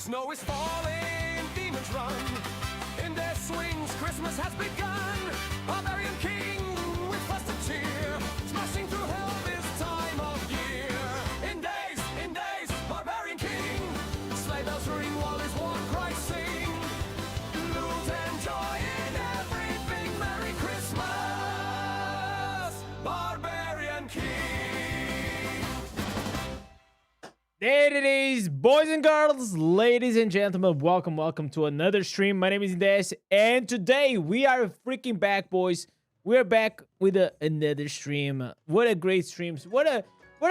Snow is falling, demons run. Indez swings, Christmas has begun. Barbarian king with lust and cheer, smashing through hell this time of year. Indez, barbarian king. Sleigh bells ring while his war cries sing. Loot and joy in everything. Merry Christmas, barbarian king. There it is, boys and girls, ladies and gentlemen. Welcome to another stream. My name is Indez, and today we are freaking back, boys. We're back with another stream. What a great stream! What a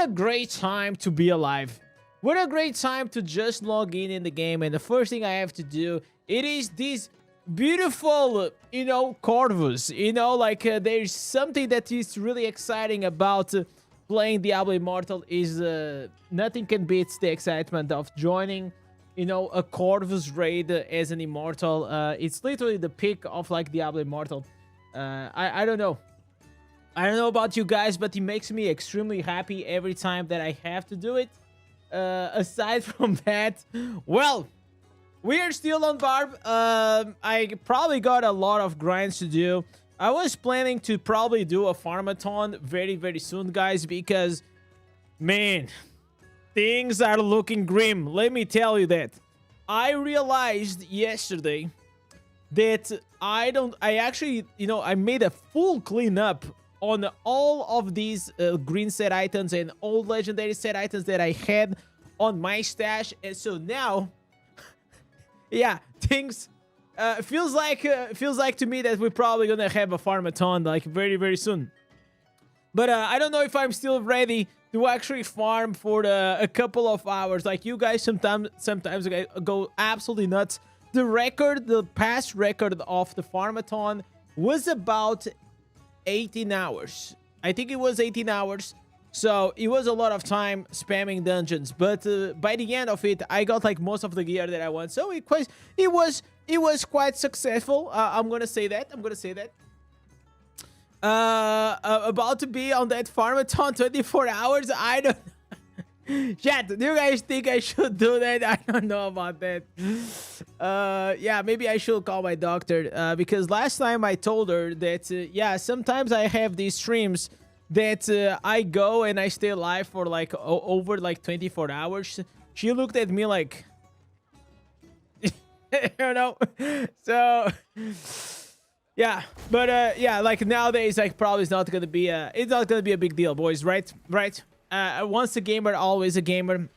great time to be alive. What a great time to just log in the game. And the first thing I have to do, it is this beautiful, corvus. There's something that is really exciting about. Playing Diablo Immortal is nothing can beat the excitement of joining, a Corvus raid as an Immortal. It's literally the peak of like Diablo Immortal. I don't know. I don't know about you guys, but it makes me extremely happy every time that I have to do it. Aside from that, well, we are still on Barb. I probably got a lot of grinds to do. I was planning to probably do a farmathon very soon, guys, because, man, things are looking grim. Let me tell you that. I realized yesterday that I made a full cleanup on all of these green set items and old legendary set items that I had on my stash. And so now, yeah, things... feels like to me that we're probably gonna have a farmathon like very soon. But I don't know if I'm still ready to actually farm for a couple of hours. Like you guys sometimes go absolutely nuts. The past record of the farmathon was about 18 hours. I think it was 18 hours. So it was a lot of time spamming dungeons. But by the end of it, I got like most of the gear that I want. So it was quite successful. I'm gonna say that. About to be on that farmathon 24 hours. I don't. Chat, do you guys think I should do that? I don't know about that. Yeah, maybe I should call my doctor. Because last time I told her that yeah, sometimes I have these streams that I go and I stay alive for like over like 24 hours. She looked at me like. So yeah, but yeah, like nowadays, like probably it's not gonna be a big deal, boys, right? Once a gamer, always a gamer.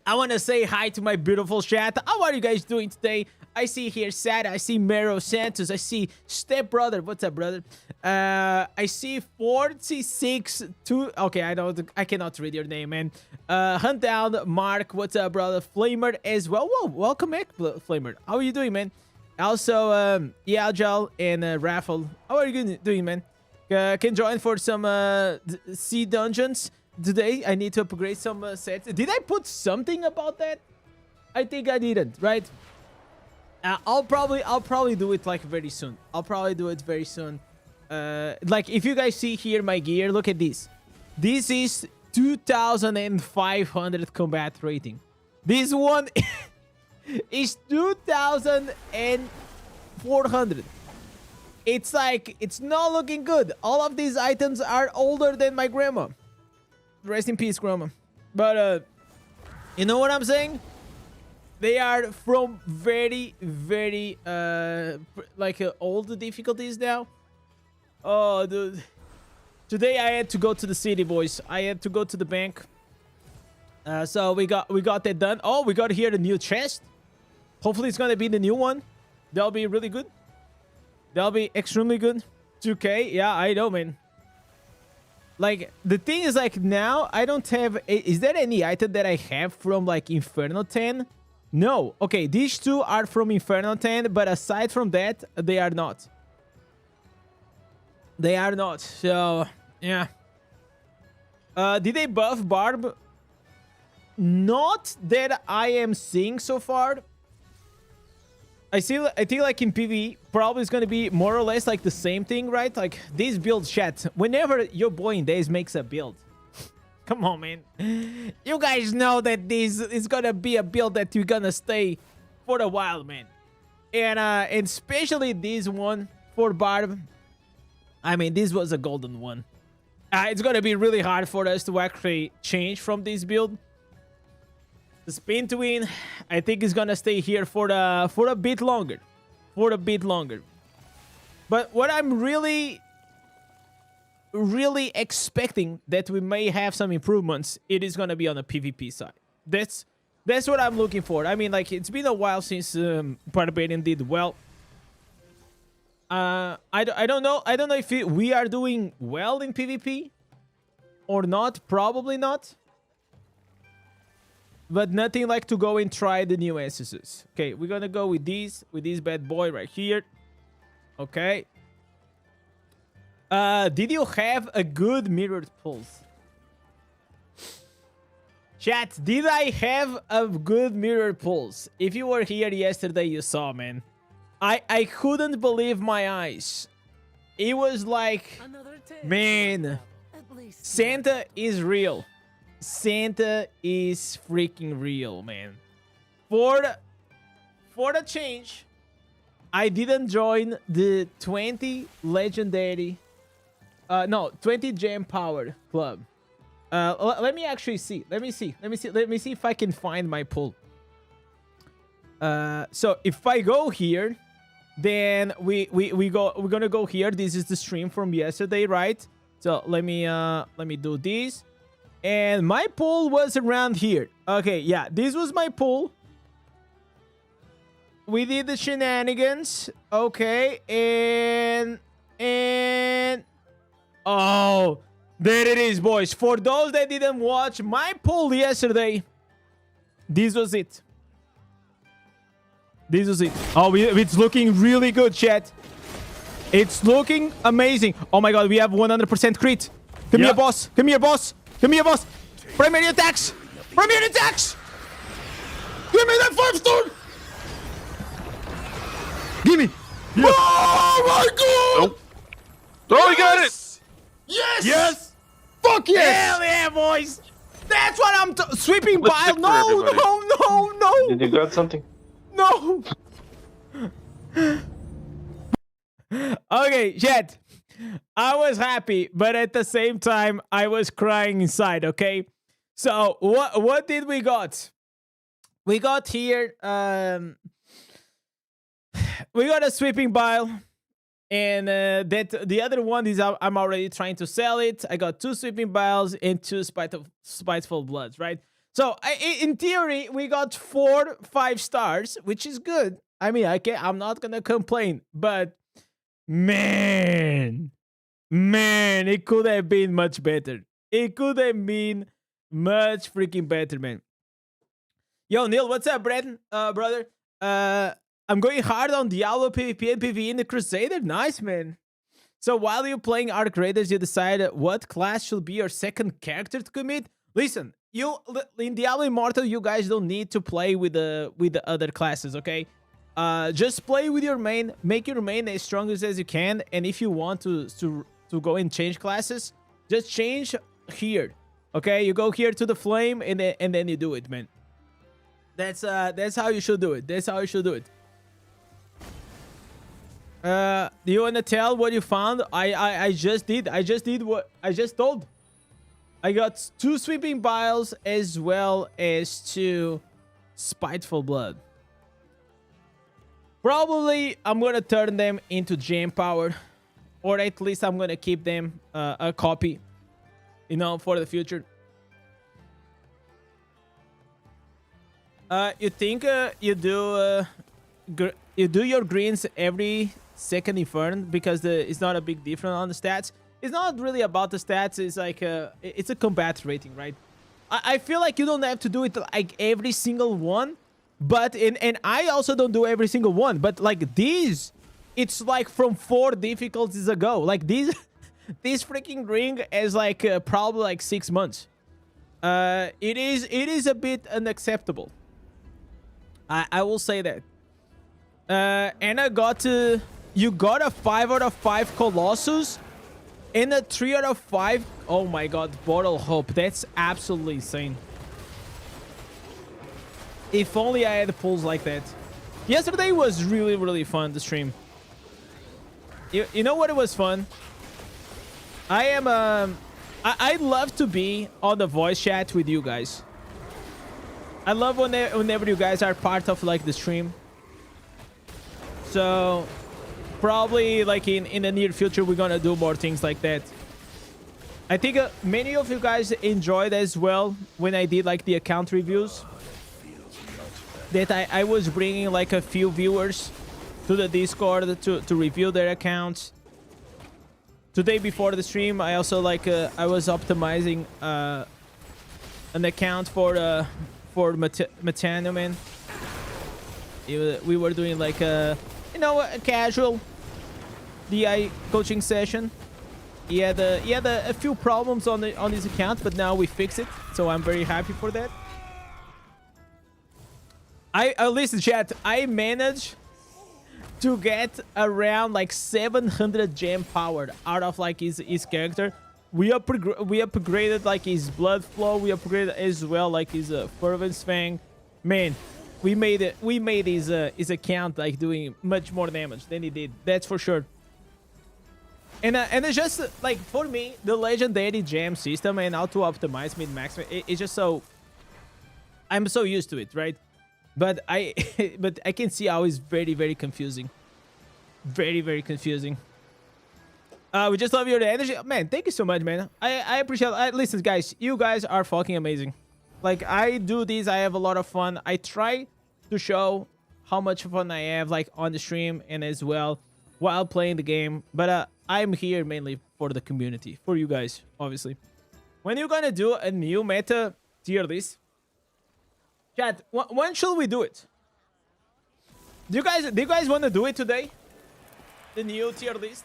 I want to say hi to my beautiful chat. How are you guys doing today? I see here Sad, I see Mero Santos, I see Step Brother. What's up, brother? I see 46 2. Okay, I cannot read your name, man. Hunt Down, Mark, what's up, brother? Flamer as well. Whoa, welcome back, Flamer. How are you doing, man? Also, Yajal and Raffle. How are you doing, man? Can join for some sea dungeons today. I need to upgrade some sets. Did I put something about that? I think I didn't, right? I'll probably do it like very soon. Like if you guys see here my gear, look at this. This is 2,500 combat rating. This one is 2,400. It's like, it's not looking good. All of these items are older than my grandma. Rest in peace, grandma. But you know what I'm saying? They are from very old difficulties now. Oh, dude. Today I had to go to the city, boys. I had to go to the bank. So we got that done. Oh, we got here the new chest. Hopefully it's gonna be the new one. That'll be really good. That'll be extremely good. 2K. Yeah, I know, man. Like, the thing is, like, now I don't have... Is there any item that I have from, like, Inferno 10? No. Okay, these two are from Inferno 10, but aside from that, they are not. They are not. So, yeah. Did they buff Barb? Not that I am seeing so far. I think like in PvE, probably it's gonna be more or less like the same thing, right? Like this build, chat. Whenever your boy Indez makes a build, Come on, man. You guys know that this is gonna be a build that you're gonna stay for a while, man. And especially this one for Barb. I mean, this was a golden one. It's gonna be really hard for us to actually change from this build. The spin to win, I think, is gonna stay here for a bit longer. But what I'm really expecting that we may have some improvements, it is gonna be on the PvP side. That's what I'm looking for. I mean, like, it's been a while since Barbarian did well. I don't know if we are doing well in PvP or not. Probably not. But nothing like to go and try the new SSS. Okay, we're gonna go with this bad boy right here. Okay. Did you have a good mirrored pulse? Chat, did I have a good mirrored pulse? If you were here yesterday, you saw, man. I couldn't believe my eyes. It was like, man, Santa is real. Santa is freaking real, man. For the change, I didn't join the 20 legendary, 20 gem power club. Let me actually see. Let me see if I can find my pull. So if I go here, then we're gonna go here. This is the stream from yesterday, right? So let me do this. And my pull was around here. Okay, yeah, this was my pull. We did the shenanigans. Okay, and oh, there it is, boys. For those that didn't watch my pull yesterday, this was it. This was it. Oh, it's looking really good, chat. It's looking amazing. Oh my god, we have 100% crit. Come here, boss. Come here, boss. Come here, boss. Primary attacks. Primary attacks. Give me that 5-star. Give me. Yeah. Oh my god. Oh, we got it. Yes. Yes. Fuck yes. Hell yeah, boys. That's what I'm sweeping Let's by. stick for No, everybody. no. Did you got something? No. Okay, chat. I was happy, but at the same time, I was crying inside, okay? So, what did we got? We got here, we got a sweeping bile, and that the other one is I'm already trying to sell it. I got 2 sweeping biles and 2 spiteful bloods, right? So, in theory, we got 4 5-stars, which is good. I mean, I'm not gonna complain, but man, it could have been much better. It could have been much freaking better, man. Yo, Neil, what's up, brother? I'm going hard on Diablo PvP and PvE in the Crusader. Nice, man. So while you're playing Arc Raiders, you decide what class should be your second character to commit. Listen, in Diablo Immortal, you guys don't need to play with the other classes, okay? Just play with your main, make your main as strong as you can, and if you want to go and change classes, just change here, okay? You go here to the flame, and then you do it, man. That's how you should do it. That's how you should do it. Do you wanna tell what you found? I just did. I just did what I just told. I got 2 sweeping biles as well as 2 spiteful blood. Probably I'm gonna turn them into gem power, or at least I'm gonna keep them a copy, you know, for the future. You think you do your greens every second Infern because it's not a big difference on the stats. It's not really about the stats. It's like it's a combat rating, right? I feel like you don't have to do it like every single one. But and I also don't do every single one, but like these, it's like from 4 difficulties ago. Like these, this freaking ring is like probably like 6 months. It is a bit unacceptable. I will say that. And I got you got a 5 out of 5 Colossus. In a 3 out of 5. Oh my god, Bottle Hope. That's absolutely insane. If only I had pulls like that. Yesterday was really, really fun to stream. You know what it was fun? I am I love to be on the voice chat with you guys. I love whenever you guys are part of like the stream. So probably like in the near future we're gonna do more things like that. I think many of you guys enjoyed as well when I did like the account reviews. That I was bringing like a few viewers to the Discord to review their accounts. Today before the stream, I also like I was optimizing an account for Metanuman. We were doing like a casual DI coaching session. He had a few problems on his account, but now we fixed it, so I'm very happy for that. Listen, chat. I managed to get around like 700 gem power out of like his character. We upgraded like his blood flow. We upgraded as well like his fervence fang. Man, we made his account like doing much more damage than he did. That's for sure. And it's just like for me the legendary gem system and how to optimize mid max. It's just so I'm so used to it, right? But I can see how it's very, very confusing. Very, very confusing. We just love your energy. Man, thank you so much, man. I appreciate it. Listen, guys, you guys are fucking amazing. Like, I do this. I have a lot of fun. I try to show how much fun I have, like, on the stream and as well while playing the game. But I'm here mainly for the community. For you guys, obviously. When you're gonna do a new meta tier list, chat, when should we do it? Do you guys want to do it today? The new tier list.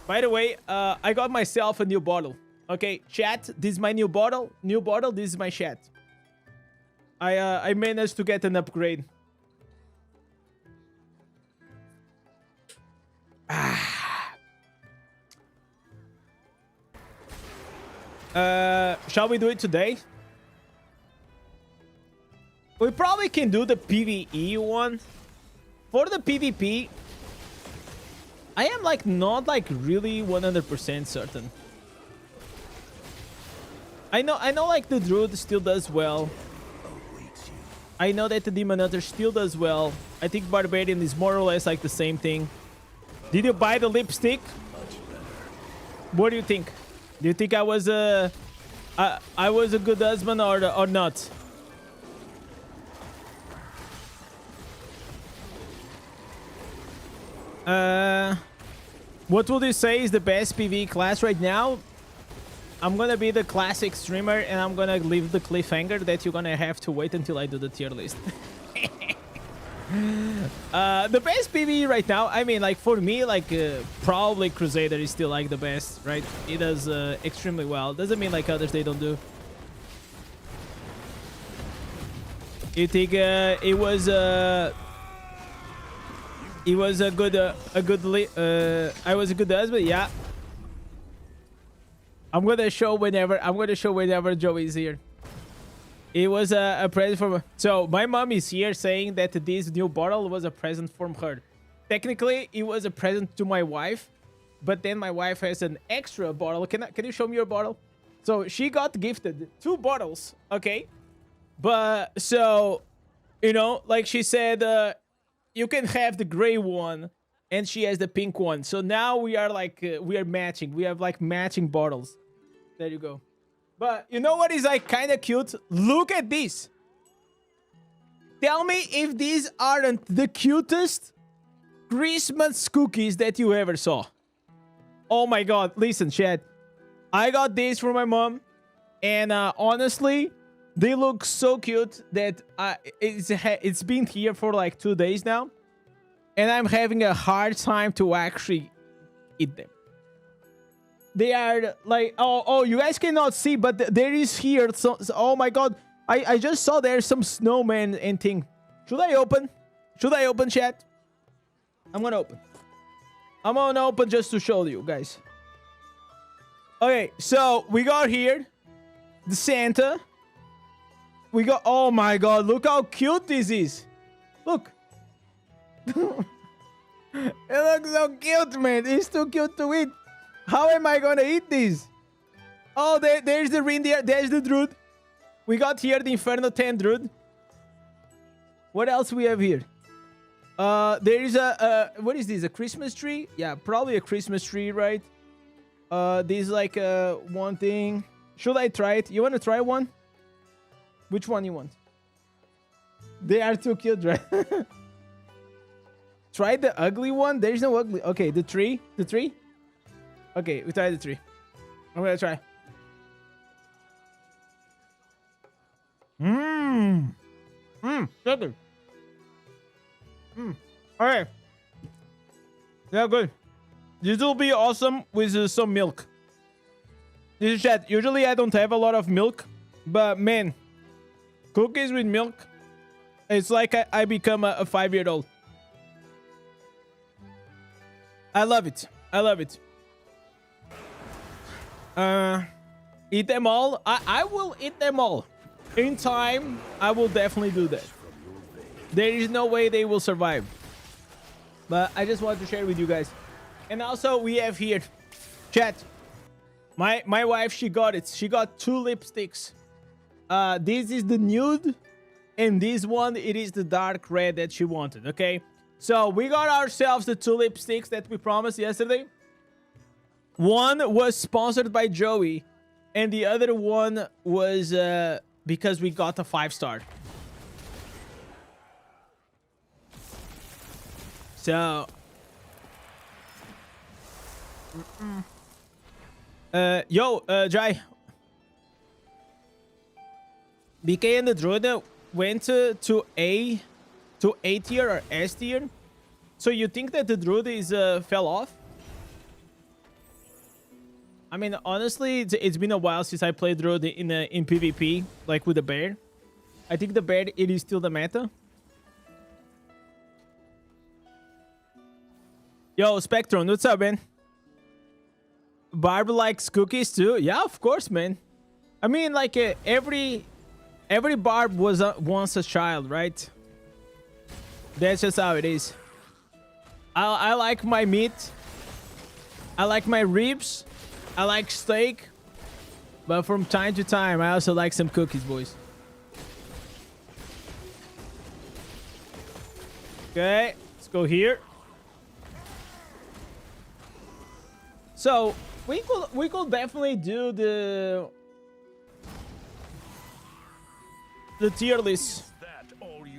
By the way, I got myself a new bottle. Okay, chat, this is my new bottle. New bottle, this is my chat. I managed to get an upgrade. Shall we do it today? We probably can do the PvE one. For the PvP, I am like not like really 100% certain. I know like the Druid still does well. I know that the Demon Hunter still does well. I think Barbarian is more or less like the same thing. Did you buy the lipstick? What do you think? Do you think I was a good husband or not? What would you say is the best PvE class right now? I'm gonna be the classic streamer and I'm gonna leave the cliffhanger that you're gonna have to wait until I do the tier list. The best PvE right now, I mean, like for me, like probably Crusader is still like the best, right? It does extremely well. Doesn't mean like others they don't do. You think it was a good I was a good husband, yeah. I'm gonna show whenever Joey's here. It was a present from. So my mom is here saying that this new bottle was a present from her. Technically, it was a present to my wife, but then my wife has an extra bottle. Can you show me your bottle? So she got gifted 2 bottles, okay? But so, you know, like she said, you can have the gray one, and she has the pink one. So now we are like we are matching. We have like matching bottles. There you go. But you know what is like kind of cute? Look at this. Tell me if these aren't the cutest Christmas cookies that you ever saw. Oh my god. Listen, chat. I got these for my mom. And honestly, they look so cute that it's been here for like 2 days now. And I'm having a hard time to actually eat them. They are like, oh, you guys cannot see, but there is here. So, oh my god, I just saw there's some snowman and thing. Should I open? Should I open, chat? I'm gonna open. I'm gonna open just to show you guys. Okay, so we got here the Santa. We got, oh my god, look how cute this is. Look. It looks so cute, man. It's too cute to eat. How am I gonna eat this? Oh, there's the reindeer. There's the druid. We got here the Inferno 10 druid. What else we have here? There is what is this? A Christmas tree? Yeah, probably a Christmas tree, right? This is like one thing. Should I try it? You want to try one? Which one you want? They are too cute, right? Try the ugly one. There's no ugly. Okay, the tree. The tree. Okay, we try the tree. I'm gonna try. So good. Alright. Yeah, good. This will be awesome with some milk. This is chat. Usually I don't have a lot of milk, but man, cookies with milk, it's like I become a 5-year-old. I love it. I love it. Eat them all. I will eat them all. In time, I will definitely do that. There is no way they will survive. But I just want to share with you guys. And also, we have here, chat. My wife, she got it. She got 2 lipsticks. This is the nude. And this one, it is the dark red that she wanted, okay? So, we got ourselves the 2 lipsticks that we promised yesterday. One was sponsored by Joey. And the other one was because we got a 5-star. So... Jai. BK and the Druid went to A tier or S tier. So you think that the Druid is fell off? I mean, honestly, it's been a while since I played Druid in PvP, like with the bear. I think the bear, it is still the meta. Yo, Spectrum, what's up, man? Barb likes cookies too. Yeah, of course, man. I mean, like every Barb was once a child, right? That's just how it is. I like my meat. I like my ribs. I like steak. But from time to time, I also like some cookies, boys. Okay, let's go here. So we could definitely do the tier list.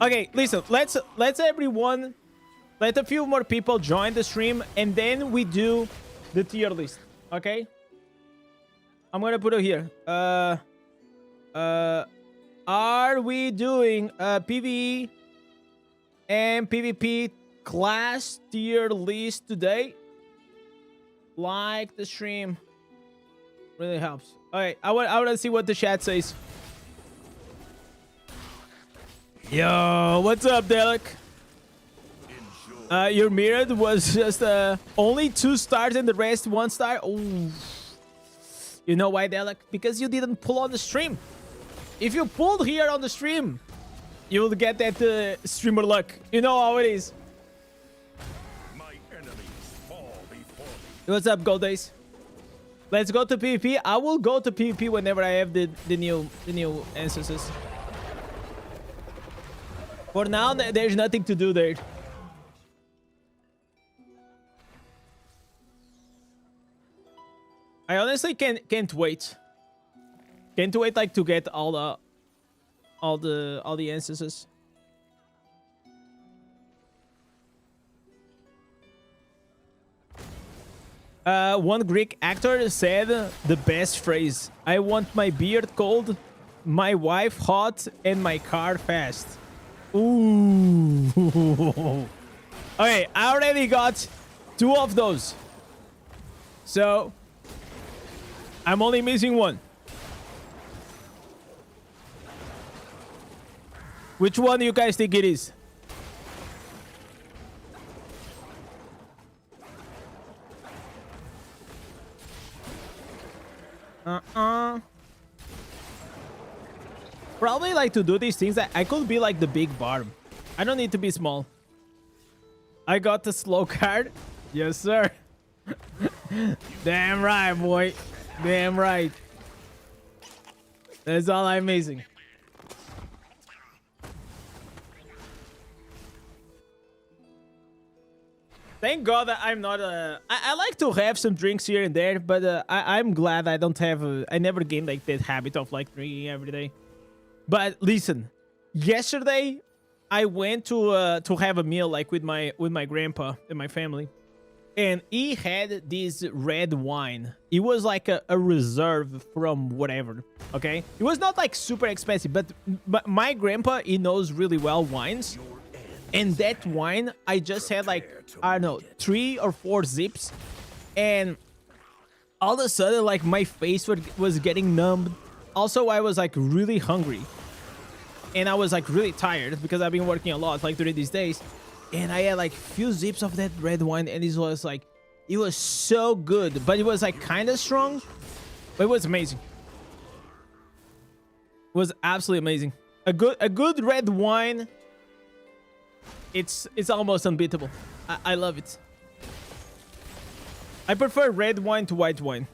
Okay, listen, let's everyone, let a few more people join the stream, and then we do the tier list. Okay, I'm gonna put it here. Are we doing PvE and PvP class tier list today? Like the stream really helps. Okay, I want to see what the chat says. Yo, what's up, Delek? Your mirrored was just only 2 stars and the rest 1 star. Oh, you know why, Delek? Because you didn't pull on the stream. If you pulled here on the stream, you will get that streamer luck. You know how it is. What's up, Gold Days? Let's go to PvP. I will go to PvP whenever I have the new instances. For now, there's nothing to do there. I honestly can't wait. Can't wait like to get all the instances. One Greek actor said the best phrase: "I want my beard cold, my wife hot, and my car fast." Ooh. Okay, I already got 2 of those. So, I'm only missing 1. Which one do you guys think it is? Probably like to do these things that I could be like the big Barb. I don't need to be small. I got the slow card. Yes, sir. Damn right, boy. Damn right. That's all I'm missing. Thank God that I'm not I like to have some drinks here and there, but I'm glad I don't have I never gained like that habit of like drinking every day. But listen, yesterday I went to have a meal like with my grandpa and my family, and he had this red wine. It was like a reserve from whatever. Okay, it was not like super expensive, but my grandpa, he knows really well wines. And that wine, I just had like, I don't know, 3 or 4 zips. And all of a sudden, like, my face was getting numbed. Also, I was like really hungry. And I was like really tired because I've been working a lot like during these days. And I had like few zips of that red wine. And it was like, it was so good. But it was like kind of strong. But it was amazing. It was absolutely amazing. A good red wine. It's almost unbeatable. I love it. I prefer red wine to white wine.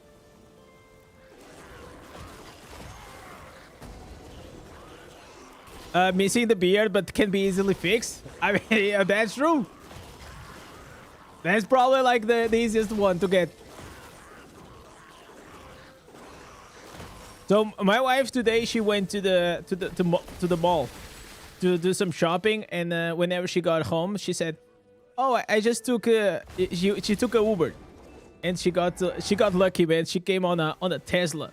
Missing the beard, but can be easily fixed. I mean, yeah, that's true. That's probably like the easiest one to get. So my wife today, she went to the mall to do some shopping, and whenever she got home, she said, "Oh, I just took she took a Uber, and she got lucky, man. She came on a Tesla."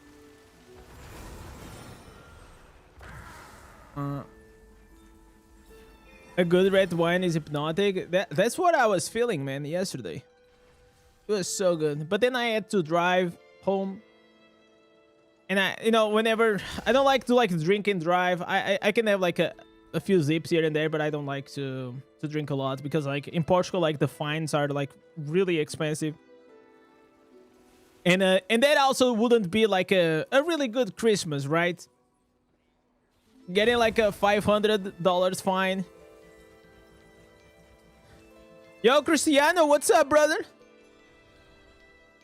A good red wine is hypnotic. That's what I was feeling, man, yesterday. It was so good. But then I had to drive home. And whenever I don't like to drink and drive. I can have like a few zips here and there, but I don't like to drink a lot because like in Portugal, like the fines are like really expensive. And that also wouldn't be like a really good Christmas, right? Getting like a $500 fine. Yo, Cristiano, what's up, brother?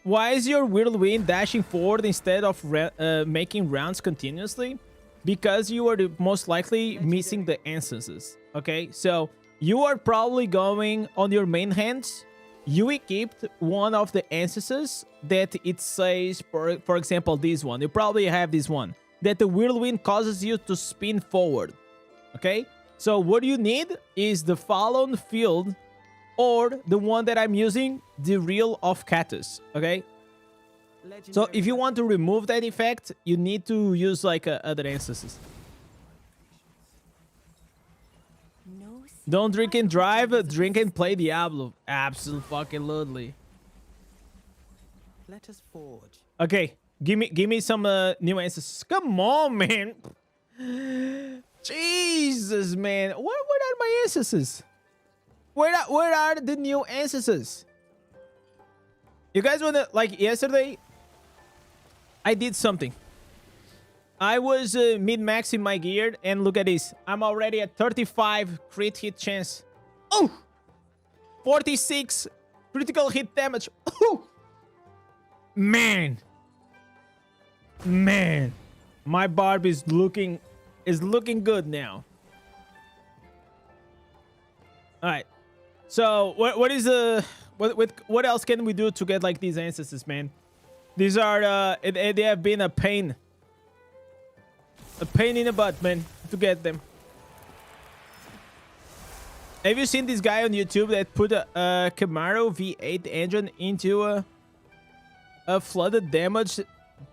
Why is your whirlwind dashing forward instead of making rounds continuously? Because you are most likely missing the instances. Okay, so you are probably going on your main hands. You equipped one of the instances that it says, for example, this one. You probably have this one. That the whirlwind causes you to spin forward. Okay, so what you need is the Fallon field, or the one that I'm using, the Reel of Cactus. Okay, so if you want to remove that effect, you need to use like other instances. Don't drink and drive, drink and play Diablo. Absolutely. Let us forge. Okay, give me some new instances. Come on, man. Jesus, man. Where are my instances? Where are the new instances? You guys wanna, like, yesterday I did something. I was mid-maxing my gear, and look at this. I'm already at 35 crit hit chance. Oh! 46 critical hit damage. Oh! Man. My Barb is looking good now. All right. So what is what else can we do to get like these ancestors, man? These are they have been a pain in the butt, man, to get them. Have you seen this guy on YouTube that put a Camaro V8 engine into a flooded damaged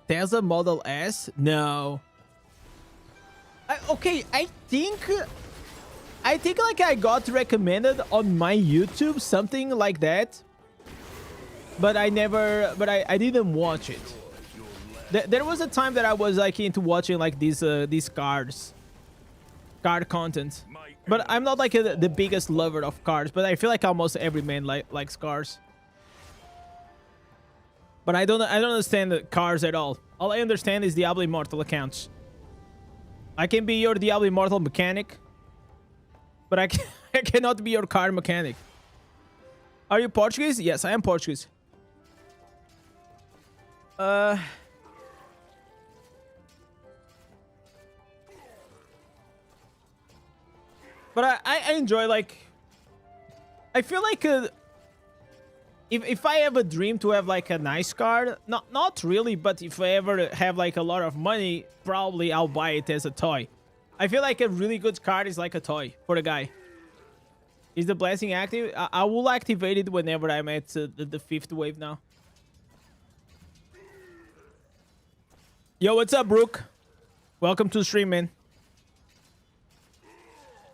Tesla Model S? No. Okay, I think like I got recommended on my YouTube something like that, but I didn't watch it. There was a time that I was like into watching like these card content, but I'm not like the biggest lover of cars, but I feel like almost every man likes cars. But I don't understand the cars at all. All I understand is Diablo Immortal accounts. I can be your Diablo Immortal mechanic, but I cannot be your car mechanic. Are you Portuguese? Yes, I am Portuguese. But I enjoy, like, I feel like if I have a dream to have like a nice car, not really, but if I ever have like a lot of money, probably I'll buy it as a toy. I feel like a really good card is like a toy for a guy. Is the blessing active? I will activate it whenever I'm at the 5th wave now. Yo, what's up, Brooke? Welcome to the stream, man.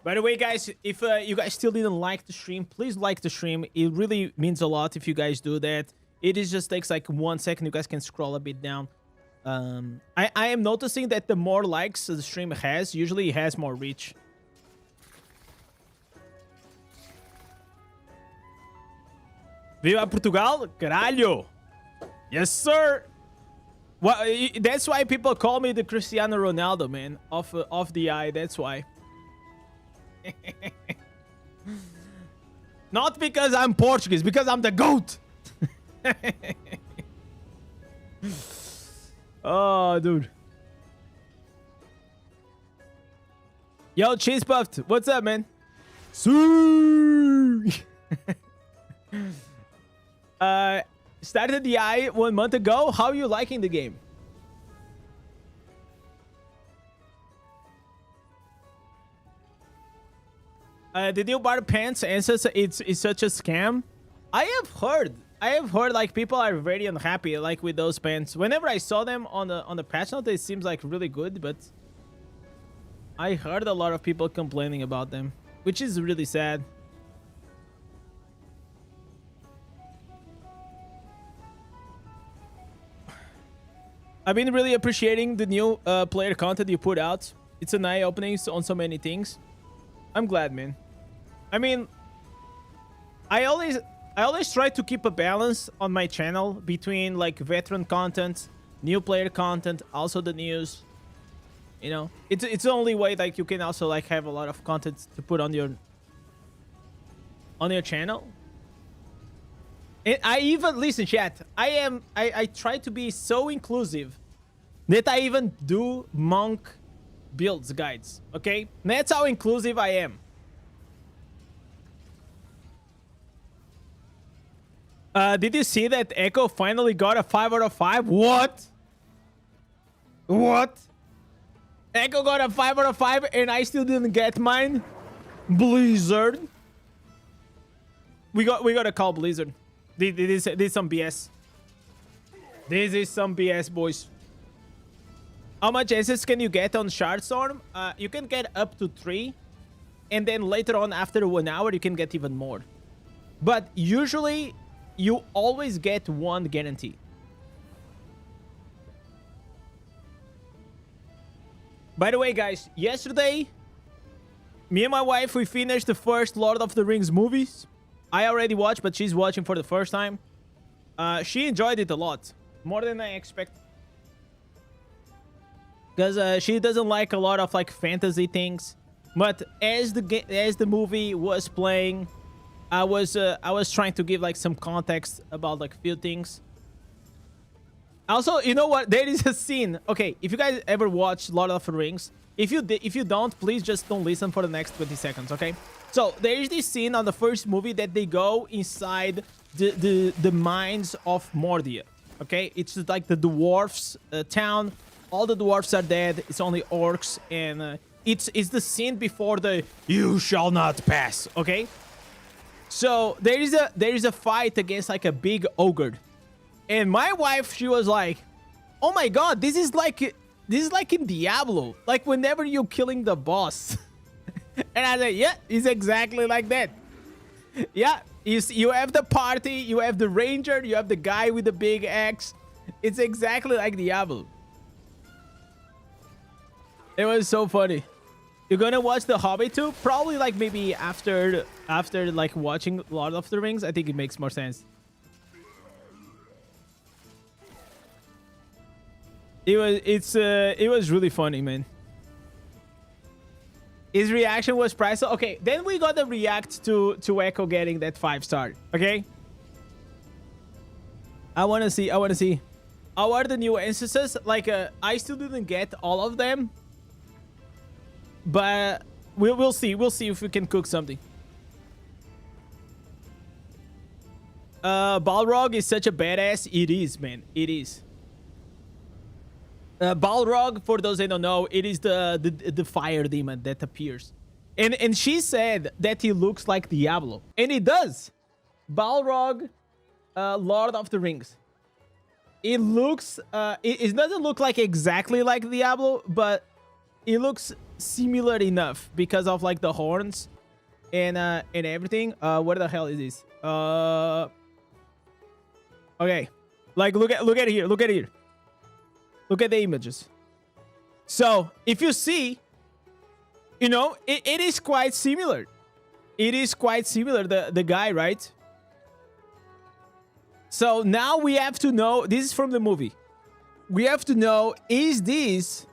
By the way, guys, if you guys still didn't like the stream, please like the stream. It really means a lot if you guys do that. It is just takes like 1 second. You guys can scroll a bit down. I am noticing that the more likes the stream has, usually it has more reach. Viva Portugal? Caralho! Yes, sir! Well, that's why people call me the Cristiano Ronaldo, man. Off the eye, that's why. Not because I'm Portuguese, because I'm the GOAT. Oh, dude. Yo, Cheese Puffed, what's up, man? Started the eye 1 month ago. How are you liking the game? The new Barb pants answers it's such a scam. I have heard like people are very unhappy like with those pants. Whenever I saw them on the patch note, it seems like really good, but I heard a lot of people complaining about them, which is really sad. I've been really appreciating the new player content you put out. It's an eye-opening on so many things. I'm glad, man. I mean, I always try to keep a balance on my channel between like veteran content, new player content, also the news. You know, it's the only way like you can also like have a lot of content to put on your channel. And I even listen, chat. I try to be so inclusive that I even do monk builds guides. Okay, that's how inclusive I am. Did you see that Echo finally got a 5 out of 5? What? What? Echo got a 5 out of 5 and I still didn't get mine? Blizzard. We gotta call Blizzard. This is some BS. This is some BS, boys. How much SS can you get on Shardstorm? You can get up to 3. And then later on, after 1 hour, you can get even more. But usually, you always get 1 guarantee. By the way, guys, yesterday, me and my wife, we finished the first Lord of the Rings movies. I already watched, but she's watching for the first time. She enjoyed it a lot. More than I expected. Because she doesn't like a lot of like fantasy things. But as the movie was playing, I was trying to give like some context about like few things. Also, you know what? There is a scene. Okay, if you guys ever watch Lord of the Rings, if you don't, please just don't listen for the next 20 seconds, okay? So there is this scene on the first movie that they go inside the mines of Mordia. Okay, it's just like the dwarfs town. All the dwarfs are dead. It's only orcs, and it's the scene before the "you shall not pass." Okay, so there is a fight against like a big ogre, and my wife, she was like, "Oh my god, this is like in Diablo, like whenever you're killing the boss." And I said, "Yeah, it's exactly like that. Yeah, you have the party, you have the ranger, you have the guy with the big axe. It's exactly like Diablo." It was so funny. You're gonna watch The Hobbit too? Probably like maybe after like watching Lord of the Rings. I think it makes more sense. It was really funny, man. His reaction was priceless. Okay, then we gotta react to Echo getting that 5-star. Okay. I wanna see. How are the new instances? Like, I still didn't get all of them, but we'll see. We'll see if we can cook something. Balrog is such a badass. It is, man. It is. Balrog, for those that don't know, it is the fire demon that appears. And she said that he looks like Diablo. And he does. Balrog, Lord of the Rings. It looks... it doesn't look like exactly like Diablo, but it looks similar enough because of like the horns and everything. Where the hell is this? Okay. Like, look at here. Look at here. Look at the images. So, if you see, you know, it is quite similar. It is quite similar, the guy, right? So, now we have to know, this is from the movie. We have to know, is this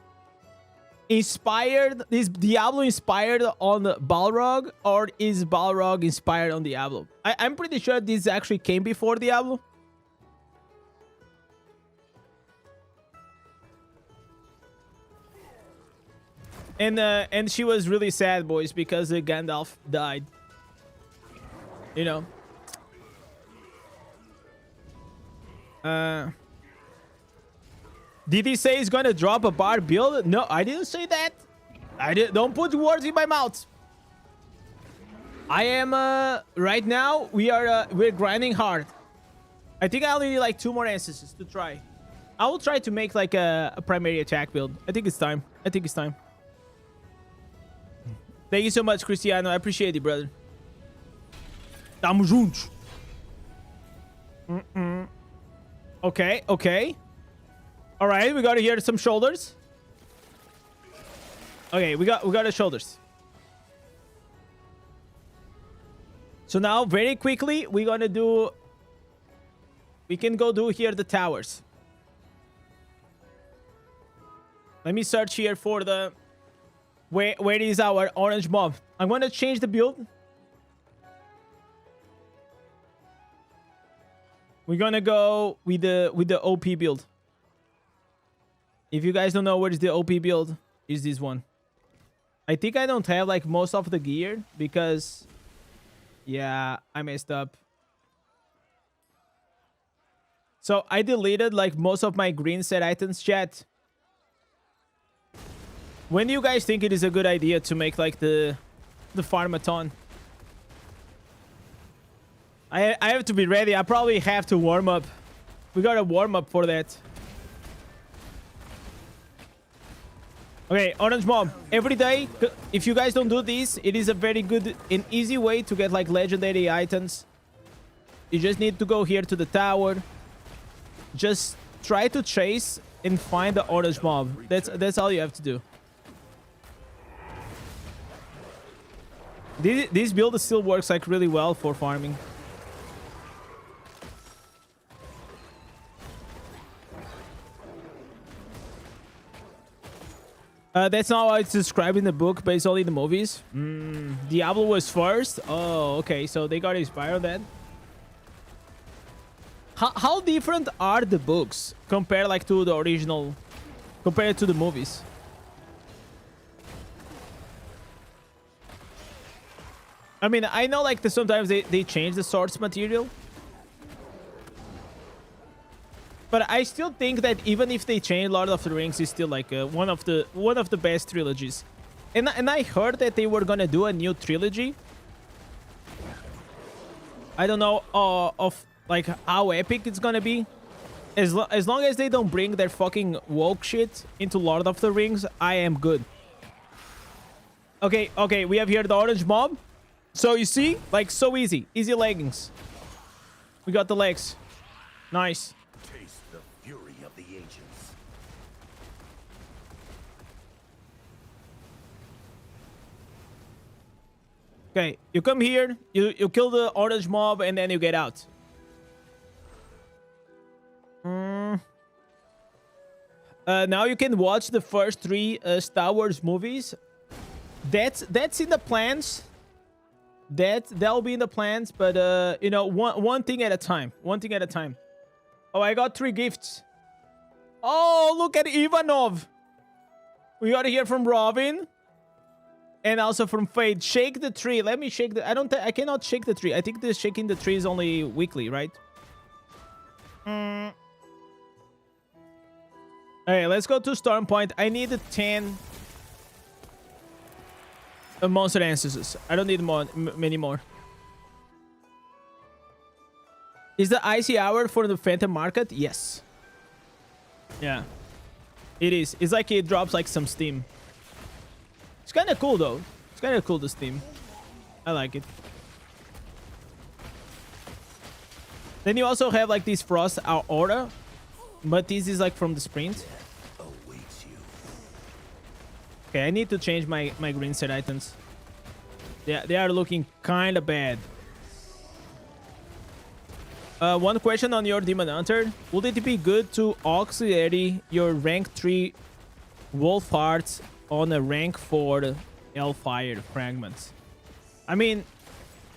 inspired, is Diablo inspired on Balrog, or is Balrog inspired on Diablo? I'm pretty sure this actually came before Diablo. And she was really sad, boys, because Gandalf died. You know. Did he say he's gonna drop a Barb build? No, I didn't say that. Don't put words in my mouth. I am right now we're grinding hard. I think I only need like 2 more instances to try. I will try to make like a primary attack build. I think it's time. Thank you so much, Cristiano. I appreciate it, brother. Tamo juntos. Okay. All right, we got to hear some shoulders. Okay, we got the shoulders. So now, very quickly, we can go do here the towers. Let me search here for the... Where is our orange mob? I'm going to change the build. We're going to go with the OP build. If you guys don't know where is the OP build, is this one. I think I don't have like most of the gear because... Yeah, I messed up. So I deleted like most of my green set items, chat. When do you guys think it is a good idea to make like the farmathon? I have to be ready. I probably have to warm up. We gotta warm up for that. Okay, orange mob. Every day, if you guys don't do this, it is a very good and easy way to get like legendary items. You just need to go here to the tower. Just try to chase and find the orange mob. That's all you have to do. This build still works like really well for farming. That's not how it's described in the book, but it's only in the movies. Diablo was first. Oh, okay. So they got inspired on that. How different are the books compared like to the original, compared to the movies? I mean, I know like sometimes they change the source material. But I still think that even if they change, Lord of the Rings is still like one of the best trilogies. And I heard that they were gonna do a new trilogy. I don't know of like how epic it's gonna be. As long as they don't bring their fucking woke shit into Lord of the Rings, I am good. Okay, we have here the orange mob. So you see, like so easy leggings. We got the legs. Nice. Taste the fury of the ancients. Okay, you come here, you kill the orange mob, and then you get out. Now you can watch the first 3 Star Wars movies. That's in the plans. That'll be in the plans, but you know, one thing at a time. One thing at a time. Oh, I got 3 gifts. Oh, look at Ivanov. We got to hear from Robin. And also from Fade. Shake the tree. Let me shake the... I cannot shake the tree. I think the shaking the tree is only weekly, right? Alright, let's go to Storm Point. I need 10 monster ancestors. I don't need many more. Is the icy hour for the Phantom Market? Yes. Yeah. It is. It's like it drops like some steam. It's kind of cool though. It's kind of cool, the steam. I like it. Then you also have like this Frost Aura. But this is like from the sprint. Okay, I need to change my green set items. They are looking kind of bad. One question on your Demon Hunter. Would it be good to auxiliary your rank 3 Wolf Hearts on a rank 4 Hellfire Fragments? I mean,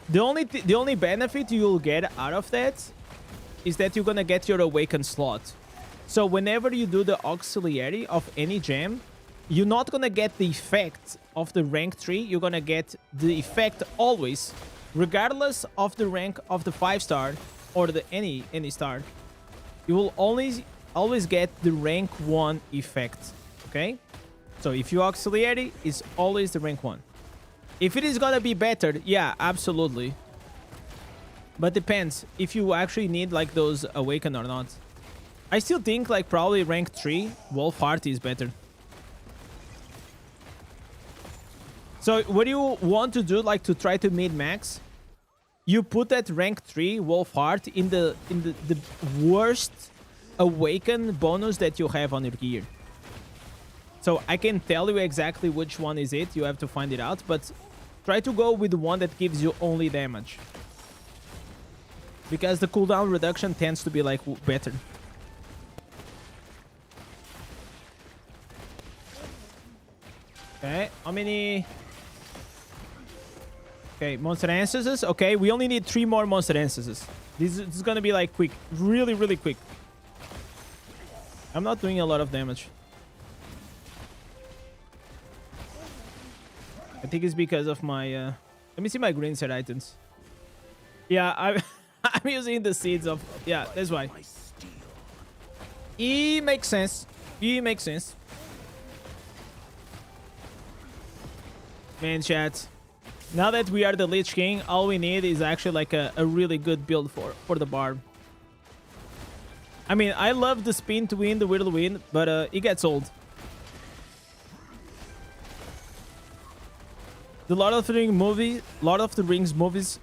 the only benefit you'll get out of that is that you're gonna get your Awakened slot. So whenever you do the auxiliary of any gem, you're not gonna get the effect of the rank 3. You're gonna get the effect always, regardless of the rank of the 5-star or the any star. You will always get the rank 1 effect. Okay? So if you auxiliary, it's always the rank 1. If it is gonna be better, yeah, absolutely. But depends if you actually need like those awaken or not. I still think like probably rank 3 Wolf Heart is better. So what do you want to do, like to try to mid max? You put that rank 3 Wolf Heart in the worst awaken bonus that you have on your gear. So I can tell you exactly which one is it. You have to find it out, but try to go with the one that gives you only damage. Because the cooldown reduction tends to be like better. Okay, how many? Okay, monster ancestors. Okay, we only need 3 more monster ancestors. This is gonna be like quick, really quick. I'm not doing a lot of damage. I think it's because of my let me see my green set items. Yeah, I'm using the seeds of... Yeah, that's why. E makes sense. E makes sense. Man, chat. Now that we are the Lich King, all we need is actually like a really good build for the Barb. I mean, I love the spin to win, the whirlwind, but it gets old. The Lord of the Rings movies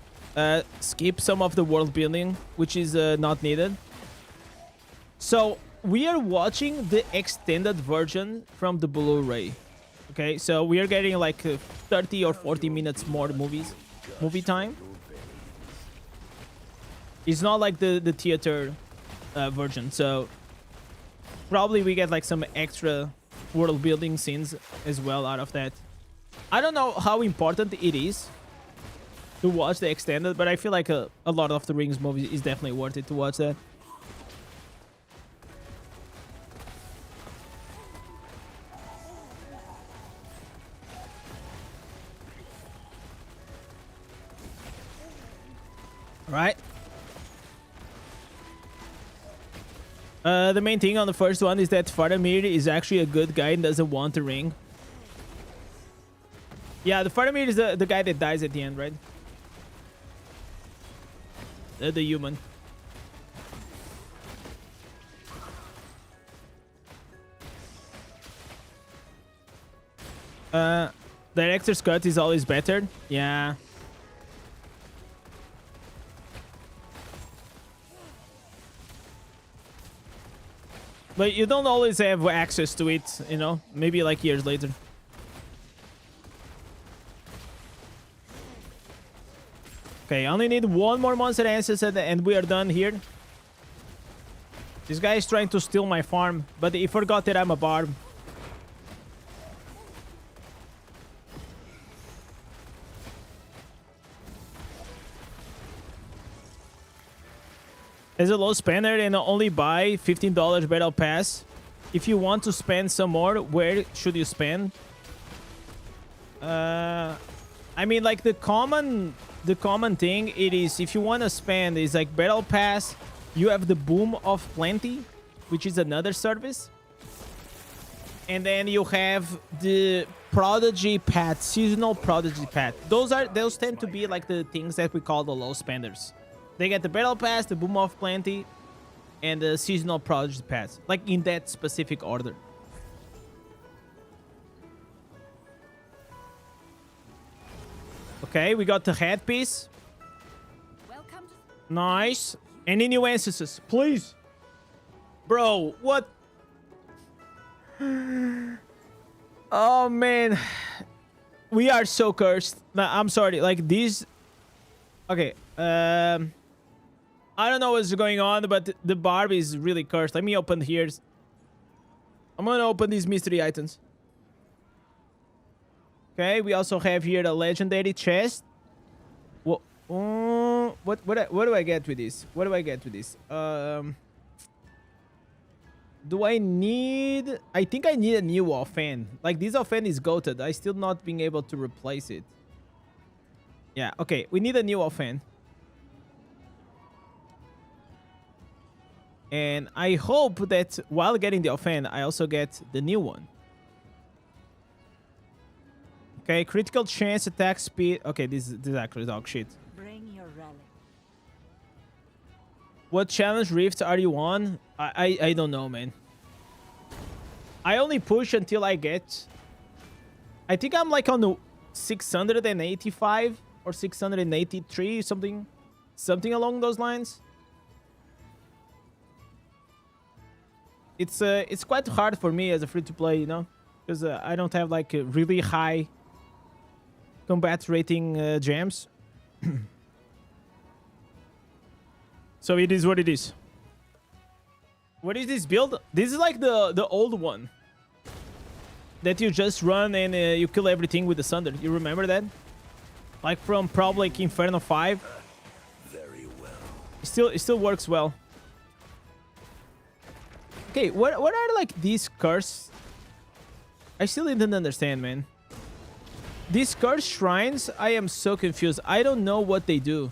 skip some of the world building, which is not needed. So we are watching the extended version from the Blu-ray. Okay, so we are getting like 30 or 40 minutes more movie time. It's not like the theater version, so probably we get like some extra world building scenes as well out of that. I don't know how important it is to watch the extended, but I feel like a Lord of the Rings movie is definitely worth it to watch that. Right. The main thing on the first one is that Faramir is actually a good guy and doesn't want the ring. Yeah, the Faramir is the guy that dies at the end, right? The human. Director's cut is always better. Yeah. But you don't always have access to it, you know? Maybe like years later. Okay, I only need 1 more monster ancestor and we are done here. This guy is trying to steal my farm, but he forgot that I'm a Barb. As a low spender and only buy $15 battle pass, if you want to spend some more, where should you spend? I mean, like the common thing it is, if you want to spend, is like battle pass. You have the Boom of Plenty, which is another service, and then you have the Prodigy Pet, seasonal Prodigy Pet. Those tend to be like the things that we call the low spenders. They get the battle pass, the Boom of Plenty, and the seasonal Prodigy Pets, like in that specific order. Okay, we got the headpiece. Nice. Any new ancestors, please? Bro, what? Oh, man. We are so cursed. Nah, I'm sorry. Like, these... Okay. I don't know what's going on, but the Barb is really cursed. Let me open here. I'm gonna open these mystery items. Okay, we also have here the legendary chest. What do I get with this? What do I get with this? Do I need... I think I need a new offhand. Like, this offhand is goated. I still not being able to replace it. Yeah, okay. We need a new offhand. And I hope that while getting the offhand, I also get the new one. Okay, critical chance, attack speed. Okay, this is actually dog shit. Bring your relic. What challenge rifts are you on? I don't know, man. I only push until I get... I think I'm like on the 685 or 683, something along those lines. It's quite hard for me as a free-to-play, you know, because I don't have like a really high combat rating gems. So it is what it is. What is this build? This is like the old one that you just run and you kill everything with the Sunder. You remember that? Like from probably like Inferno 5. Very well. It still works well. Okay, what are like these curse? I still didn't understand, man. These curse shrines, I am so confused. I don't know what they do.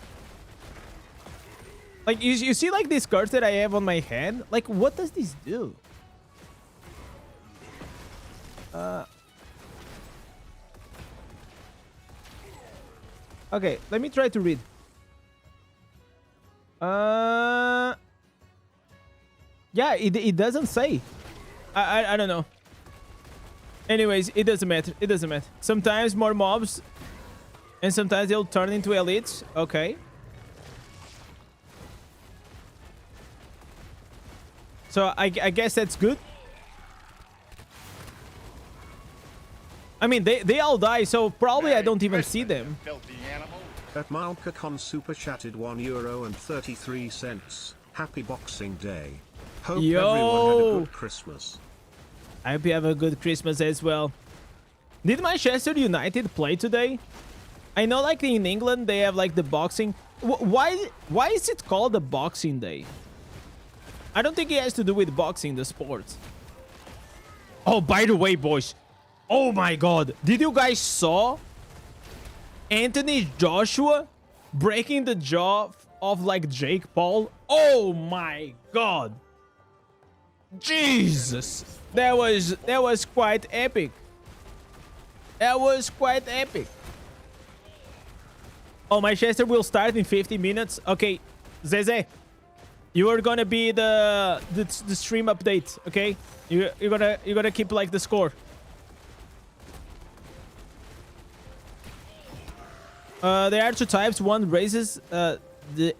Like, you see like this curse that I have on my head? Like, what does this do? Okay, let me try to read. Yeah, it doesn't say. I don't know. Anyways, it doesn't matter. It doesn't matter. Sometimes more mobs, and sometimes they'll turn into elites. Okay. So I guess that's good. I mean, they all die, so probably I don't even see them. At Malkacon super chatted €1.33. Happy Boxing Day. Hope everyone had a good Christmas. I hope you have a good Christmas as well. Did Manchester United play today? I know like in England they have like the boxing. Why is it called the Boxing Day? I don't think it has to do with boxing, the sport. Oh, by the way, boys. Oh my god. Did you guys saw Anthony Joshua breaking the jaw of like Jake Paul? Oh my god. Jesus. That was quite epic. That was quite epic. Oh, Manchester will start in 50 minutes. Okay, Zeze, you are gonna be the stream update. Okay, you're gonna keep like the score. There are two types. One raises the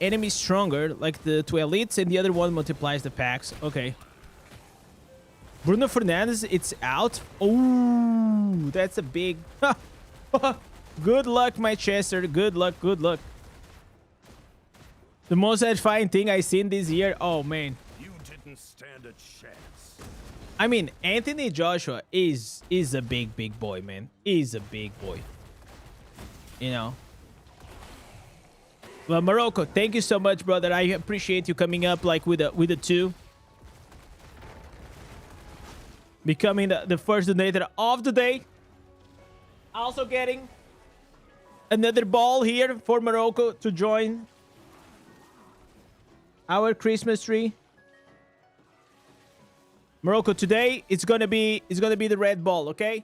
enemy stronger, like the two elites, and the other one multiplies the packs. Okay. Bruno Fernandes, it's out. Oh, that's a big... Good luck, Manchester. Good luck, good luck. The most satisfying thing I've seen this year. Oh, man. You did didn't stand a chance. I mean, Anthony Joshua is a big boy, man. He's a big boy. You know. Well, Morocco, thank you so much, brother. I appreciate you coming up like with a 2. Becoming the first donator of the day. Also getting another ball here for Morocco to join our Christmas tree. Morocco, today it's gonna be the red ball, okay?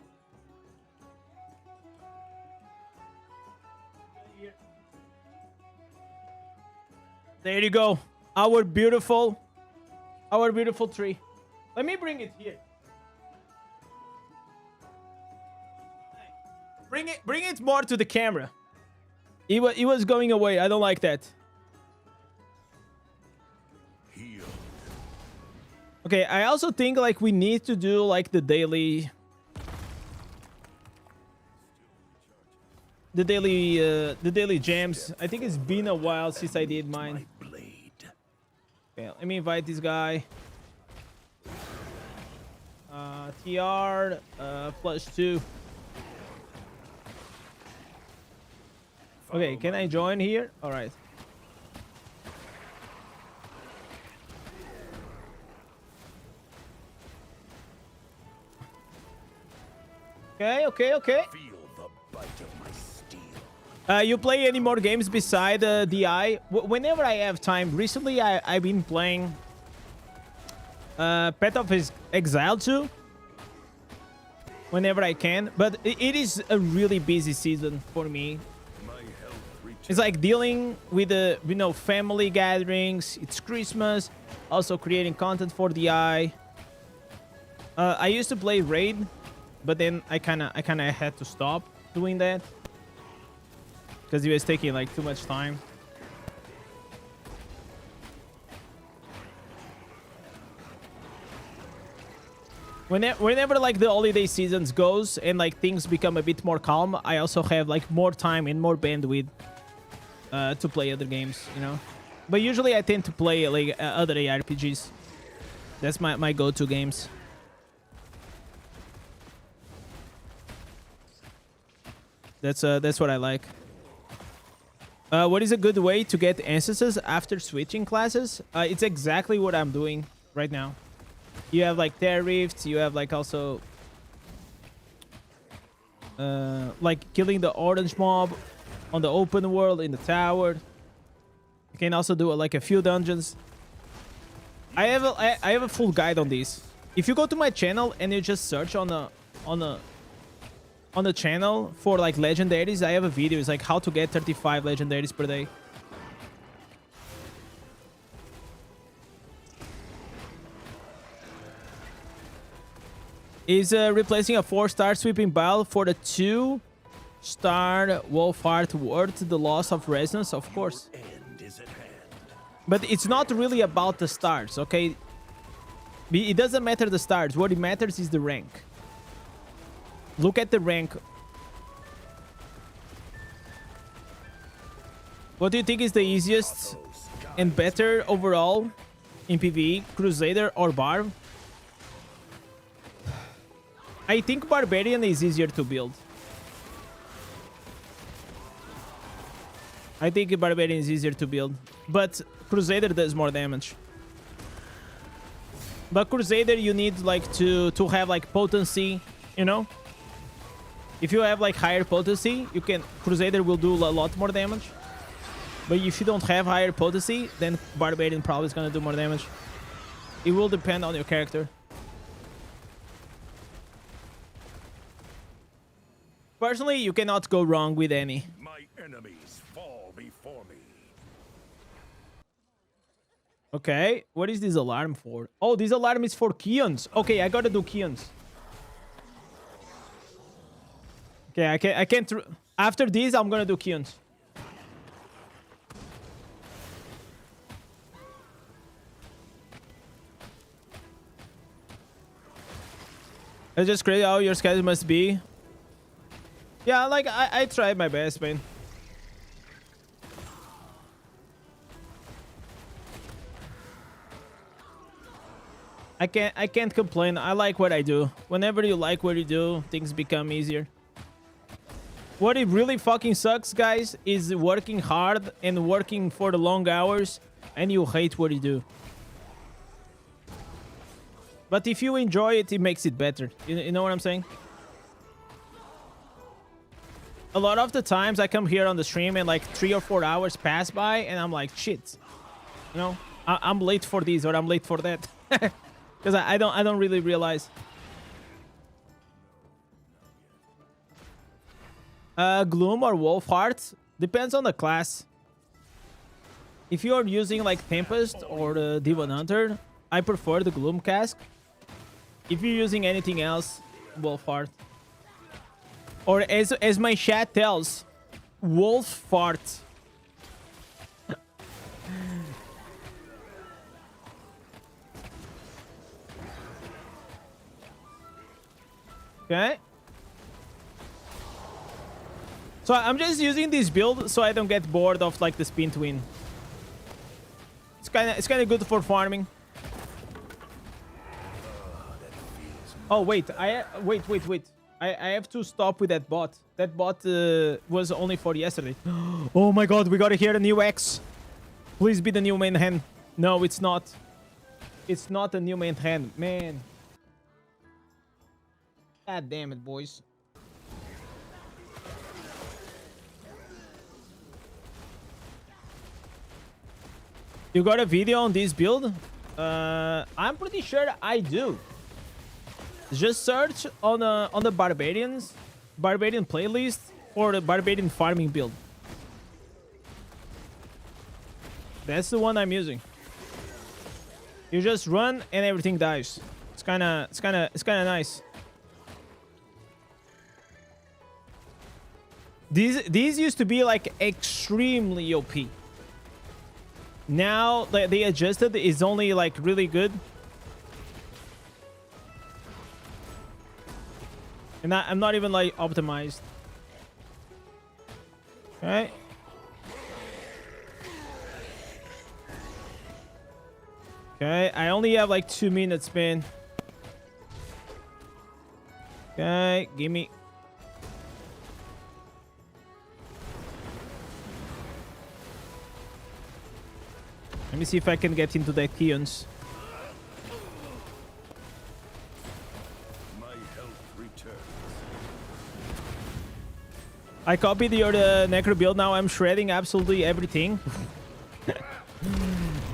There you go. Our beautiful tree. Let me bring it here. Bring it more to the camera. It was going away. I don't like that. Okay, I also think like we need to do like the daily jams. I think it's been a while since I did mine. Okay, let me invite this guy. TR +2. Okay, can I join here? All right. Okay. Feel the bite of my steel. You play any more games beside DI? Whenever I have time. Recently, I've been playing Path of Exile 2. Whenever I can. But it is a really busy season for me. It's like dealing with the family gatherings. It's Christmas. Also creating content for DI. I used to play Raid, but then I kind of had to stop doing that because it was taking like too much time. Whenever like the holiday seasons goes and like things become a bit more calm, I also have like more time and more bandwidth to play other games, you know. But usually I tend to play like other ARPGs. That's my go-to games. That's what I like. What is a good way to get instances after switching classes? It's exactly what I'm doing right now. You have like Terra Rifts, you have like also like killing the orange mob on the open world in the tower. You can also do like a few dungeons. I have a full guide on these. If you go to my channel and you just search on the channel for like legendaries, I have a video. It's like how to get 35 legendaries per day. Is replacing a 4-star sweeping bell for the 2-star wolf heart worth the loss of resonance? Of course. But it's not really about the stars, okay? It doesn't matter the stars. What it matters is the rank. Look at the rank. What do you think is the easiest and better overall in PvE? Crusader or Barb? I think Barbarian is easier to build. I think Barbarian is easier to build. But Crusader does more damage. But Crusader you need like to have like potency, you know? If you have like higher potency, you can Crusader will do a lot more damage. But if you don't have higher potency, then Barbarian probably is gonna do more damage. It will depend on your character. Personally, you cannot go wrong with any. My enemies fall before me. Okay, what is this alarm for? Oh, this alarm is for Keons. Okay, I gotta do Keons. Okay, I can't. After this, I'm gonna do Keons. It's just crazy how your schedule must be. Yeah, like I tried my best, man. I can't complain. I like what I do. Whenever you like what you do, things become easier. What it really fucking sucks, guys, is working hard and working for the long hours and you hate what you do. But if you enjoy it, it makes it better. You know what I'm saying? A lot of the times I come here on the stream and like 3 or 4 hours pass by and I'm like, shit. You know, I'm late for this or I'm late for that. Because I don't really realize. Gloom or Wolfheart depends on the class. If you are using like Tempest or the Demon Hunter, I prefer the Gloom Cask. If you're using anything else, Wolfheart. Or as my chat tells, Wolf Fart. Okay. So I'm just using this build so I don't get bored of like the Spin Twin. It's kind of good for farming. Oh wait, wait. I have to stop with that bot. That bot was only for yesterday. Oh my god, we gotta hear a new X. Please be the new main hand. No, it's not. It's not a new main hand, man. God damn it, boys. You got a video on this build? I'm pretty sure I do. Just search on the Barbarian playlist for the Barbarian farming build. That's the one I'm using. You just run and everything dies. It's kind of nice. These used to be like extremely OP. Now that they adjusted, it's only like really good. And I'm not even like optimized. Okay. Okay, I only have like 2 minutes, man. Okay, give me. Let me see if I can get into the Keons. I copied your Necro build. Now I'm shredding absolutely everything.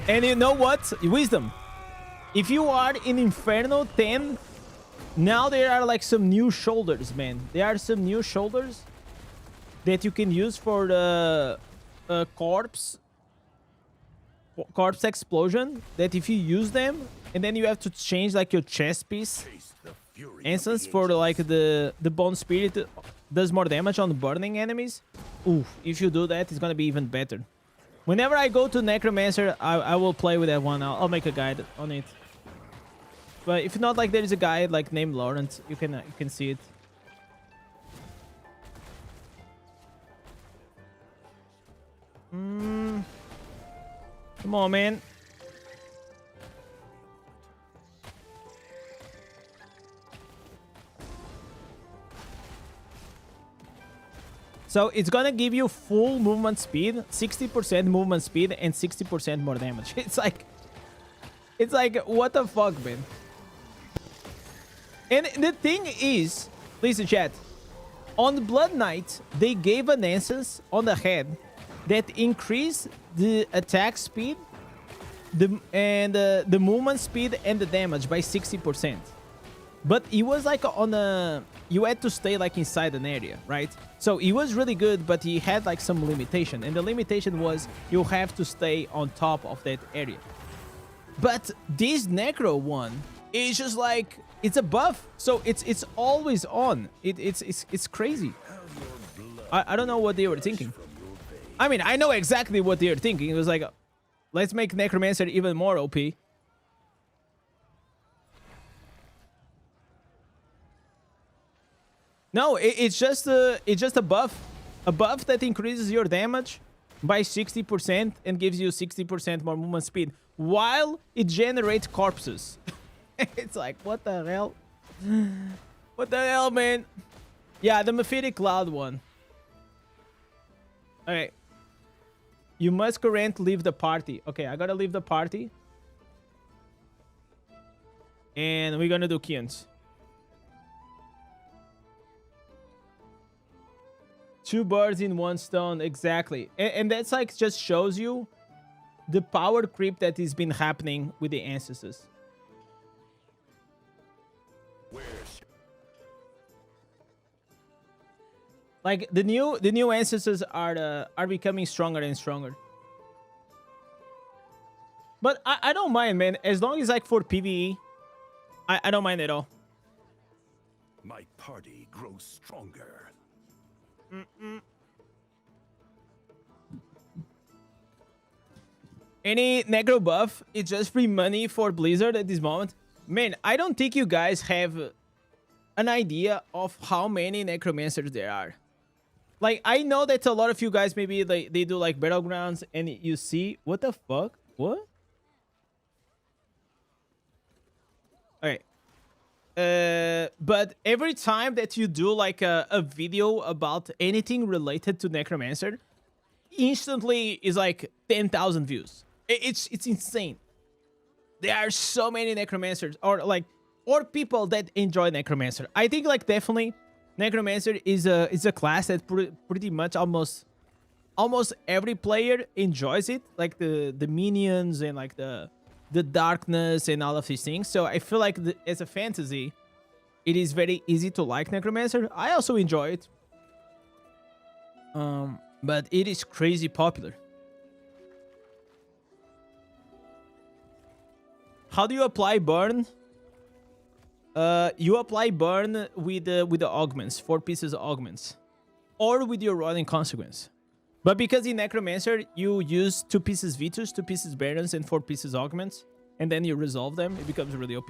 And you know what? Wisdom. If you are in Inferno 10, now there are like some new shoulders, man. There are some new shoulders that you can use for the corpse explosion. That if you use them, and then you have to change like your chest piece instance for the bone spirit does more damage on burning enemies. Oof, if you do that, it's gonna be even better. Whenever I go to Necromancer, I will play with that one. I'll make a guide on it. But if not, like there is a guy like named Lawrence, you can see it. Come on, man. So it's gonna give you full movement speed, 60% movement speed, and 60% more damage. It's like what the fuck, man. And the thing is, listen, chat. On Blood Knight, they gave an essence on the head that increased the attack speed, the movement speed, and the damage by 60%. But it was like on a... You had to stay like inside an area, right? So it was really good, but he had like some limitation. And the limitation was you have to stay on top of that area. But this Necro one is just like... It's a buff. So it's always on. It's crazy. I don't know what they were thinking. I mean, I know exactly what they were thinking. It was like, let's make Necromancer even more OP. No, it's just a buff that increases your damage by 60% and gives you 60% more movement speed while it generates corpses. It's like, what the hell? What the hell, man? Yeah, the Mephitic Cloud one. Okay. You must currently leave the party. Okay, I gotta leave the party. And we're gonna do Kians. 2 birds in 1 stone, exactly. And that's like just shows you the power creep that has been happening with the ancestors. Like the new ancestors are becoming stronger and stronger. But I don't mind, man. As long as like for PvE, I don't mind at all. My party grows stronger. Any necro buff? It's just free money for Blizzard at this moment. Man, I don't think you guys have an idea of how many necromancers there are. Like, I know that a lot of you guys maybe they do like battlegrounds and you see what the fuck? What? Okay. But every time that you do like a video about anything related to necromancer, instantly is like 10,000 views. It's insane. There are so many necromancers or people that enjoy necromancer. I think like definitely necromancer is a class that pretty much almost every player enjoys it, like the minions and like the darkness and all of these things. So I feel like as a fantasy, it is very easy to like necromancer. I also enjoy it. But it is crazy popular. How do you apply burn? You apply burn with the augments, 4 pieces of augments, or with your rod in consequence. But because in necromancer you use 2 pieces Vitus, 2 pieces barons, and 4 pieces augments, and then you resolve them, it becomes really OP.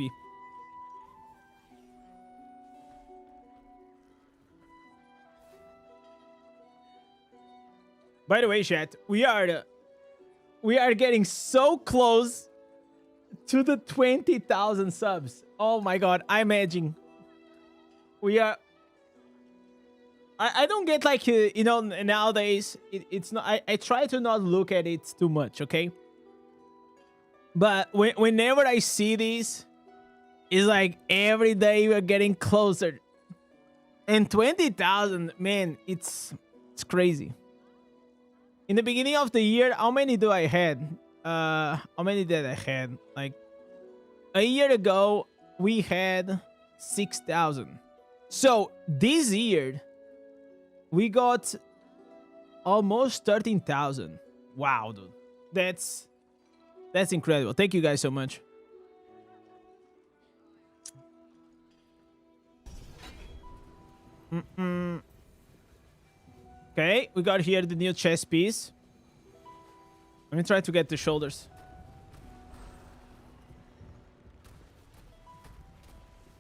By the way, chat, we are getting so close to the 20,000 subs. Oh my god, I'm edging. We are... I don't get like, you know, nowadays, it's not... I try to not look at it too much, okay? But whenever I see these, it's like every day we're getting closer. And 20,000, man, it's crazy. In the beginning of the year, how many do I had? How many did I had? Like a year ago, we had 6,000. So this year, we got almost 13,000. Wow, dude, that's incredible. Thank you guys so much. Okay, we got here the new chess piece. Let me try to get the shoulders.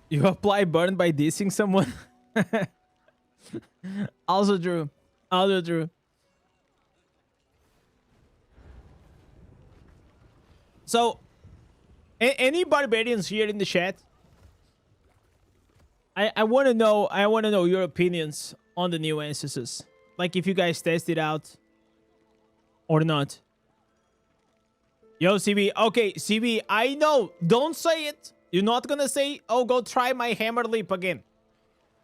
You apply burn by dissing someone? Also true. Also true. So, any barbarians here in the chat? I want to know your opinions on the new ancestors. Like if you guys test it out or not. Yo, CB. Okay, CB, I know. Don't say it. You're not gonna say, oh, go try my hammer leap again.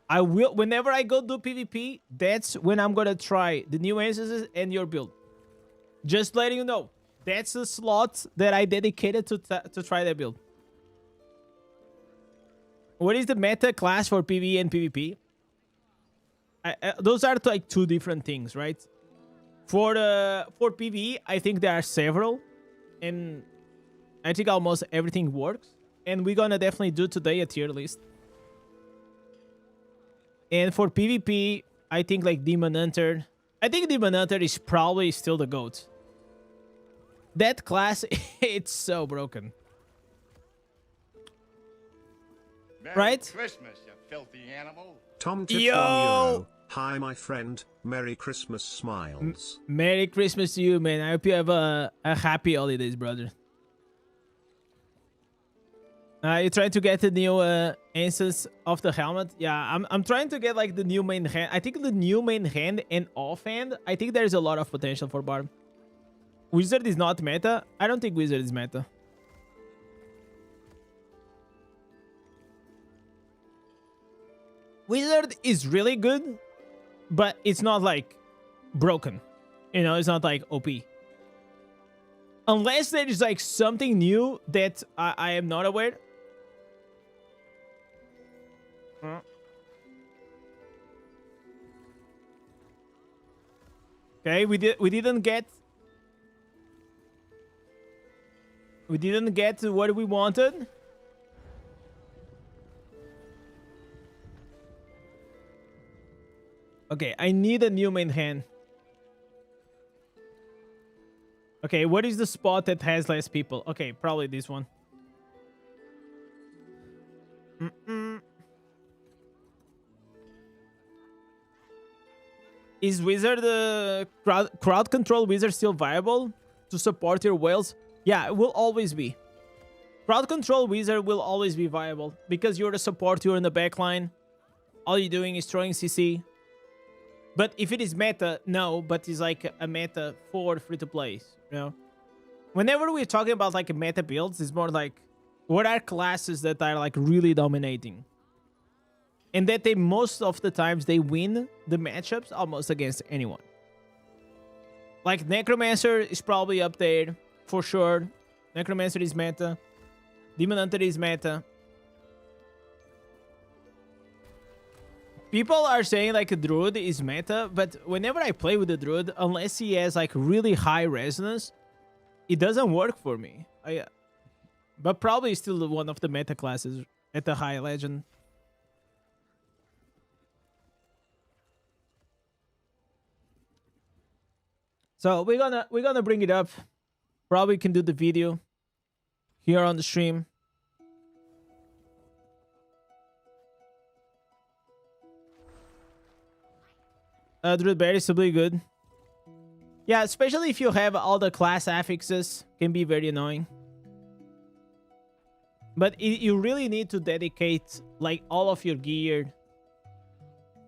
I will. Whenever I go do PvP, that's when I'm gonna try the new ancestors and your build. Just letting you know. That's the slot that I dedicated to try that build. What is the meta class for PvE and PvP? Those are like 2 different things, right? For PvE, I think there are several, and I think almost everything works. And we're gonna definitely do today a tier list. And for PvP, I think like Demon Hunter. I think Demon Hunter is probably still the GOAT. That class, it's so broken. Merry Right? Christmas, you filthy animal. Tom tips Yo! 1 euro. Hi, my friend. Merry Christmas smiles. Merry Christmas to you, man. I hope you have a happy holidays, brother. You trying to get the new instance of the helmet? Yeah, I'm trying to get like the new main hand. I think the new main hand and offhand, I think there's a lot of potential for Barb. Wizard is not meta. I don't think Wizard is meta. Wizard is really good, but it's not like broken. You know, it's not like OP. Unless there is like something new that I am not aware. Okay, we didn't get what we wanted. Okay, I need a new main hand. Okay, what is the spot that has less people? Okay, probably this one. Is Wizard crowd control Wizard still viable to support your whales? Yeah, it will always be. Crowd control Wizard will always be viable because you're the support, you're in the backline. All you're doing is throwing CC. But if it is meta, no, but it's like a meta for free-to-play, you know? Whenever we're talking about like meta builds, it's more like what are classes that are like really dominating? And that they most of the times they win the matchups almost against anyone. Like Necromancer is probably up there for sure. Necromancer is meta. Demon Hunter is meta. People are saying like a Druid is meta, but whenever I play with a Druid, unless he has like really high resonance, it doesn't work for me. But probably still one of the meta classes at the high legend. So we're gonna bring it up. Probably can do the video here on the stream. Druid Bear is really good. Yeah, especially if you have all the class affixes, can be very annoying. But you really need to dedicate like all of your gear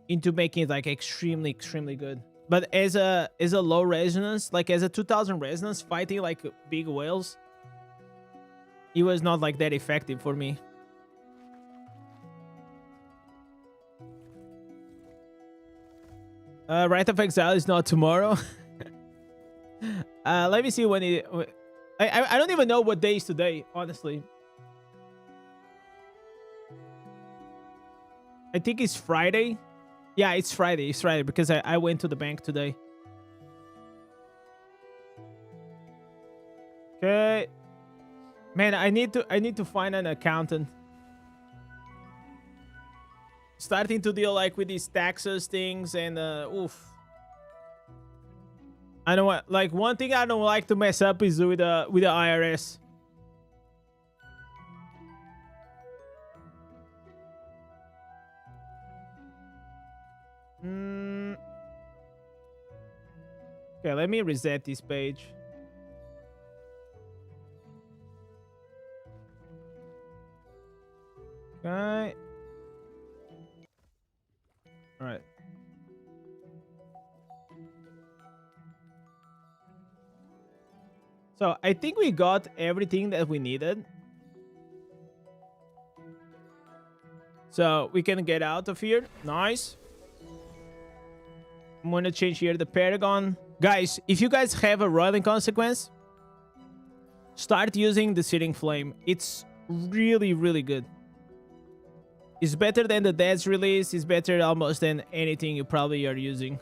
into making it like extremely good. But as a low resonance, like as a 2000 resonance, fighting like big whales, it was not like that effective for me. Rite of Exile is not tomorrow. Let me see when it... I don't even know what day is today, honestly. I think it's Friday. Yeah, it's Friday. It's Friday because I went to the bank today. Okay. Man, I need to find an accountant. Starting to deal like with these taxes things and oof. I don't want, like, one thing I don't like to mess up is with the IRS. Okay, let me reset this page. Okay. All right. So I think we got everything that we needed. So we can get out of here. Nice. I'm going to change here the Paragon. Guys, if you guys have a Roiling Consequence, start using the Searing Flame. It's really good. It's better than the Dead's Release. It's better almost than anything you probably are using.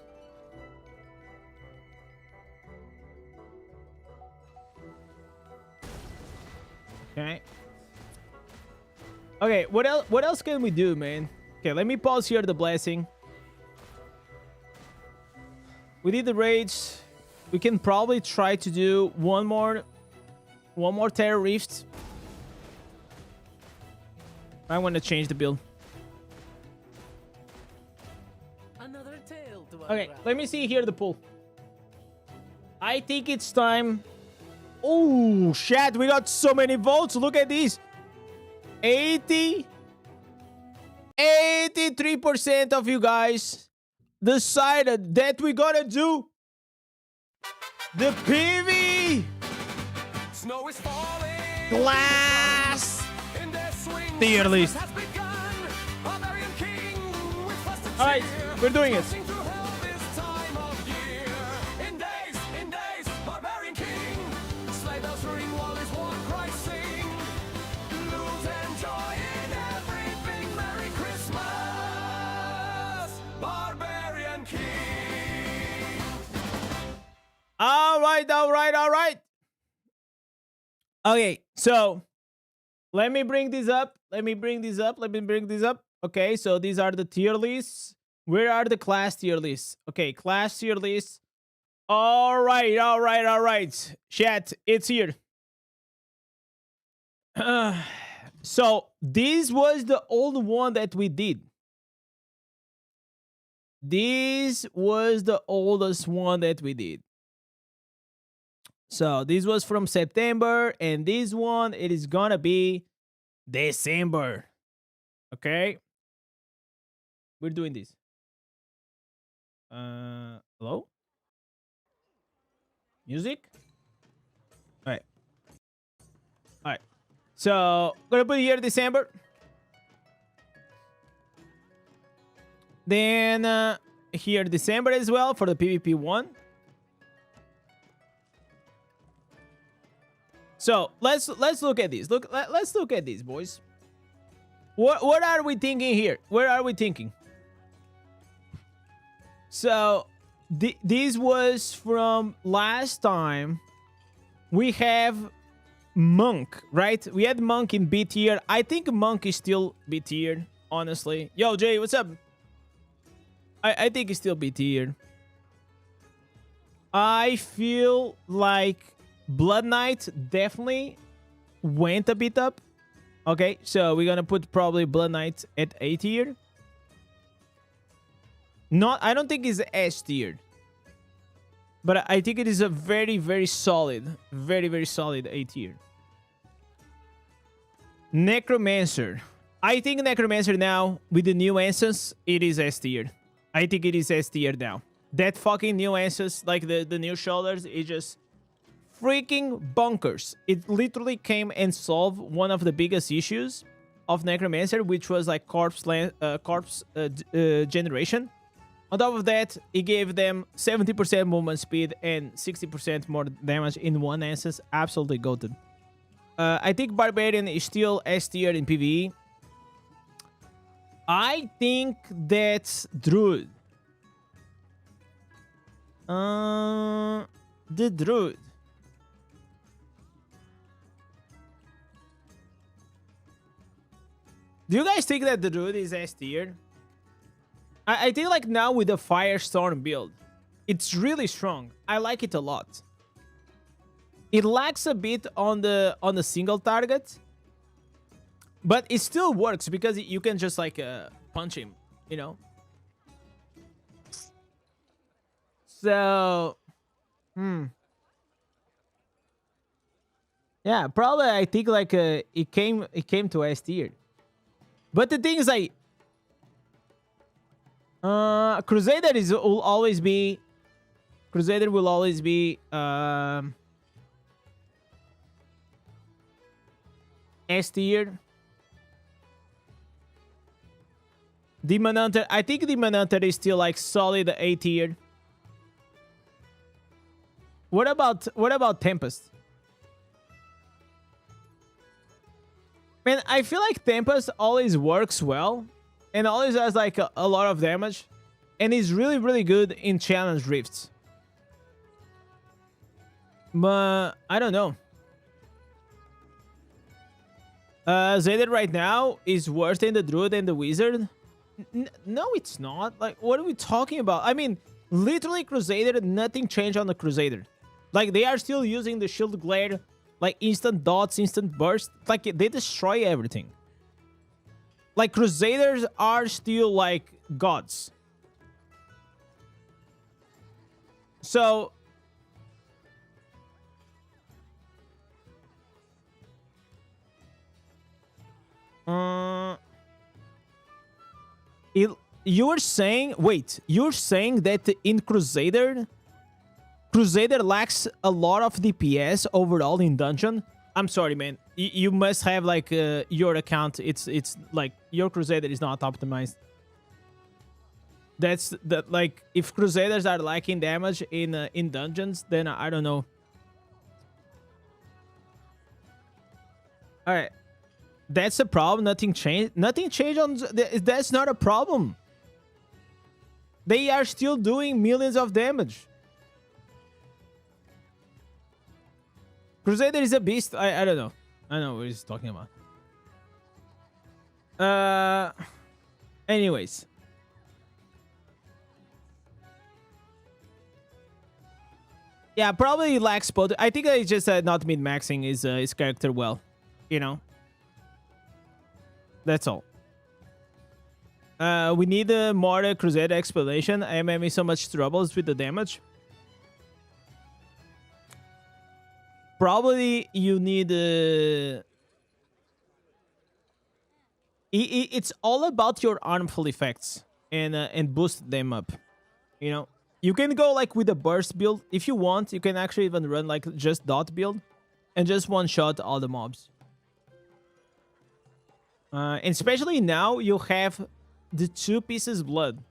Okay. Okay, what else can we do, man? Okay, let me pause here the Blessing. We did the Rage. We can probably try to do one more Terror Rift. I want to change the build. Another tale to Okay, unravel. let me see here the pool. I think it's time. Oh, shit, we got so many votes. Look at these. 83% of you guys decided that we're gonna do the PV Snow is falling. class Indez swings. tier list. Has begun. Barbarian king with festive All right, cheer. we're doing it. Smashing through hell this time of year. Indez, barbarian king. Sleigh bells ring while his war cries sing. Lose and joy in everything. Merry Christmas, barbarian king. All right. Okay, so let me bring this up. Okay, so these are the tier lists. Where are the class tier lists? Okay, class tier lists. All right. Chat, it's here. So this was the old one that we did. This was the oldest one that we did. So this was from September, and this one, it is gonna be December. Okay? We're doing this. Hello? Music? Alright. Alright. So, gonna put here December. Then, here December as well for the PvP one. So let's look at this. Let's look at this, boys. What are we thinking here? Where are we thinking? So this was from last time. We have Monk, right? We had Monk in B tier. I think Monk is still B tier, honestly. Yo, Jay, what's up? I think it's still B tier. I feel like Blood Knight definitely went a bit up. Okay, so we're gonna put probably Blood Knight at A tier. I don't think it's S tier, but I think it is a very solid, very solid A tier. Necromancer. I think Necromancer now with the new instance, it is S tier. I think it is S tier now. That fucking new instance, like the new shoulders, is just freaking bonkers. It literally came and solved one of the biggest issues of Necromancer, which was like corpse generation. On top of that, it gave them 70% movement speed and 60% more damage in one instance. Absolutely goated. I think Barbarian is still S tier in PvE. I think that's Druid. The Druid. Do you guys think that the Druid is S tier? I think like now with the Firestorm build, it's really strong. I like it a lot. It lacks a bit on the single target, but it still works because you can just like punch him, you know. So, yeah, probably I think like it came to S tier. But the thing is like Crusader will always be S tier. Demon Hunter, I think Demon Hunter is still like solid A tier. What about Tempest? Man, I feel like Tempest always works well and always has like a lot of damage, and is really good in challenge rifts. But I don't know. Zayden right now is worse than the Druid and the Wizard. No, it's not. Like, what are we talking about? I mean, literally Crusader, nothing changed on the Crusader. Like, they are still using the Shield Glare, like instant dots, instant burst. Like, they destroy everything. Like, Crusaders are still like gods. So Uh, you're saying, wait, you're saying that in Crusader lacks a lot of DPS overall in dungeon? I'm sorry, man. You must have like your account. It's like your Crusader is not optimized. That's that. Like if Crusaders are lacking damage in dungeons, then I don't know. All right, that's a problem. Nothing changed. Nothing changed on. That's not a problem. They are still doing millions of damage. Crusader is a beast. I don't know. I don't know what he's talking about. Anyways. Yeah, probably lacks pot. I think it's just not min-maxing his character well. You know? That's all. We need more Crusader explanation. I am having so much troubles with the damage. Probably you need... it's all about your armful effects and boost them up. You know? You can go like with a burst build. If you want, you can actually even run like just dot build. And just one-shot all the mobs. And especially now, you have the 2 pieces blood.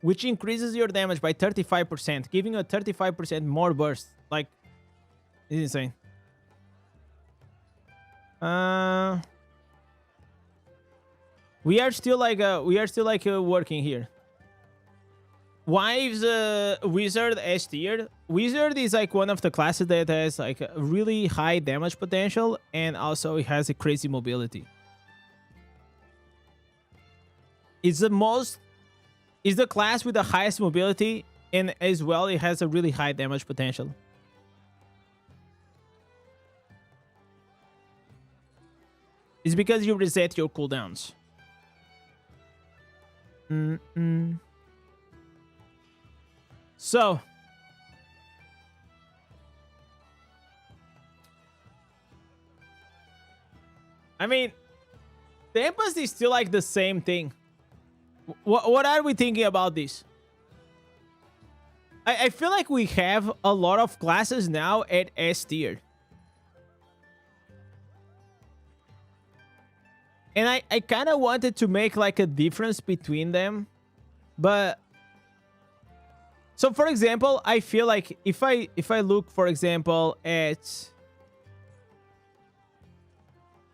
Which increases your damage by 35%. Giving you a 35% more burst. Like, it's insane. We are still like working here. Why is Wizard S tier? Wizard is like one of the classes that has like a really high damage potential and also it has a crazy mobility. It's the class with the highest mobility and as well it has a really high damage potential. It's because you reset your cooldowns. So, I mean, Tempest is still like the same thing. What are we thinking about this? I feel like we have a lot of classes now at S tier. And I kind of wanted to make like a difference between them. But... So for example, I feel like if I look, for example, at...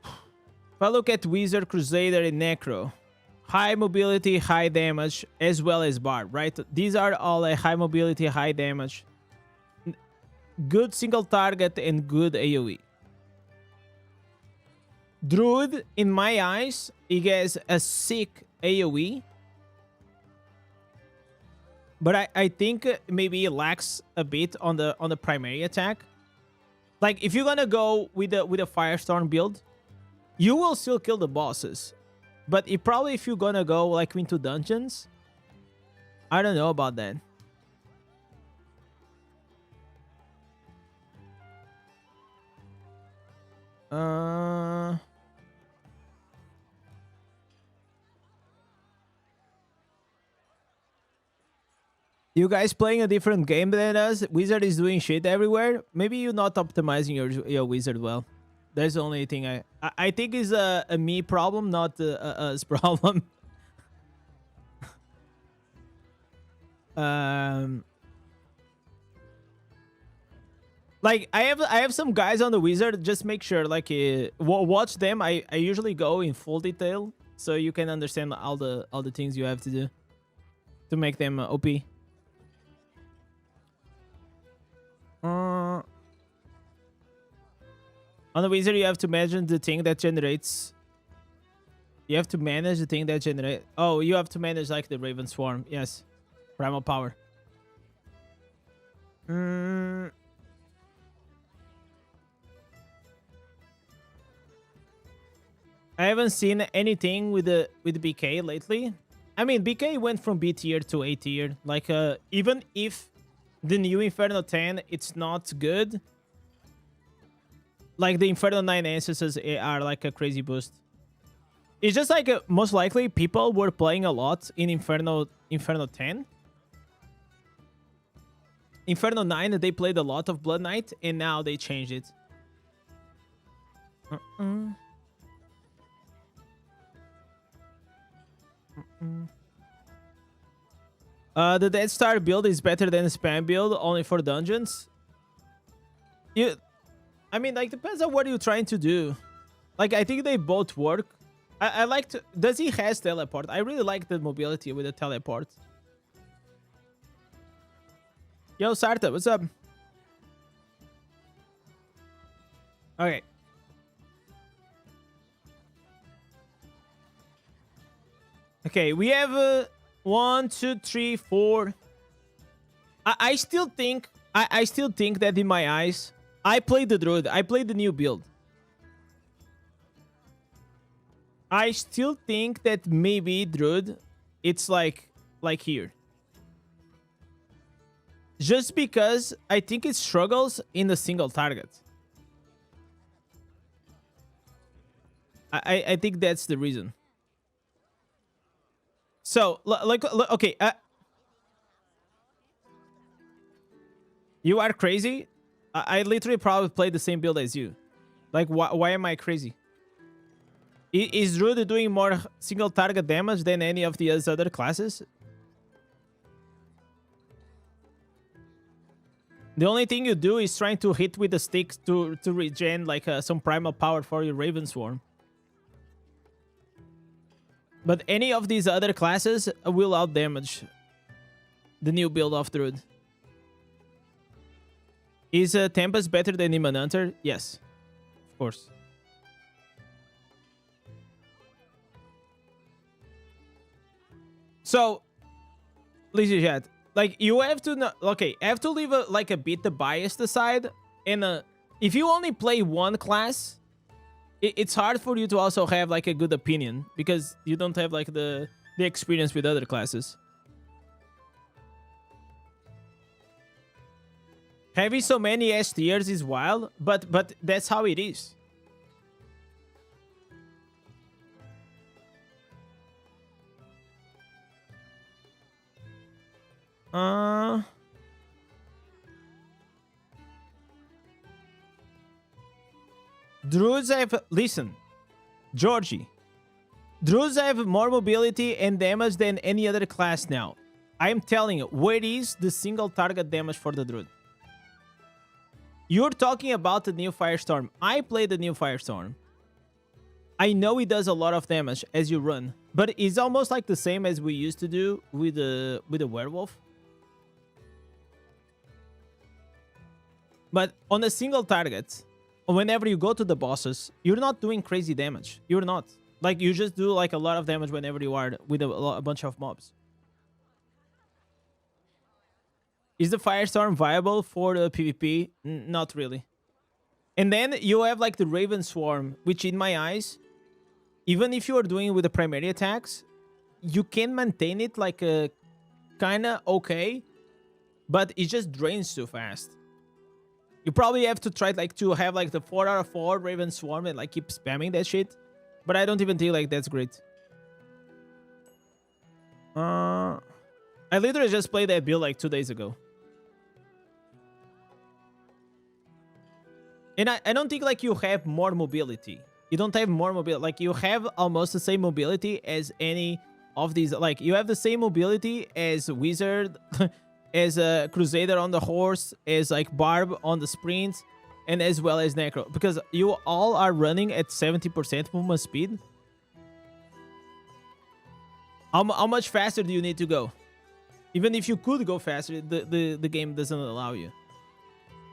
If I look at Wizard, Crusader, and Necro, high mobility, high damage, as well as Barb, right? These are all high mobility, high damage. Good single target and good AoE. Druid, in my eyes, he has a sick AoE. But I think maybe it lacks a bit on the primary attack. Like if you're gonna go with a Firestorm build, you will still kill the bosses. But if you're gonna go like into dungeons, I don't know about that. You guys playing a different game than us? Wizard is doing shit everywhere. Maybe you're not optimizing your Wizard well. That's the only thing I think is a me problem, not a us problem. Like I have some guys on the Wizard. Just make sure like watch them. I usually go in full detail so you can understand all the things you have to do to make them OP. On the Wizard, you have to manage the thing that generates. You have to manage the thing that generates. Oh, you have to manage like the Raven Swarm. Yes. Primal power. I haven't seen anything with the BK lately. I mean, BK went from B tier to A tier. Like, even if the new Inferno 10, it's not good. Like, the Inferno 9 Ancestors are like a crazy boost. It's just like most likely people were playing a lot in Inferno 10. Inferno 9, they played a lot of Blood Knight, and now they changed it. The Dead Star build is better than the spam build, only for dungeons. I mean, like, depends on what you're trying to do. Like, I think they both work. I like to... Does he has teleport? I really like the mobility with the teleport. Yo, Sarta, what's up? Okay. Okay, we have 1, 2, 3, 4. I still think I still think that in my eyes, I played the druid. I played the new build. I still think that maybe druid, it's like here. Just because I think it struggles in the single target. I think that's the reason. So, okay. You are crazy? I literally probably played the same build as you. Like, why am I crazy? Is Druid doing more single target damage than any of the other classes? The only thing you do is trying to hit with the sticks to regen like some primal power for your Raven Swarm. But any of these other classes will outdamage the new build of Druid. Is Tempest better than Demon Hunter? Yes, of course. So, listen, chat. Like, you have to know, okay, I have to leave a bit the bias aside. And if you only play one class, it's hard for you to also have like a good opinion because you don't have like the experience with other classes. Having so many S tiers is wild, but that's how it is. Druids have... Listen, Georgie. Druids have more mobility and damage than any other class now. I am telling you, where is the single target damage for the Druid? You're talking about the new Firestorm. I played the new Firestorm. I know it does a lot of damage as you run, but it's almost like the same as we used to do with the werewolf. But on a single target, whenever you go to the bosses, you're not doing crazy damage. You're not. Like, you just do like a lot of damage whenever you are with a bunch of mobs. Is the Firestorm viable for the PvP? Not really. And then you have like the Raven Swarm, which in my eyes, even if you are doing it with the primary attacks, you can maintain it like a kinda okay, but it just drains too fast. You probably have to try like to have like the 4 out of 4 Raven Swarm and like keep spamming that shit. But I don't even think like that's great. I literally just played that build like 2 days ago. And I don't think like you have more mobility. You don't have more mobility. Like, you have almost the same mobility as any of these. Like, you have the same mobility as Wizard, as a Crusader on the horse, as like Barb on the sprint, and as well as Necro. Because you all are running at 70% movement speed. How much faster do you need to go? Even if you could go faster, the game doesn't allow you.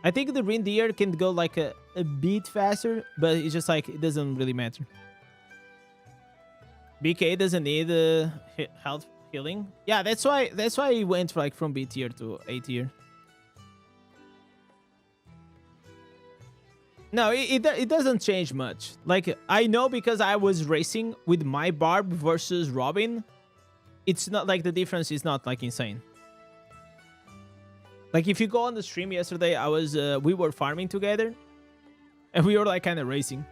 I think the Reindeer can go like a bit faster, but it's just like, it doesn't really matter. BK doesn't need health healing. Yeah, that's why he went like from B tier to A tier. No, it doesn't change much. Like, I know because I was racing with my Barb versus Robin. It's not like the difference is not like insane. Like, if you go on the stream yesterday, we were farming together, and we were like kind of racing.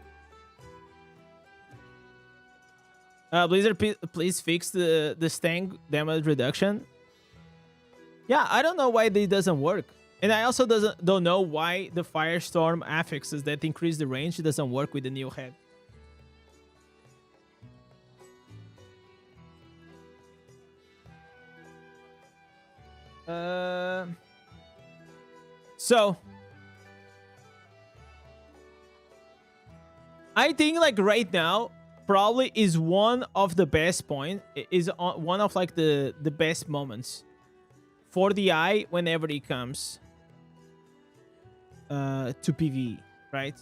Blizzard, please fix the Stang damage reduction. Yeah, I don't know why it doesn't work. And I also don't know why the Firestorm affixes that increase the range doesn't work with the new head. So I think like right now probably is one of the best one of like the best moments for the eye whenever it comes to PvE, right?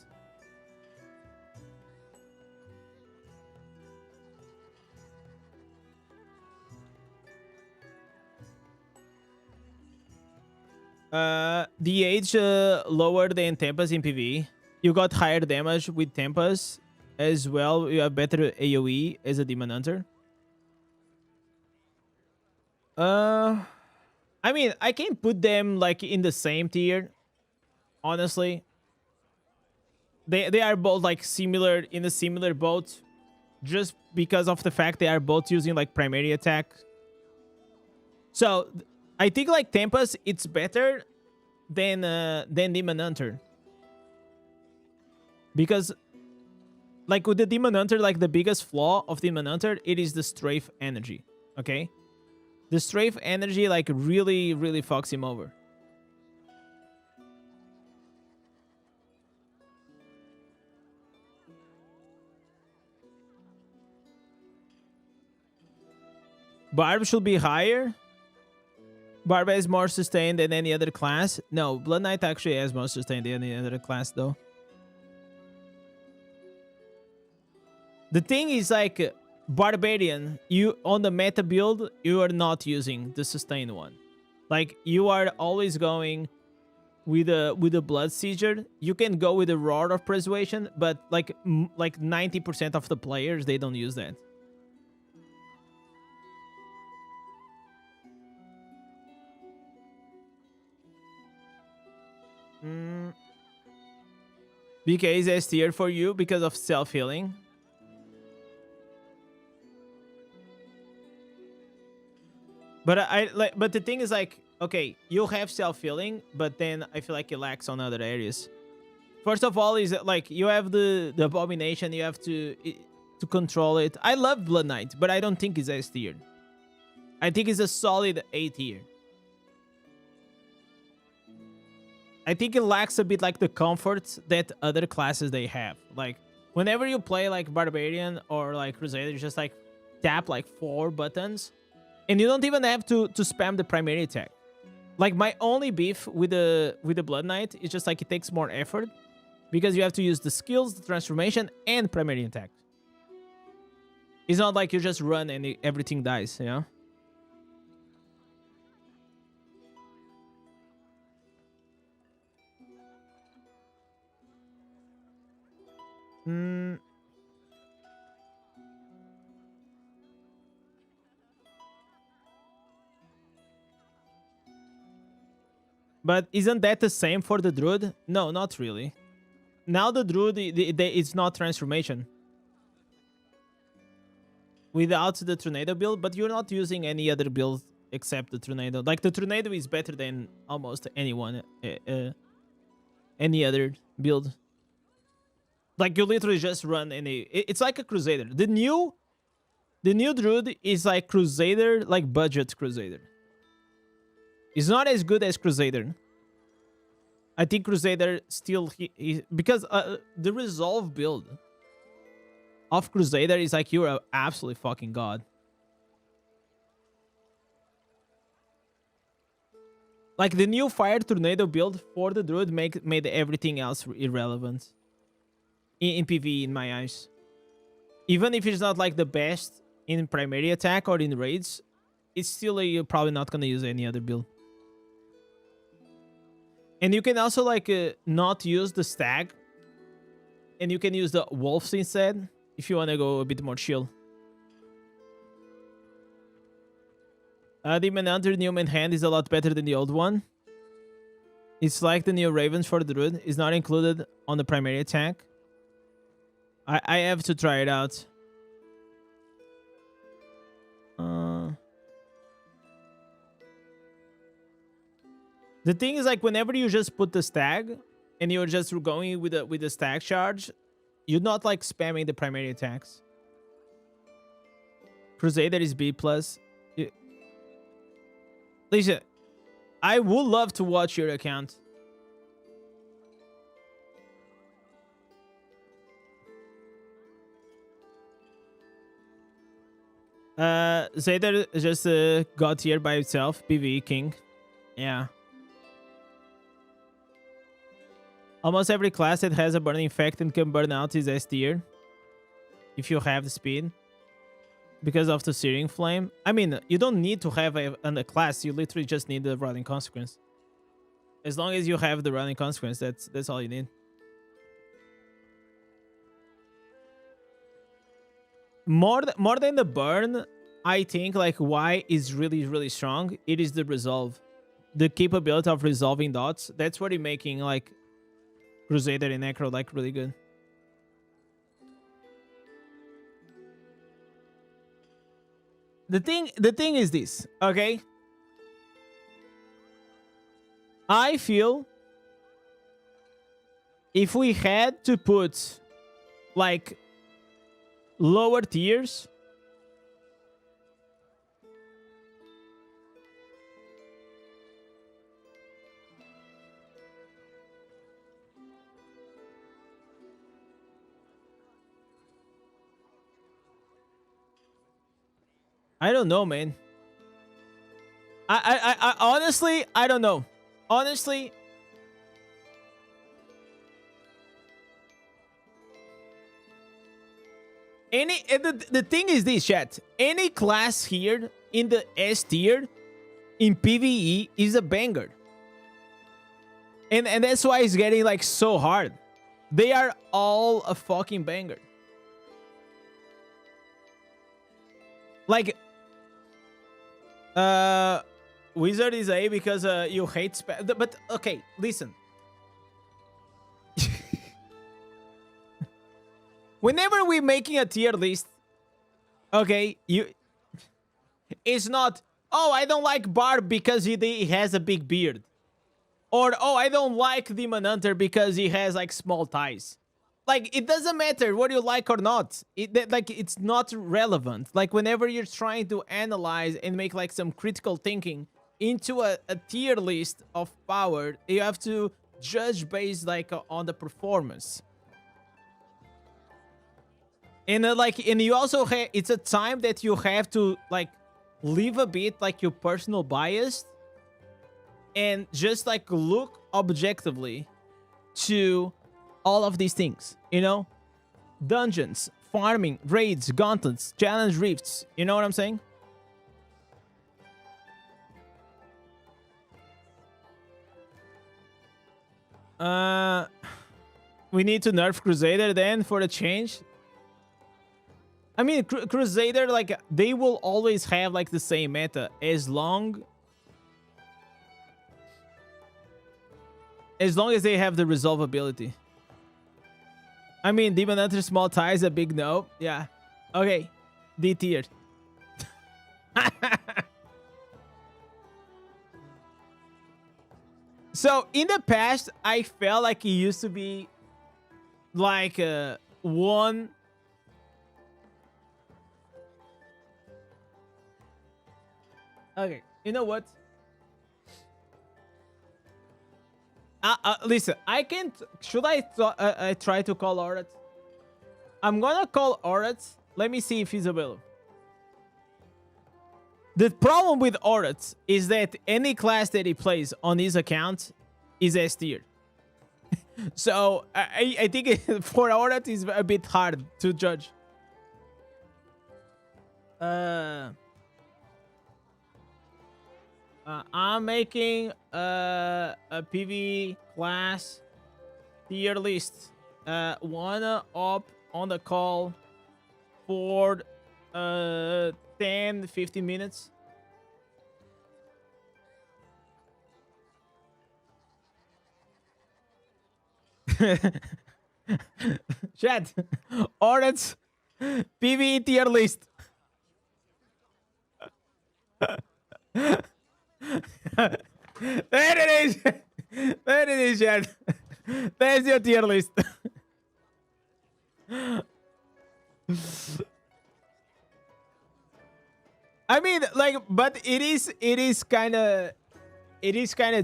The age lower than Tempest in PvE. You got higher damage with Tempest as well. You have better AoE as a Demon Hunter. I mean, I can put them like in the same tier. Honestly, they are both like similar in a similar boat, just because of the fact they are both using like primary attack. So I think like Tempest it's better than Demon Hunter, because like with the Demon Hunter, like the biggest flaw of Demon Hunter, it is the strafe energy. Okay, the strafe energy like really fucks him over. Barb should be higher. Barb has more sustain than any other class. No, Blood Knight actually has more sustain than any other class, though. The thing is, like, Barbarian, you on the meta build, you are not using the sustain one. Like, you are always going with a Blood Seizure. You can go with a Roar of Persuasion, but like 90% of the players, they don't use that. BK is S tier for you because of self-healing. But the thing is, like, okay, you have self-healing, but then I feel like it lacks on other areas. First of all, is that, like, you have the Abomination, you have to control it. I love Blood Knight, but I don't think it's S tier. I think it's a solid A tier. I think it lacks a bit like the comfort that other classes they have. Like, whenever you play like Barbarian or like Crusader, you just like tap like 4 buttons and you don't even have to spam the primary attack. Like, my only beef with the Blood Knight is just like it takes more effort because you have to use the skills, the transformation, and primary attack. It's not like you just run and everything dies, you know? But isn't that the same for the Druid? No, not really. Now the Druid, it's not transformation. Without the Tornado build, but you're not using any other build except the Tornado. Like, the Tornado is better than almost anyone, any other build. Like, you literally just run any... It's like a Crusader. The new Druid is like Crusader, like budget Crusader. It's not as good as Crusader. I think Crusader still... because the Resolve build of Crusader is like, you're an absolutely fucking god. Like, the new Fire Tornado build for the Druid made everything else irrelevant. In PvE, in my eyes. Even if it's not like the best in primary attack or in raids, it's still you're probably not gonna use any other build. And you can also like not use the Stag, and you can use the Wolves instead if you want to go a bit more chill. Demon Hunter new main hand is a lot better than the old one. It's like the new Ravens for the Druid. It's not included on the primary attack. I have to try it out. The thing is, like, whenever you just put the stag and you're just going with the stag charge, you're not like spamming the primary attacks. Crusader is B plus. Lisa, I would love to watch your account. Zayder just got here by itself. PvE king. Yeah. Almost every class that has a burning effect and can burn out is S tier. If you have the speed. Because of the Searing Flame. I mean, you don't need to have a class. You literally just need the Running Consequence. As long as you have the Running Consequence, that's all you need. More than the burn, I think like why is really, really strong. It is the resolve. The capability of resolving dots. That's what is making like Crusader and Necro like really good. The thing is this, okay? I feel if we had to put like lower tiers, I don't know, man. I honestly, I don't know. Honestly, the thing is this, chat. Any class here in the S tier in PvE is a banger. And that's why it's getting like so hard. They are all a fucking banger. Like Wizard is A because you hate spam. But okay, listen. Whenever we're making a tier list, okay, it's not, oh, I don't like Barb because he has a big beard. Or, oh, I don't like Demon Hunter because he has like small thighs. Like, it doesn't matter what you like or not. It's not relevant. Like, whenever you're trying to analyze and make, like, some critical thinking into a tier list of power, you have to judge based, like, on the performance. And, and you also have... It's a time that you have to, like, leave a bit, like, your personal bias and just, like, look objectively to... all of these things, you know? Dungeons, farming, raids, gauntlets, challenge rifts. You know what I'm saying? We need to nerf Crusader then for the change. I mean, Crusader, like, they will always have, like, the same meta as long as they have the resolve ability. I mean, Demon Hunter small tie is a big no. Yeah. Okay. D tier. So, in the past, I felt like it used to be like one... Okay. You know what? Listen, I can't... Should I try to call Orat? I'm gonna call Orat. Let me see if he's available. The problem with Orat is that any class that he plays on his account is S tier. So, I think for Orat is a bit hard to judge. I'm making a PV class tier list. Wanna up on the call for 10-15 minutes. Chat, Orange PV tier list. There it is. There it is, chat. There's your tier list. I mean, like, but it is kind of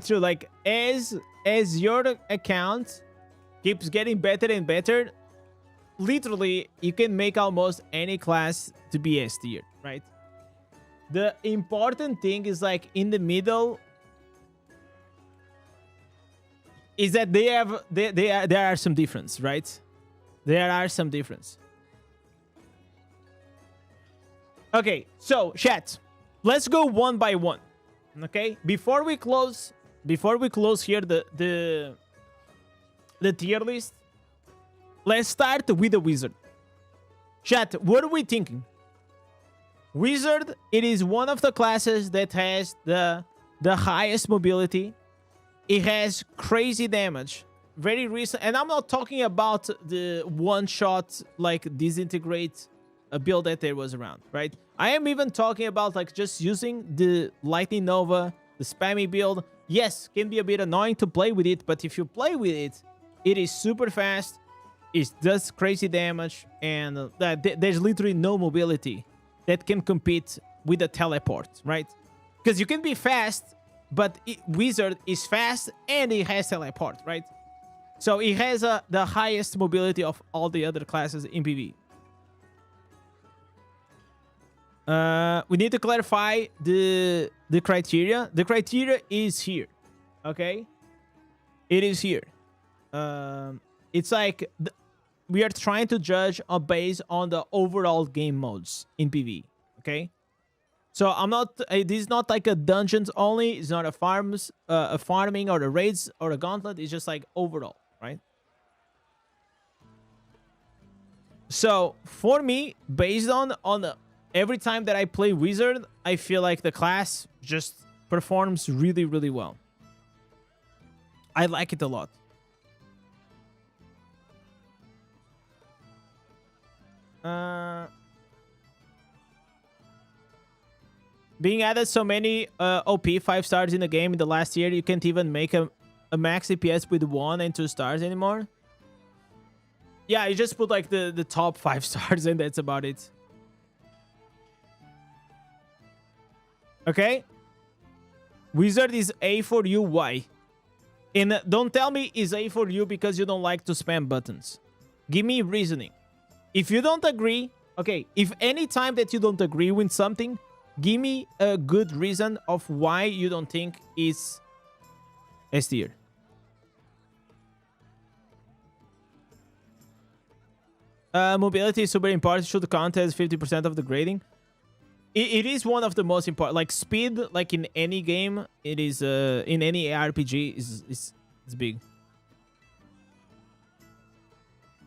true. Like, as your account keeps getting better and better, literally, you can make almost any class to be S tier, right? The important thing is, like, in the middle is that there are some difference, right? There are some difference. Okay, so chat, let's go one by one. Okay, before we close here the tier list, let's start with the wizard. Chat, what are we thinking? Wizard, it is one of the classes that has the highest mobility. It has crazy damage. Very recent, and I'm not talking about the one-shot, like, disintegrate build that there was around, right? I am even talking about, like, just using the Lightning Nova, the spammy build. Yes, can be a bit annoying to play with it, but if you play with it, it is super fast. It does crazy damage, and there's literally no mobility that can compete with a teleport, right? Because you can be fast, but Wizard is fast and it has teleport, right? So it has the highest mobility of all the other classes in PvE. We need to clarify the criteria. The criteria is here, okay? It is here. It's like we are trying to judge based on the overall game modes in PvE, okay? So I'm not. This is not like a dungeons only. It's not a farming or a raids or a gauntlet. It's just like overall, right? So for me, based on every time that I play Wizard, I feel like the class just performs really, really well. I like it a lot. Being added so many OP 5 stars in the game in the last year, you can't even make a max CPS with 1 and 2 stars anymore. Yeah, you just put like the top 5 stars and that's about it. Okay. Wizard is A for you. Why? And don't tell me it's A for you because you don't like to spam buttons. Give me reasoning. If you don't agree, okay, if any time that you don't agree with something, give me a good reason of why you don't think it's S tier. Mobility is super important. Should count as 50% of the grading. It is one of the most important. Like speed, like in any game, it is in any RPG is big.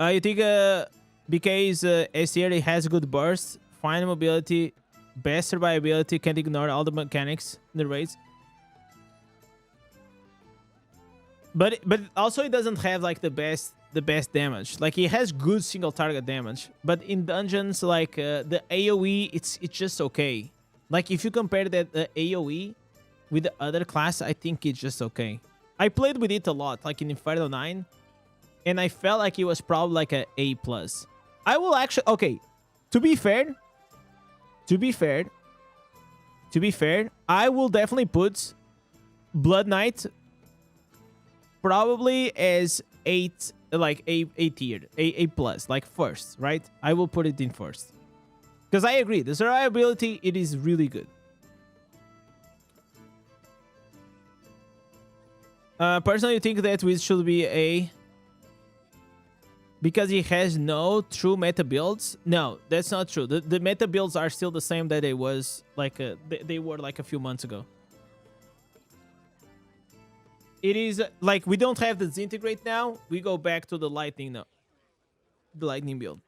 You think BK is S tier? It has good burst, fine mobility, best survivability. Can't ignore all the mechanics in the raids. But also it doesn't have like the best damage. Like it has good single target damage, but in dungeons like the AoE, it's just okay. Like if you compare that the AoE with the other class, I think it's just okay. I played with it a lot, like in Inferno 9, and I felt like it was probably like a A+. I will actually, okay, to be fair, I will definitely put Blood Knight probably as 8, like A tier, A+, like first, right? I will put it in first. Because I agree, the survivability, it is really good. Personally, I think that Wiz should be A because he has no true meta builds. No, that's not true. The meta builds are still the same that they was like they were like a few months ago. It is like we don't have the disintegrate now. We go back to the lightning now. The lightning build.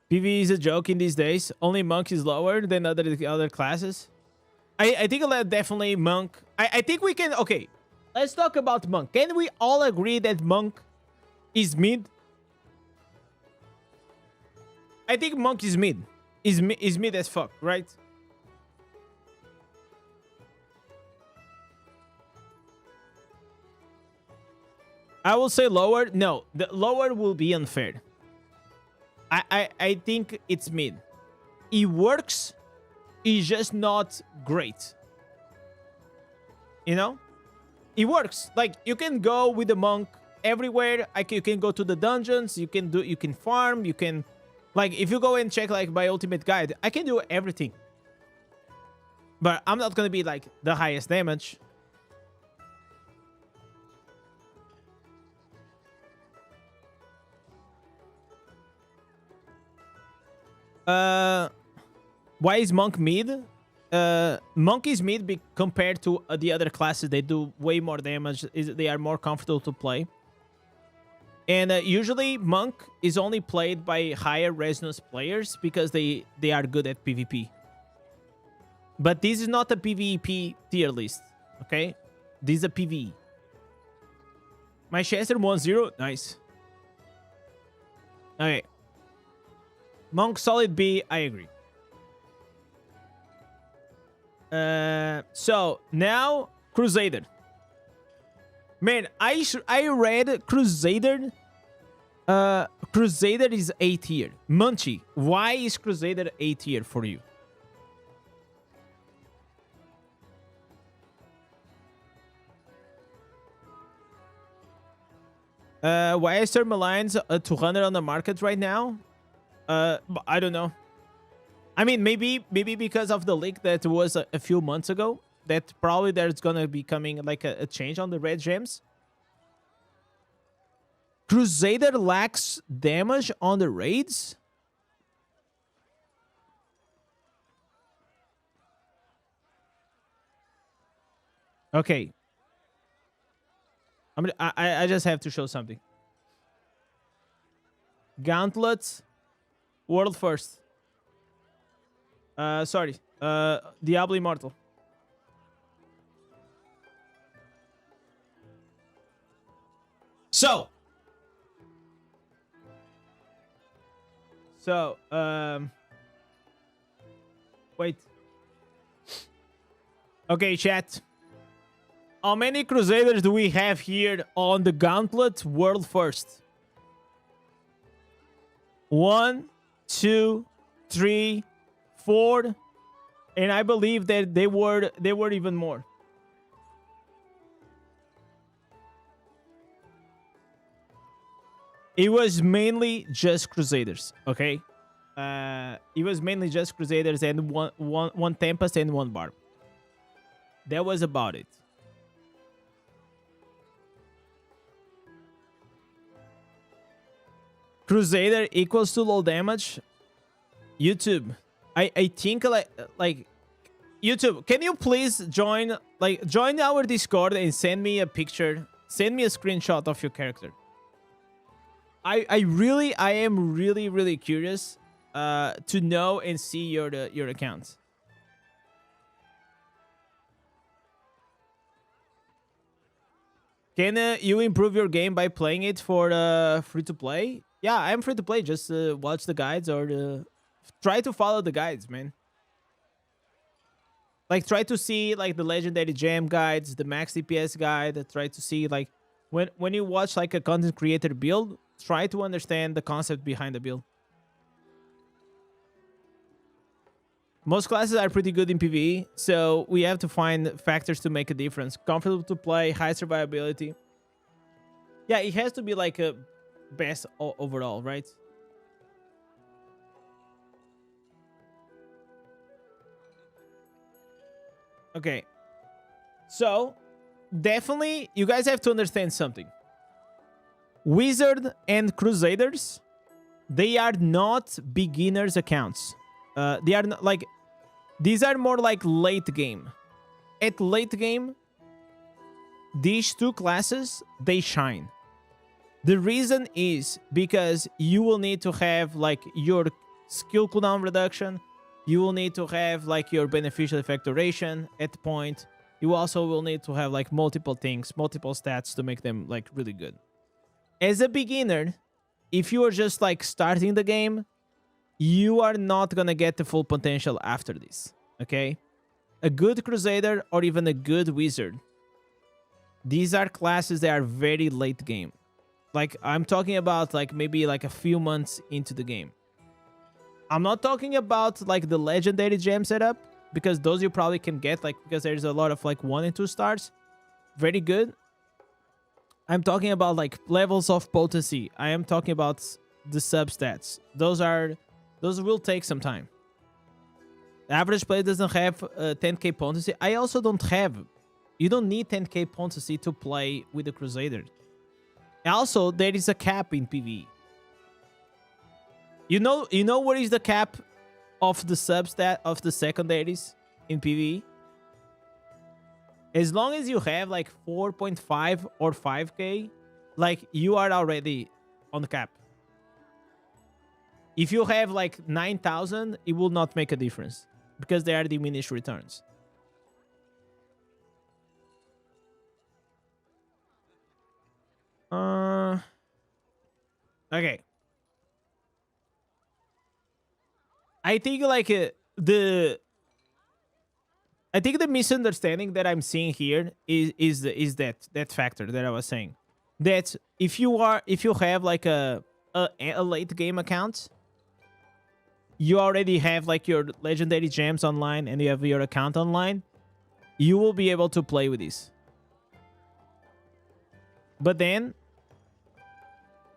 PvE is a joke in these days. Only Monk is lower than other classes. I think definitely Monk. I think we can... Okay, let's talk about Monk. Can we all agree that Monk is mid? I think monk is mid. Is mid as fuck, right? I will say lower. No, the lower will be unfair. I think it's mid. It works. It's just not great. You know? It works. Like, you can go with the monk everywhere. You can go to the dungeons. You can farm. You can, like, if you go and check like my ultimate guide, I can do everything. But I'm not gonna be like the highest damage. Why is monk mid? Monk is mid compared to the other classes. They do way more damage. They are more comfortable to play. And usually monk is only played by higher resonance players because they are good at PvP. But this is not a PvP tier list, okay? This is a PvE. My Chester 1-0. Nice. Okay. Monk solid B, I agree. So now Crusader. Man, I read Crusader. Crusader is A tier. Munchie, why is Crusader A tier for you? Why is Thermaline's 200 on the market right now? I don't know. I mean, maybe because of the leak that was a few months ago, that probably there's gonna be coming like a change on the red gems. Crusader lacks damage on the raids. Okay. I just have to show something. Gauntlets, world first. Sorry. Diablo Immortal. So, wait. Okay, chat. How many Crusaders do we have here on the Gauntlet world first? 1, 2, 3, 4, and I believe that they were even more. It was mainly just Crusaders, okay? It was mainly just Crusaders and one Tempest and one Barb. That was about it. Crusader equals to low damage. YouTube, I think like YouTube, can you please join our Discord and send me a picture, send me a screenshot of your character. I am really curious to know and see your account. Can you improve your game by playing it for free to play? Yeah, I'm free to play. Just watch the guides or try to follow the guides, man. Like, try to see like the legendary gem guides, the max DPS guide. Try to see like when you watch like a content creator build, try to understand the concept behind the build. Most classes are pretty good in PvE, so we have to find factors to make a difference. Comfortable to play, high survivability. Yeah, it has to be like a best overall, right? Okay. So, definitely, you guys have to understand something. Wizard and Crusaders, they are not beginners accounts. They are not like, these are more like late game. At late game, these two classes, they shine. The reason is because you will need to have like your skill cooldown reduction. You will need to have like your beneficial effect duration at point. You also will need to have like multiple things, multiple stats to make them like really good. As a beginner, if you are just like starting the game, you are not gonna get the full potential after this. Okay, a good Crusader or even a good Wizard. These are classes that are very late game. Like, I'm talking about like maybe like a few months into the game. I'm not talking about like the legendary gem setup, because those you probably can get, like, because there's a lot of like 1 and 2 stars. Very good. I'm talking about like levels of potency. I am talking about the substats. Those will take some time. The average player doesn't have 10k potency. I also don't have. You don't need 10k potency to play with the Crusader. Also, there is a cap in PvE. You know what is the cap of the substat of the secondaries in PvE? As long as you have like 4.5 or 5k, like, you are already on the cap. If you have like 9,000, it will not make a difference because they are diminished returns. Okay. I think like the misunderstanding that I'm seeing here is that factor that I was saying, that if you have like a late game account, you already have like your legendary gems online and you have your account online, you will be able to play with this. But then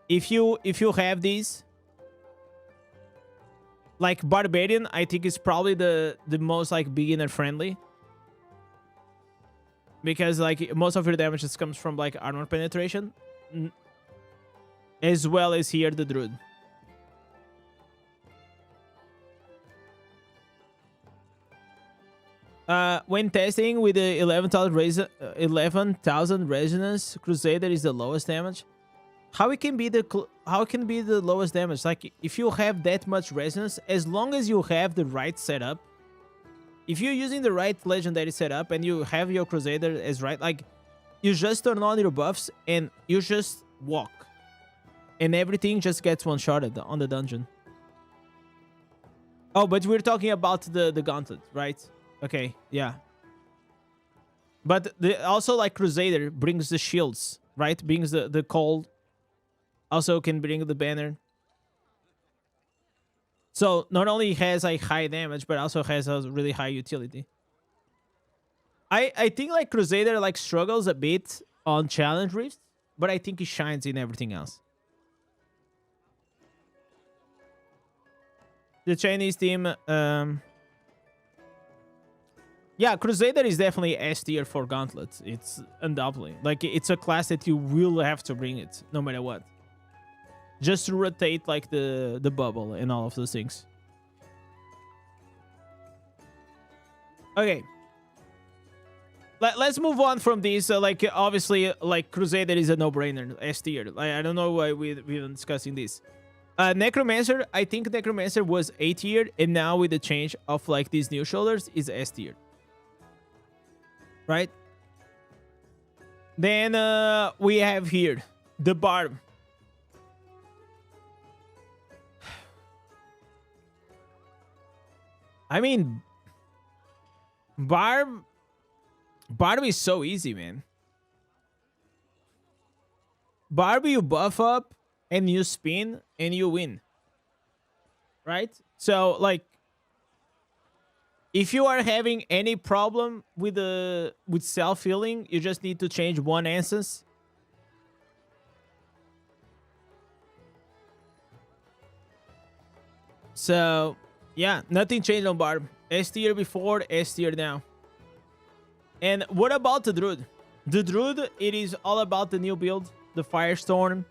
if you have these, like Barbarian, I think is probably the most like beginner friendly, because like most of your damage just comes from like armor penetration, as well as here the Druid. When testing with the 11,000 resonance, Crusader is the lowest damage. How it can be the lowest damage? Like, if you have that much resonance, as long as you have the right setup, if you're using the right legendary setup and you have your Crusader as right, like, you just turn on your buffs and you just walk, and everything just gets one-shotted on the dungeon. Oh, but we're talking about the gauntlet, right? Okay, yeah. But also, like, Crusader brings the shields, right? Brings the cold. Also can bring the banner. So not only has like high damage, but also has a really high utility. I think like Crusader like struggles a bit on challenge rifts, but I think he shines in everything else. The Chinese team, yeah, Crusader is definitely S tier for Gauntlet. It's undoubtedly, like, it's a class that you will have to bring it no matter what, just to rotate like the bubble and all of those things. Okay, let's move on from this. Like, obviously, like, Crusader is a no-brainer, S tier. Like, I don't know why we've been discussing this. Necromancer, I think Necromancer was A tier, and now with the change of like these new shoulders is S tier, right? Then we have here the Barb. I mean, Barb is so easy, man. Barb, you buff up and you spin and you win, right? So, like, if you are having any problem with self-healing, you just need to change one instance. So, yeah, nothing changed on Barb. S tier before, S tier now. And what about the Druid? The Druid, it is all about the new build, the Firestorm.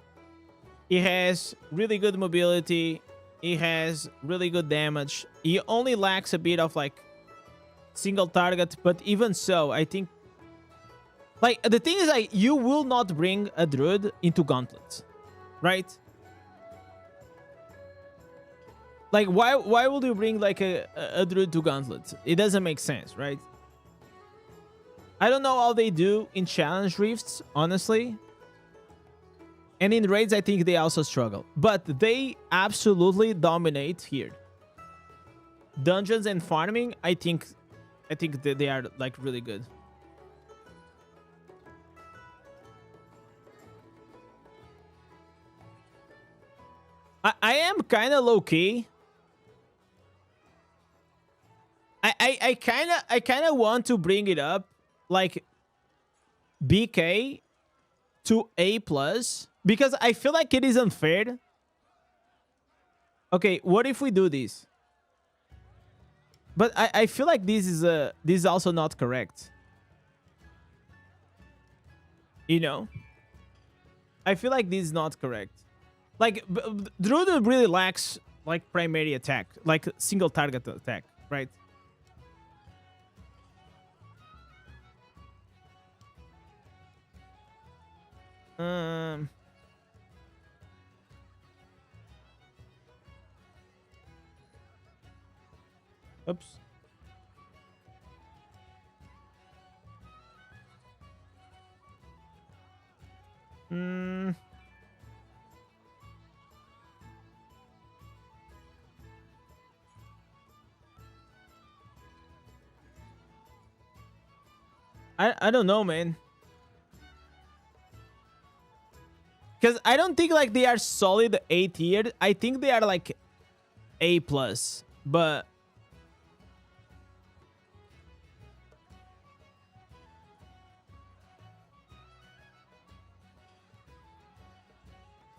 He has really good mobility. He has really good damage. He only lacks a bit of like single target, but even so, I think, like, the thing is, like, you will not bring a Druid into Gauntlets, right? Like, why would you bring like a Druid to Gauntlets? It doesn't make sense, right? I don't know how they do in challenge rifts, honestly. And in raids, I think they also struggle. But they absolutely dominate here. dungeons and farming, I think that they are like really good. I am kind of low key. I kind of want to bring it up, like BK to A plus, because I feel like it is unfair. Okay, what if we do this? But I feel like this is also not correct. You know, I feel like this is not correct. Like Druid really lacks like primary attack, like single target attack, right? Oops. I don't know, man. Because I don't think like they are solid A tier. I think they are like A plus, but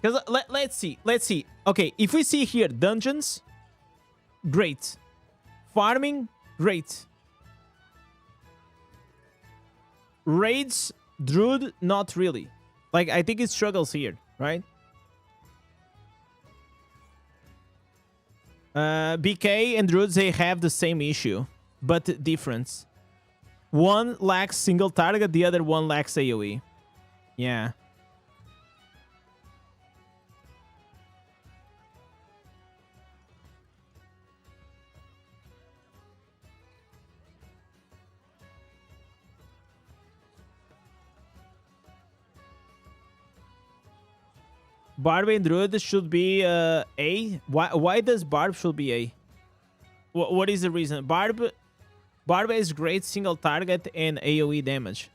because let's see. Okay, if we see here dungeons, great. Farming, great. Raids, Druid, not really. Like, I think it struggles here, right? BK and Druids, they have the same issue, but difference. One lacks single target, the other one lacks AoE. Yeah. Barb and Druid should be A. Why does Barb should be A? What is the reason? Barb has great single target and AoE damage.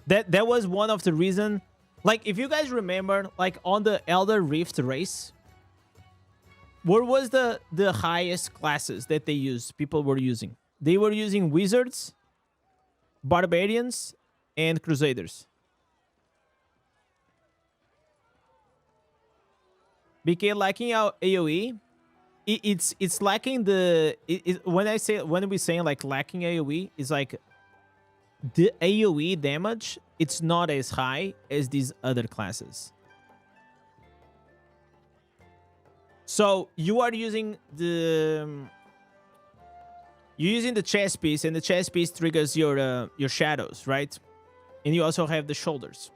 That was one of the reason. Like, if you guys remember, like on the Elder Rift race, what was the highest classes that they used? People were using. They were using wizards, barbarians, and crusaders. BK lacking our AoE, it's lacking the when we say like lacking AoE, it's like the AoE damage, it's not as high as these other classes. So you are using the chess piece, and the chess piece triggers your shadows, right? And you also have the shoulders.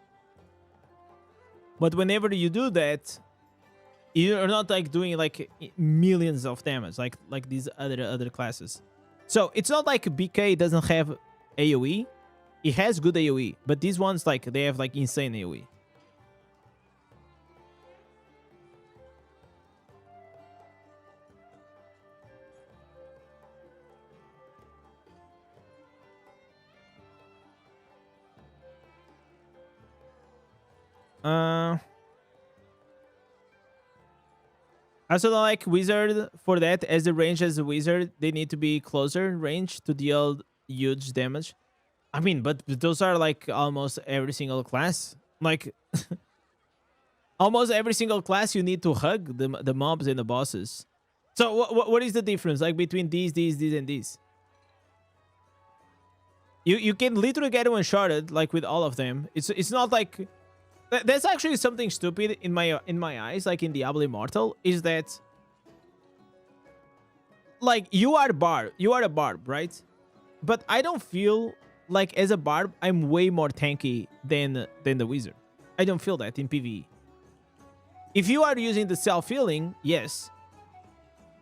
But whenever you do that, you're not like doing like millions of damage like these other classes. So it's not like BK doesn't have AoE. It has good AoE, but these ones, like, they have like insane AoE. I also don't like wizard for that, as the range as a wizard, they need to be closer range to deal huge damage. I mean, but those are like almost every single class. Like almost every single class you need to hug the mobs and the bosses. So what is the difference like between these and these? You can literally get one-shotted like with all of them. It's not like that's actually something stupid in my eyes, like in Diablo Immortal, is that like you are a barb, right? But I don't feel like as a barb I'm way more tanky than the wizard. I don't feel that in PvE. If you are using the self-healing, yes.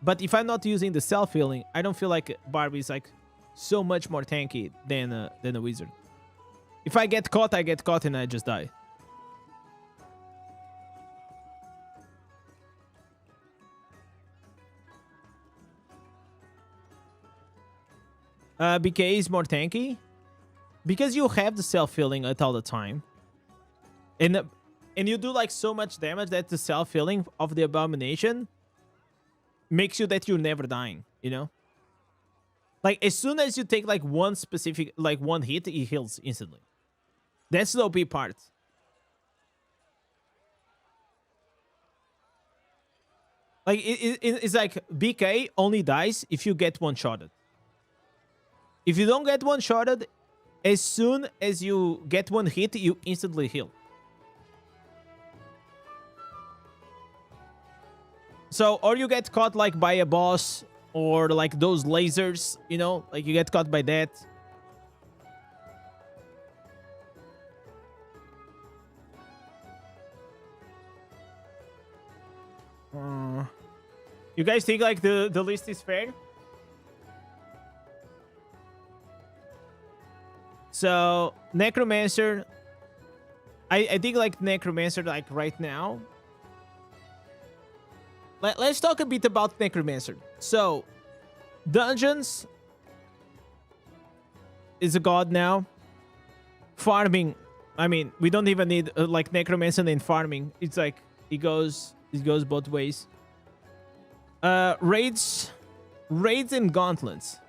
But if I'm not using the self-healing, I don't feel like barb is like so much more tanky than a wizard. If I get caught, I get caught and I just die. BK is more tanky because you have the self-healing at all the time. And you do like so much damage that the self-healing of the abomination makes you that you're never dying, you know? Like as soon as you take like one specific, like one hit, it heals instantly. That's the OP part. Like it's like BK only dies if you get one-shotted. If you don't get one-shotted, as soon as you get one hit, you instantly heal. So, or you get caught like by a boss or like those lasers, you know, like you get caught by that. You guys think like the list is fair? So, Necromancer. I think like Necromancer like right now. Let's talk a bit about Necromancer. So, Dungeons is a god now. Farming, I mean, we don't even need like Necromancer in farming. It's like it goes both ways. Raids and gauntlets.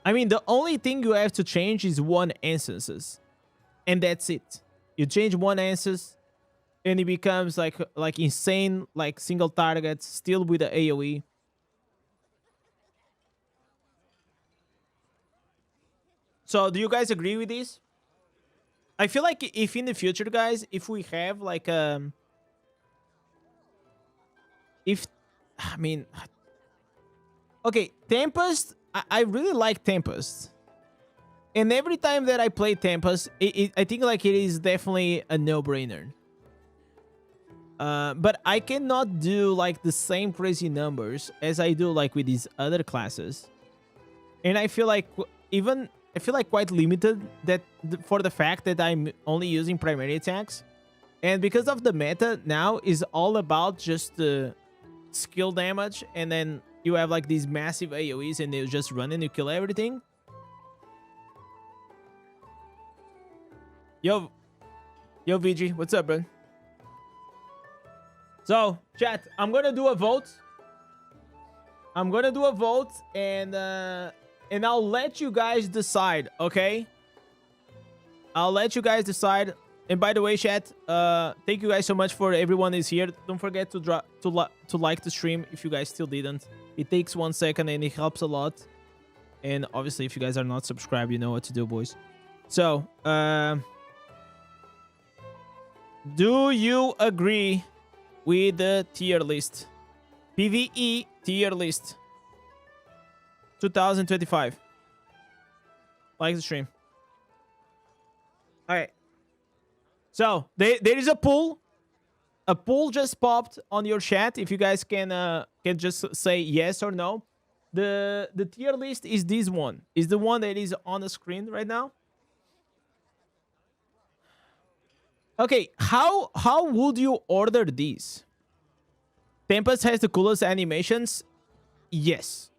I mean, the only thing you have to change is one instances, and that's it. You change one instance, and it becomes like insane, like single targets, still with the AoE. So, do you guys agree with this? I feel like if in the future, guys, if we have like I mean, okay, Tempest. I really like Tempest, and every time that I play Tempest, I think like it is definitely a no-brainer. But I cannot do like the same crazy numbers as I do like with these other classes, and I feel like quite limited that for the fact that I'm only using primary attacks, and because of the meta now is all about just the skill damage, and then you have like these massive AoEs and they just run and you kill everything. Yo VG, what's up, bro? So, chat, I'm gonna do a vote. And I'll let you guys decide, okay? I'll let you guys decide. And by the way, chat, thank you guys so much for everyone is here. Don't forget to like the stream if you guys still didn't. It takes 1 second and it helps a lot. And obviously, if you guys are not subscribed, you know what to do, boys. So, do you agree with the tier list? PvE tier list 2025. Like the stream. All right. So there is a poll. A poll just popped on your chat. If you guys can just say yes or no. The tier list is this one. Is the one that is on the screen right now. Okay, how would you order these? Tempest has the coolest animations. Yes,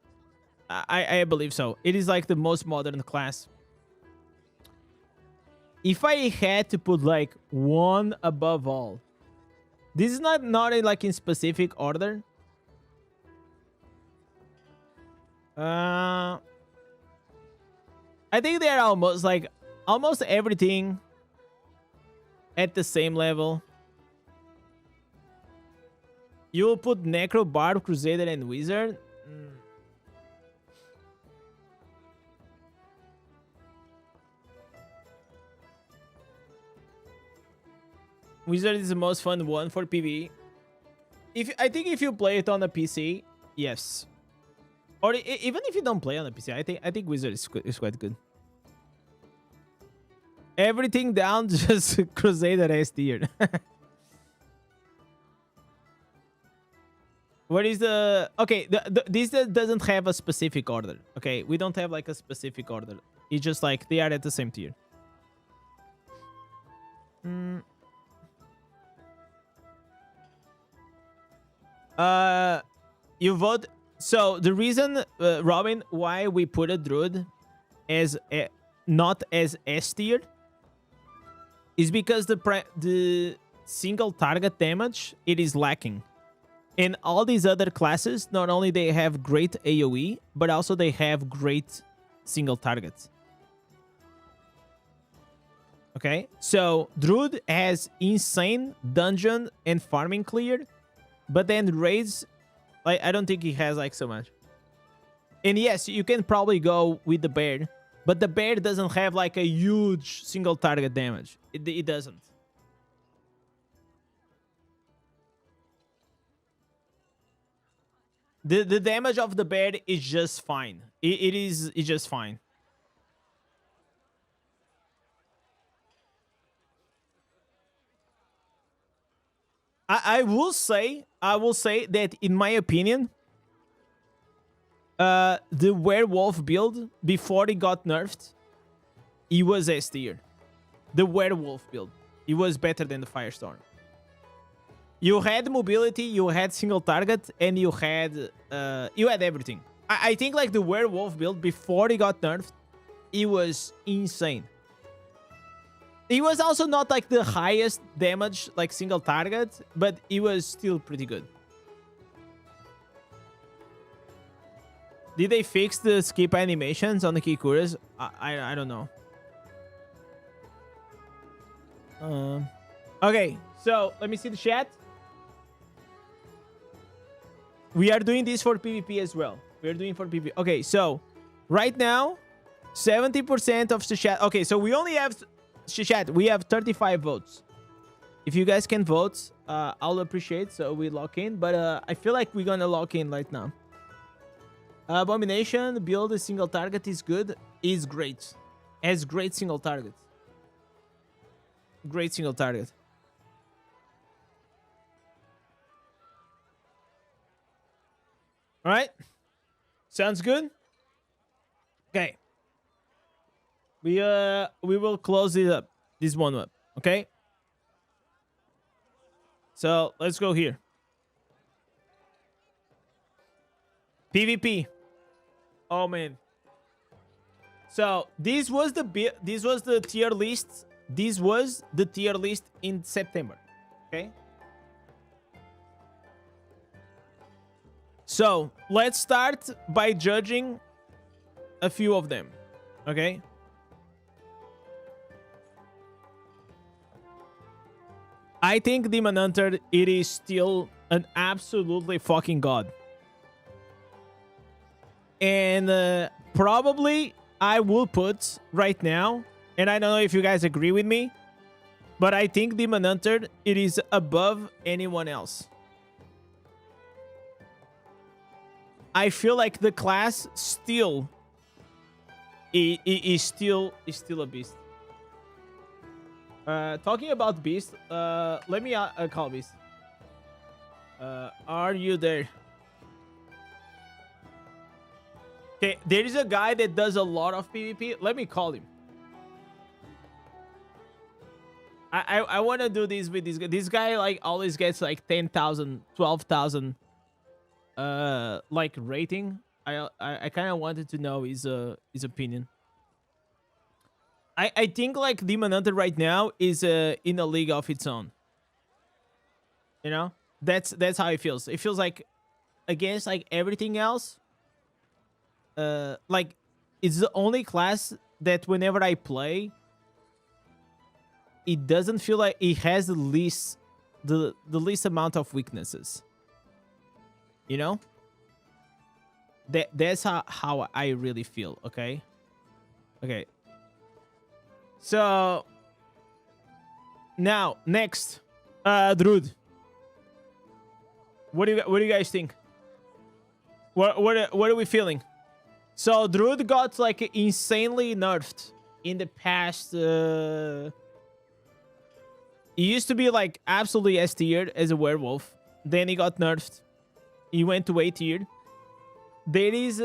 I believe so. It is like the most modern class. If I had to put like one above all, this is not in like in specific order. I think they're almost everything at the same level. You will put Necro, Barb, Crusader, and Wizard. Wizard is the most fun one for PvE. I think if you play it on a PC, yes. Or even if you don't play on a PC, I think Wizard is quite good. Everything down, just Crusader S tier. What is the... Okay, this doesn't have a specific order. Okay, we don't have like a specific order. It's just like they are at the same tier. You vote... So the reason, Robin, why we put a druid as not as S tier is because the single target damage it is lacking. In all these other classes, not only they have great AoE, but also they have great single targets. Okay, so Druid has insane dungeon and farming cleared, but then raids, like, I don't think he has like so much. And yes, you can probably go with the bear, but the bear doesn't have like a huge single target damage. It doesn't. The damage of the bear is just fine. It's just fine. I will say that in my opinion, the werewolf build before it got nerfed, it was S tier. The werewolf build, it was better than the firestorm. You had mobility, you had single target, and you had everything. I think like the werewolf build before it got nerfed, it was insane. It was also not like the highest damage, like single target, but it was still pretty good. Did they fix the skip animations on the Kikuras? I don't know. Okay, so let me see the chat. We are doing this for PvP as well. We are doing for PvP. Okay, so right now, 70% of the chat. Okay, so we only have chat. We have 35 votes. If you guys can vote, I'll appreciate. So we lock in. But I feel like we're gonna lock in right now. Abomination build a single target is good. Is great. Has great single target. Great single target. All right. Sounds good. Okay. We will close it up. This one up. Okay. So let's go here. PvP. Oh man. So this was the tier list. This was the tier list in September. Okay. So let's start by judging a few of them. Okay. I think Demon Hunter, it is still an absolutely fucking god. And probably I will put right now, and I don't know if you guys agree with me, but I think Demon Hunter, it is above anyone else. I feel like the class still is still a beast. Talking about beast, let me call beast. Are you there? Okay, there is a guy that does a lot of PvP. Let me call him. I want to do this with this guy. This guy like always gets like 10,000, 12,000 like rating. I kind of wanted to know his opinion. I think like Demon Hunter right now is in a league of its own. You know, that's how it feels. It feels like against like everything else, like it's the only class that whenever I play, it doesn't feel like it has the least amount of weaknesses. You know, that's how I really feel. Okay. So now next, Druid. What do you guys think? What are we feeling? So Druid got like insanely nerfed in the past. It used to be like absolutely S tier as a werewolf. Then he got nerfed. He went to A tier. There is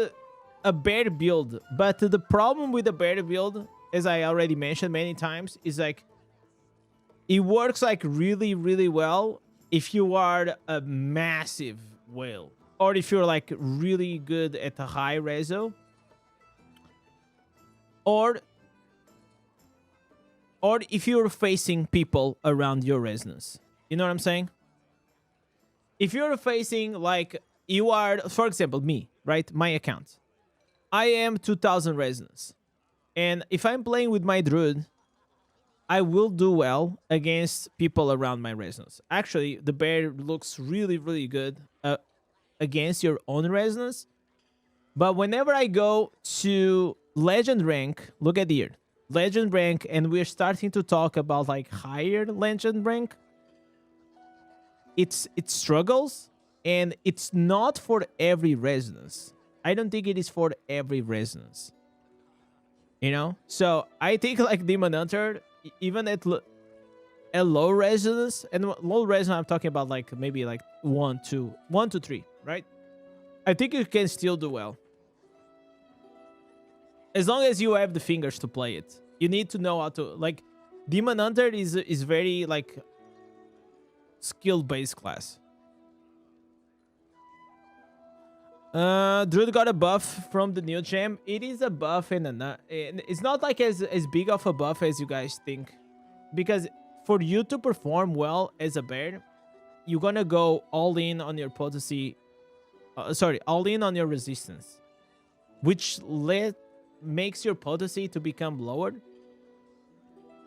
a bear build, but the problem with the bear build, as I already mentioned many times, is like it works like really, really well if you are a massive whale. or if you're like really good at a high reso, or if you're facing people around your resonance. You know what I'm saying? If you're facing like you are, for example, me, right? My account. I am 2000 resonance. And if I'm playing with my druid, I will do well against people around my resonance. Actually, the bear looks really, really good against your own resonance. But whenever I go to legend rank, look at here. Legend rank, and we're starting to talk about like higher legend rank. It struggles, and it's not for every resonance. I don't think it is for every resonance. You know? So I think like Demon Hunter, even at a low resonance, and low resonance I'm talking about like maybe like 1 to 3, right? I think you can still do well. As long as you have the fingers to play it. You need to know how to, like, Demon Hunter is very like skill based class. Druid got a buff from the new gem. It is a buff and it's not like as big of a buff as you guys think, because for you to perform well as a bear, you're gonna go all in on your potency. All in on your resistance, which makes your potency to become lower.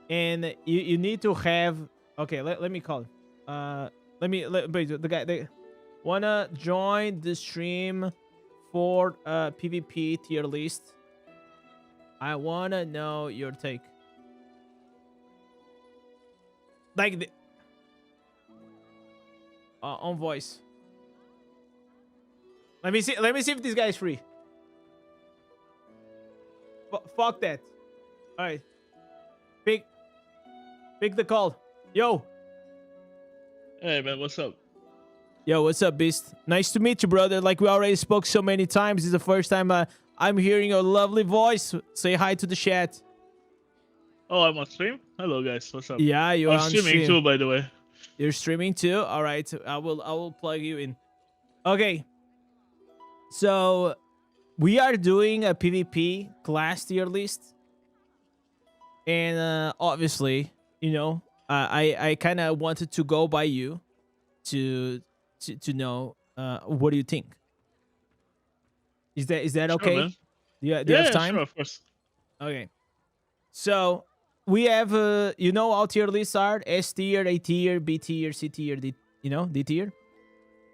And you need to have, okay, let me call it. Wait, the guy, they wanna join the stream for PvP tier list. I wanna know your take. Like on voice. Let me see if this guy is free. Fuck that. All right. Pick the call. Yo. Hey man, what's up? Yo, what's up, Beast? Nice to meet you, brother. Like we already spoke so many times. This is the first time I'm hearing your lovely voice. Say hi to the chat. Oh, I'm on stream? Hello guys, what's up? Yeah, you're I'm on streaming stream too, by the way. You're streaming too? All right. I will plug you in. Okay. So we are doing a PvP class tier list. And obviously, you know, I kind of wanted to go by you to know what do you think? Is that okay? Man. Do you Yeah, have time? sure, of course. Okay. So we have you know how tier lists are: S tier, A tier, B tier, C tier, D tier.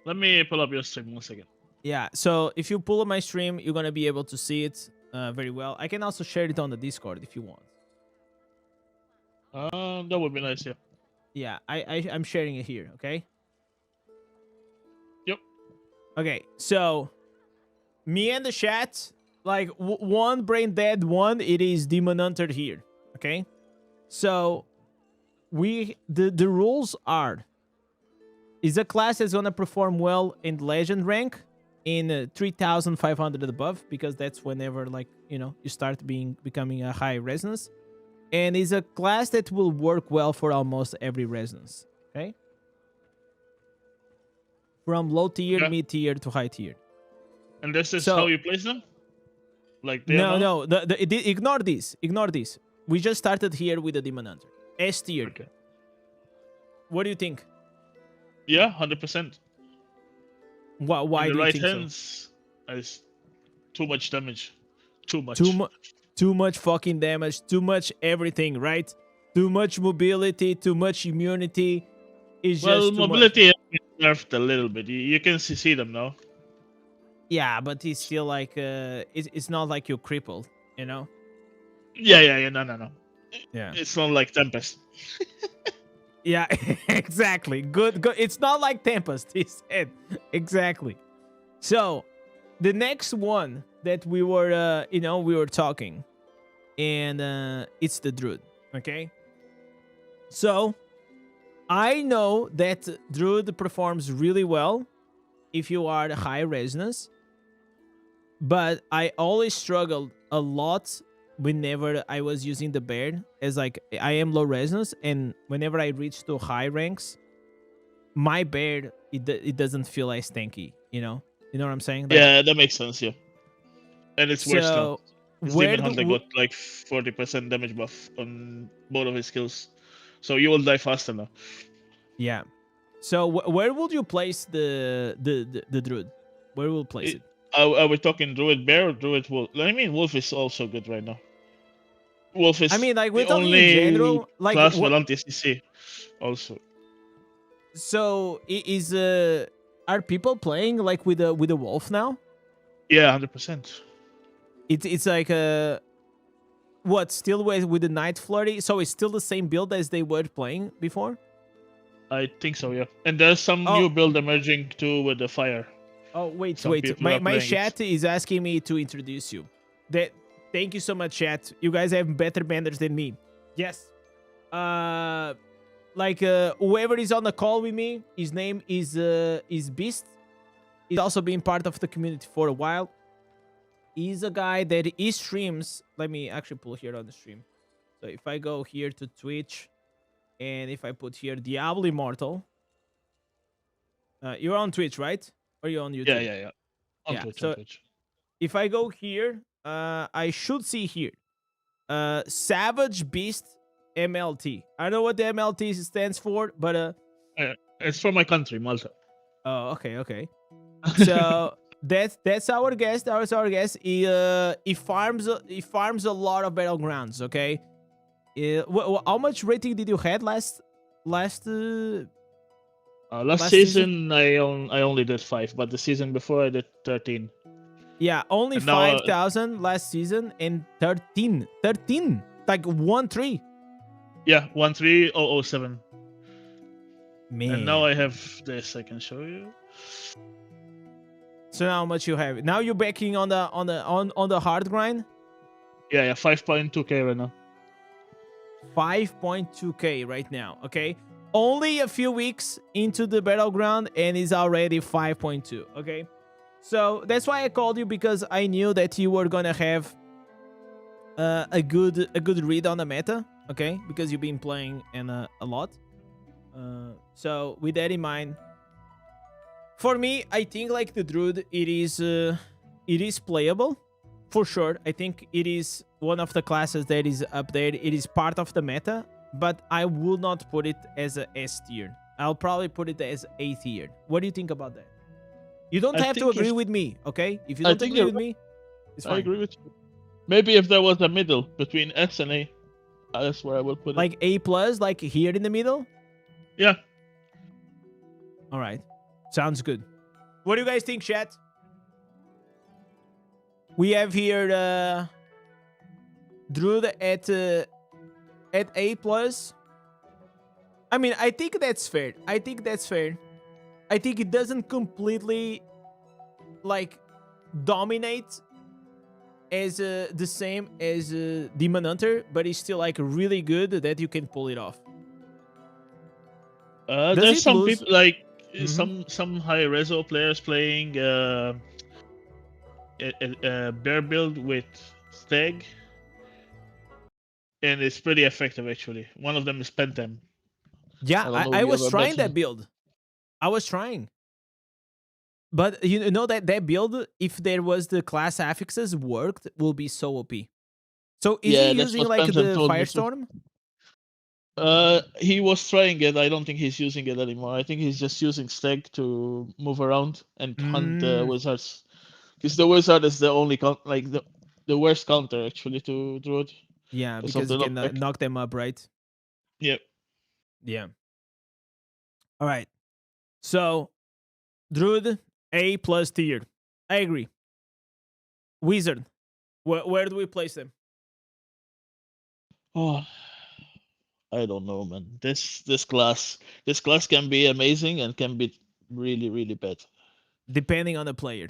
Let me pull up your stream 1 second. Yeah. So if you pull up my stream, you're gonna be able to see it very well. I can also share it on the Discord if you want. That would be nice, yeah. Yeah, I'm sharing it here. Okay. Yep. Okay. So me and the chat, like one brain dead one, it is Demon Hunter here. Okay. So the rules are, is a class that's gonna perform well in legend rank in 3,500 and above, because that's whenever, like, you know, you start becoming a high resonance, and is a class that will work well for almost every resonance. Okay, from low tier, Yeah. mid tier to high tier. And this is So- how you place them? Like they No. Ignore this. We just started here with the Demon Hunter. S tier. Okay. What do you think? Yeah, 100%. Why In do the you right think so? hands is too much damage. Too much. Too much fucking damage, too much everything, right? Too much mobility, too much immunity. It's Well, just too much. mobility has been nerfed a little bit. You can see them now. Yeah, but it's still like it's not like you're crippled, you know? Yeah. No. Yeah. It's not like Tempest. Yeah, exactly. Good. It's not like Tempest, he said. Exactly. So, the next one that we were, we were talking, and it's the Druid, okay? So, I know that Druid performs really well if you are high resonance, but I always struggled a lot whenever I was using the bear, as like I am low resonance, and whenever I reach to high ranks, my bear it doesn't feel as tanky, you know? You know what I'm saying? Like, Yeah, that makes sense. Yeah, and it's worse now. So His where demon hunter do got like 40% damage buff on both of his skills, so you will die faster now. yeah? So where would you place the druid? Where will you place it? Are we talking druid bear or druid wolf? I mean, wolf is also good right now. Wolf I is mean, like, the we're talking in only general. Like, class what? with anti-CC also. So is are people playing like with a wolf now? Yeah, 100%. It's like what, still with the night flurry? So it's still the same build as they were playing before. I think so, yeah. And there's some Oh, new build emerging too with the fire. oh, wait, Some wait. people are My playing it. chat is asking me to introduce you. That Thank you so much, chat. You guys have better banners than me. Yes. Like whoever is on the call with me, his name is Beast. He's also been part of the community for a while. He's a guy that he streams. Let me actually pull here on the stream. So if I go here to Twitch, and if I put here Diablo Immortal, you're on Twitch, right? Or you're on YouTube? Yeah. On Yeah. Twitch, on So Twitch. if I go here, I should see here, Savage Beast MLT. I don't know what the MLT stands for, but It's from my country, Malta. oh, okay. So that's our guest. That's our guest. He farms a lot of battlegrounds. Okay. How much rating did you had last Last last season, I only did 5, but the season before I did 13. Yeah, only And now, 5,000 last season and 13, like 1-3. yeah, 13007. Man. And now I have this. I can show you. So now how much you have? Now you're backing on the hard grind. Yeah, 5.2k right now. 5.2k right now. Okay, only a few weeks into the battleground and is already 5.2. Okay, so that's why I called you, because I knew that you were gonna have a good read on the meta. Okay, because you've been playing in a lot. So with that in mind, for me, I think like the druid, it is playable for sure. I think it is one of the classes that is up there. It is part of the meta, but I will not put it as a S tier. I'll probably put it as A tier. What do you think about that? You don't I have to think agree if- with me, okay? If you I don't think agree you're with me, it's fine. I agree with you. Maybe if there was a middle between S and A, that's where I would put it. Like A plus, like here in the middle. Yeah. All right, sounds good. What do you guys think, chat? We have here Druid at A plus. I mean, I think that's fair. I think it doesn't completely like dominate as the same as Demon Hunter, but it's still like really good that you can pull it off. Does There's it some lose- people like Mhm. some high reso players playing a bear build with stag, and it's pretty effective actually. One of them is Pentem. Yeah, I don't know I if you was ever trying met that him. build. I was trying. But you know that build, if there was the class affixes worked, will be so OP. So is Yeah, he that's using what like Pentem the told me too. Firestorm? He was trying it. I don't think he's using it anymore. I think he's just using stag to move around and hunt wizards. Because the wizard is the only like the worst counter actually to druid. Yeah, Because of because you the can knockback. knock them up, right? Yep. Yeah. All right. So Druid A plus tier. I agree. Wizard. Where do we place them? Oh, I don't know, man. This class can be amazing and can be really really bad. Depending on the player.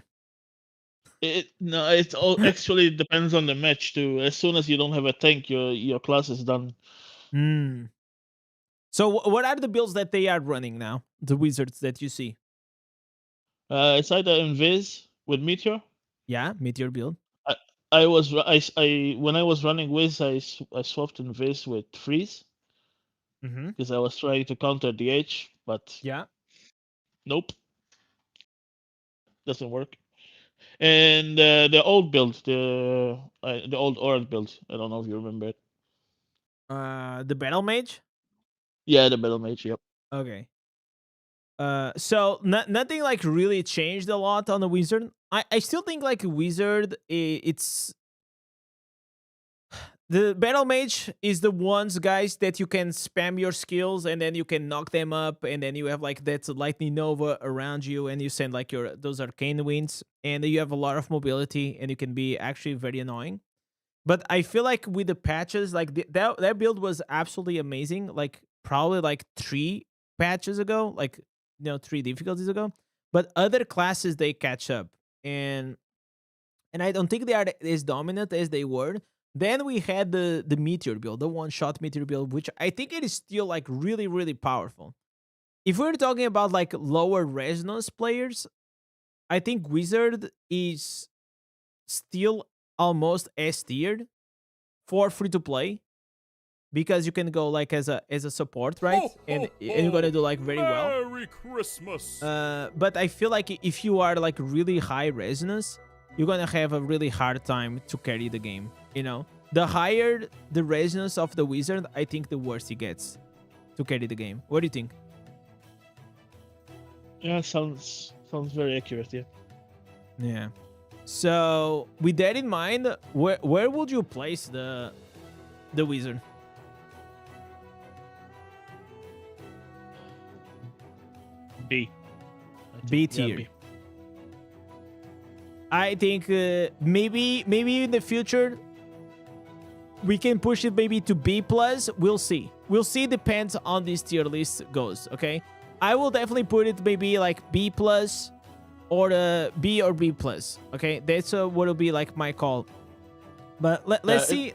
It all actually depends on the match too. As soon as you don't have a tank, your class is done. Hmm. So what are the builds that they are running now? The wizards that you see? It's either Invis with Meteor. Yeah, Meteor build. I was I when I was running Wiz, I swapped Invis with Freeze Mm-hmm. because I was trying to counter the H, but Yeah. nope. doesn't work. And the old build, the old orange build. I don't know if you remember it. The battle mage. Yeah, the battle mage. Yep. Okay. So nothing like really changed a lot on the wizard. I still think like wizard, it's the battle mage is the ones guys that you can spam your skills and then you can knock them up, and then you have like that lightning nova around you, and you send like your those arcane winds, and you have a lot of mobility, and you can be actually very annoying. But I feel like with the patches, like that build was absolutely amazing. Like probably like 3 patches ago, like 3 difficulties ago. But other classes they catch up, and I don't think they are as dominant as they were. Then we had the meteor build, the one-shot meteor build, which I think it is still like really really powerful. If we're talking about like lower resonance players, I think wizard is still almost S tiered for free to play, because you can go like as a support, right? And you're gonna do like very well. Merry Christmas. But I feel like if you are like really high resonance, you're gonna have a really hard time to carry the game. The higher the resonance of the wizard, I think the worse he gets to carry the game. What do you think? Yeah, sounds very accurate. Yeah. Yeah. So with that in mind, where would you place the wizard? B. B tier. I think maybe in the future we can push it maybe to B plus. We'll see. Depends on this tier list goes. Okay, I will definitely put it maybe like B plus or B or B plus. Okay, that's what will be like my call. But let's see.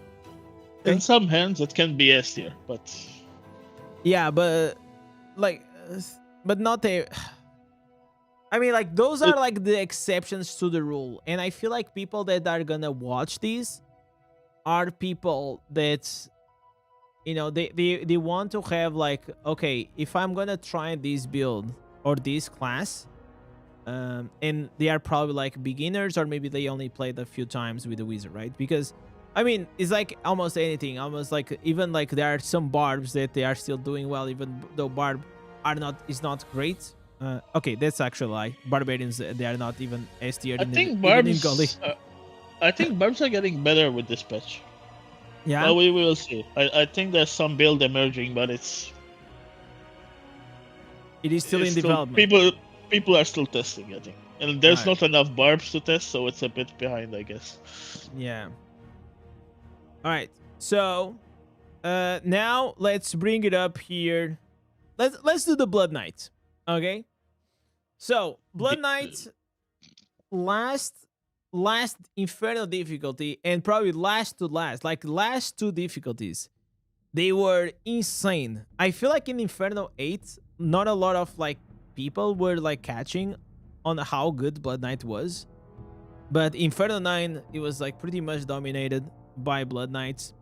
In some hands, it can be S tier, but yeah, but like, but not a. I mean, like those are like the exceptions to the rule, and I feel like people that are gonna watch these are people that, they want to have like, okay, if I'm gonna try this build or this class, and they are probably like beginners, or maybe they only played a few times with the wizard, right? Because I mean, it's like almost anything, almost like even like there are some barbs that they are still doing well, even though barb is not great. Okay, that's actually a lie. Barbarians, they are not even S tier. I think even in Gully. I think barbs are getting better with this patch. Yeah. Well, we will see. I think there's some build emerging, but it is still in development. People are still testing, I think, and there's not enough barbs to test, so it's a bit behind, I guess. Yeah. All right. So, now let's bring it up here. Let's do the Blood Knight. Okay. So Blood Knight, last Inferno difficulty, and probably last 2 difficulties, they were insane. I feel like in Inferno 8, not a lot of like people were like catching on how good Blood Knight was, but Inferno 9, it was like pretty much dominated by Blood Knights,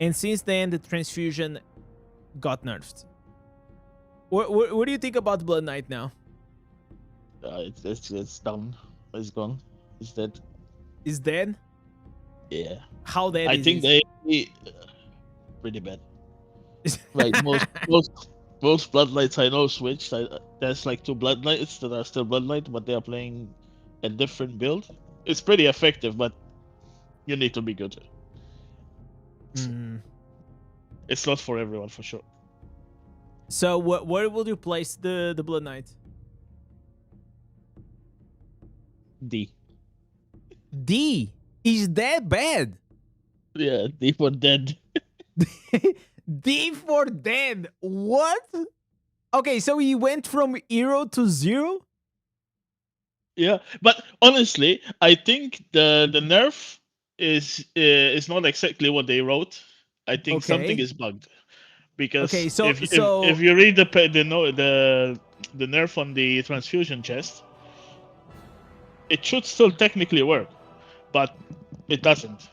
and since then the transfusion got nerfed. What do you think about Blood Knight now? It's done. It's gone. It's dead. Is dead? Yeah. How dead? I think they pretty bad. Like most Blood Knights I know switched. There's like 2 Blood Knights that are still Blood Knight, but they are playing a different build. It's pretty effective, but you need to be good. It's not for everyone, for sure. So where will you place the Blood Knight? D. D? Is that bad? Yeah, D for dead. D for dead. What? Okay, so he went from hero to 0? Yeah, but honestly, I think the nerf is not exactly what they wrote. I think something is bugged. Because if you read the nerf on the transfusion chest, it should still technically work, but it doesn't.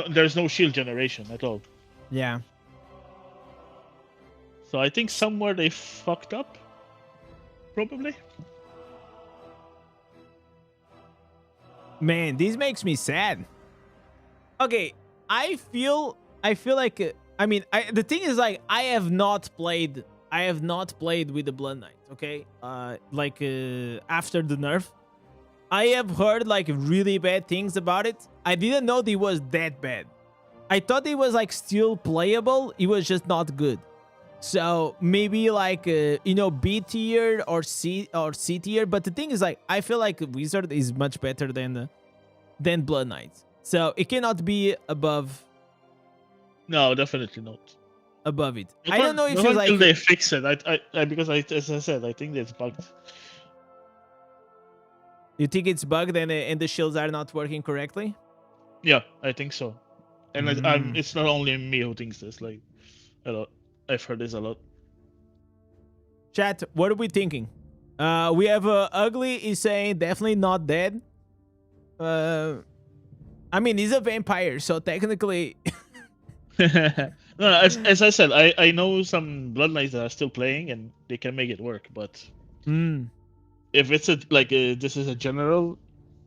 There's no shield generation at all. Yeah. So I think somewhere they fucked up, probably. Man, this makes me sad. Okay, I feel like I mean, the thing is like I have not played with the Blood Knight, okay? After the nerf. I have heard like really bad things about it. I didn't know it was that bad. I thought it was like still playable. It was just not good. So maybe like you know, B tier or C tier. But the thing is like I feel like Wizard is much better than Blood Knight. So it cannot be above No, definitely not. it. I don't know if not you until like. they fix it. Because as I said, I think it's bugged. You think it's bugged and the shields are not working correctly? Yeah, I think so. And Mm. it's not only me who thinks this. Like, a lot. I've heard this a lot. Chat, what are we thinking? We have Ugly is saying definitely not dead. I mean, he's a vampire, so technically. No, as I said, I know some Blood Knights that are still playing and they can make it work. But if it's this is a general.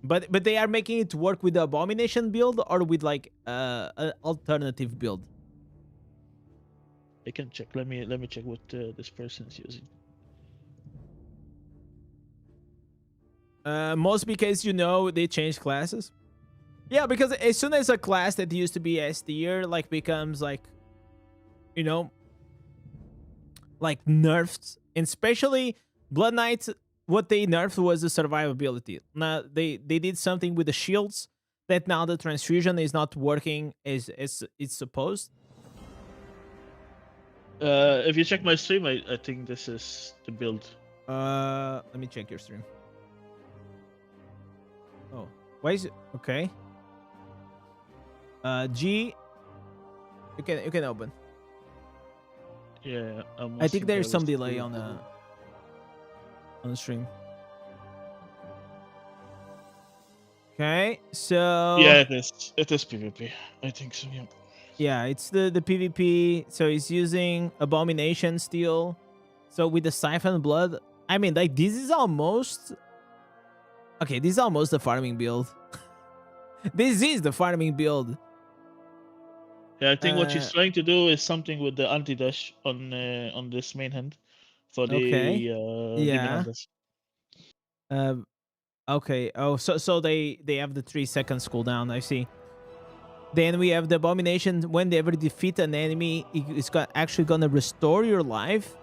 But they are making it work with the Abomination build or with like an alternative build. I can check. Let me check what this person is using. Most because you know they changed classes. Yeah, because as soon as a class that used to be S tier like becomes like, you know, like nerfed, and especially Blood Knight, what they nerfed was the survivability. Now they did something with the shields that now the transfusion is not working as it's supposed. If you check my stream, I think this is the build. Let me check your stream. Oh, why is it okay? G, you can open. Yeah, I think there's some delay on the stream. Okay, so yeah, it is PvP. I think so. Yeah. Yeah, it's the PvP. So he's using Abomination Steel. So with the Siphon Blood, I mean, like this is almost okay. This is almost the farming build. This is the farming build. Yeah, I think what she's trying to do is something with the anti-dash on this main hand for the Okay. Demon Yeah. Hunters. Okay. Oh, so they have the 3 seconds cooldown. I see. Then we have the Abomination. When they ever defeat an enemy, it's actually gonna restore your life.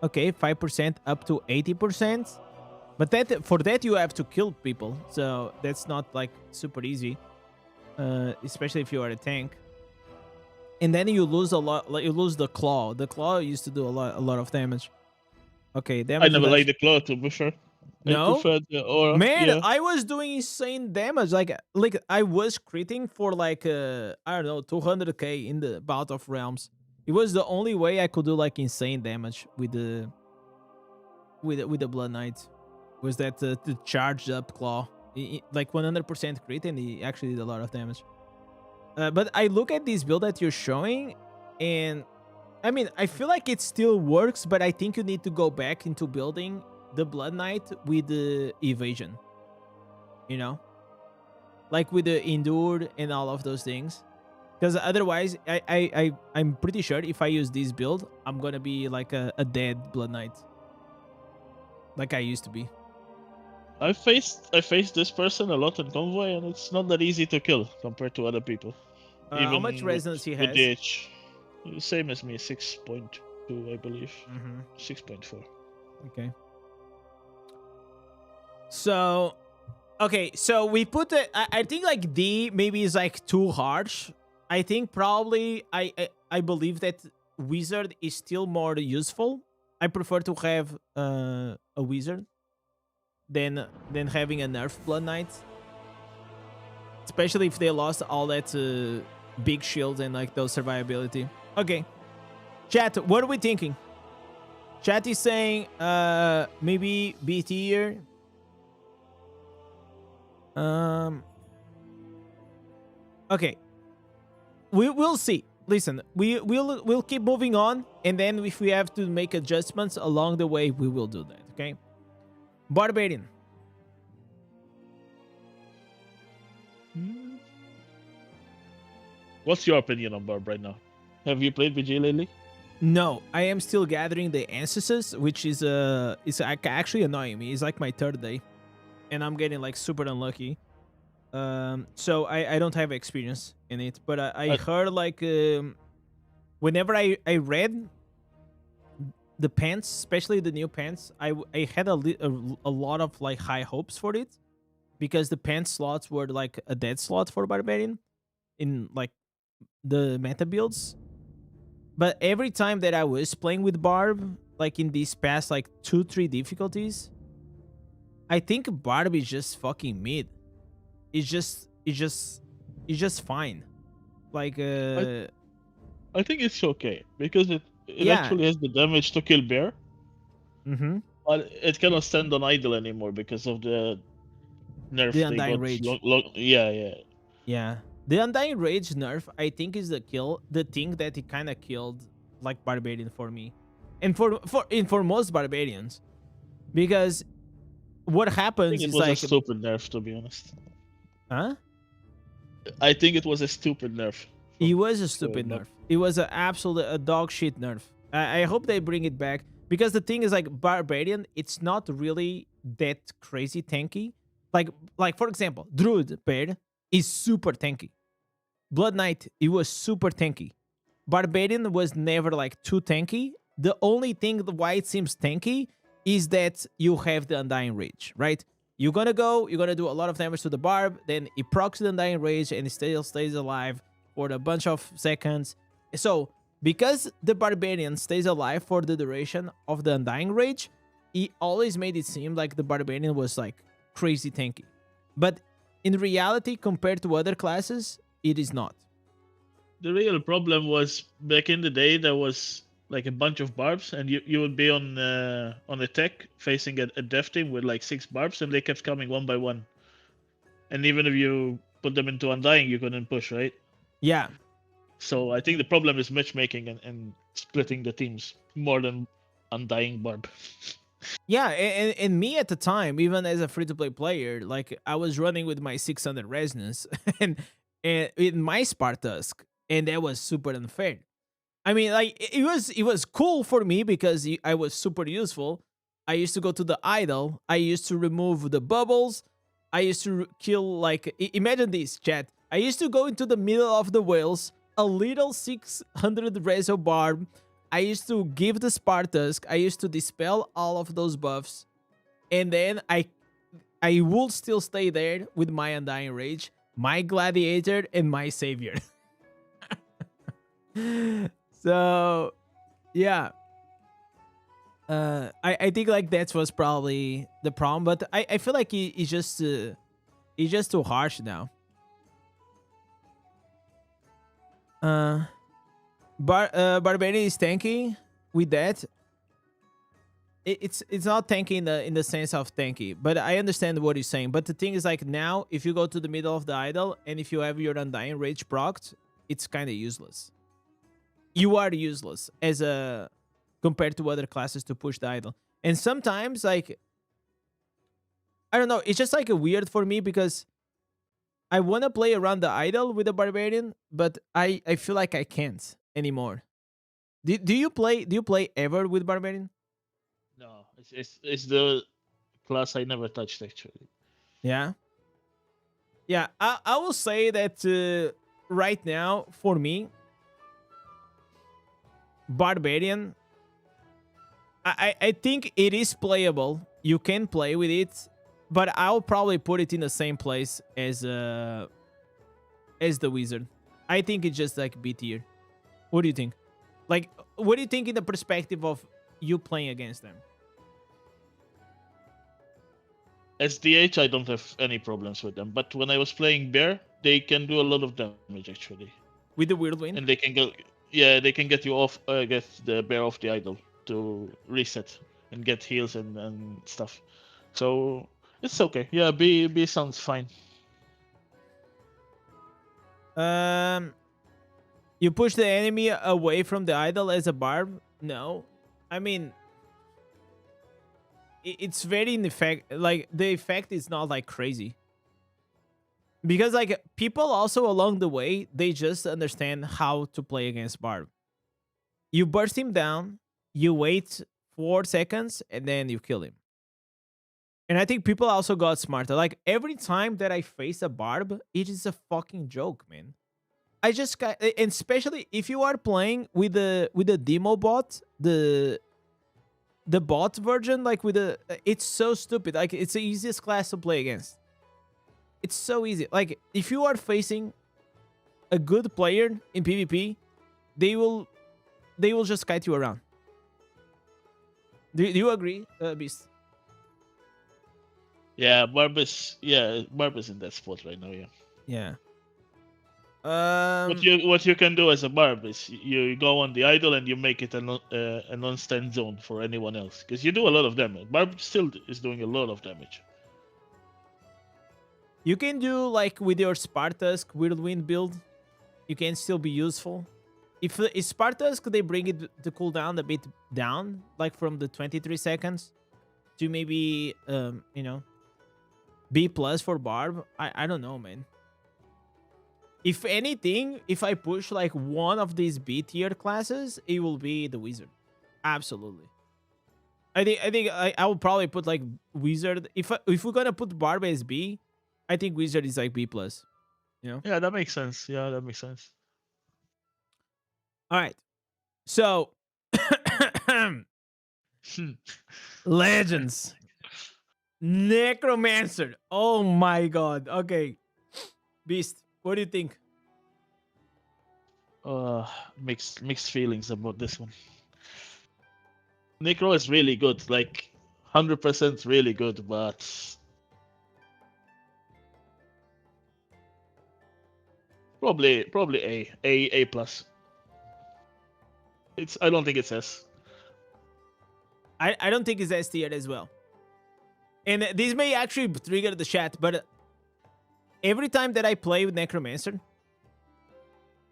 Okay, 5% up to 80%. But for that you have to kill people, so that's not like super easy, especially if you are a tank. And then you lose a lot. Like you lose the claw. The claw used to do a lot of damage. Okay, damage. I never liked the claw, to be fair. No? I preferred the aura. Man, Yeah. I was doing insane damage. Like I was critting for like I don't know, 200k in the bout of realms. It was the only way I could do like insane damage with the Blood Knight. Was that the charged up claw? Like 100% crit, and he actually did a lot of damage. But I look at this build that you're showing, and I mean, I feel like it still works, but I think you need to go back into building the Blood Knight with the evasion. You know? Like with the endured and all of those things. Because otherwise, I'm pretty sure if I use this build, I'm gonna be like a dead Blood Knight. Like I used to be. I faced this person a lot in convoy, and it's not that easy to kill compared to other people. How much resonance he has? With DH. Same as me, 6.2, I believe. 6.4. Okay. So, okay, so we put it. I think like D maybe is like too harsh. I think probably I believe that Wizard is still more useful. I prefer to have a Wizard than having a nerf Blood Knight, especially if they lost all that big shield and like those survivability. Okay, chat, what are we thinking? Chat is saying maybe B tier. Okay, we'll see. Listen, we'll keep moving on, and then if we have to make adjustments along the way, we will do that. Okay, Barbarian. What's your opinion on Barb right now? Have you played BG lately? No, I am still gathering the ancestors, which is actually annoying me. It's like my third day, and I'm getting like super unlucky. So I don't have experience in it, but I heard like whenever I read the pants, especially the new pants, I had a lot of like high hopes for it because the pants slots were like a dead slot for barbarian in like the meta builds. But every time that I was playing with Barb, like in these past like 2-3 difficulties, I think Barb is just fucking mid. It's just fine. Like I think it's okay because it yeah. actually has the damage to kill bear, Mm-hmm. but it cannot stand on idle anymore because of the nerf The they Undying got. Rage. Yeah. Yeah. The Undying Rage nerf, I think, is the thing that it kind of killed like Barbarian for me. And for most Barbarians. Because what I happens think it is was a like stupid nerf, to be honest. huh? I think it was a stupid nerf. It was a for stupid Barb. nerf. It was a dog shit nerf. I hope they bring it back because the thing is like Barbarian, it's not really that crazy tanky. Like for example, Druid pair is super tanky. Blood Knight, it was super tanky. Barbarian was never like too tanky. The only thing why it seems tanky is that you have the Undying Rage, right? You're gonna do a lot of damage to the Barb, then it procs the Undying Rage and it still stays alive for a bunch of seconds. So, because the Barbarian stays alive for the duration of the Undying Rage, it always made it seem like the Barbarian was like crazy tanky. But in reality, compared to other classes, it is not. The real problem was back in the day there was like a bunch of barbs, and you would be on attack facing a death team with like 6 barbs, and they kept coming one by one. And even if you put them into undying, you couldn't push, right? Yeah. So I think the problem is matchmaking and splitting the teams more than undying barb. Yeah, and me at the time, even as a free-to-play player, like I was running with my 600 resonance and in my Spartusk, and that was super unfair. I mean, like it was cool for me because I was super useful. I used to go to the idol. I used to remove the bubbles. I used to kill like imagine this, chat. I used to go into the middle of the whales, a little 600 reso barb. I used to give the Spartusk. I used to dispel all of those buffs, and then I will still stay there with my Undying Rage, my Gladiator, and my Savior. So, yeah. I think like that was probably the problem, but I feel like it's just too harsh now. Barbarian is tanky with that. It's not tanky in the sense of tanky, but I understand what you're saying. But the thing is like now, if you go to the middle of the idol and if you have your Undying Rage procced, it's kind of useless. You are useless as a compared to other classes to push the idol. And sometimes like I don't know, it's just like a weird for me because I want to play around the idol with a barbarian, but I feel like I can't anymore. Do you play ever with barbarian? No, it's the class I never touched actually. Yeah. Yeah, I will say that right now for me barbarian I think it is playable. You can play with it, but I'll probably put it in the same place as the wizard. I think it's just like B tier. What do you think? Like, what do you think in the perspective of you playing against them? SDH, I don't have any problems with them, but when I was playing bear, they can do a lot of damage actually, With the whirlwind? and they can go. Yeah, they can get you off, get the bear off the idol to reset and get heals and stuff. So it's okay. Yeah, B sounds fine. You push the enemy away from the idol as a barb? No. I mean, it's very in effect. Like, the effect is not like crazy. Because like people also along the way, they just understand how to play against Barb. You burst him down, you wait 4 seconds, and then you kill him. And I think people also got smarter. Like every time that I face a Barb, it is a fucking joke, man. I just got, and especially if you are playing with the demo bot, the bot version, like with the, it's so stupid. Like it's the easiest class to play against. It's so easy. Like if you are facing a good player in PvP, they will just kite you around. Do you agree, Beast? Yeah, Barb is in that spot right now. Yeah. Yeah. What you can do as a Barb is you go on the idol and you make it a non-stand zone for anyone else, because you do a lot of damage. Barb still is doing a lot of damage. You can do like with your Spartusk Whirlwind build, you can still be useful. If Spartusk, they bring it the cooldown a bit down, like from the 23 seconds to maybe you know, B plus for Barb. I don't know, man. If anything, if I push like one of these B tier classes, it will be the Wizard. Absolutely. I think I will probably put like Wizard. If we're gonna put Barb as B, I think Wizard is like B plus. You know? Yeah, that makes sense. Yeah, that makes sense. All right. So Legends. Necromancer. Oh my god. Okay. Beast, what do you think? Mixed feelings about this one. Necro is really good, like 100% really good, but probably A plus. I don't think it's S. I don't think it's S tier as well. And this may actually trigger the chat, but every time that I play with Necromancer,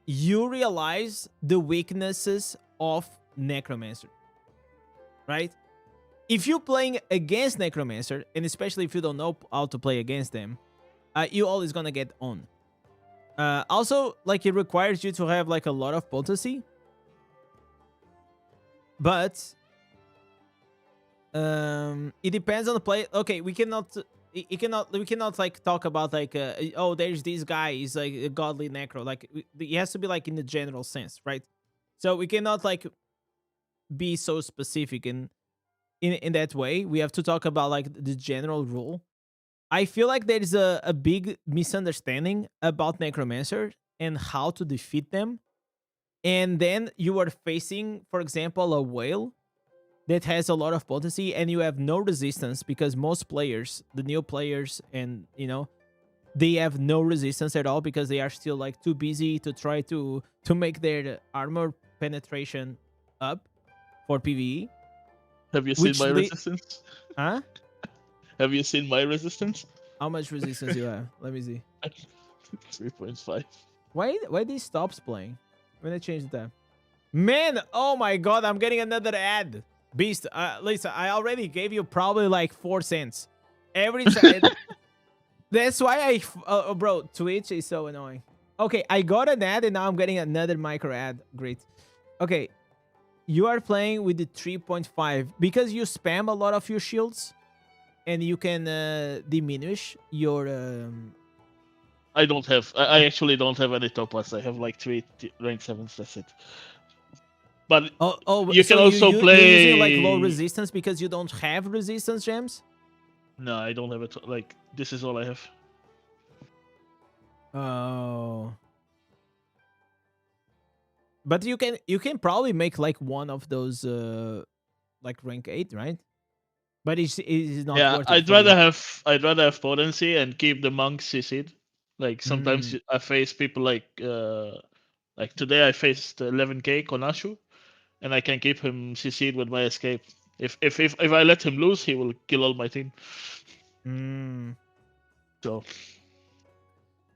you realize the weaknesses of Necromancer, right? If you're playing against Necromancer, and especially if you don't know how to play against them, you always gonna get on. Also, like it requires you to have like a lot of potency, but it depends on the play. Okay, we cannot like talk about like oh, there's this guy, he's like a godly necro. Like it has to be like in the general sense, right? So we cannot like be so specific in that way. We have to talk about like the general rule. I feel like there is a big misunderstanding about Necromancer and how to defeat them. And then you are facing, for example, a whale that has a lot of potency and you have no resistance, because most players, the new players, and you know, they have no resistance at all because they are still like too busy to try to make their armor penetration up for PvE. Have you seen my le- resistance? Huh? Have you seen my resistance? How much resistance you have? Let me see. 3.5. Why these stops playing? When I change the tab. Man, oh my god, I'm getting another ad. Beast, Lisa, I already gave you probably like 4 cents. Every time. That's why bro, Twitch is so annoying. Okay, I got an ad and now I'm getting another micro ad. Great. Okay, you are playing with the 3.5 because you spam a lot of your shields and you can diminish your I don't have. I actually don't have any top ups. I have like 3 rank 7s. That's it. But you can also play. You're using like low resistance because you don't have resistance gems. No, I don't have it. Like this is all I have. Oh. But you can probably make like one of those like rank 8, right? But it's not. Yeah, worth it I'd for you. rather have potency and keep the monk CC'd. Like sometimes I face people like today I faced 11k Konashu, and I can keep him CC'd with my escape. If I let him lose, he will kill all my team. So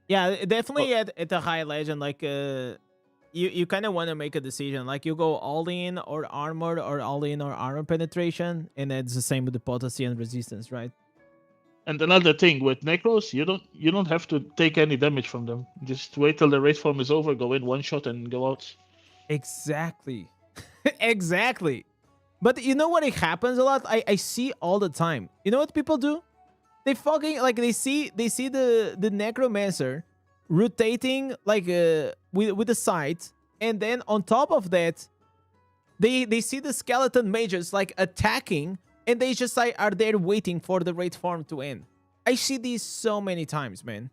yeah, definitely at a high legend, like you kind of want to make a decision. Like you go all in or armor, or all in or armor penetration, and it's the same with the potency and resistance, right? And another thing with necros, you don't have to take any damage from them. Just wait till the raid form is over, go in one shot and go out. Exactly. Exactly. But you know what? It happens a lot. I see all the time. You know what people do? They fucking like they see the necromancer rotating like with the sight, and then on top of that, they see the skeleton mages like attacking, and they just like are there waiting for the raid farm to end. I see these so many times, man.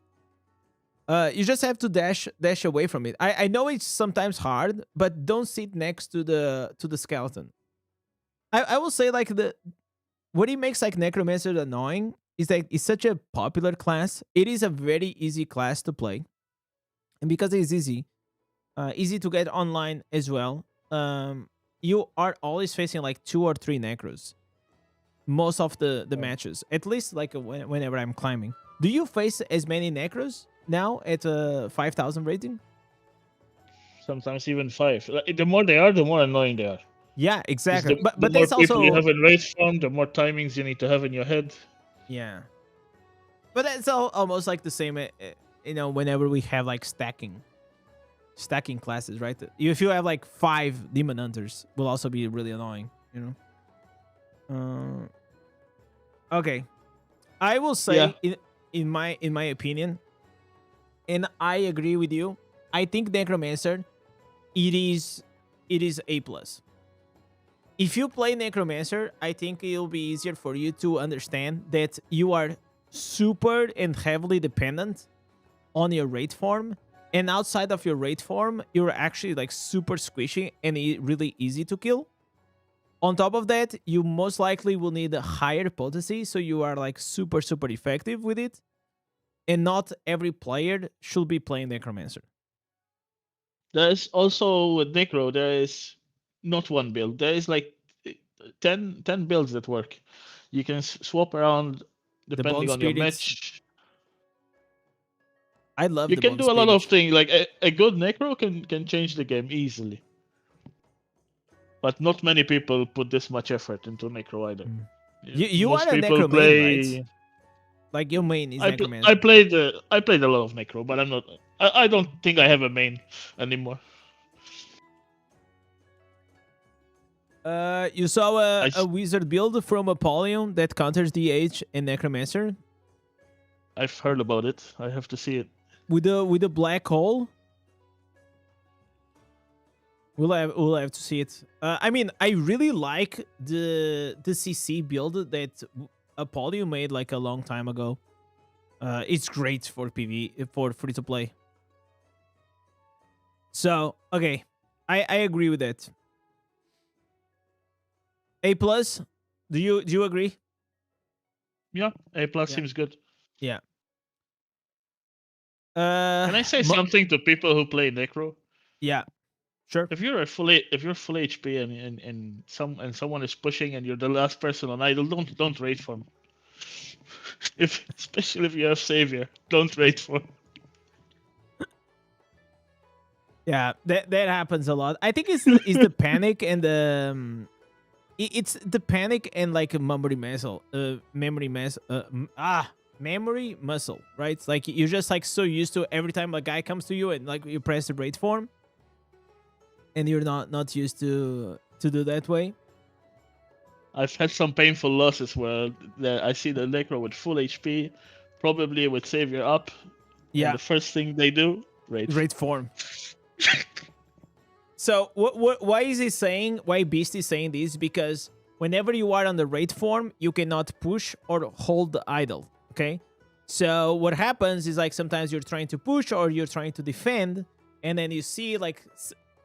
You just have to dash away from it. I know it's sometimes hard, but don't sit next to the skeleton. I will say like what it makes like necromancer annoying is that it's such a popular class. It is a very easy class to play, and because it's easy to get online as well. You are always facing like 2 or 3 necros most of the matches, at least like whenever I'm climbing. Do you face as many necros now at 5,000 rating? Sometimes even 5. Like, the more they are, the more annoying they are. Yeah, 'Cause exactly. The But more there's people you also, have in raid form, the more timings you need to have in your head. yeah, but it's almost like the same. Whenever we have like stacking classes, right? If you have like 5 demon hunters, will also be really annoying. Okay, I will say Yeah. in my opinion, and I agree with you. I think necromancer, it is A plus. If you play necromancer, I think it'll be easier for you to understand that you are super and heavily dependent on your raid form, and outside of your raid form, you're actually like super squishy and really easy to kill. On top of that, you most likely will need a higher potency, so you are like super effective with it. And not every player should be playing necromancer. There's also with necro, there is not one build. There is like 10 builds that work. You can swap around The bone depending on your spirits, match. I love You the can bone do a lot of spirits. things. Like a good necro can change the game easily. But not many people put this much effort into necro either. You are Most a people necro main, right? play. Like your main is I necromancer. played I played a lot of necro, but I'm not. I don't think I have a main anymore. You saw I a wizard build from Apollyon that counters DH and necromancer I've heard about it. I have to see it. with the black hole. We'll have to see it. I mean, I really like the CC build that Apollyon made like a long time ago. It's great for PV, for free to play. So okay, I agree with that. A plus. Do you agree? Yeah, A plus Yeah. seems good. Yeah. Can I say something to people who play necro? Yeah. Sure. If you're full HP and someone is pushing and you're the last person on idle, don't raid for him. Especially if you have savior, don't raid for him. Yeah, that happens a lot. I think it's the panic and the it's the panic and like memory muscle, memory muscle, right? It's like you're just like so used to every time a guy comes to you and like you press the raid form, and you're not used to do that way. I've had some painful losses where I see the necro with full HP, probably with savior up. Yeah, And the first thing they do, raid. raid form. So why is he saying? Why Beast is saying this? Because whenever you are on the raid form, you cannot push or hold the idle. Okay, so what happens is like sometimes you're trying to push or you're trying to defend, and then you see like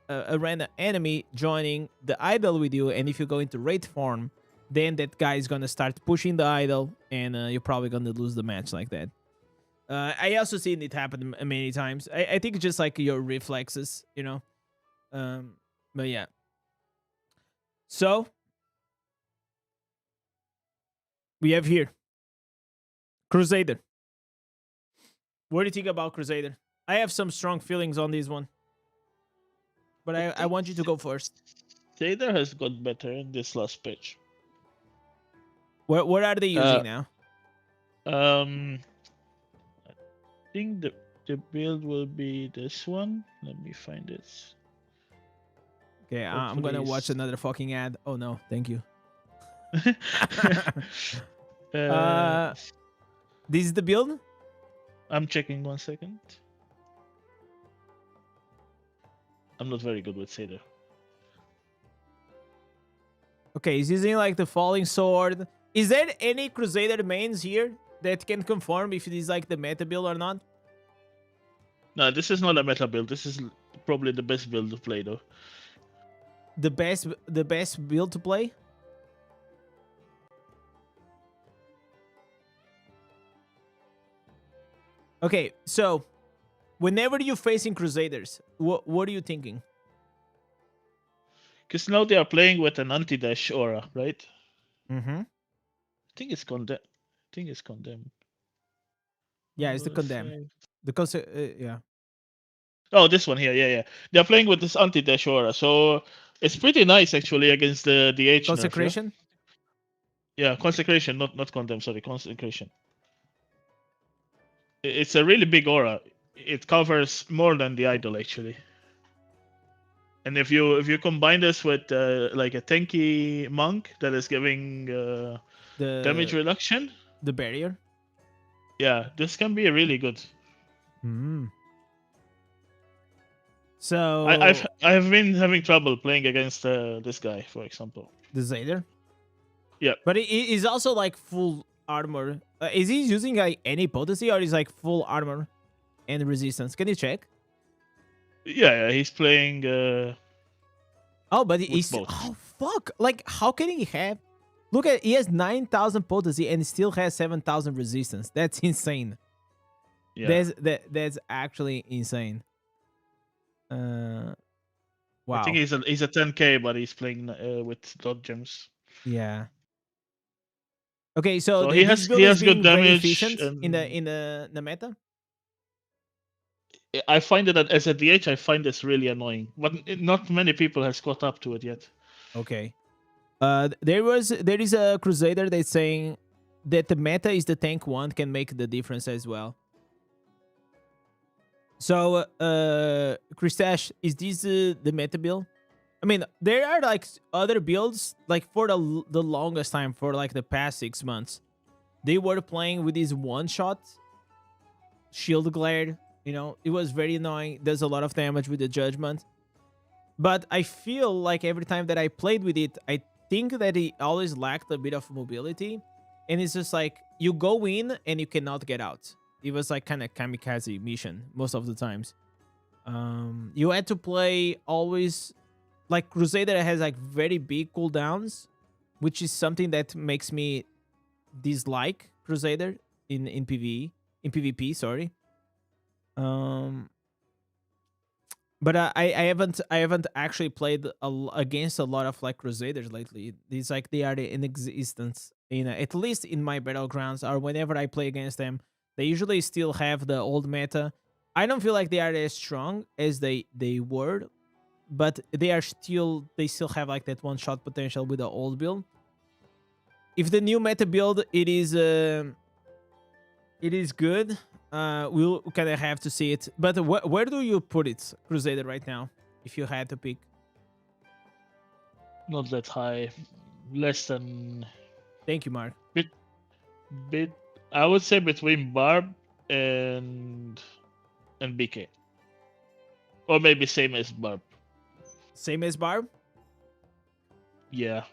a random enemy joining the idle with you, and if you go into raid form, then that guy is gonna start pushing the idle, and you're probably gonna lose the match like that. I also seen it happen many times. I think it's just like your reflexes, you know. But yeah. So we have here Crusader. What do you think about Crusader? I have some strong feelings on this one, but I want you to go first. Sader has got better in this last patch. What are they using now? I think the build will be this one. Let me find it. Okay, I'm Hopefully gonna watch it's- another fucking ad. Oh no, thank you. uh, This is the build. I'm checking 1 second. I'm not very good with Seder. Okay, he's using like the falling sword. Is there any Crusader mains here that can confirm if it is like the meta build or not? No, this is not a meta build. This is probably the best build to play though. The best build to play? Okay, so whenever you're facing Crusaders, what are you thinking? Because now they are playing with an anti-dash aura, right? Mm-hmm. I think it's condemned. I think it's condemned. Yeah, it's the Let's condemn. say- Yeah. Oh, this one here. Yeah, yeah. They're playing with this anti-dash aura, so it's pretty nice actually against the DH nerf, yeah? Consecration? Yeah, consecration, not condemn. Sorry, consecration. It's a really big aura. It covers more than the idol actually. And if you combine this with like a tanky monk that is giving damage The reduction, the barrier. yeah, this can be really good. Hmm. So I've been having trouble playing against this guy, for example. the Zader. Yeah. But he is also like full armor. Is he using like any potency or is like full armor and resistance? Can you check? Yeah, he's playing. Oh, but With he's both. oh fuck! Like how can he have? Look at he has 9,000 potency and he still has 7,000 resistance. That's insane. Yeah, That's actually insane. Wow. I think he's a 10k, but he's playing with dot gems. Yeah. Okay, so, So he this has build he is has good being very damage. efficient in And the meta. I find it that as a DH, I find this really annoying. But not many people has caught up to it yet. Okay. There is a Crusader that's saying that the meta is the tank one can make the difference as well. So, Kristash, is this the meta build? I mean, there are like other builds like for the longest time for like the past 6 months. They were playing with this one shot shield glare. You know, it was very annoying. Does a lot of damage with the judgment. But I feel like every time that I played with it, I think that it always lacked a bit of mobility. And it's just like you go in and you cannot get out. It was like kind of kamikaze mission most of the times. You had to play always like Crusader has like very big cooldowns, which is something that makes me dislike Crusader in PvP, sorry. But I haven't actually played against a lot of like Crusaders lately. It's like they are in existence in at least in my battlegrounds or whenever I play against them. They usually still have the old meta. I don't feel like they are as strong as they were, but they still have like that one shot potential with the old build. If the new meta build it is good. We'll kind of have to see it. But where do you put it, Crusader, right now? If you had to pick. Not that high, less than Thank you, Mark. bit. I would say between Barb and BK, or maybe same as Barb. Same as Barb? Yeah.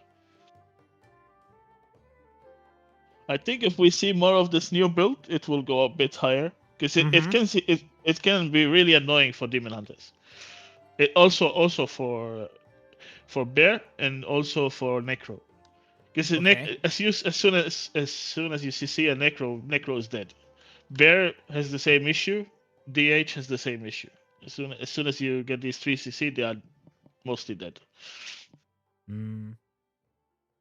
I think if we see more of this new build, it will go a bit higher because it can be really annoying for demon hunters. It also for bear and also for necro. Because Okay. as soon as you see a necro is dead. Bear has the same issue. DH has the same issue. As soon as you get these 3cc, they are mostly dead. Mm.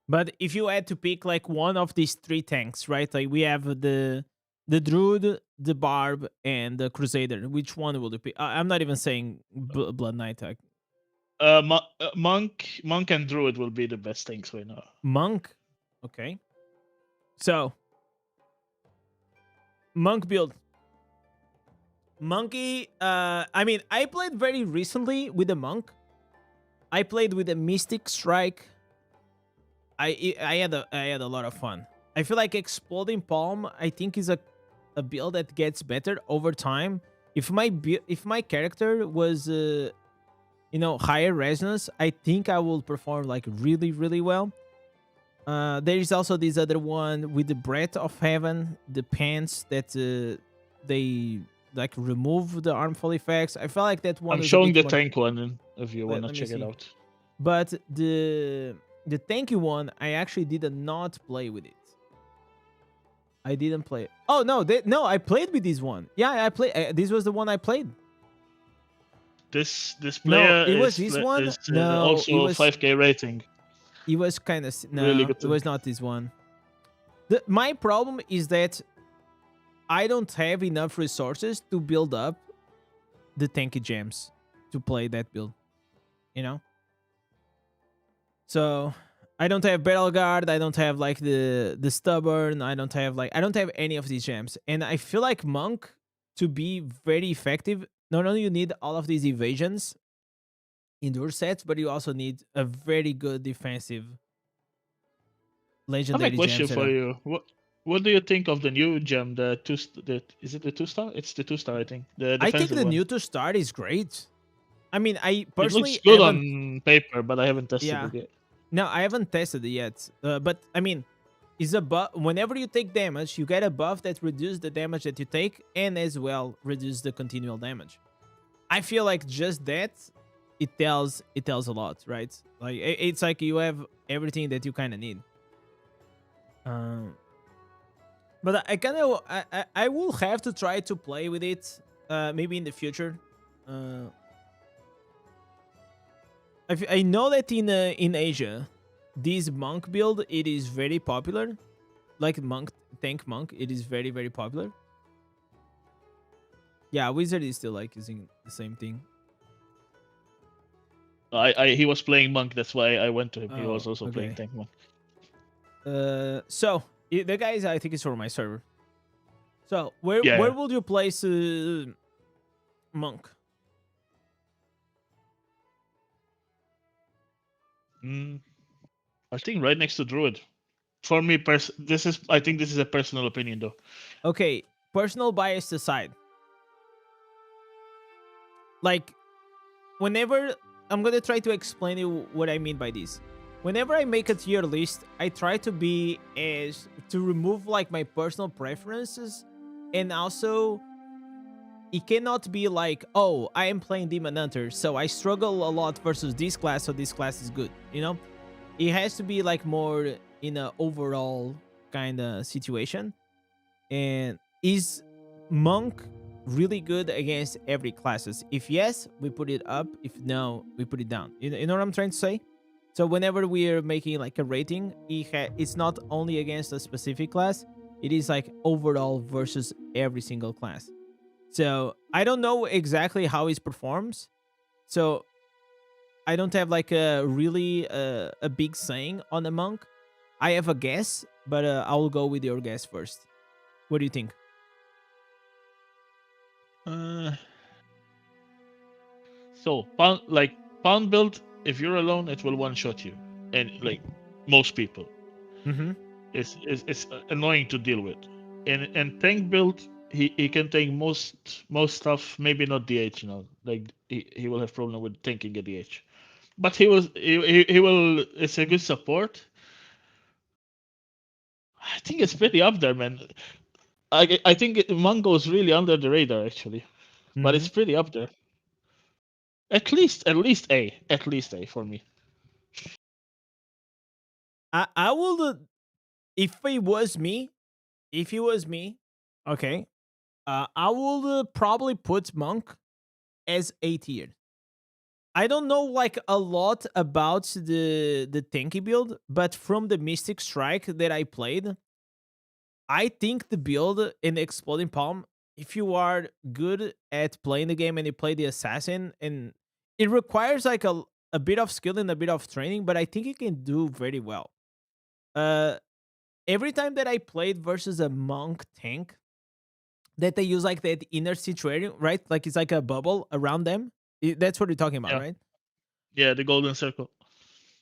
But if you had to pick like one of these three tanks, right? Like we have the Druid, the Barb, and the Crusader. Which one will you pick? I'm not even saying Blood Knight. Monk and Druid will be the best things right now. Monk. Okay. So Monk build. Monkey, I mean, I played very recently with the monk. I played with the mystic strike. I had a lot of fun. I feel like exploding palm, I think, is a build that gets better over time. If my character was higher resonance, I think I will perform like really, really well. There is also this other one with the breath of heaven, the pants that they like remove the harmful effects. I felt like that one I'm was a showing bit the more. tank one if you Let wanna me check it see. out. But the tanky one, I actually did not play with it. I didn't play it. Oh no, no, I played with this one. Yeah, I played. This was the one I played. This No, player it was is this one. No, also 5k rating. it was kind of Really no, good it was tank. not this one. My problem is that I don't have enough resources to build up the tanky gems to play that build. You know, so I don't have battle guard. I don't have like the stubborn. I don't have any of these gems, and I feel like monk to be very effective. Not only you need all of these evasions in your sets, but you also need a very good defensive I have a legendary gem question for setup. you. What do you think of the new gem? Is it the 2-star? It's the 2-star, I think. The I think defensive the one. new to start is great. I mean, I It looks personally good haven't. on paper, but I haven't tested Yeah, it yet. no, I haven't tested it yet. But I mean, is a buff. Whenever you take damage, you get a buff that reduces the damage that you take, and as well reduce the continual damage. I feel like just that it tells a lot, right? Like it's like you have everything that you kind of need. Um, but I kind of I will have to try to play with it. Maybe in the future. Uh, I know that in Asia, this monk build it is very popular. Like monk tank monk, it is very, very popular. Yeah, wizard is still like using the same thing. He was playing monk, that's why I went to him. He was Oh, also playing okay. tank monk. So the guys, I think it's for my server. So where Yeah. would you place monk? Mm, I think right next to druid. For me, I think this is a personal opinion though. Okay, personal bias aside. Like whenever I'm gonna try to explain you what I mean by this. Whenever I make a tier list, I try to be as to remove like my personal preferences, and also it cannot be like, oh, I am playing Demon Hunter, so I struggle a lot versus this class, so this class is good. You know, it has to be like more in a overall kind of situation. And is monk really good against every classes? If yes, we put it up. If no, we put it down. You know what I'm trying to say? So whenever we are making like a rating, it's not only against a specific class. It is like overall versus every single class. So I don't know exactly how it performs. So I don't have like a really a big saying on the monk. I have a guess, but I will go with your guess first. What do you think? Uh, so pound build, if you're alone, it will one shot you, and like most people, Mm-hmm. it's annoying to deal with. And tank build, he can take most stuff, maybe not DH. Like he will have problem with tanking a DH, but he will. It's a good support. I think it's pretty up there, man. I think Mango is really under the radar actually, but Mm-hmm. it's pretty up there. At least A for me. I will if it was me, okay. I will probably put monk as A tier. I don't know like a lot about the tanky build, but from the Mystic Strike that I played, I think the build in Exploding Palm, if you are good at playing the game and you play the assassin, and it requires like a bit of skill and a bit of training, but I think you can do very well. Uh, every time that I played versus a monk tank, that they use like that inner situation, right? Like it's like a bubble around them. That's what you're talking about, Yeah. right? Yeah, the golden circle.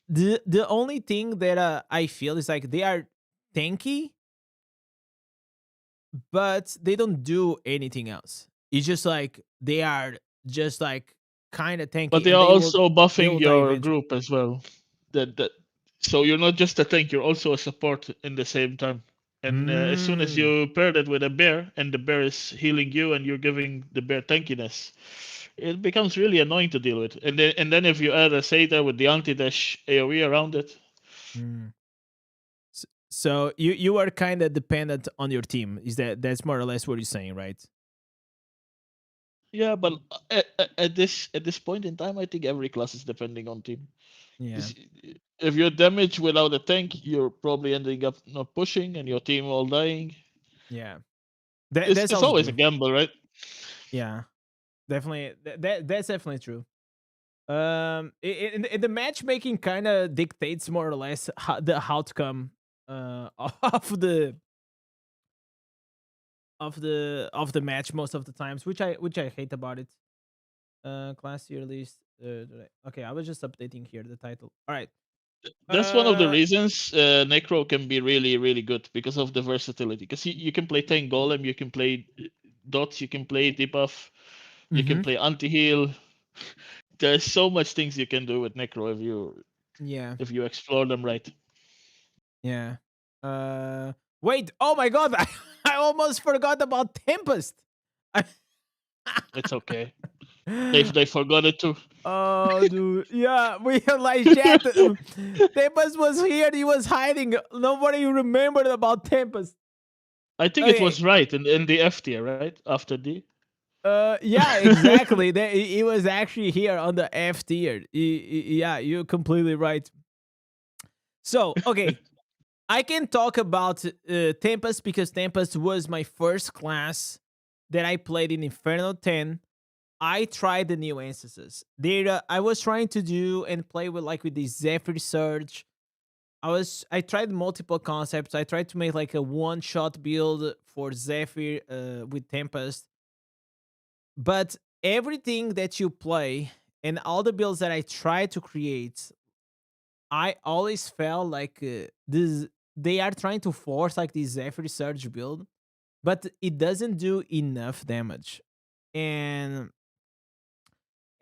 The only thing that I feel is like they are tanky, but they don't do anything else. It's just like they are just like kind of But tanky, they and are also they buffing will die your eventually. group as well. That so you're not just a tank, you're also a support in the same time. And as soon as Mm. you pair that with a bear, and the bear is healing you, and you're giving the bear tankiness, it becomes really annoying to deal with. And then if you add a Seder with the anti-dash AoE around it, Mm. So you are kind of dependent on your team. That's more or less what you're saying, right? yeah. But at this point in time, I think every class is depending on team. Yeah. 'Cause if you're damaged without a tank, you're probably ending up not pushing, and your team all dying. Yeah. It's That's it's also always a true. gamble, right? Yeah. Definitely. That's definitely true. The matchmaking kind of dictates more or less the outcome of the match most of the times, which I hate about it. Class year list. Okay, I was just updating here the title. All right. That's one of the Uh, reasons Necro can be really, really good because of the versatility. Because you can play tank golem, you can play dots, you can play debuff, you can mm-hmm. play anti-heal. There's so much things you can do with Necro Yeah. if you explore them right. Yeah. Wait. Oh my God! I almost forgot about Tempest. I- It's okay. They forgot it too. Oh, dude. Yeah, we like chat. Tempest was here. He was hiding. Nobody remembered about Tempest. I think it Okay. was right in the F tier, right? After D. Yeah, exactly. He was actually here on the F tier. Yeah, you're completely right. So, okay, I can talk about Tempest because Tempest was my first class that I played in Inferno 10. I tried the new instances. I was trying to do and play with the Zephyr Surge. I tried multiple concepts. I tried to make like a one shot build for Zephyr with Tempest. But everything that you play and all the builds that I tried to create, I always felt like this they are trying to force like this Zephyr Surge build, but it doesn't do enough damage.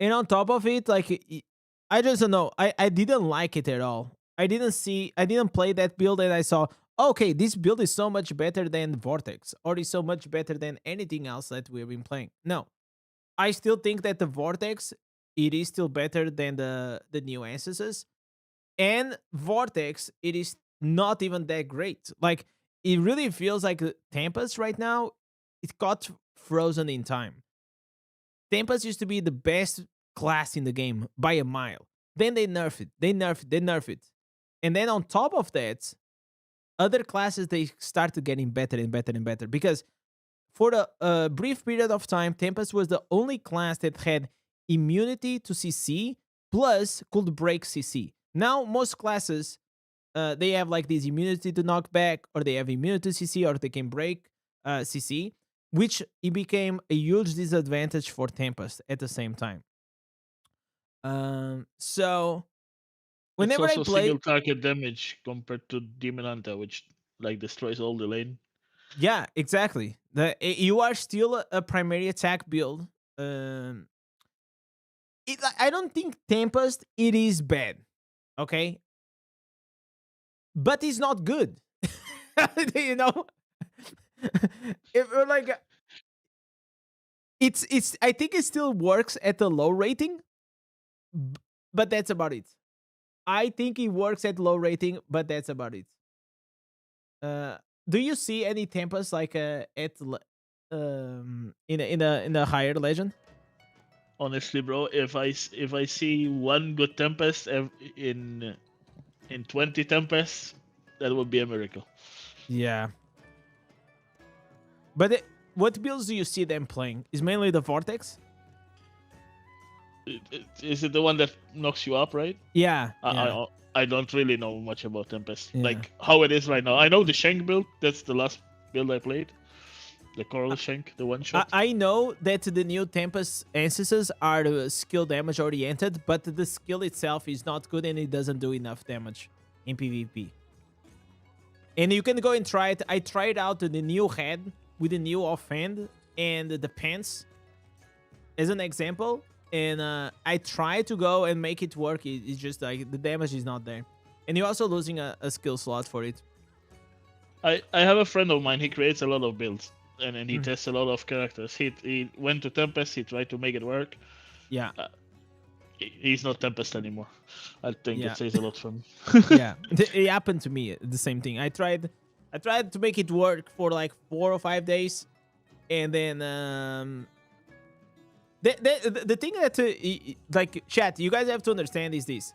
And on top of it, like I just don't know. I didn't like it at all. I didn't play that build and I saw, okay, this build is so much better than Vortex or is so much better than anything else that we've been playing. No. I still think that the Vortex it is still better than the new instances. And Vortex, it is not even that great. Like it really feels like Tempest right now, it got frozen in time. Tempest used to be the best class in the game by a mile. Then they nerf it. They nerf it. They nerf it. And then on top of that, other classes they started getting better and better and better because for a brief period of time, Tempest was the only class that had immunity to CC plus could break CC. Now most classes they have like this immunity to knockback, or they have immunity to CC, or they can break CC, which it became a huge disadvantage for Tempest at the same time. So It's whenever I also play, single target damage compared to Demon Hunter, which like destroys all the lane. yeah, exactly. You are still a primary attack build. Um, I don't think Tempest it is bad, okay, but it's not good. you know, if like it's I think it still works at the low rating, but that's about it. I think it works at low rating, but that's about it. Uh, do you see any Tempest like in a higher legend? Honestly, bro, if I see one good Tempest in 20 Tempests, that would be a miracle. Yeah, but what builds do you see them playing? Is mainly the Vortex? Is it the one that knocks you up, right? Yeah, I yeah, I, I don't really know much about Tempest, yeah. like how it is right now. I know the Shank build. That's the last build I played. The Coral Shank, the one shot. I know that the new Tempest Ancestors are skill damage oriented, but the skill itself is not good and it doesn't do enough damage in PvP. And you can go and try it. I tried out the new head with the new offhand and the pants as an example. And I tried to go and make it work. It's just like the damage is not there. And you're also losing a skill slot for it. I have a friend of mine. He creates a lot of builds, and then he tests a lot of characters. He went to Tempest. He tried to make it work. Yeah. He's not Tempest anymore. I think Yeah. that says a lot for him. Yeah. It happened to me. The same thing. I tried to make it work for like 4 or 5 days, and then the thing that like chat, you guys have to understand is this: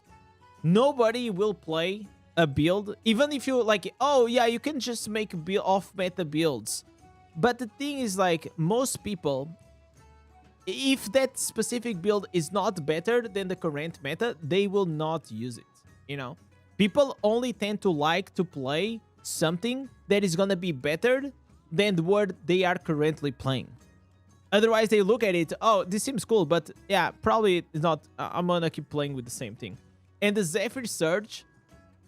nobody will play a build, even if you like, oh yeah, you can just make off meta builds. But the thing is, like, most people, if that specific build is not better than the current meta, they will not use it. You know, people only tend to like to play something that is gonna be better than what they are currently playing. Otherwise, they look at it, oh, this seems cool, but yeah, probably it's not. I'm gonna keep playing with the same thing. And the Zephyr Surge,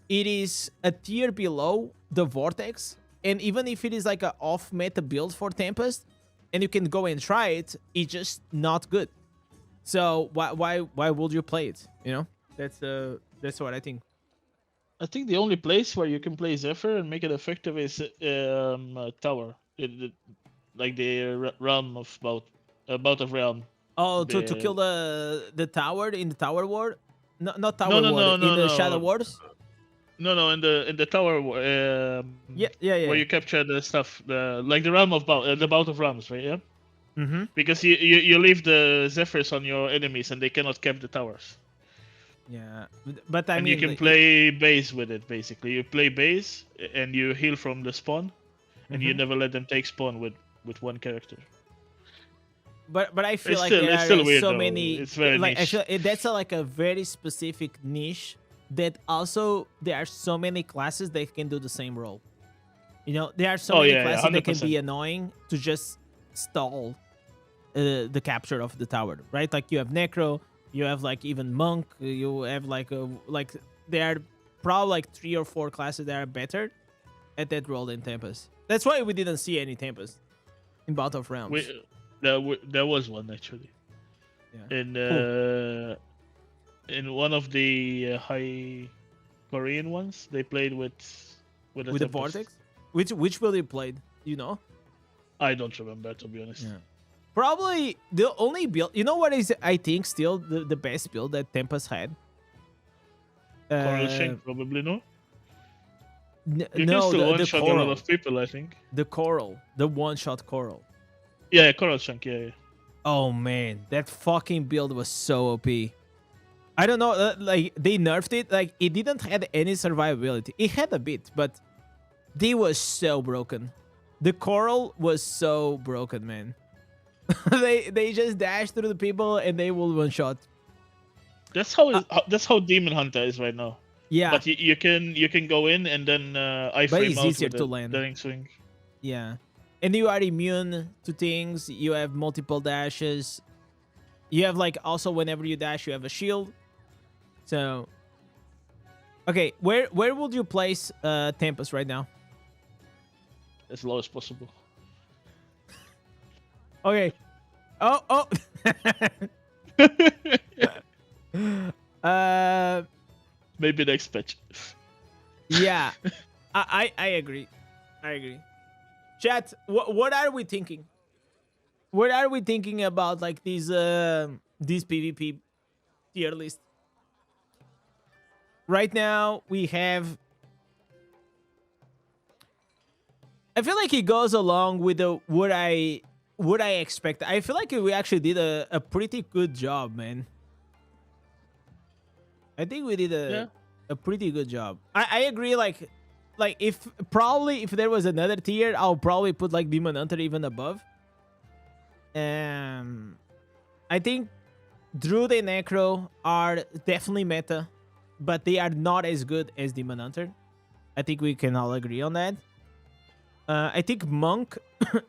it is a tier below the Vortex, and even if it is like an off-meta build for Tempest, and you can go and try it, it's just not good. So why would you play it? You know, that's what I think. I think the only place where you can play Zephyr and make it effective is Tower. Like the realm of bout of realm. Oh, to The- kill the tower in the Tower War? No, not Tower No, War, in the no. Shadow Wars? No, in the tower. Yeah. Where you capture the stuff, like the realm of the bout of realms, right? Yeah. Mm-hmm. Because you leave the Zephyrs on your enemies and they cannot cap the towers. Yeah, but I And mean, you can play base with it, basically. You play base and you heal from the spawn, and you Mhm. never let them take spawn with one character. But I feel It's like still- there it's are still weird, so though. many. It's very like niche. actually, that's like a very specific niche. That also there are so many classes that can do the same role. You know, there are so Oh, many yeah, classes that can 100%. be annoying to just stall the capture of the tower, right? Like you have Necro, you have like even Monk, you have like there are probably like 3 or 4 classes that are better at that role than Tempest. That's why we didn't see any Tempest in Battle of Realms. There was one actually. Yeah. In one of the high Korean ones, they played with With the Tempest. Vortex? Which build you played? You know? I don't remember, to be honest. Yeah. Probably the only build. You know what is, I think, still the best build that Tempest had? Coral Shank, probably no. You can No, still the one-shot a lot Coral. of people, I think. The Coral. The one-shot Coral. Yeah, Coral Shank, yeah. Oh, man. That fucking build was so OP. I don't know. Like, they nerfed it. Like, it didn't have any survivability. It had a bit, but they was so broken. The Coral was so broken, man. they just dash through the people and they will one-shot. That's how Demon Hunter is right now. Yeah. But you can go in and then But iframe it's out easier with to the land. daring swing. Yeah. And you are immune to things. You have multiple dashes. You have, like, also whenever you dash, you have a shield. So, okay, where would you place Tempest right now? As low as possible. Okay. Oh. Maybe next patch. Yeah. I agree. I agree. Chat, what are we thinking? What are we thinking about, like, these PvP tier list? Right now, we have... I feel like it goes along with what I expect. I feel like we actually did a pretty good job, man. I think we did a pretty good job. I agree, like if there was another tier, I'll probably put like Demon Hunter even above. I think Druid and Necro are definitely meta, but they are not as good as Demon Hunter. I think we can all agree on that. I think Monk,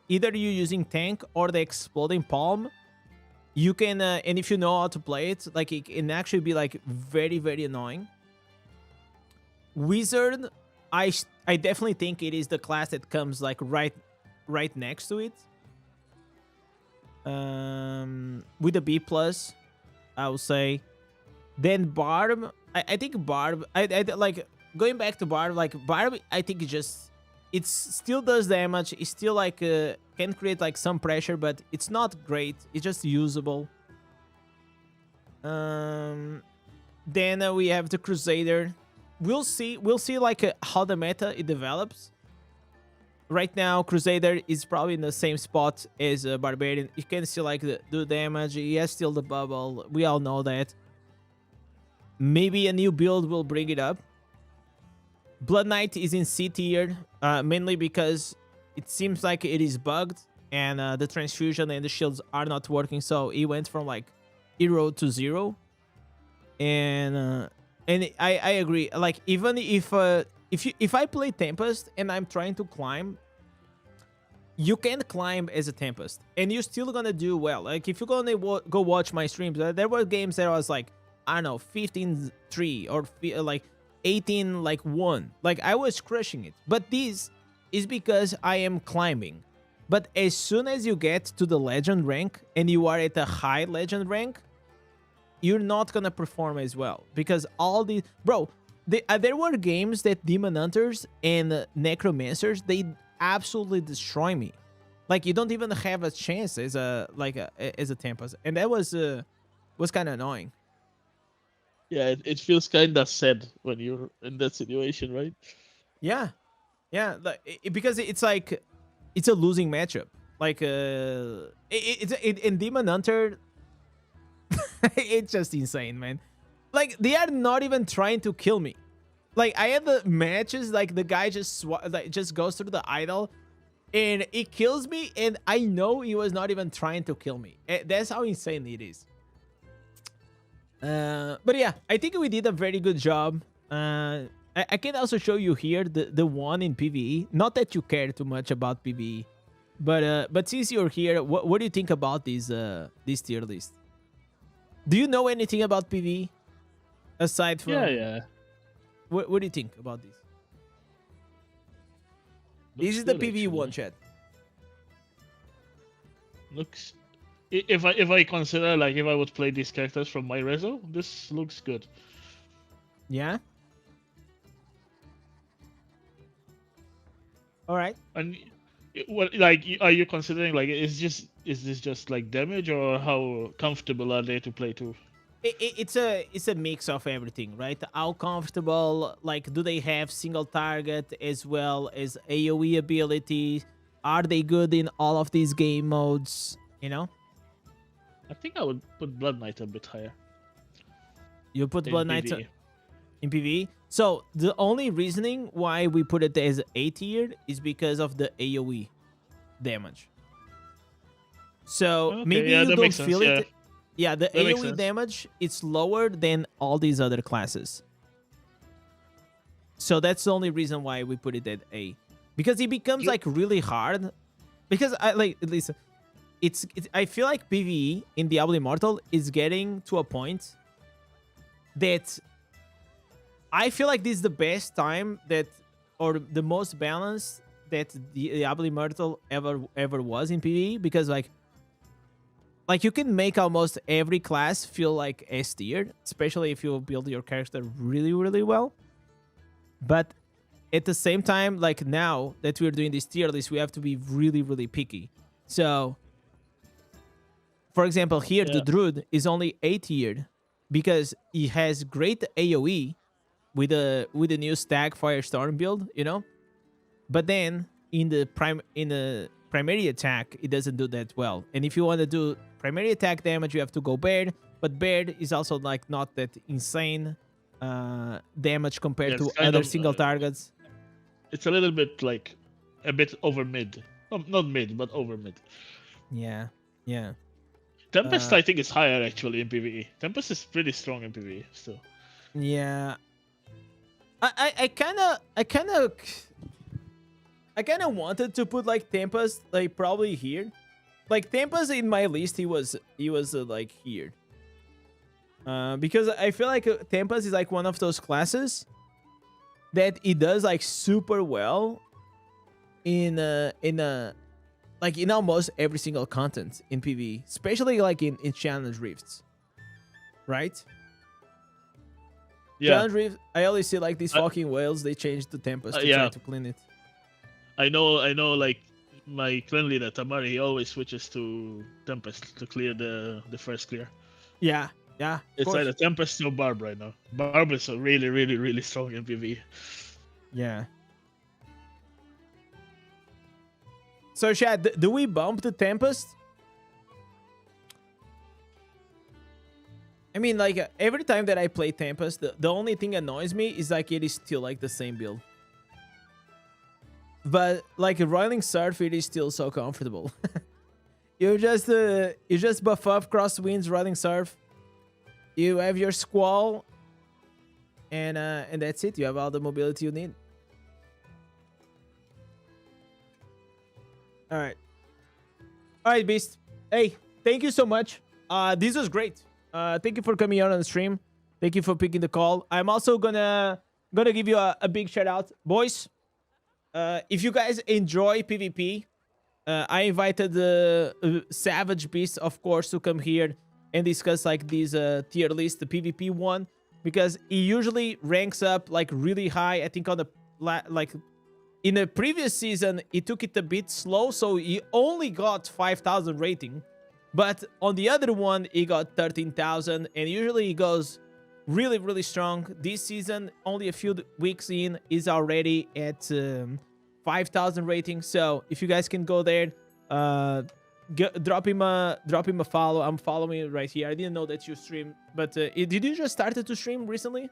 either you using tank or the exploding palm, you can, and if you know how to play it, like it can actually be like very, very annoying. Wizard, I definitely think it is the class that comes like right next to it. With a B plus, I would say. Then Barb, I think Barb, I like going back to Barb, like Barb, I think it still does damage. It still like can create like some pressure, but it's not great. It's just usable. Then we have the Crusader. We'll see like how the meta it develops. Right now, Crusader is probably in the same spot as Barbarian. You can still like do damage. He has still the bubble. We all know that. Maybe a new build will bring it up. Blood Knight is in C tier, mainly because it seems like it is bugged and the transfusion and the shields are not working. So it went from like 0 to 0. And I agree. Like even if I play Tempest and I'm trying to climb, you can climb as a Tempest and you're still gonna do well. Like if you're gonna go watch my streams, there were games that I was like, I don't know, 15-3 or like 18-1. Like I was crushing it. But this is because I am climbing. But as soon as you get to the legend rank and you are at a high legend rank, you're not gonna perform as well. Because all these... Bro, there were games that Demon Hunters and Necromancers, they absolutely destroy me. Like you don't even have a chance as a Tempest. And that was kind of annoying. Yeah, it feels kind of sad when you're in that situation, right? Yeah, like, because it's like it's a losing matchup. Like in Demon Hunter, it's just insane, man. Like they are not even trying to kill me. Like I had the matches, like the guy just goes through the idol, and it kills me, and I know he was not even trying to kill me. That's how insane it is. But yeah, I think we did a very good job. I can also show you here the one in PvE. Not that you care too much about PvE, but since you're here, what do you think about this tier list? Do you know anything about PvE aside from? Yeah. What do you think about this? Looks This is the good, PvE actually. one, chat. Looks. If I consider like if I would play these characters from my reso, this looks good. Yeah. All right. And what like are you considering like is this just like damage or how comfortable are they to play to? It's a mix of everything, right? How comfortable, like, do they have single target as well as AoE ability? Are they good in all of these game modes? You know, I think I would put Blood Knight a bit higher. you put in Blood Knight PvE. in PvE. So the only reasoning why we put it as A tier is because of the AoE damage. So Okay, maybe yeah, you that don't makes sense, feel yeah. it. Yeah, the That makes AoE sense. damage it's lower than all these other classes. So that's the only reason why we put it at A, because it becomes like really hard. Because I like at least it's I feel like PvE in Diablo Immortal is getting to a point that I feel like this is the best time that, or the most balanced that Diablo Immortal ever was in PvE, because like you can make almost every class feel like S tier, especially if you build your character really, really well. But at the same time, like now that we're doing this tier list, we have to be really, really picky. So, for example, here the Yeah. Druid is only A tier because he has great AoE with the new Stag Firestorm build, you know. But then in the primary attack, it doesn't do that well. And if you want to do primary attack damage, you have to go Baird. But Baird is also like not that insane damage compared Yeah, it's to kind other of, single targets. It's a little bit like a bit over mid. Not mid, but over mid. Yeah, yeah. Tempest I think is higher actually in PvE. Tempest is pretty strong in PvE still. Yeah. I kind of I kind of wanted to put like Tempest like probably here. Like Tempest in my list, he was like here. Because I feel like Tempest is like one of those classes that it does like super well in like in almost every single content in PvE, especially like in challenge rifts, right? Yeah, Challenge rift, I always see like these fucking whales. They changed the Tempest to yeah. try to clean it. I know. Like my clan leader Tamari, he always switches to Tempest to clear the first clear. Yeah, yeah. It's either Tempest or Barb right now. Barb is really, really, really strong in PvE. Yeah. So, Chad, do we bump the Tempest? I mean, like, every time that I play Tempest, the only thing annoys me is, like, it is still, like, the same build. But, like, Roiling Surf, it is still so comfortable. you just buff up Crosswinds, Roiling Surf. You have your Squall. And that's it. You have all the mobility you need. All right, Beast. Hey, thank you so much. This was great. Thank you for coming out on the stream. Thank you for picking the call. I'm also gonna give you a big shout out, boys. If you guys enjoy PvP, I invited the Savage Beast, of course, to come here and discuss like this tier list, the PvP one, because he usually ranks up like really high. I think on the like. In the previous season, he took it a bit slow, so he only got 5,000 rating. But on the other one, he got 13,000, and usually he goes really, really strong. This season, only a few weeks in, is already at 5,000 rating. So if you guys can go there, drop him a follow. I'm following it right here. I didn't know that you stream, but did you just started to stream recently?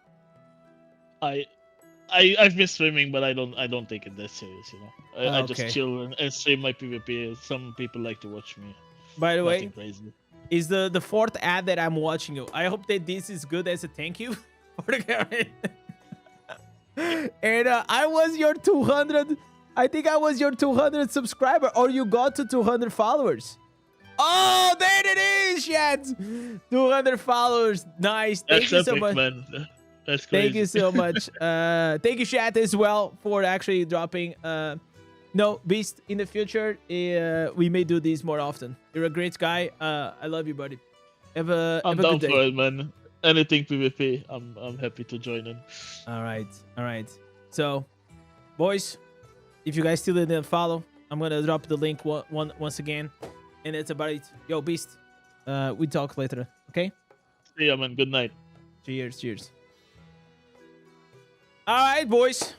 I've been streaming, but I don't take it that serious, you know. I Okay. just chill and stream my PvP. Some people like to watch me. By the way, Nothing crazy. is the fourth ad that I'm watching you. I hope that this is good as a thank you for the comment. And I was your 200. I think I was your 200 subscriber, or you got to 200 followers. Oh, there it is, chat. 200 followers. Nice. Thank you so epic, much. man. That's crazy. Thank you so much. Thank you, chat, as well, for actually dropping. No, Beast, in the future, we may do these more often. You're a great guy. I love you, buddy. I'm have a down good for day. it, man. Anything PvP, I'm happy to join in. All right. So, boys, if you guys still didn't follow, I'm gonna drop the link once again, and that's about it. Yo, Beast, we talk later. Okay? See ya, man. Good night. Cheers. All right, boys.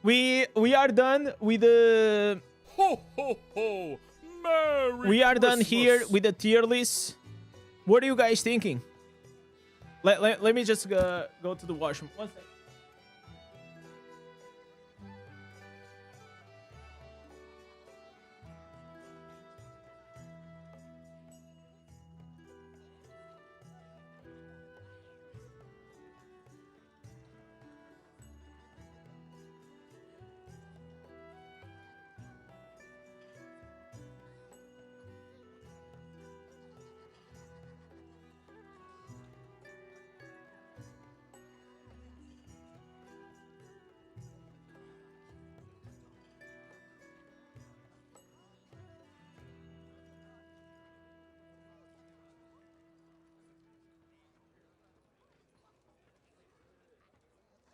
We are done with the. Ho, ho, ho! Merry We are done Christmas. here with the tier list. What are you guys thinking? Let me just go to the washroom. One second.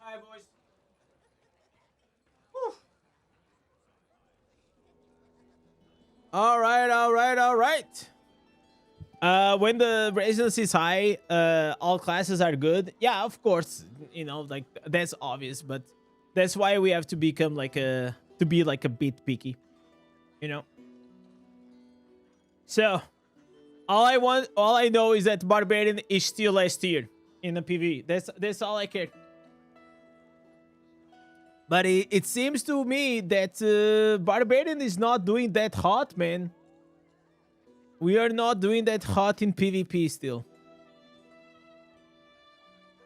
All right, boys. Whew. All right. When the resistance is high, all classes are good. Yeah, of course, you know, like that's obvious, but that's why we have to become like a bit picky, you know. So, all I know is that Barbarian is still last tier in the PvE. That's all I care. But it seems to me that Barbarian is not doing that hot, man. We are not doing that hot in PvP still.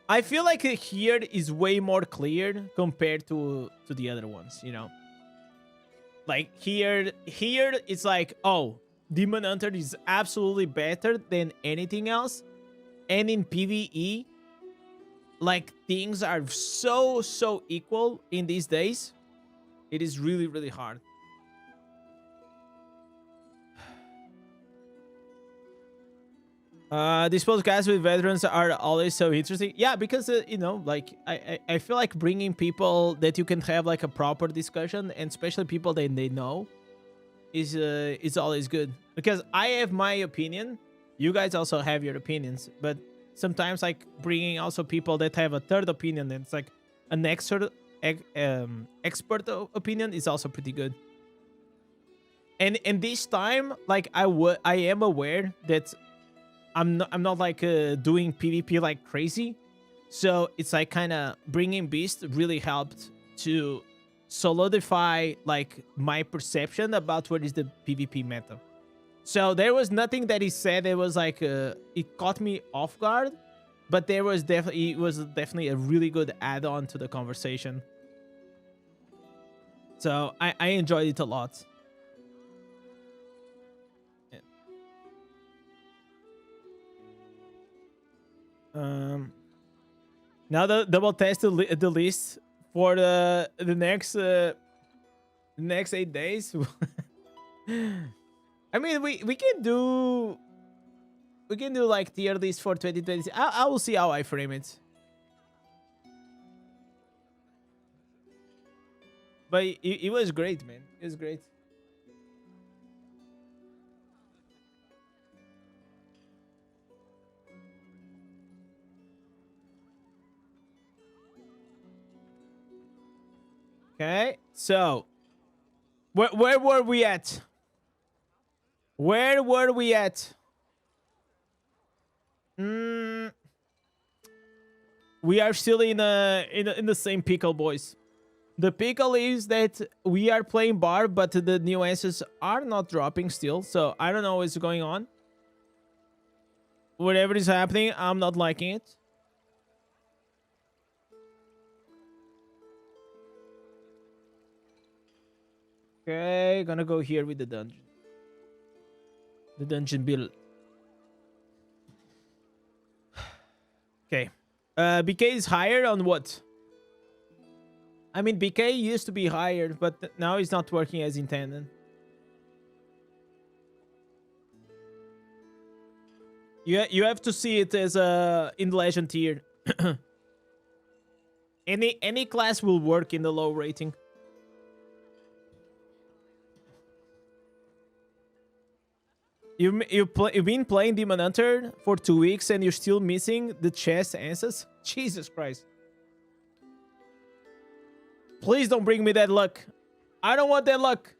I feel like here is way more clear compared to the other ones, you know. Like here it's like, oh, Demon Hunter is absolutely better than anything else. And in PvE, like things are so equal in these days. It is really, really hard. These podcasts with veterans are always so interesting. Yeah, because you know, like I feel like bringing people that you can have like a proper discussion, and especially people that they know, is always good. Because I have my opinion, you guys also have your opinions, but sometimes like bringing also people that have a third opinion, and it's like an expert opinion is also pretty good. And this time, like I am aware that I'm not like doing PvP like crazy, so it's like kind of bringing Beast really helped to solidify like my perception about what is the PvP meta. So there was nothing that he said that was like it caught me off guard, but it was definitely a really good add-on to the conversation. So I enjoyed it a lot. Now double test the list for the next 8 days. I mean, we can do like tier list for 2020. I will see how I frame it. But it was great, man. It was great. Okay, so where were we at? Where were we at? We are still in the same pickle, boys. The pickle is that we are playing Barb, but the nuances are not dropping still. So I don't know what's going on. Whatever is happening, I'm not liking it. Okay, gonna go here with the dungeon. The dungeon build. Okay. BK is higher on what? I mean, BK used to be higher, but now it's not working as intended. You have to see it as in legend tier. Any class will work in the low rating. You've been playing Demon Hunter for 2 weeks and you're still missing the chest answers? Jesus Christ. Please don't bring me that luck. I don't want that luck.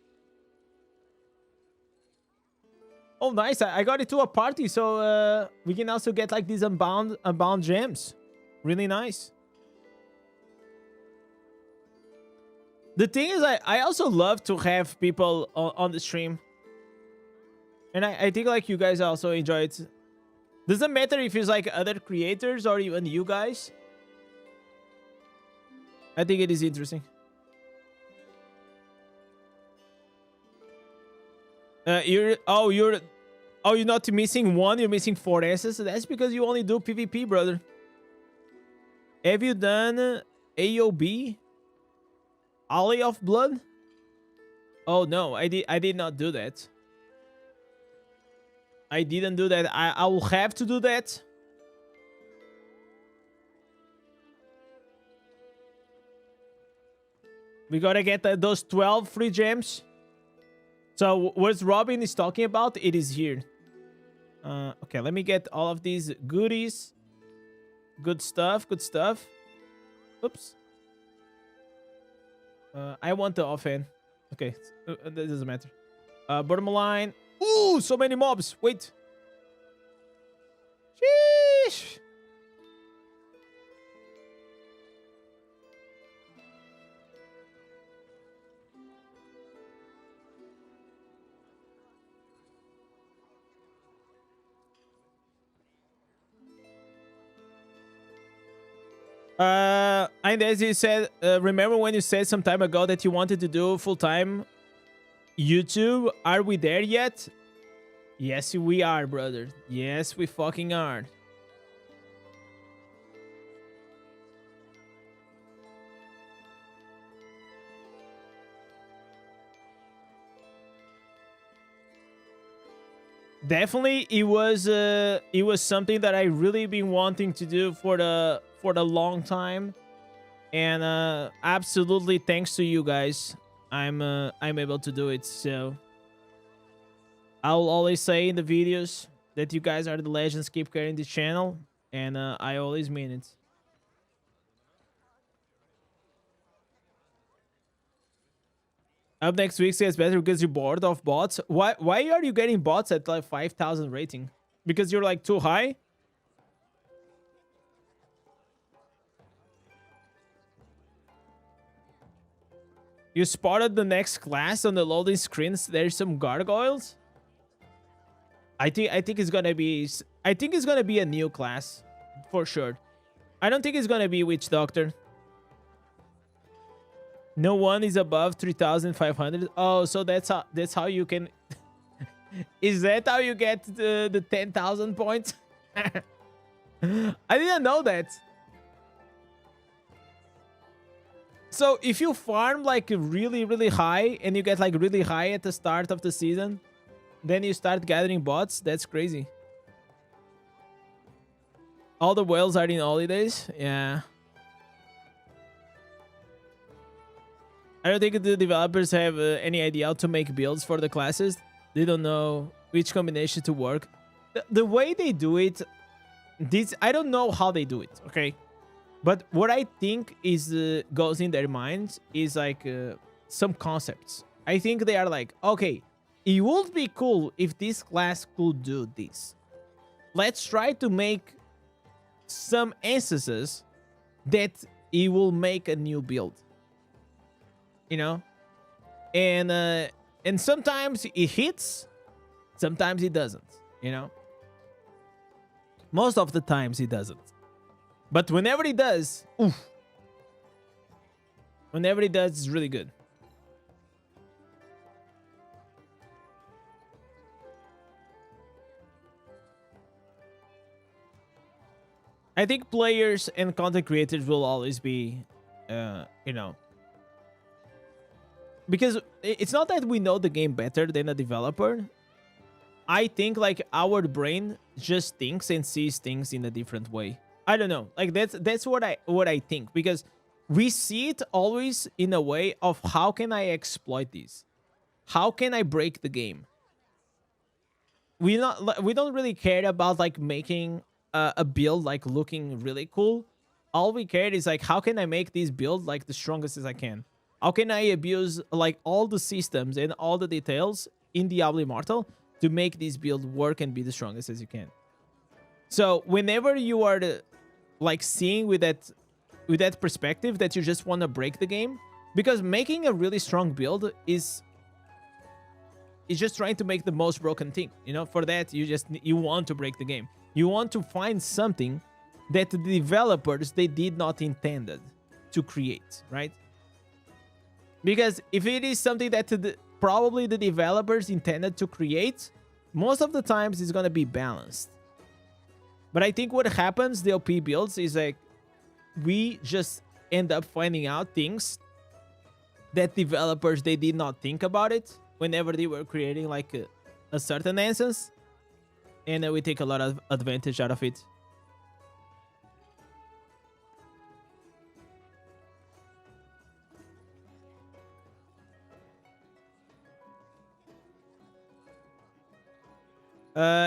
Oh, nice. I got it to a party, so we can also get like these unbound gems. Really nice. The thing is, I also love to have people on the stream. And I think like you guys also enjoy it. Doesn't matter if it's like other creators or even you guys. I think it is interesting. You're not missing one, you're missing 4 S's. That's because you only do PvP, brother. Have you done AOB? Alley of Blood? Oh no, I did not do that. I didn't do that. I will have to do that. We gotta get those 12 free gems. So what Robin is talking about, it is here. Okay, let me get all of these goodies. Good stuff, good stuff. Oops. I want the offhand. Okay, that doesn't matter. Bottom line. Ooh, so many mobs. Wait. Sheesh. And as you said, remember when you said some time ago that you wanted to do full-time YouTube, are we there yet? Yes, we are, brother. Yes, we fucking are. Definitely, it was something that I really been wanting to do for the long time, and absolutely thanks to you guys, I'm able to do it. So I'll always say in the videos that you guys are the legends, keep carrying this channel, and I always mean it. Up next week gets better because you're bored of bots. Why are you getting bots at like 5,000 rating? Because you're like too high? You spotted the next class on the loading screens. There's some gargoyles. I think it's gonna be a new class for sure. I don't think it's gonna be Witch Doctor. No one is above 3,500. Oh, so that's how you can. Is that how you get the 10,000 points? I didn't know that. So if you farm like really high and you get like really high at the start of the season, then you start gathering bots. That's crazy. All the whales are in holidays. Yeah. I don't think the developers have any idea how to make builds for the classes. They don't know which combination to work. The way they do it, I don't know how they do it, okay? But what I think is goes in their minds is like some concepts. I think they are like, okay, it would be cool if this class could do this. Let's try to make some instances that it will make a new build. You know, and sometimes it hits, sometimes it doesn't. You know, most of the times it doesn't, but whenever it does, oof, whenever it does, it's really good. I think players and content creators will always be, you know. Because it's not that we know the game better than a developer. I think like our brain just thinks and sees things in a different way. I don't know. Like that's what I think, because we see it always in a way of how can I exploit this? How can I break the game? We don't really care about like making a build like looking really cool. All we care is like how can I make this build like the strongest as I can? How can I abuse like all the systems and all the details in Diablo Immortal to make this build work and be the strongest as you can? So whenever you are like seeing with that perspective that you just want to break the game, because making a really strong build is just trying to make the most broken thing. You know, for that you want to break the game. You want to find something that the developers they did not intended to create, right? Because if it is something that probably the developers intended to create, most of the times it's going to be balanced. But I think what happens, the OP builds, is like we just end up finding out things that developers, they did not think about it whenever they were creating like a certain instance. And then we take a lot of advantage out of it.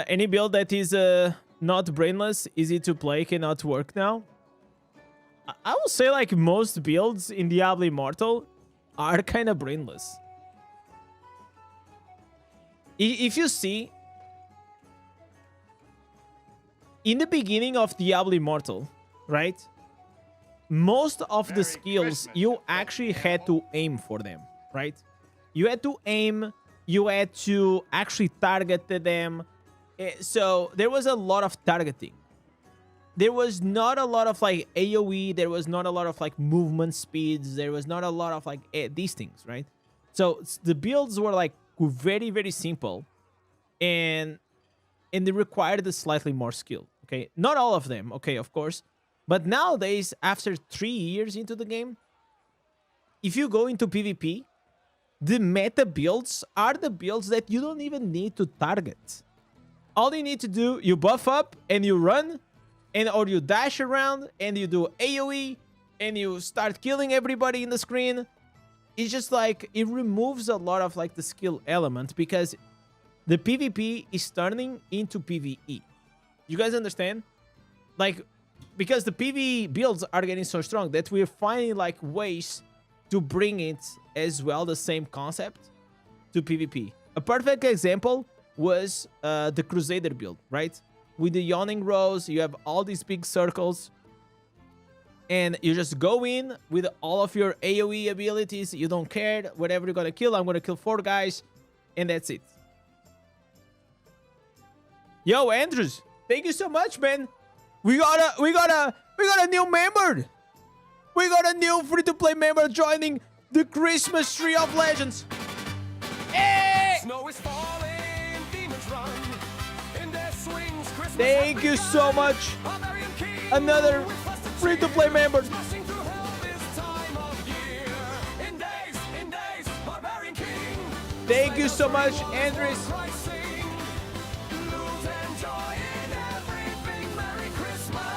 Any build that is not brainless, easy to play, cannot work now. I will say like most builds in Diablo Immortal are kind of brainless. If you see, in the beginning of Diablo Immortal, right? Most of the Merry skills, Christmas, you you actually filthy had to aim for them, right? You had to aim, you had to actually target them. So there was a lot of targeting. There was not a lot of like AoE. There was not a lot of like movement speeds. There was not a lot of like these things, right? So the builds were like were very, very simple, and they required a slightly more skill. Okay, not all of them. Okay, of course, but nowadays, after 3 years into the game, if you go into PvP, the meta builds are the builds that you don't even need to target. All you need to do, you buff up and you run, or you dash around and you do AoE and you start killing everybody in the screen. It's just like, it removes a lot of like the skill element, because the PvP is turning into PvE. You guys understand? Like, because the PvE builds are getting so strong that we're finding like ways to bring it as well, the same concept, to PvP. A perfect example was the Crusader build, right? With the Yawning Rose, you have all these big circles, and you just go in with all of your AoE abilities. You don't care. Whatever you're gonna kill, I'm gonna kill 4 guys, and that's it. Yo, Andrews, thank you so much, man. We got a new member. We got a new free-to-play member joining the Christmas Tree of Legends. Hey! Snow is falling, demons run. Indez swings, Christmas Thank you so much. Barbarian king Another with festive free-to-play cheer, member. smashing through hell this time of year. Indez, Barbarian king. Thank you so much, Andres. Christ sing. Loot and joy in everything. Merry Christmas,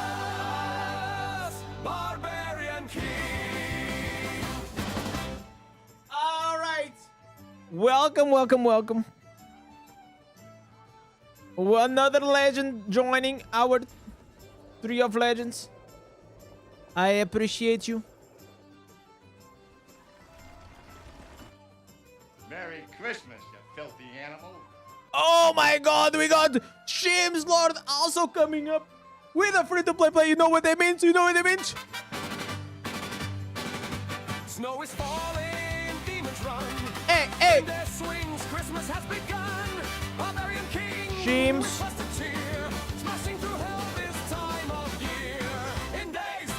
Barbarian king. All right. Welcome, welcome, welcome. Another legend joining our Tree of Legends. I appreciate you. Merry Christmas, you filthy animal. Oh my god, we got Shims Lord also coming up with a free-to-play play. You know what that means? You know what that means? Snow is falling, demons run. Hey, hey. Indez swings, Christmas has begun. Barbarian king. Shims. with festive cheer, smashing through hell this time of year. Indez,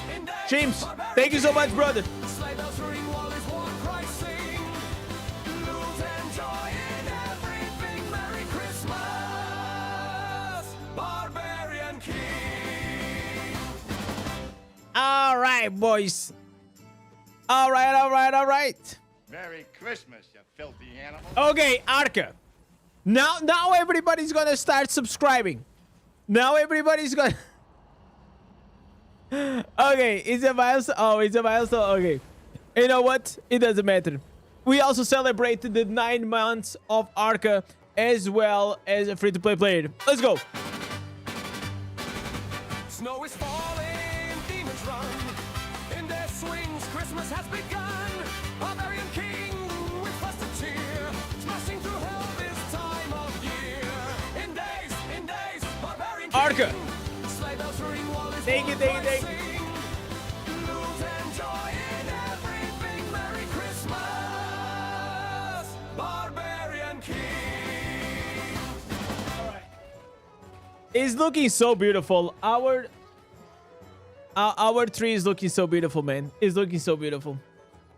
Shims, Barbarian thank you so much, king. brother. Sleigh bells ring, while his war cries sing. Loot and joy in everything. Merry Christmas, Barbarian king. All right, boys. All right, all right, all right. Merry Christmas, you filthy animal. Okay, Arca. Now everybody's gonna start subscribing. Now everybody's gonna... Okay, it's a milestone. Oh, it's a milestone. Okay. You know what? It doesn't matter. We also celebrated the 9 months of Arca as well as a free-to-play player. Let's go. Snow is falling, demons run. Indez swings, Christmas has begun. Barbarian king with festive cheer, smashing through hell this time of year. Indez, Barbarian king. Arca. Sleigh bells ring, while his Thank you, war thank you, cries thank you. sing. Loot and joy in everything. Merry Christmas, Barbarian king. It's looking so beautiful. Our tree is looking so beautiful, man. It's looking so beautiful.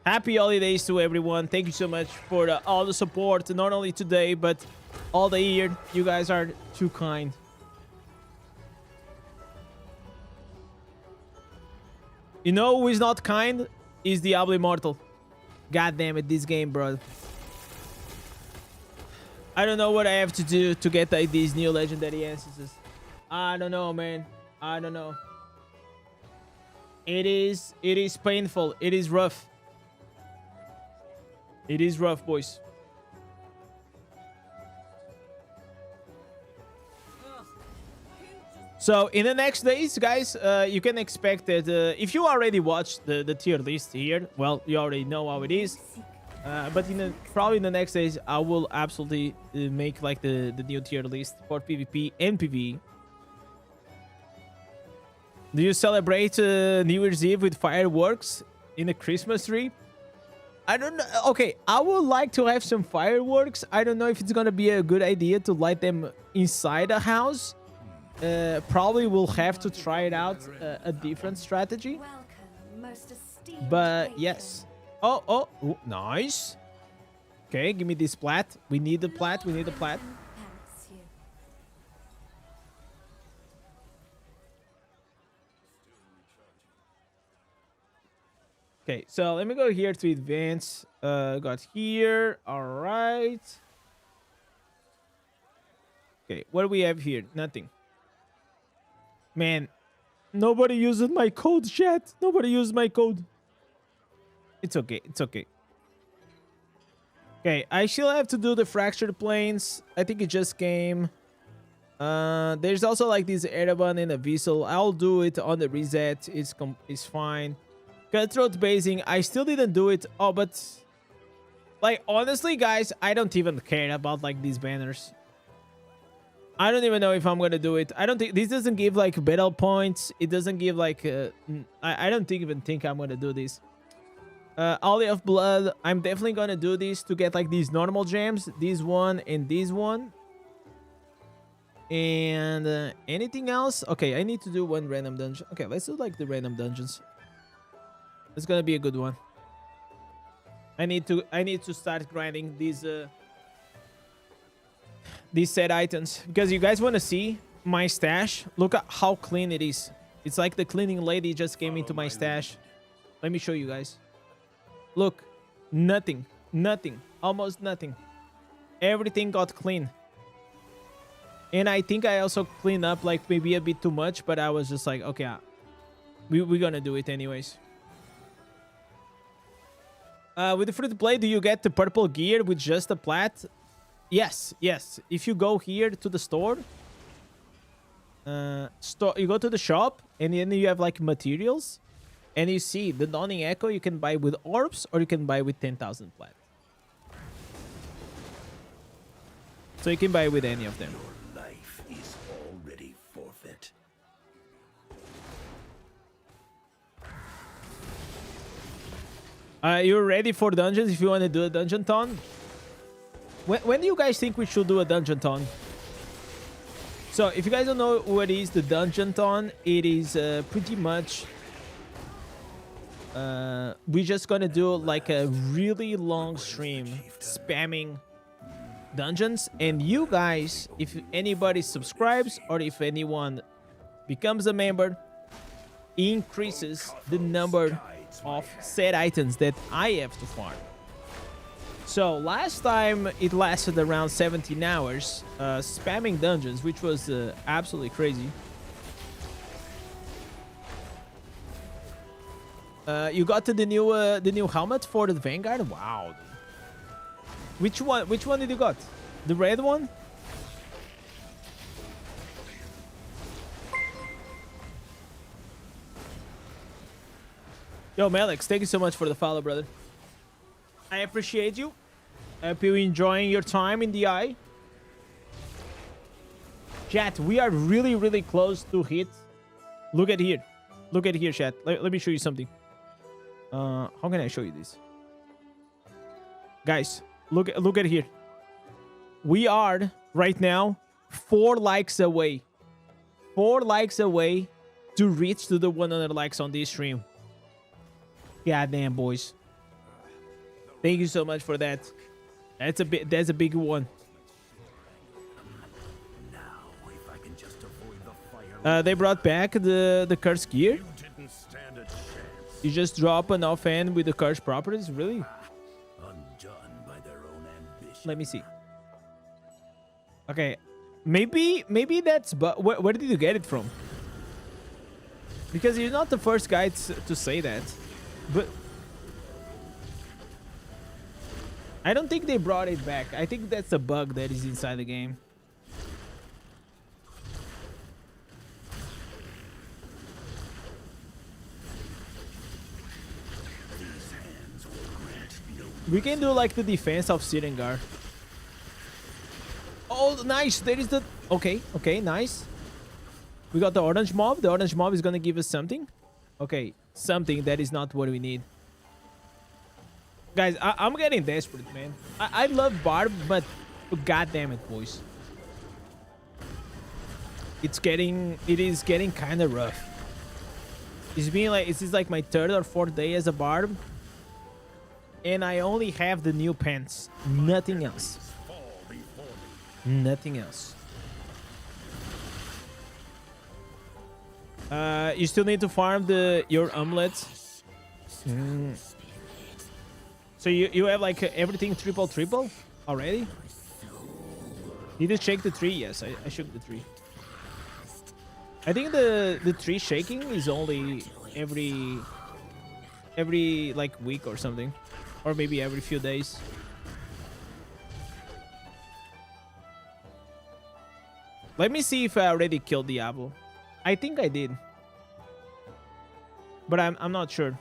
Happy holidays to everyone. Thank you so much for all the support, not only today, but all the year. You guys are too kind. You know who is not kind? Is Diablo Immortal. God damn it, this game, bro. I don't know what I have to do to get like these new legendary instances. I don't know, man. I don't know. It is painful. It is rough. It is rough, boys. So in the next days, guys, you can expect that if you already watched the tier list here, well, you already know how it is. But probably in the next days, I will absolutely make like the new tier list for PvP and PvE. Do you celebrate New Year's Eve with fireworks in a Christmas tree? I don't know. Okay, I would like to have some fireworks. I don't know if it's gonna be a good idea to light them inside a house. Probably we'll have to try it out, a different strategy. Welcome, most esteemed But patron. yes. Oh, nice. Okay, give me this plat. We need the plat. We need the plat. Pass you. Okay, so let me go here to advance. Got here. All right. Okay, what do we have here? Nothing. Man, nobody uses my code, chat. Nobody uses my code. It's okay. It's okay. Okay, I still have to do the fractured planes. I think it just came. There's also like this Ereban and a Vessel. I'll do it on the reset. It's fine. Cutthroat basing. I still didn't do it. Oh, but like honestly, guys, I don't even care about like these banners. I don't even know if I'm gonna do it. I don't think this doesn't give like battle points. It doesn't give like I don't even think I'm gonna do this. Alley of Blood. I'm definitely gonna do this to get like these normal gems. This one and this one. And anything else? Okay, I need to do one random dungeon. Okay, let's do like the random dungeons. It's gonna be a good one. I need to start grinding these set items because you guys want to see my stash. Look at how clean it is. It's like the cleaning lady just came into my stash. Let me show you guys. Look, nothing, almost nothing. Everything got clean. And I think I also cleaned up like maybe a bit too much, but I was just like, okay, we're gonna do it anyways. With the free to play, do you get the purple gear with just a plat? Yes. If you go here to the store, you go to the shop, and then you have like materials, and you see the Dawning Echo. You can buy with orbs, or you can buy with 10,000 plat. So you can buy with any of them. Life is already forfeit. You're ready for dungeons if you want to do a dungeon ton? When do you guys think we should do a dungeon ton? So if you guys don't know what is the dungeon ton, it is pretty much we're just gonna do like a really long stream spamming dungeons, and you guys, if anybody subscribes or if anyone becomes a member, increases the number of set items that I have to farm. So last time it lasted around 17 hours spamming dungeons, which was absolutely crazy. You got to the new helmet for the Vanguard? Wow. Which one did you got? The red one? Yo, Malex, thank you so much for the follow, brother. I appreciate you. I hope you're enjoying your time in the eye. Chat, we are really close to hit. Look at here. Look at here, chat. Let me show you something. How can I show you this? Guys, look at here. We are right now 4 likes away. 4 likes away to reach to the 100 likes on this stream. Goddamn, boys. Thank you so much for that. That's a big one. They brought back the cursed gear. You just drop an offhand with the cursed properties, really? Let me see. Okay, maybe that's, but where did you get it from? Because you're not the first guy to say that. But I don't think they brought it back. I think that's a bug that is inside the game. We can do like the defense of Sirengar. Oh, nice. There is the... Okay, nice. We got the orange mob. The orange mob is going to give us something. Okay, something that is not what we need. Guys, I'm getting desperate, man. I love Barb, but god damn it, boys. It is getting kind of rough. This is like my 3rd or 4th day as a Barb. and I only have the new pants. Nothing else. Nothing else. You still need to farm your omelets. So you have like everything triple already? Did you shake the tree? Yes, I shook the tree. I think the tree shaking is only every like week or something, or maybe every few days. Let me see if I already killed Diablo. I think I did, but I'm not sure.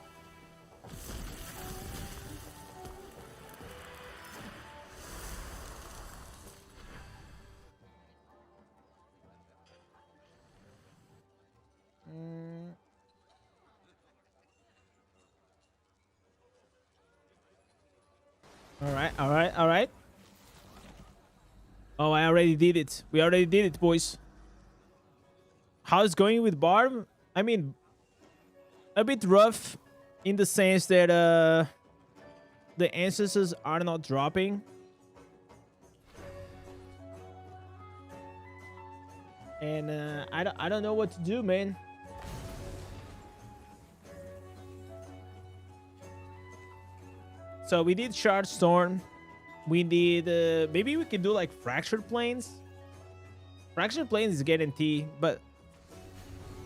All right. Oh, I already did it. We already did it, boys. How's it going with Barb? I mean, a bit rough in the sense that the ancestors are not dropping. And I don't know what to do, man. So we did Shard Storm. We did maybe we can do like Fractured Plains. Fractured Plains is guaranteed, but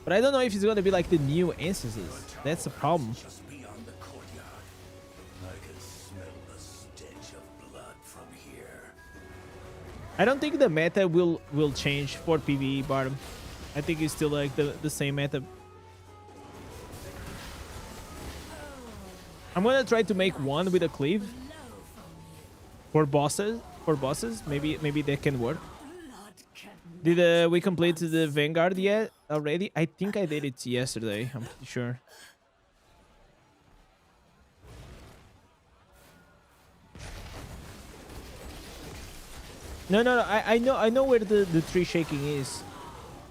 I don't know if it's gonna be like the new ancestors. That's the problem. Just beyond the courtyard. I can smell the stench of blood from here. I don't think the meta will change for PvE, Barb. I think it's still like the same meta. I'm gonna try to make one with a cleave for bosses. Maybe that can work. Did we complete the Vanguard yet already? I think I did it yesterday. I'm pretty sure. No. I know where the tree shaking is.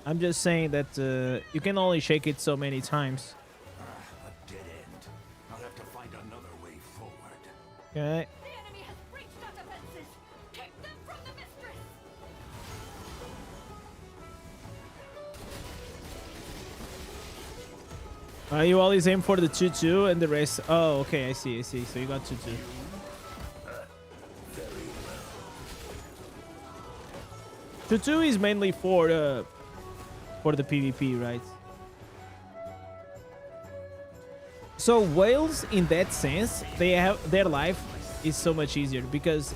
I'm just saying that you can only shake it so many times. A dead end. I'll have to find another way forward. Okay. The enemy has breached our defenses. Keep them from the mistress. You always aim for the 2-2 and the rest. Oh, okay. I see. So you got 2-2. Two is mainly for the PvP, right? So whales, in that sense, they have their life is so much easier because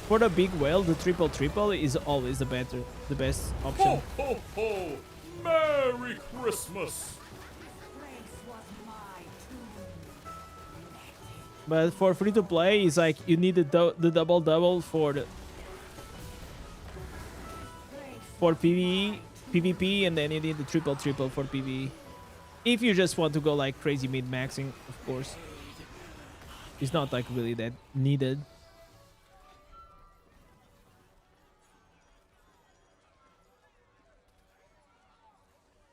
for the big whale, the triple is always the best option. Ho ho! Merry Christmas! But for free to play, it's like you need the double for PvE, PvP, and then you need the triple for PvE. If you just want to go like crazy mid-maxing, of course. It's not like really that needed.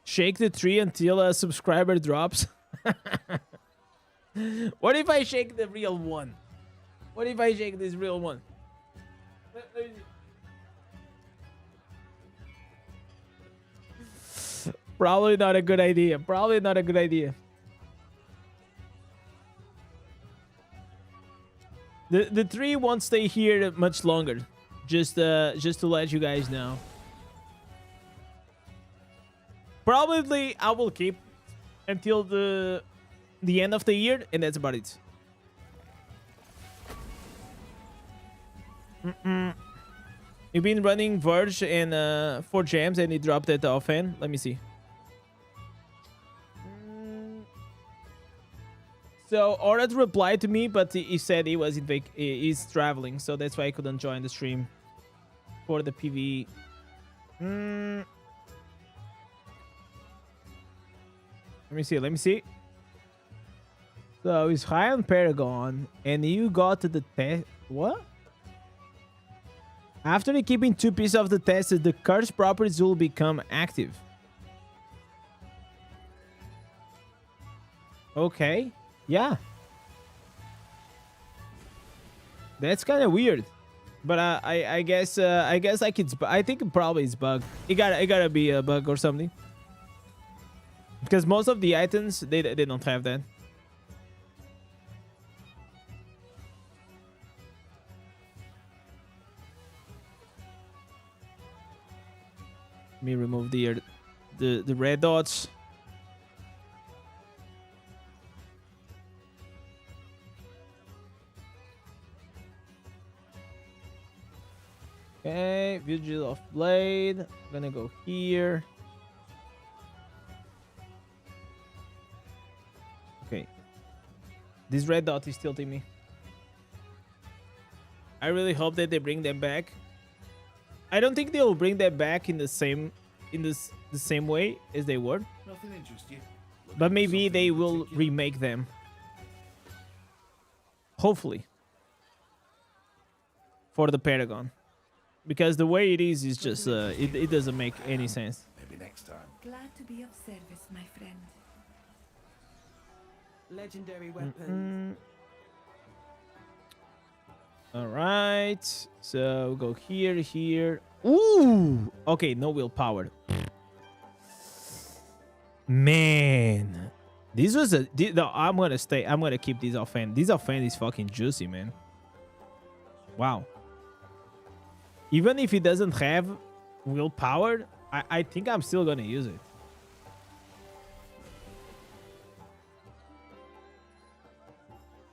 Shake the tree until a subscriber drops. What if I shake the real one? What if I shake this real one? Probably not a good idea. Probably not a good idea. The tree won't stay here much longer. Just to let you guys know. Probably I will keep until the end of the year, and that's about it. You've been running Verge and 4 gems, and he dropped it offhand. Let me see. So Orat replied to me, but he said he was he's traveling, so that's why I couldn't join the stream for the PvE. Let me see. So he's high on Paragon, and you got to the test. What? After keeping 2 pieces of the test, the cursed properties will become active. Okay. Yeah. That's kind of weird. But I guess like I think it probably is bug. It gotta be a bug or something. Because most of the items they don't have that. Let me remove the red dots. Okay, Vigil of Blade. I'm gonna go here. Okay. This red dot is tilting me. I really hope that they bring them back. I don't think they'll bring them back in the same way as they were. Nothing interests you. But maybe they will remake them. Hopefully. For the Paragon. Because the way it is just it doesn't make any sense. Maybe next time. Glad to be of service, my friend. Legendary weapon. All right. So go here. Ooh. Okay, no willpower. Man. This was no, I'm gonna keep this offhand. This offhand is fucking juicy, man. Wow. Even if it doesn't have willpower, I think I'm still gonna use it.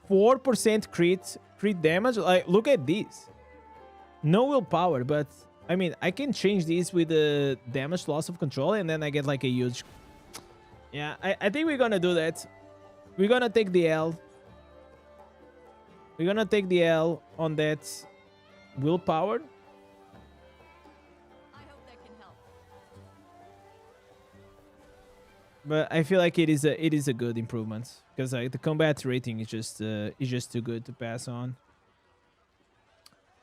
%4 crit damage. Like, look at this. No willpower, but I mean, I can change this with the damage loss of control, and then I get like a huge. Yeah, I think we're gonna do that. We're gonna take the L. We're gonna take the L on that willpower. But I feel like it is a good improvement because like the combat rating is just too good to pass on.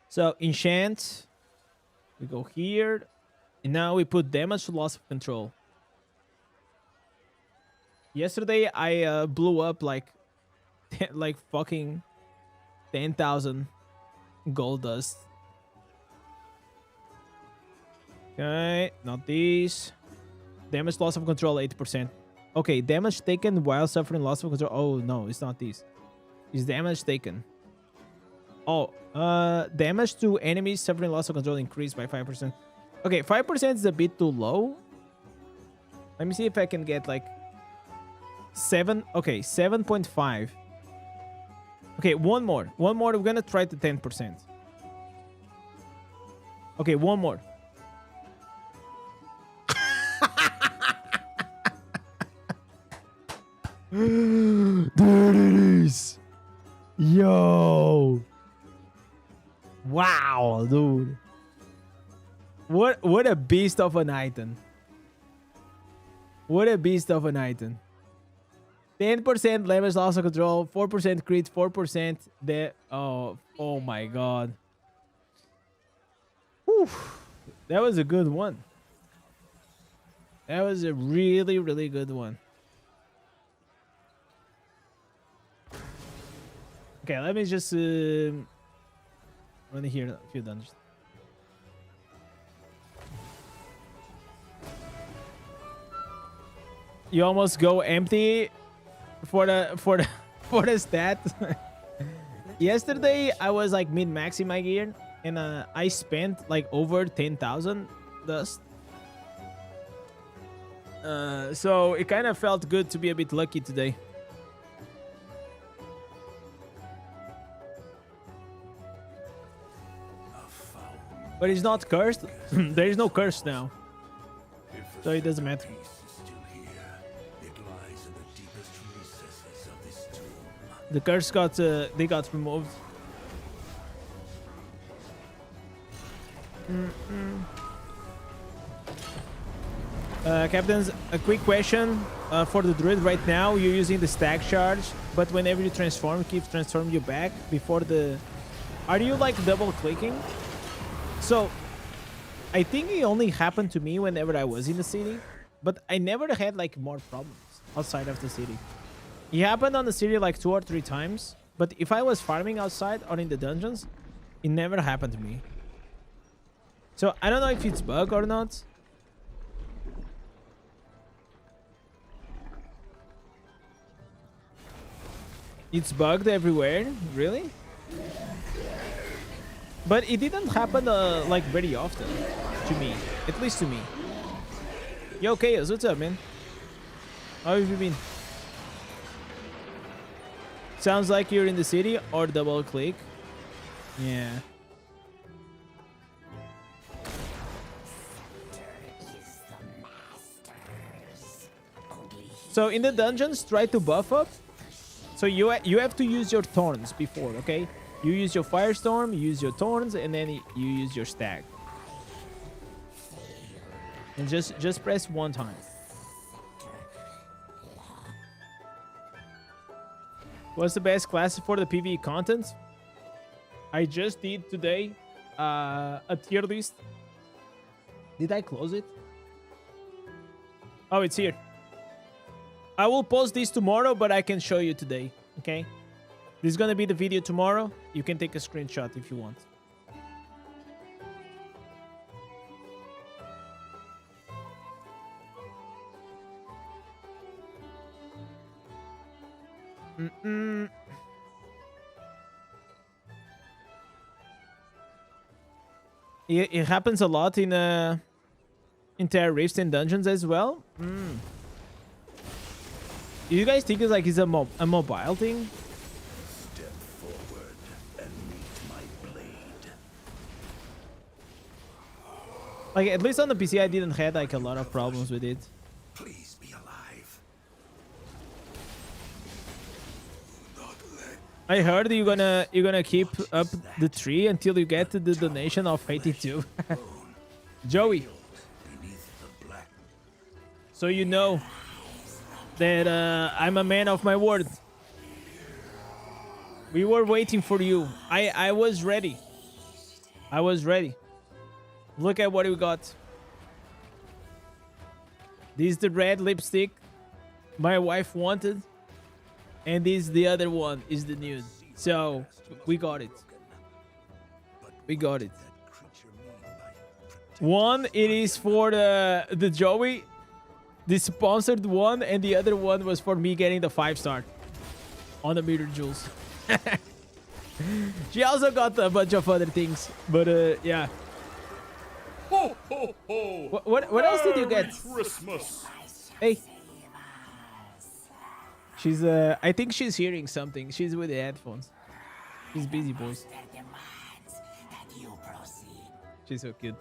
So enchant, we go here, and now we put damage to loss of control. Yesterday I blew up like like fucking 10,000 gold dust. Okay, not these. Damage loss of control 80%. Okay, damage taken while suffering loss of control. Oh no, it's not these. It's damage taken. Oh, damage to enemies suffering loss of control increased by 5%. Okay, 5% is a bit too low. Let me see if I can get like 7. Okay, 7.5. Okay, one more. We're gonna try to 10%. Okay, one more. There it is. Yo. Wow, dude. What a beast of an item. What a beast of an item. 10% damage loss of control, 4% crit, 4% the oh my god. Whew. That was a good one. That was a really, really good one. Okay, let me just run here a few dungeons. You almost go empty for the stat. Yesterday I was like min-maxing my gear and I spent like over 10,000 dust. So it kind of felt good to be a bit lucky today. But it's not cursed. There is no curse now. So it doesn't matter. The curse got removed. Captains, a quick question for the druid. Right now you're using the stack charge, but whenever you transform, it keeps transforming you back before the... Are you like double clicking? So, I think it only happened to me whenever I was in the city, but I never had like more problems outside of the city. It happened on the city like 2 or 3 times, But if I was farming outside or in the dungeons, it never happened to me. So I don't know if it's bug or not. It's bugged everywhere, really? But it didn't happen like very often to me, at least to me. Yo, Chaos, what's up, man? How have you been? Sounds like you're in the city or double click. Yeah. So in the dungeons, try to buff up. So you have to use your thorns before, okay? You use your firestorm, you use your thorns, and then you use your stag. And just press one time. What's the best class for the PvE content? I just did today a tier list. Did I close it? Oh, it's here. I will post this tomorrow, but I can show you today, okay? This is gonna be the video tomorrow. You can take a screenshot if you want. It happens a lot in Terra Rifts and dungeons as well. You guys think it's a mobile thing? Step forward and meet my blade. Like, at least on the PC, I didn't have like a lot of problems with it. Please be alive. I heard you're gonna keep up the tree until you get to the donation of 82. Joey. Beneath the black. So you know that I'm a man of my word. We were waiting for you. I was ready. I was ready. Look at what we got. This is the red lipstick my wife wanted. And this the other one is the nude. So we got it. We got it. One, it is for the Joey, the sponsored one, and the other one was for me getting the 5-star on the meter jewels. She also got a bunch of other things, but yeah. Ho ho ho! What else did you get? Christmas. Hey. She's I think she's hearing something. She's with the headphones. She's busy, boys. She's so cute.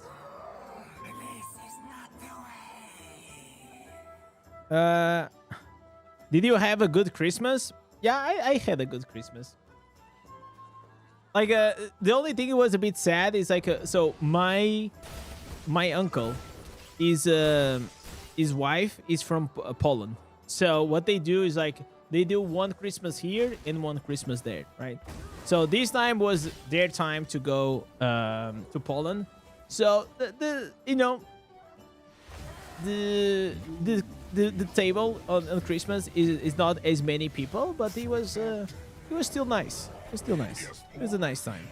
Did you have a good Christmas? Yeah, I had a good Christmas. Like the only thing that was a bit sad is like so my uncle is his wife is from Poland. So what they do is like they do one Christmas here and one Christmas there, right? So this time was their time to go to Poland. So the you know the table on Christmas is not as many people, but it was still nice. It was still nice. It was a nice time.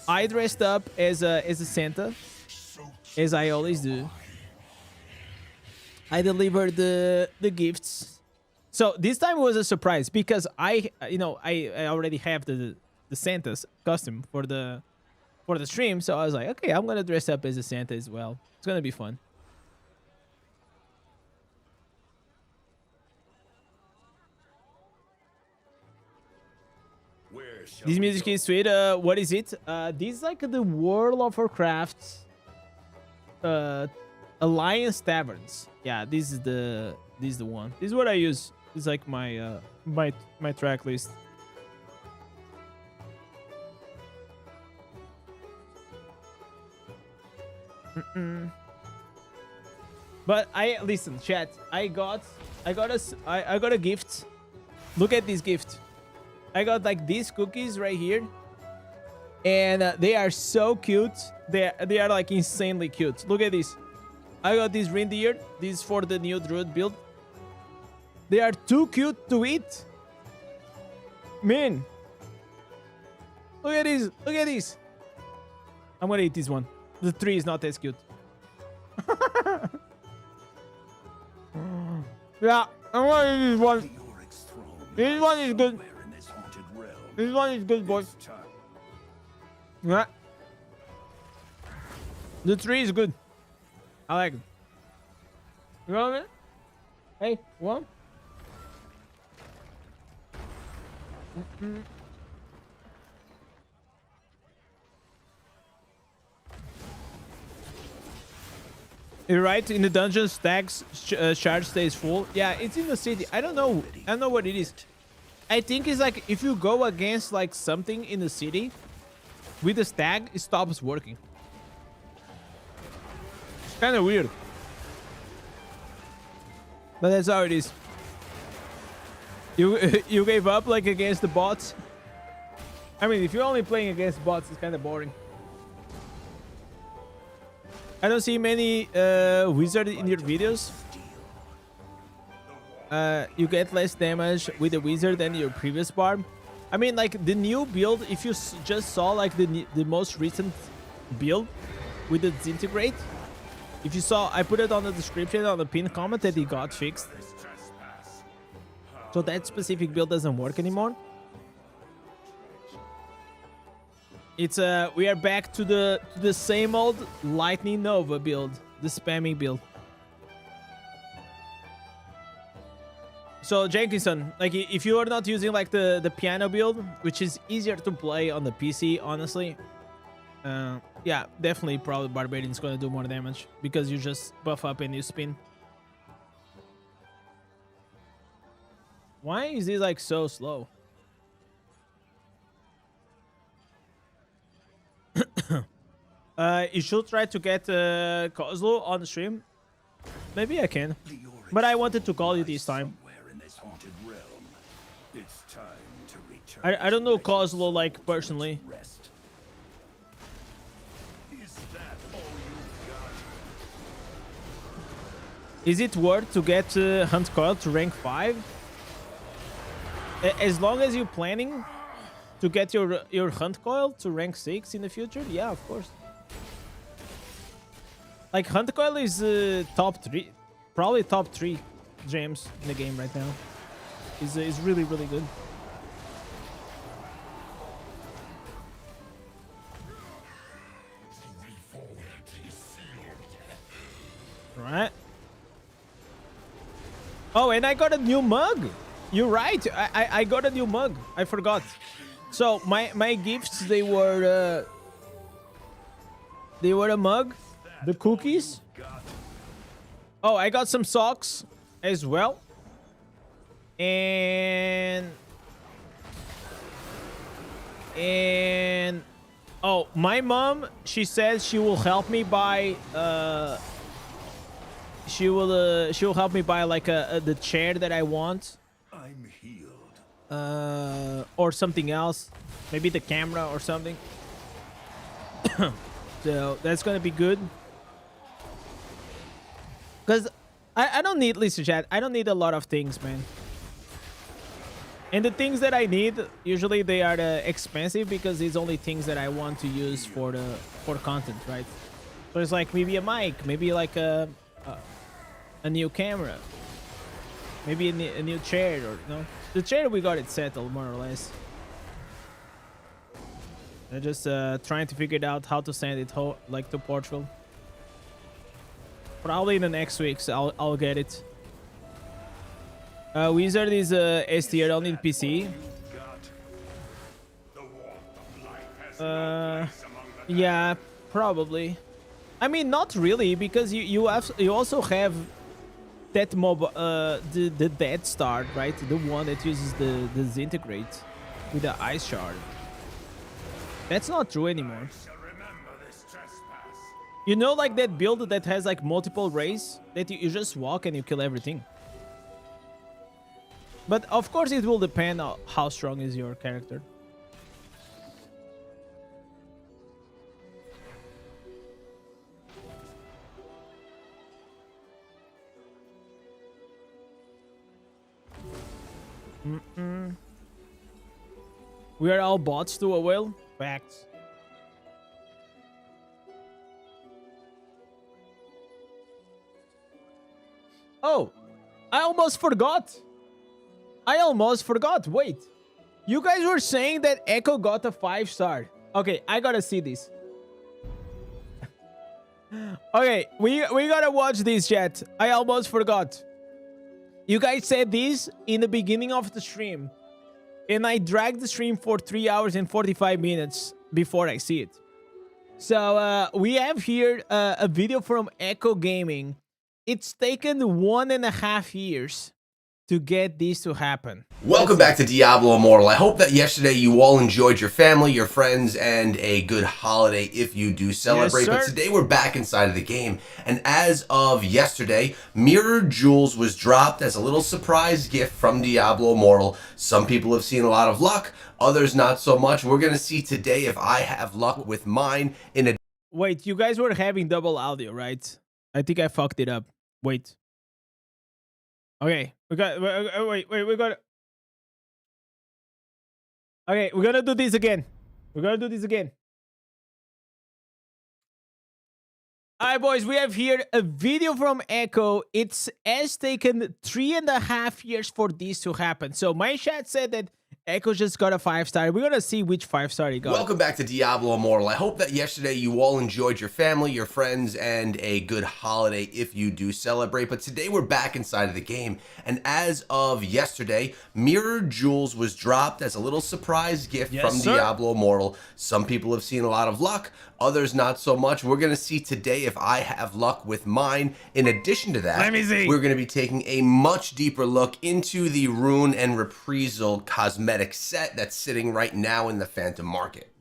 I dressed up as a Santa, as I always do. I delivered the gifts. So this time was a surprise because I already have the Santa's costume for the stream. So I was like, okay, I'm gonna dress up as a Santa as well. It's gonna be fun. This music is sweet. What is it? This is like the World of Warcraft Alliance Taverns. Yeah, this is the one. This is what I use. This is like my my track list. But listen, chat. I got a gift. Look at this gift. I got like these cookies right here, and they are so cute. They are like insanely cute. Look at this. I got this reindeer. This is for the new druid build. They are too cute to eat. Man, Look at this. Look at this. I'm gonna eat this one. The tree is not as cute. Yeah, I'm gonna eat this one. This one is good. This one is good, boys. Yeah. The tree is good. I like it. You want it? Hey, one. You're right. In the dungeon, stacks charge stays full. Yeah, it's in the city. I don't know. I don't know what it is. I think it's like if you go against like something in the city with the stag, it stops working. It's kind of weird, but that's how it is. You gave up like against the bots. I mean, if you're only playing against bots, it's kind of boring. I don't see many wizard in your videos. You get less damage with the wizard than your previous barb. I mean, like the new build. If you just saw like the most recent build with the disintegrate, if you saw, I put it on the description on the pinned comment that it got fixed. So that specific build doesn't work anymore. It's we are back to the same old Lightning Nova build, the spamming build. So Jenkinson, like if you are not using like the piano build, which is easier to play on the PC, honestly, yeah, definitely probably Barbarian is gonna do more damage because you just buff up and you spin. Why is he like so slow? You should try to get Kozlo on the stream. Maybe I can, but I wanted to call you this time. I don't know Kozlo like personally. Is it worth to get Hunt Coil to rank 5? As long as you're planning to get your Hunt Coil to rank 6 in the future, yeah, of course. Like Hunt Coil is top 3, probably top 3 gems in the game right now. Is really good. Right. Oh, and I got a new mug. You're right. I got a new mug. I forgot. So my gifts, they were a mug, the cookies. Oh, I got some socks as well. And oh, my mom, she says she will help me buy she'll help me buy like the chair that I want. I'm healed. Or something else. Maybe the camera or something. So that's gonna be good. Because I don't need, listen chat, I don't need a lot of things, man. And the things that I need, usually they are expensive because it's only things that I want to use for content, right? So it's like maybe a mic, maybe like a new camera, maybe a new chair, or no, the chair we got it settled more or less. I'm just trying to figure out how to send it like to Portugal. Probably in the next weeks I'll get it. Wizard is S tier only in PC. Yeah, probably. I mean, not really, because you also have that mob, the Dead Star, right? The one that uses the disintegrate with the ice shard. That's not true anymore. You know, like that build that has like multiple rays that you just walk and you kill everything. But of course it will depend on how strong is your character. We are all bots to a whale. Facts. Oh, I almost forgot. Wait. You guys were saying that Echo got a 5-star. Okay, I gotta see this. Okay, we gotta watch this, chat. I almost forgot. You guys said this in the beginning of the stream, and I dragged the stream for 3 hours and 45 minutes before I see it. So we have here a video from Echo Gaming. It's taken 1.5 years to get this to happen. Welcome back to Diablo Immortal. I hope that yesterday you all enjoyed your family, your friends, and a good holiday if you do celebrate. Yes, but sir. today we're back inside of the game, and as of yesterday, Mirror Jewels was dropped as a little surprise gift from Diablo Immortal. Some people have seen a lot of luck, others not so much. We're going to see today if I have luck with mine in a... Wait, you guys were having double audio, right? I think I fucked it up. Wait. Okay, we got... Wait, we got... Okay, we're gonna do this again. Alright, boys, we have here a video from Echo. It has taken 3.5 years for this to happen. So my chat said that Echo just got a 5-star. We're gonna see which 5-star he got. Welcome back to Diablo Immortal. I hope that yesterday you all enjoyed your family, your friends, and a good holiday if you do celebrate. But today we're back inside of the game, and as of yesterday, Mirror Jewels was dropped as a little surprise gift Yes, from sir. Diablo Immortal. Some people have seen a lot of luck, others not so much. We're going to see today if I have luck with mine. In addition to that, Let me see. we're going to be taking a much deeper look into the Rune and Reprisal cosmetic set that's sitting right now in the Phantom Market.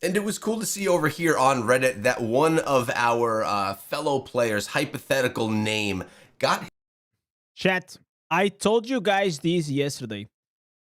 And it was cool to see over here on Reddit that one of our fellow players' hypothetical name got... Chat, I told you guys this yesterday.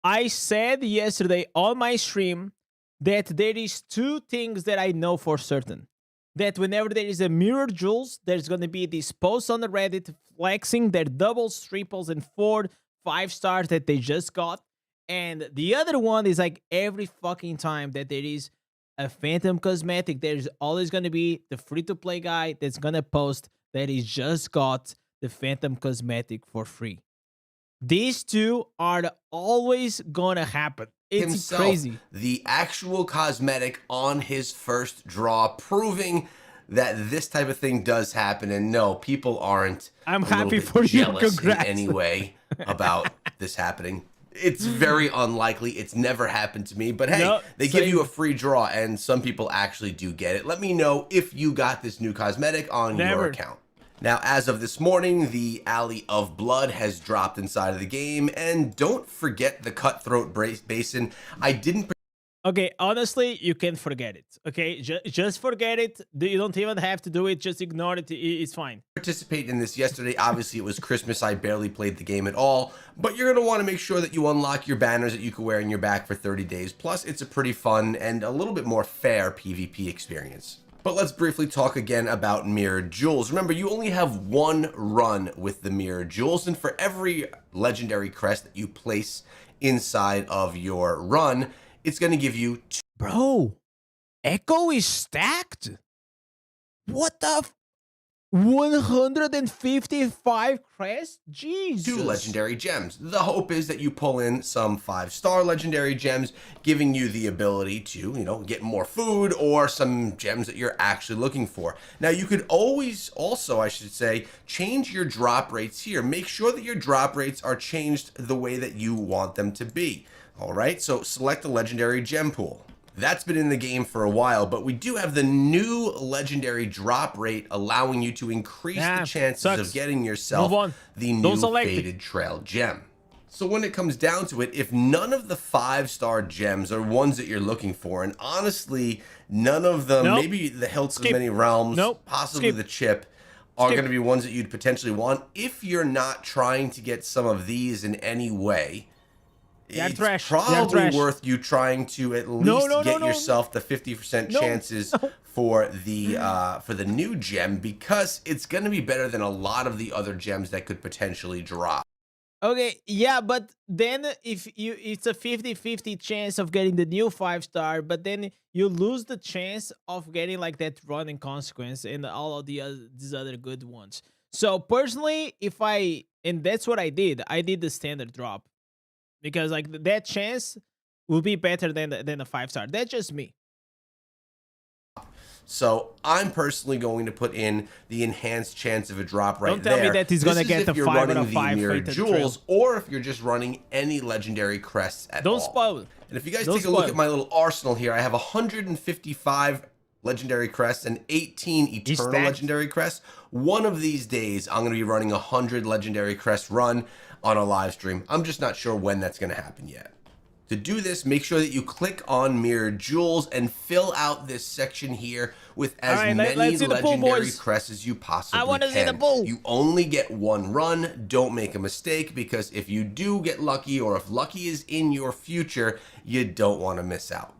I said yesterday on my stream that there is 2 things that I know for certain. That whenever there is a Mirror Jewels, there's going to be this post on the Reddit flexing their doubles, triples, and 4 5-stars that they just got. And the other one is like every fucking time that there is a Phantom cosmetic, there's always going to be the free-to-play guy that's going to post that he just got the Phantom cosmetic for free. These 2 are always going to happen. It's himself crazy. The actual cosmetic on his first draw, proving that this type of thing does happen. And no, people aren't I'm a little happy bit for you. jealous Congrats. in any way about this happening. It's very unlikely. It's never happened to me. But hey, No, they give same. you a free draw, and some people actually do get it. Let me know if you got this new cosmetic on your Never. account. Now, as of this morning, the Alley of Blood has dropped inside of the game, and don't forget the Cutthroat Basin. I didn't Okay, honestly, you can forget it. Okay, just forget it. You don't even have to do it. Just ignore it. It's fine. participate in this yesterday. Obviously, it was Christmas. I barely played the game at all, but you're going to want to make sure that you unlock your banners that you can wear in your back for 30 days. Plus, it's a pretty fun and a little bit more fair PvP experience. But let's briefly talk again about Mirror Jewels. Remember, you only have 1 run with the Mirror Jewels, and for every legendary crest that you place inside of your run, it's going to give you 2 Bro, Echo is stacked. What the 155 crests? Jesus. legendary gems. The hope is that you pull in some 5-star legendary gems, giving you the ability to, you know, get more food or some gems that you're actually looking for. Now, you could always also, I should say, change your drop rates here. Make sure that your drop rates are changed the way that you want them to be. All right, so select a legendary gem pool. That's been in the game for a while, but we do have the new legendary drop rate allowing you to increase the chances of getting yourself the new Faded Trail gem. So when it comes down to it, if none of the 5-star gems are ones that you're looking for, and honestly, none of them, maybe the Hilts of Many Realms, possibly the chip, are going to be ones that you'd potentially want. If you're not trying to get some of these in any way, it's probably worth you trying to at least get yourself the 50% chances for the new gem, because it's going to be better than a lot of the other gems that could potentially drop. Okay, yeah, but then if you it's a 50-50 chance of getting the new 5-star, but then you lose the chance of getting like that running consequence and all of these other good ones. So personally, if I and that's what I did the standard drop because like that chance will be better than the 5-star. That's just me. So I'm personally going to put in the enhanced chance of a drop right Don't tell there. me that he's This gonna is get if the you're 5 out running of the 5 mirrored fated jewels, trail. or if you're just running any legendary crests at all. Don't spoil it. And if you guys Don't take a look spoil at my little arsenal here, I have 155 legendary crests and 18 eternal stacked. legendary crests. One of these days, I'm going to be running a 100 legendary crest run on a live stream. I'm just not sure when that's going to happen yet. To do this, make sure that you click on mirrored jewels and fill out this section here with as right, many let's see the pool, legendary boys. crests as you possibly I wanna can. see the pool. You only get one run. Don't make a mistake, because if you do get lucky, or if lucky is in your future, you don't want to miss out.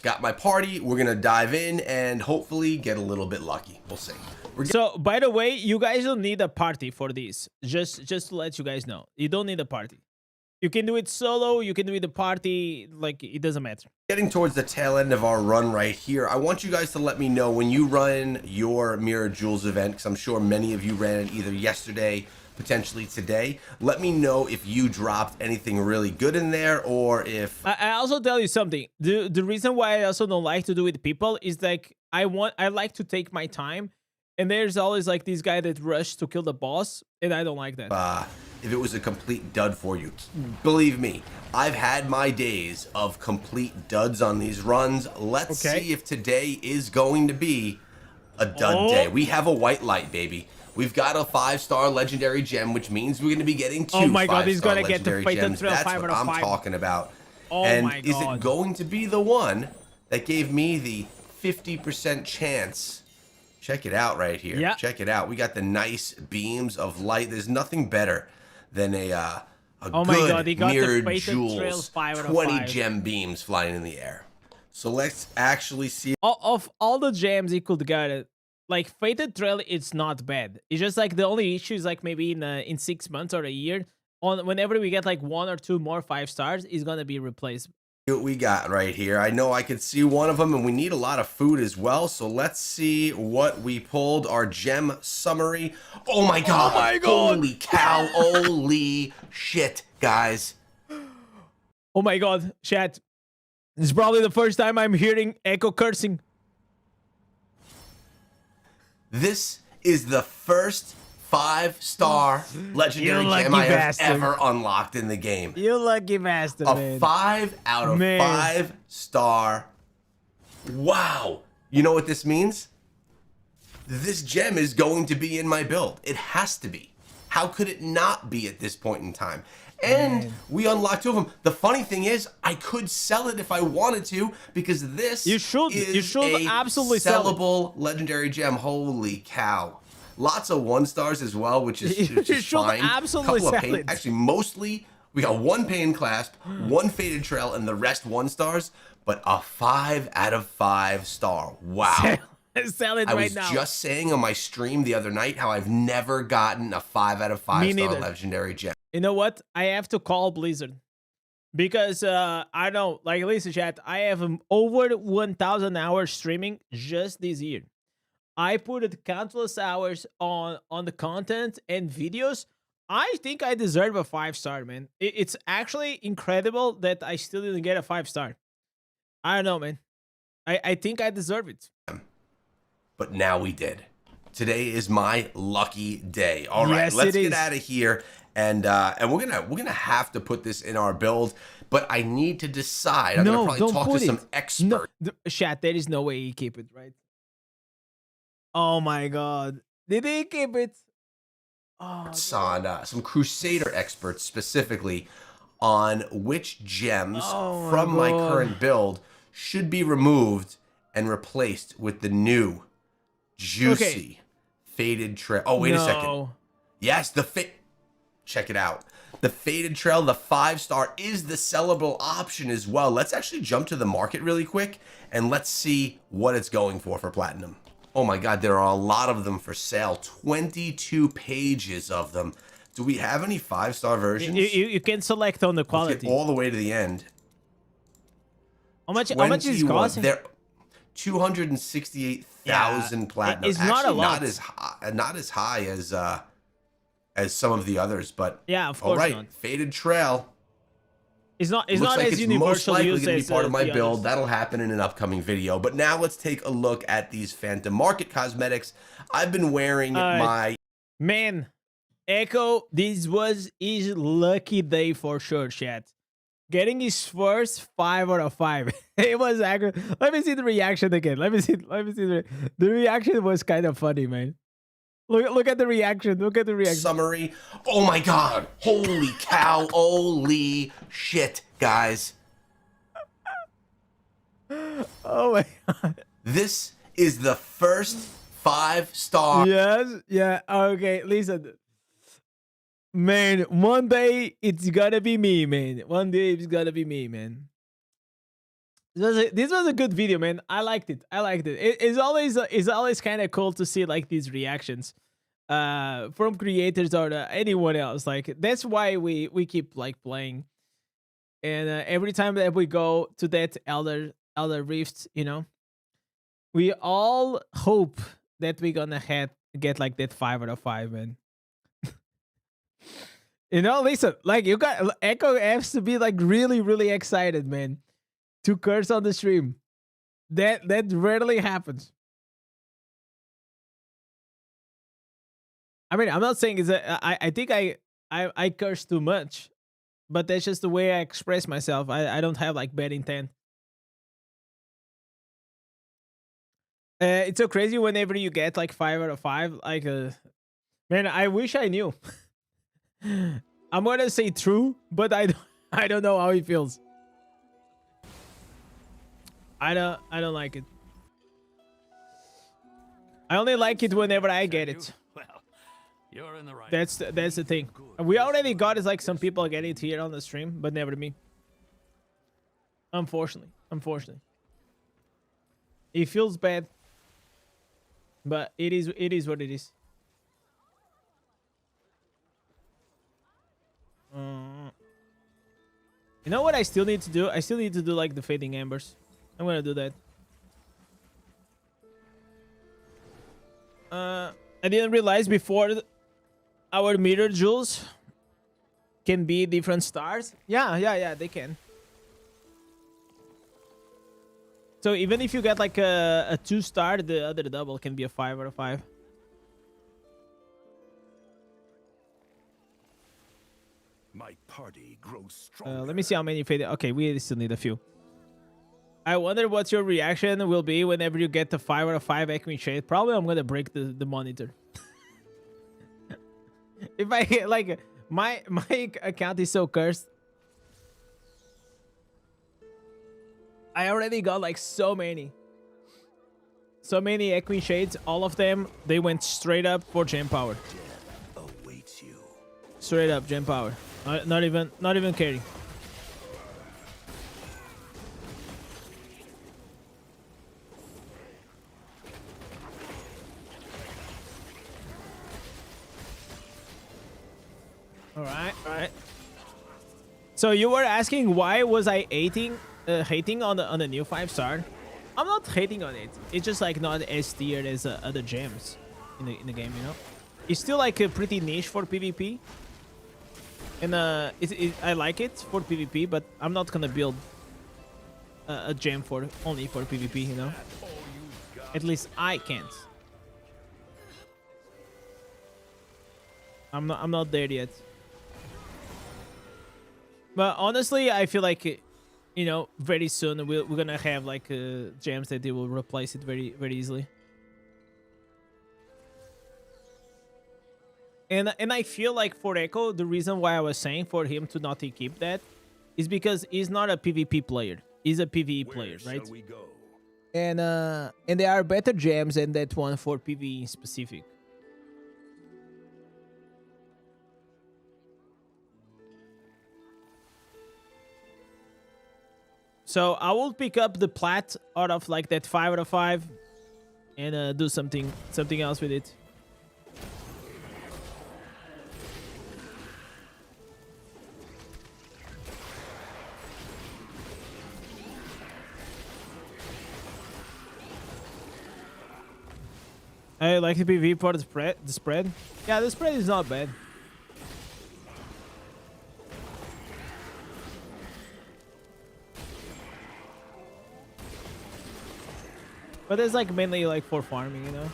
Got my party. We're going to dive in and hopefully get a little bit lucky. We'll see. So by the way, you guys don't need a party for this. Just to let you guys know, you don't need a party. You can do it solo, you can do it the party, like it doesn't matter. Getting towards the tail end of our run right here, I want you guys to let me know when you run your Mirror Jewels event, because I'm sure many of you ran it either yesterday, potentially today. Let me know if you dropped anything really good in there, or if... I also tell you something. The reason why I also don't like to do it with people is like I like to take my time, and there's always like this guy that rushed to kill the boss, and I don't like that. If it was a complete dud for you. Believe me, I've had my days of complete duds on these runs. Let's see if today is going to be a dud day. We have a white light, baby. We've got a 5-star legendary gem, which means we're going to be getting 2 Oh my god, he's 5-star gonna get the legendary Fated gems. Trail That's 5 what out of I'm 5. talking about. Oh and my is god. it going to be the one that gave me the 50% chance? Check it out right here. Yeah. Check it out. We got the nice beams of light. There's nothing better than a Oh my good god, he got the mirrored Fated Trail jewels, 5 out of 20 5. gem beams flying in the air. So let's actually see. Of all the gems he could get it, like Fated Trail, it's not bad. It's just like the only issue is like maybe in 6 months or a year, on whenever we get like 1 or 2 more 5 stars, is gonna be replaced. What we got right here. I know I could see one of them, and we need a lot of food as well. So let's see what we pulled. Our gem summary. Oh my god! Oh my god! Holy cow! Holy shit, guys! Oh my god, chat. This is probably the first time I'm hearing Echo cursing. This is the first 5-star legendary You lucky gem I have bastard. ever unlocked in the game. You lucky bastard, A man. 5 out of Man. 5-star. Wow. You know what this means? This gem is going to be in my build. It has to be. How could it not be at this point in time? And we unlocked 2 of them. The funny thing is, I could sell it if I wanted to, because this You should a absolutely sell it. sellable legendary gem. Holy cow. Lots of 1-stars as well, which is You just should fine. absolutely Couple of sell pain, it. actually, mostly we got 1 pain clasp, 1 faded trail, and the rest 1-stars. But a 5 out of 5-star. Wow. Sell it I right was now. just saying on my stream the other night how I've never gotten a 5 out of 5-star neither. legendary gem. You know what? I have to call Blizzard. Because I know, like, listen, chat, I have over 1,000 hours streaming just this year. I put countless hours on the content and videos. I think I deserve a 5-star, man. It's actually incredible that I still didn't get a 5-star. I don't know, man. I think I deserve it. But now we did. Today is my lucky day. All right, Yes, let's it get is. out of here, and we're gonna have to put this in our build. But I need to decide. I'm gonna probably talk to some experts. No, chat, there is no way he keep it, right? Oh my god. Did he keep it? Oh, On some Crusader experts specifically on which gems Oh my from my God. current build should be removed and replaced with the new juicy faded trail. Oh, wait a second. no. Yes, check it out. The faded trail, the 5-star, is the sellable option as well. Let's actually jump to the market really quick and let's see what it's going for platinum. Oh my god, there are a lot of them for sale. 22 pages of them. Do we have any 5-star versions? You can select on the Let's quality. get all the way to the end. How much is it 21. costing? They're 268,000 platinum. It's not a Actually, lot. not as high as some of the others, but Yeah, of all course right. not. Faded Trail. It's not Looks as like it's most universal likely use going to as be part of my the build. others. That'll happen in an upcoming video. But now let's take a look at these Phantom Market cosmetics. I've been wearing my... Man, Echo, this was his lucky day for sure, chat. Getting his first 5 out of 5. It was actually... Let me see the reaction again. Let me see the reaction was kind of funny, man. Look at the reaction. Look at the reaction. Summary. Oh my god. Holy cow. Holy shit, guys. Oh my god. This is the first 5-star. Yes. Yeah. Okay. Listen. Man, one day it's gonna be me, man. One day it's gonna be me, man. This was a good video, man. I liked it. It's always kind of cool to see like these reactions from creators or anyone else. Like that's why we keep like playing. And every time that we go to that Elder Rift, you know, we all hope that we're gonna get like that 5 out of 5, man. You know, listen, like you got Echo has to be like really, really excited, man, to curse on the stream. That rarely happens. I mean, I'm not saying I think I curse too much, but that's just the way I express myself. I don't have like bad intent. It's so crazy whenever you get like 5 out of 5. Like, man, I wish I knew. I'm gonna say true, but I don't know how it feels. I don't like it. I only like it whenever I get it. Well, you're in the right. That's the thing. We already got it, like some people get it here on the stream, but never me. Unfortunately. It feels bad, but it is what it is. You know what I still need to do? I still need to do like the fading embers. I'm gonna do that. I didn't realize before our meter jewels can be different stars. Yeah, they can. So even if you get like a 2-star, the other double can be a 5 out of 5. My party grows stronger. Let me see how many faded. Okay, we still need a few. I wonder what your reaction will be whenever you get the 5 out of 5 echoing shade. Probably I'm gonna break the monitor. If I get like my account is so cursed. I already got like so many echoing shades. All of them, they went straight up for gem power. Awaits you. Straight up gem power. Not even caring. All right. So you were asking why was I hating on the new 5-star? I'm not hating on it. It's just like not as tiered as other gems in the game, you know. It's still like a pretty niche for PvP, and I like it for PvP, but I'm not gonna build a gem only for PvP, you know. At least I can't. I'm not there yet. But honestly, I feel like, you know, very soon we're gonna have like gems that they will replace it very, very easily. And I feel like for Echo, the reason why I was saying for him to not keep that is because he's not a PvP player. He's a PvE player, right? And there are better gems than that one for PvE in specific. So I will pick up the plat out of like that 5 out of 5 and do something else with it. I like the PvP for the spread. The spread. Yeah, the spread is not bad. But it's like mainly like for farming, you know.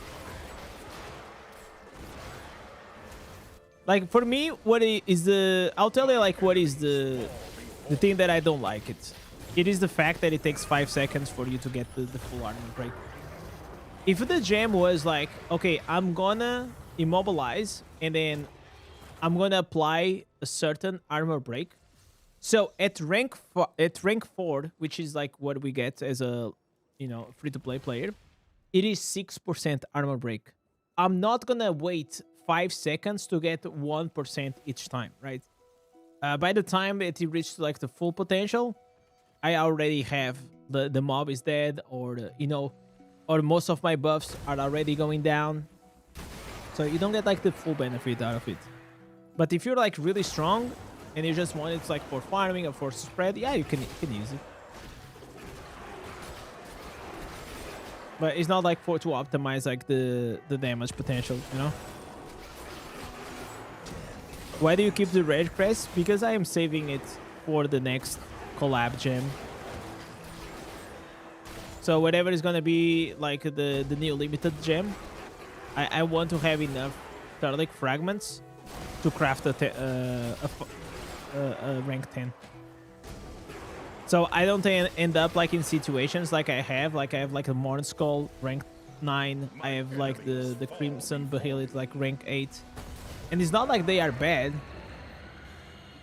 Like for me, what is the? I'll tell you like what is the thing that I don't like it. It is the fact that it takes 5 seconds for you to get the full armor break. If the gem was like, okay, I'm gonna immobilize and then I'm gonna apply a certain armor break. So at rank 4, which is like what we get as a, you know, free-to-play player, it is 6% armor break. I'm not gonna wait 5 seconds to get 1% each time, right? By the time that it reaches like the full potential, I already have the mob is dead, or the, you know, or most of my buffs are already going down. So you don't get like the full benefit out of it. But if you're like really strong and you just want it like for farming or for spread, yeah, you can use it. But it's not like for to optimize like the damage potential, you know. Why do you keep the red crest? Because I am saving it for the next collab gem. So whatever is gonna be like the new limited gem, I want to have enough Turlic fragments to craft a rank 10. So I don't end up like in situations like I have like a Morn Skull rank 9. I have like the Crimson Behelit like rank 8. And it's not like they are bad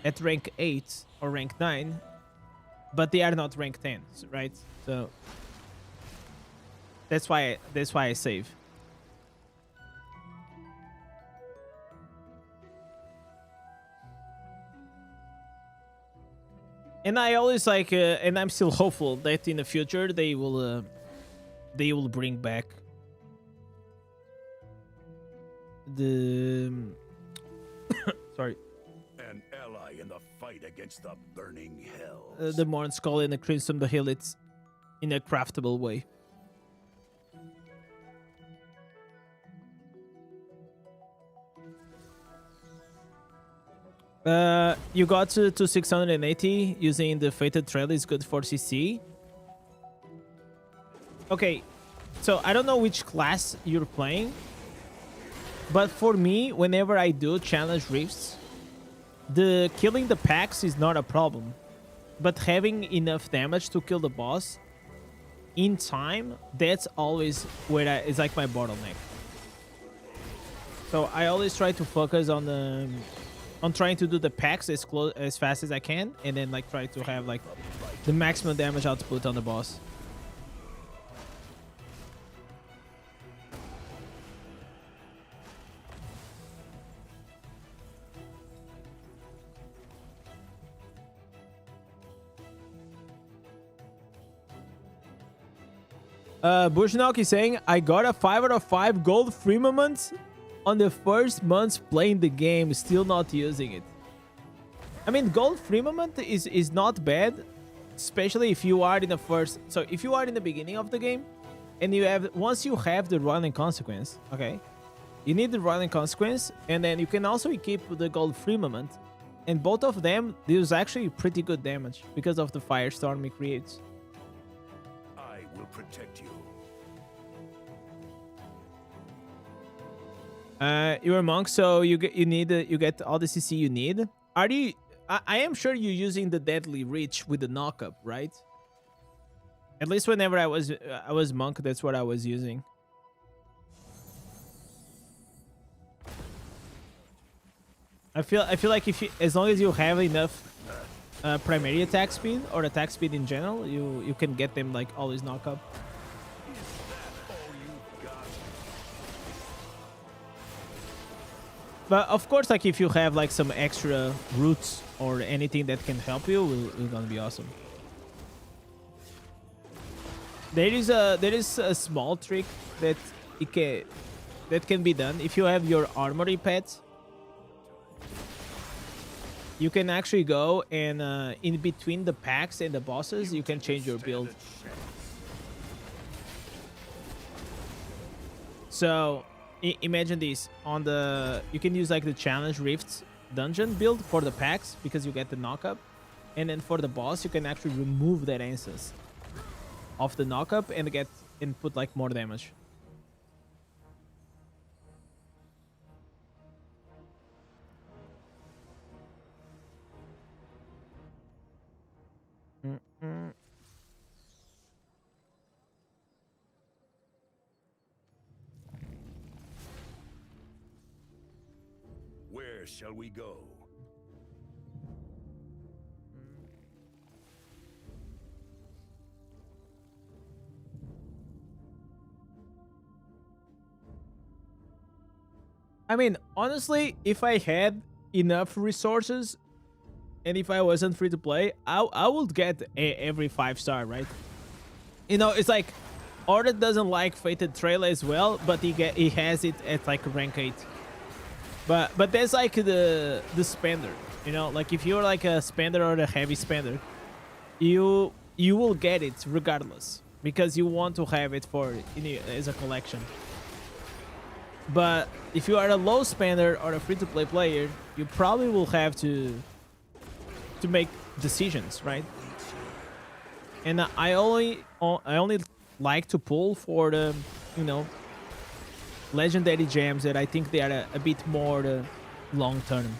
at rank 8 or rank 9, but they are not rank 10, right? So that's why I save. And I always like, and I'm still hopeful that in the future they will bring back the sorry, An ally in the fight against the burning hell. the Morn Skull and the Crimson Behelit in a craftable way. You got to 680 using the Fated Trail is good for CC. Okay, so I don't know which class you're playing, but for me, whenever I do challenge rifts, the killing the packs is not a problem, but having enough damage to kill the boss in time, that's always where it's like my bottleneck. So I always try to focus on the trying to do the packs as fast as I can, and then like try to have like the maximum damage output on the boss. Bushnok is saying, I got a 5 out of 5 gold firmament on the first months playing the game, still not using it. I mean, gold firmament is not bad, especially if you are in the first. So if you are in the beginning of the game, and you have once you have the run and consequence, okay, you need the run and consequence, and then you can also equip the gold firmament, and both of them deals actually pretty good damage because of the firestorm it creates. I will protect you. You're a monk, so you get all the CC you need. Are you? I am sure you're using the Deadly Reach with the knockup, right? At least whenever I was monk, that's what I was using. I feel like if you, as long as you have enough primary attack speed or attack speed in general, you can get them like always knockup. But of course, like if you have like some extra roots or anything that can help you, will gonna be awesome. There is a small trick that can be done if you have your armory pet. You can actually go and in between the packs and the bosses, you can change your build. So imagine this on the, you can use like the challenge rifts dungeon build for the packs because you get the knockup, and then for the boss you can actually remove that instance of the knockup and get and put like more damage. Where shall we go? I mean, honestly, if I had enough resources and if I wasn't free to play, I would get every 5-star, right? You know, it's like Ordet doesn't like Fated Trail as well, but he has it at like rank 8. But that's like the spender, you know, like if you're like a spender or a heavy spender, you will get it regardless because you want to have it for as a collection. But if you are a low spender or a free-to-play player, you probably will have to make decisions, right? And I only like to pull for the, you know, legendary gems that I think they are a bit more long term.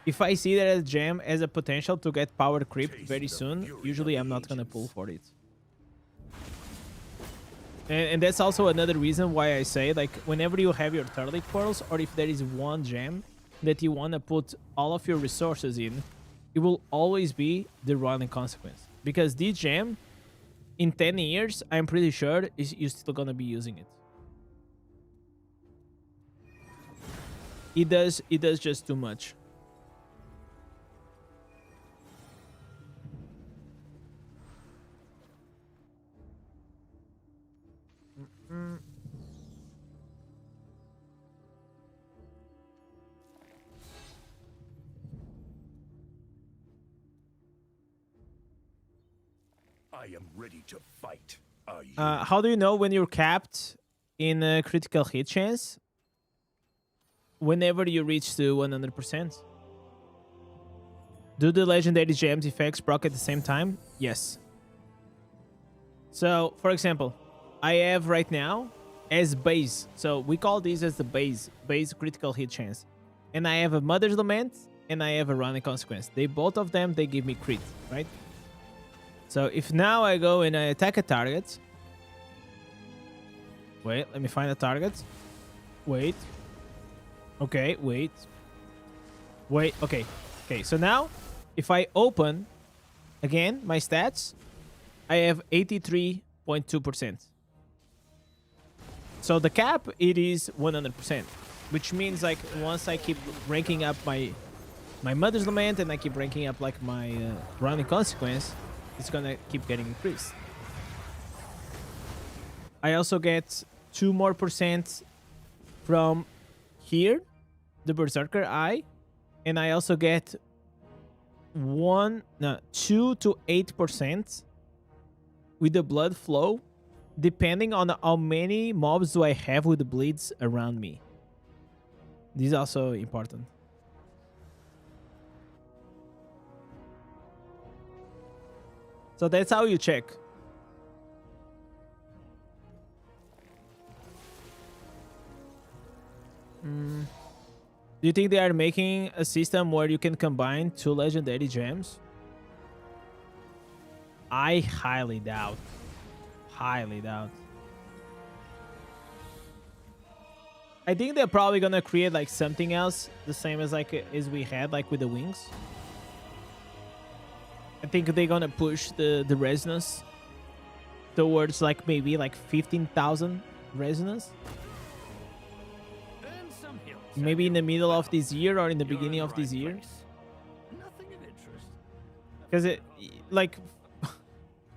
If I see that a gem has a potential to get power creep very soon, usually I'm not gonna pull for it. And that's also another reason why I say, like, whenever you have your Turtleic Pearls, or if there is one gem that you want to put all of your resources in, it will always be the Running Consequence. Because this gem, in 10 years, I'm pretty sure you're still going to be using it. It does just too much. I am ready to fight. Are you? How do you know when you're capped in a critical hit chance? Whenever you reach to 100%. Do the legendary gems effects proc at the same time? Yes. So, for example, I have right now as base. So we call these as the base critical hit chance. And I have a Mother's Lament and I have a Running Consequence. Both of them, they give me crit, right? So if now I go and I attack a target. Wait, let me find a target. Wait. Okay, wait. Wait, okay. Okay, so now if I open again my stats, I have 83.2%. So the cap, it is 100%, which means like once I keep ranking up my Mother's Lament and I keep ranking up like my Running Consequence, it's gonna keep getting increased. I also get 2% more from here, the Berserker Eye, and I also get 2 to 8% with the Blood Flow, depending on how many mobs do I have with the bleeds around me. This is also important. So that's how you check. Do you think they are making a system where you can combine 2 legendary gems? I highly doubt. Highly doubt. I think they're probably gonna create like something else, the same as like as we had like with the wings. I think they're gonna push the resonance towards like maybe like 15,000 resonance. Maybe in the middle of this year or in the beginning of this year. Because it like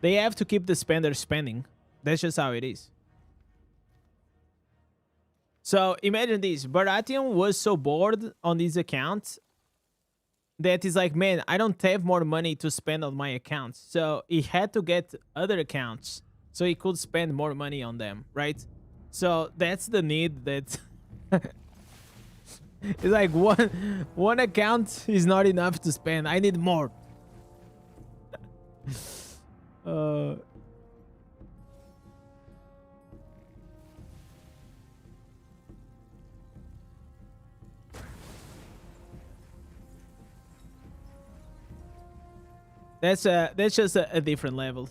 they have to keep the spender spending. That's just how it is. So imagine this. Baratheon was so bored on this account that is like, man, I don't have more money to spend on my accounts. So he had to get other accounts so he could spend more money on them, right? So that's the need that it's like one account is not enough to spend. I need more. uh that's just a different level.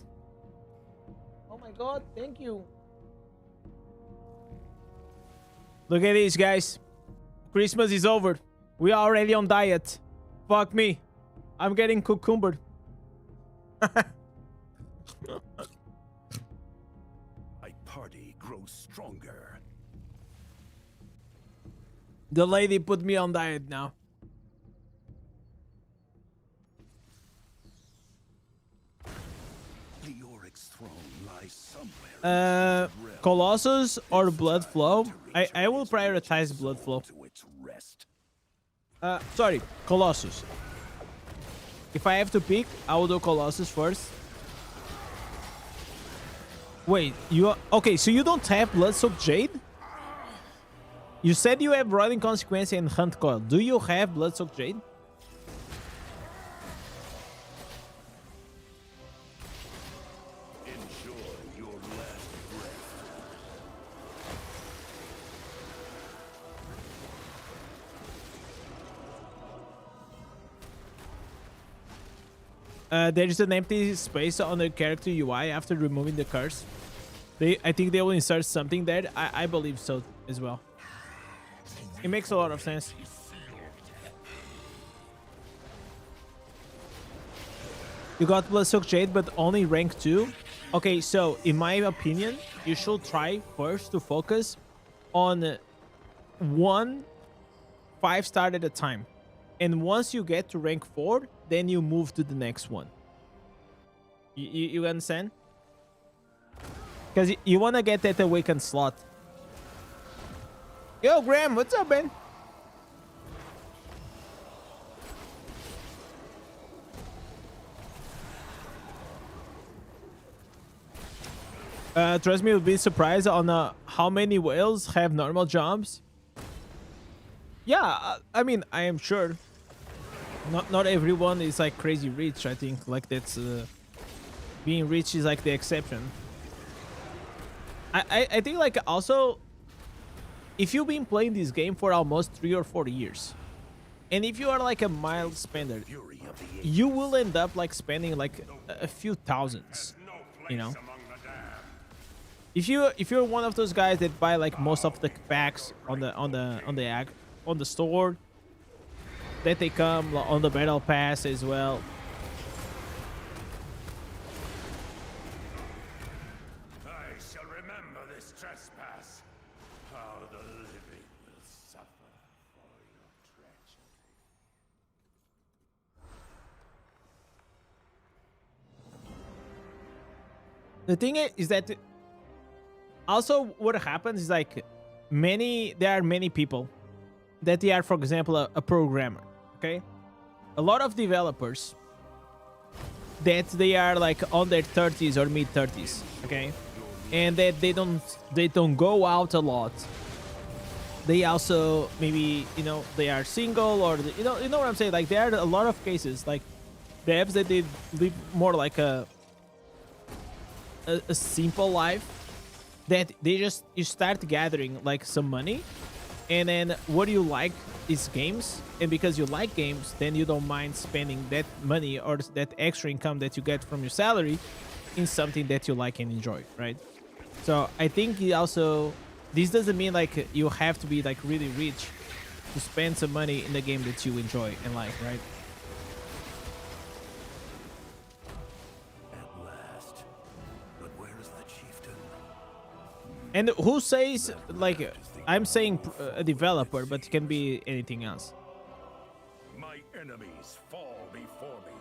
Oh my god, thank you. Look at this, guys. Christmas is over. We are already on diet. Fuck me. I'm getting cucumbered. My party grows stronger. The lady put me on diet now. The Oryx throne lies somewhere. Colossus or Blood Flow? I will prioritize Blood Flow. To its rest. Sorry, Colossus. If I have to pick, I will do Colossus first. Wait, okay, so you don't have Bloodsoaked Jade? You said you have Rotting Consequence and Hunt Coil. Do you have Bloodsoaked Jade? Enjoy your last breath. There is an empty space on the character UI after removing the curse. I think they will insert something there. I believe so as well. It makes a lot of sense. You got Bloodsoaked Jade, but only rank 2. Okay, so in my opinion, you should try first to focus on one 5-star at a time. And once you get to rank 4, then you move to the next one. You understand? Because you want to get that awakened slot. Yo, Graham, what's up, man? Trust me, you'll be surprised on how many whales have normal jumps. Yeah, I mean, I am sure. Not everyone is like crazy rich. I think like that's being rich is like the exception. I think like also, if you've been playing this game for almost 3 or 4 years, and if you are like a mild spender, you will end up like spending like a few thousands, you know. If you're one of those guys that buy like most of the packs on the store, that they come on the battle pass as well. I shall remember this trespass. How the living will suffer for your treachery. The thing is that also what happens is like there are many people that they are, for example, a programmer. Okay, a lot of developers that they are like on their 30s or mid 30s. Okay, and that they don't go out a lot. They also maybe, you know, they are single, or you know what I'm saying. Like there are a lot of cases like devs that they live more like a simple life, that you start gathering like some money, and then what you like is games, and because you like games, then you don't mind spending that money or that extra income that you get from your salary in something that you like and enjoy, right? So I think this doesn't mean like you have to be like really rich to spend some money in the game that you enjoy and like, right? At last. But where is the chieftain? And who says, like, I'm saying a developer, but it can be anything else. My enemies fall before me.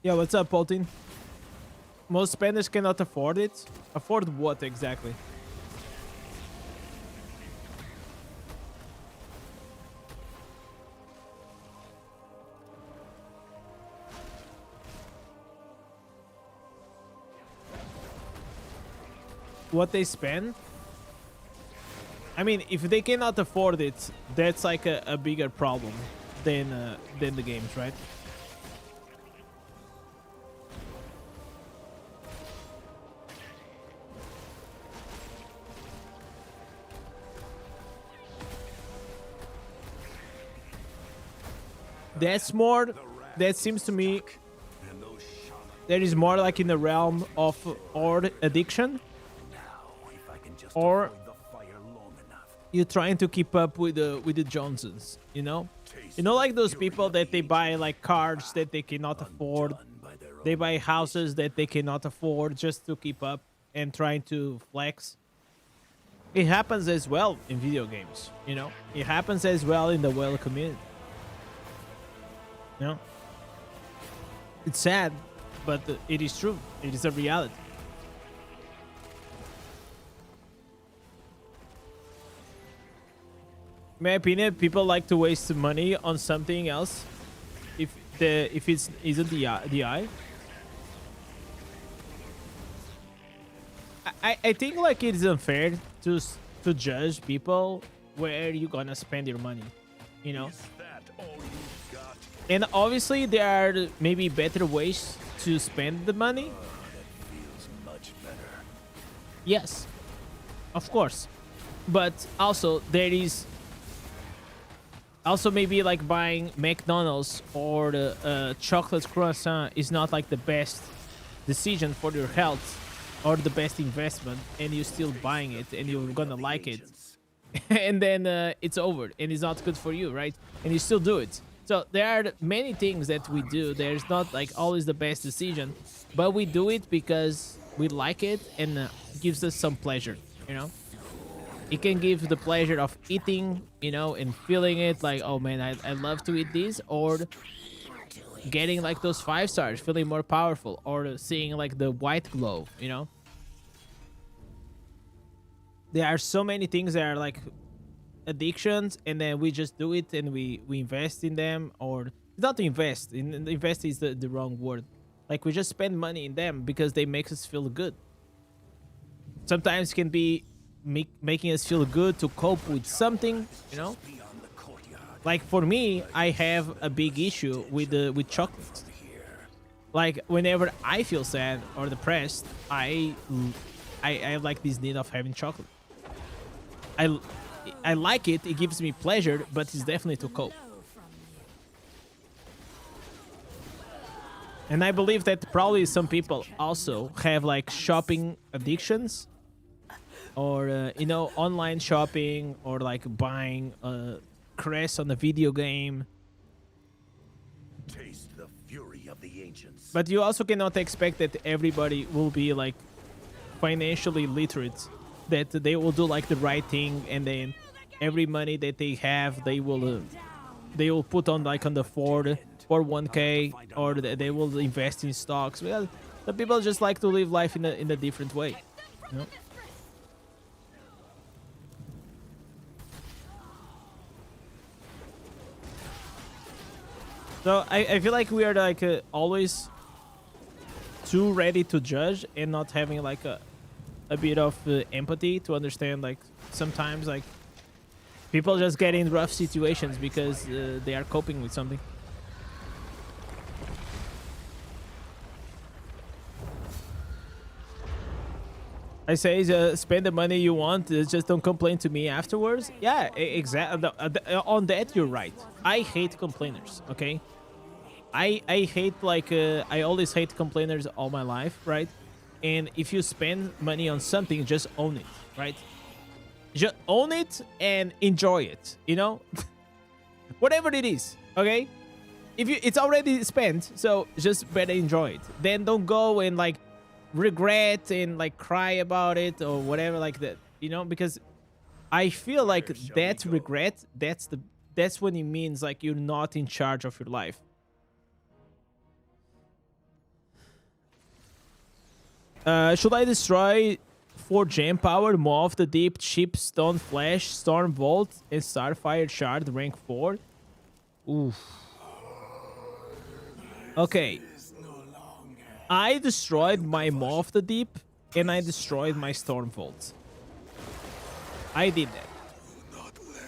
Yeah, what's up, Poltin? Most spenders cannot afford it. Afford what exactly? What they spend? I mean, if they cannot afford it, that's like a bigger problem than the games, right? That's more. That seems to me. That is more like in the realm of or addiction, or you're trying to keep up with the Johnsons, you know, like those people that they buy like cars that they cannot afford, they buy houses that they cannot afford just to keep up and trying to flex. It happens as well in video games, you know. It happens as well in the whale community. You know, it's sad, but it is true. It is a reality. In my opinion, people like to waste money on something else if it isn't the eye. I think like it is unfair to judge people where you're gonna spend your money, you know. And obviously there are maybe better ways to spend the money. Yes, of course, but also there is also maybe like buying McDonald's or the chocolate croissant is not like the best decision for your health or the best investment, and you're still buying it and you're gonna like it and then it's over and it's not good for you, right? And you still do it. So there are many things that we do. There's not like always the best decision, but we do it because we like it and it gives us some pleasure, you know. It can give the pleasure of eating, you know, and feeling it like, oh man, I love to eat this, or getting like those 5 stars, feeling more powerful, or seeing like the white glow, you know. There are so many things that are like addictions, and then we just do it and we invest in them, or not to invest. Invest is the wrong word. Like we just spend money in them because they make us feel good. Sometimes can be making us feel good to cope with something, you know. Like for me, I have a big issue with chocolate. Like whenever I feel sad or depressed, I have like this need of having chocolate. I like it, it gives me pleasure, but it's definitely to cope. And I believe that probably some people also have like shopping addictions, or you know, online shopping, or like buying crests on a video game. Taste the fury of the ancients. But you also cannot expect that everybody will be like financially literate, that they will do like the right thing, and then every money that they have they will put on like on the 401k, or they will invest in stocks. Well, the people just like to live life in a different way, you know? So I feel like we are like always too ready to judge and not having like a bit of empathy to understand, like sometimes like people just get in rough situations because they are coping with something. I say spend the money you want, just don't complain to me afterwards. Yeah, exactly. On that you're right. I hate complainers, okay? I hate like I always hate complainers all my life, right? And if you spend money on something, just own it, right? Just own it and enjoy it, you know? Whatever it is, okay? If it's already spent, so just better enjoy it. Then don't go and like regret and like cry about it or whatever like that, you know? Because I feel like that regret, that's when it means like you're not in charge of your life. Should I destroy 4 gem power, Maw of the Deep, Chip, Stone Flash, Storm Vault, and Starfire Shard rank 4? Oof. Okay. I destroyed my Maw of the Deep and I destroyed my Storm Vault. I did that.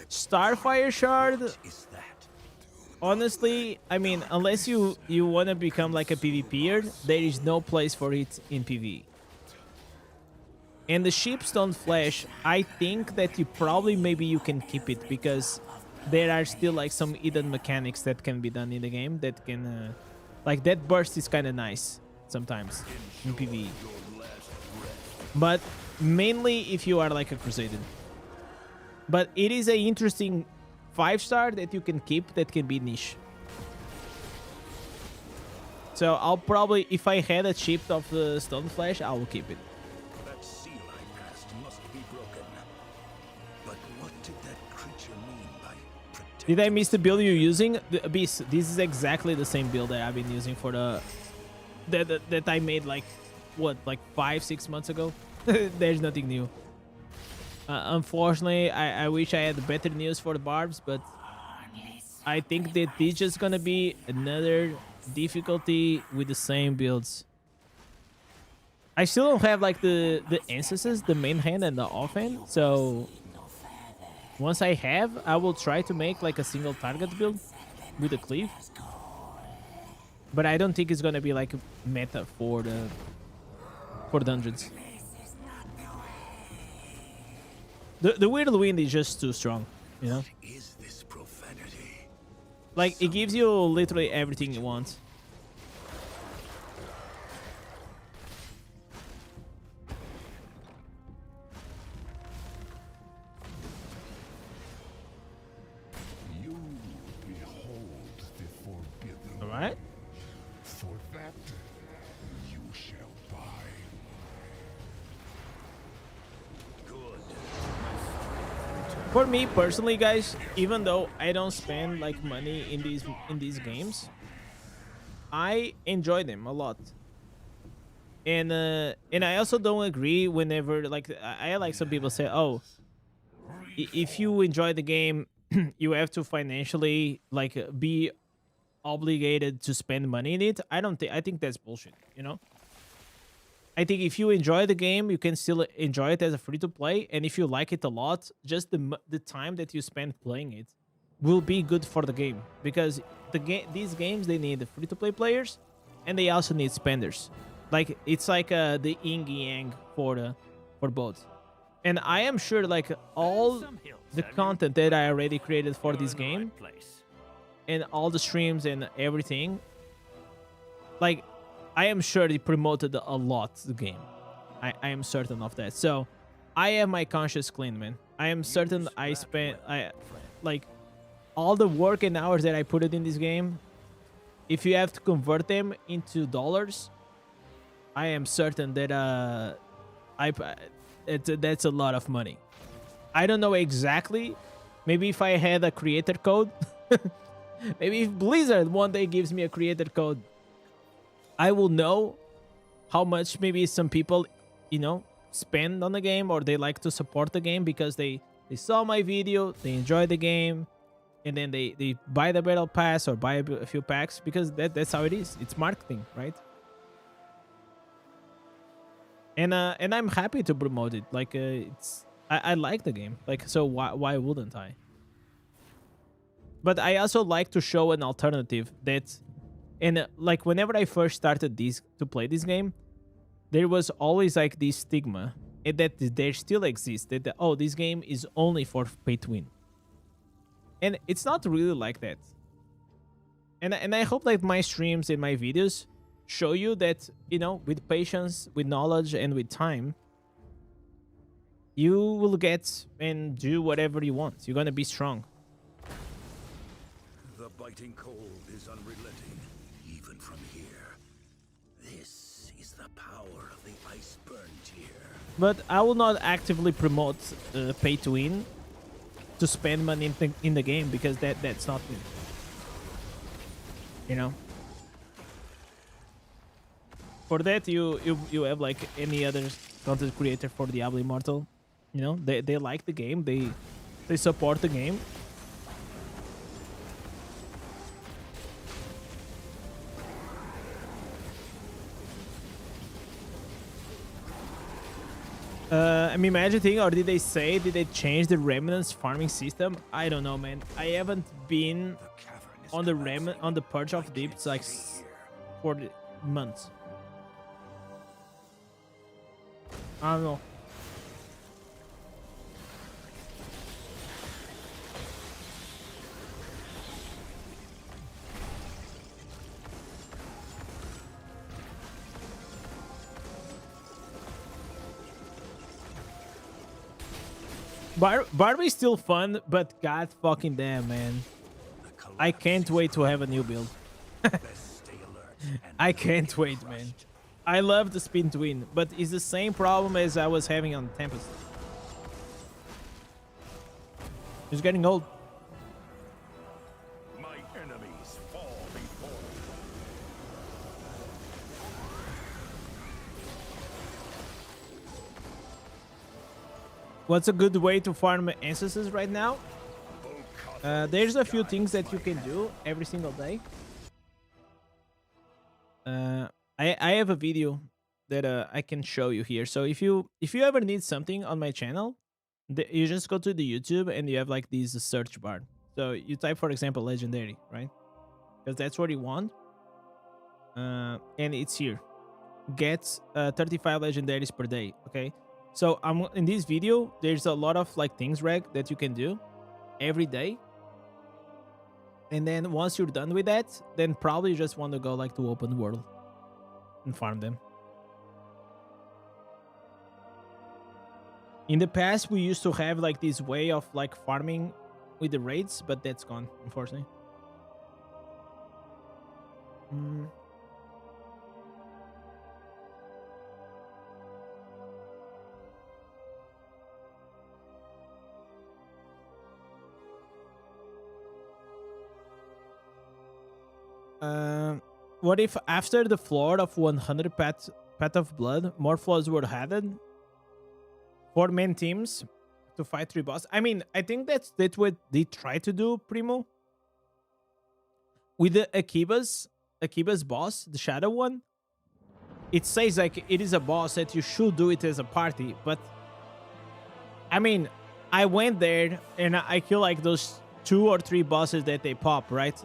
Starfire Shard. Honestly, I mean, unless you want to become like a PvPer, there is no place for it in PvE. And the Shipstone Flash, I think that you probably maybe you can keep it because there are still like some hidden mechanics that can be done in the game that can like that burst is kind of nice sometimes in PvE. But mainly if you are like a Crusader. But it is an interesting 5-star that you can keep that can be niche. So I'll probably, if I had a chip of the Stone Flash, I will keep it. That seal I passed must be broken. But what did that creature mean by protecting? Did I miss the build you're using? The Abyss, this is exactly the same build that I've been using for the... That I made like, what, like 5-6 months ago? There's nothing new. Unfortunately, I wish I had better news for the Barbs, but I think that this is just gonna be another difficulty with the same builds. I still don't have like the instances, the main hand and the offhand, so once I have, I will try to make like a single target build with the cleave. But I don't think it's gonna be like meta for dungeons. The Weird Wind is just too strong, you know? Is this profanity? Like, it gives you literally everything you want. You behold the forbidden. Alright? For that, you shall buy. For me personally, guys, even though I don't spend like money in these games, I enjoy them a lot. And I also don't agree whenever like I like some people say, oh, if you enjoy the game, you have to financially like be obligated to spend money in it. I think that's bullshit, you know? I think if you enjoy the game, you can still enjoy it as a free-to-play, and if you like it a lot, just the time that you spend playing it will be good for the game, because these games, they need the free-to-play players, and they also need spenders. Like it's like the yin yang for both. And I am sure like all the content that I already created for this game, and all the streams and everything, like, I am sure they promoted a lot the game. I am certain of that. So I have my conscience clean, man. I am certain I spent like all the work and hours that I put it in this game. If you have to convert them into dollars, I am certain that that's a lot of money. I don't know exactly. Maybe if I had a creator code, maybe if Blizzard one day gives me a creator code, I will know how much maybe some people, you know, spend on the game, or they like to support the game because they saw my video, they enjoy the game, and then they buy the battle pass or buy a few packs, because that's how it is. It's marketing, right? And I'm happy to promote it. Like I like the game. Like, so why wouldn't I? But I also like to show an alternative that. And like whenever I first started to play this game, there was always like this stigma, and that there still exists, that oh, this game is only for pay to win. And it's not really like that. And I hope like my streams and my videos show you that, you know, with patience, with knowledge, and with time, you will get and do whatever you want. You're gonna be strong. The biting cold is unrelenting. From here, this is the power of the ice-burned tier. But I will not actively promote pay to win to spend money in the game, because that's not me. You know. For that, you have like any other content creator for Diablo Immortal. You know, they like the game. They support the game. I'm imagining, or did they change the remnants farming system? I don't know, man. I haven't been on the Purge of Deeps like for months. I don't know. Barb is still fun, but god fucking damn, man. I can't wait to have a new build. I can't wait, man. I love the spin twin, but it's the same problem as I was having on Tempest. It's getting old. My enemies fall before me. What's a good way to farm ancestors right now? There's a few things that you can do every single day. I have a video that I can show you here. So if you ever need something on my channel, you just go to the YouTube and you have like this search bar. So you type, for example, legendary, right? Because that's what you want. And it's here. Get 35 legendaries per day. Okay. So in this video, there's a lot of like things, Reg, that you can do every day. And then once you're done with that, then probably you just want to go like to open world and farm them. In the past, we used to have like this way of like farming with the raids, but that's gone, unfortunately. What if after the floor of 100 path of blood, more floors were added? 4 main teams to fight 3 boss. I mean, I think that's what they try to do, Primo. With the Akiba's boss, the shadow one. It says like it is a boss that you should do it as a party, but I mean, I went there and I kill like those 2 or 3 bosses that they pop, right?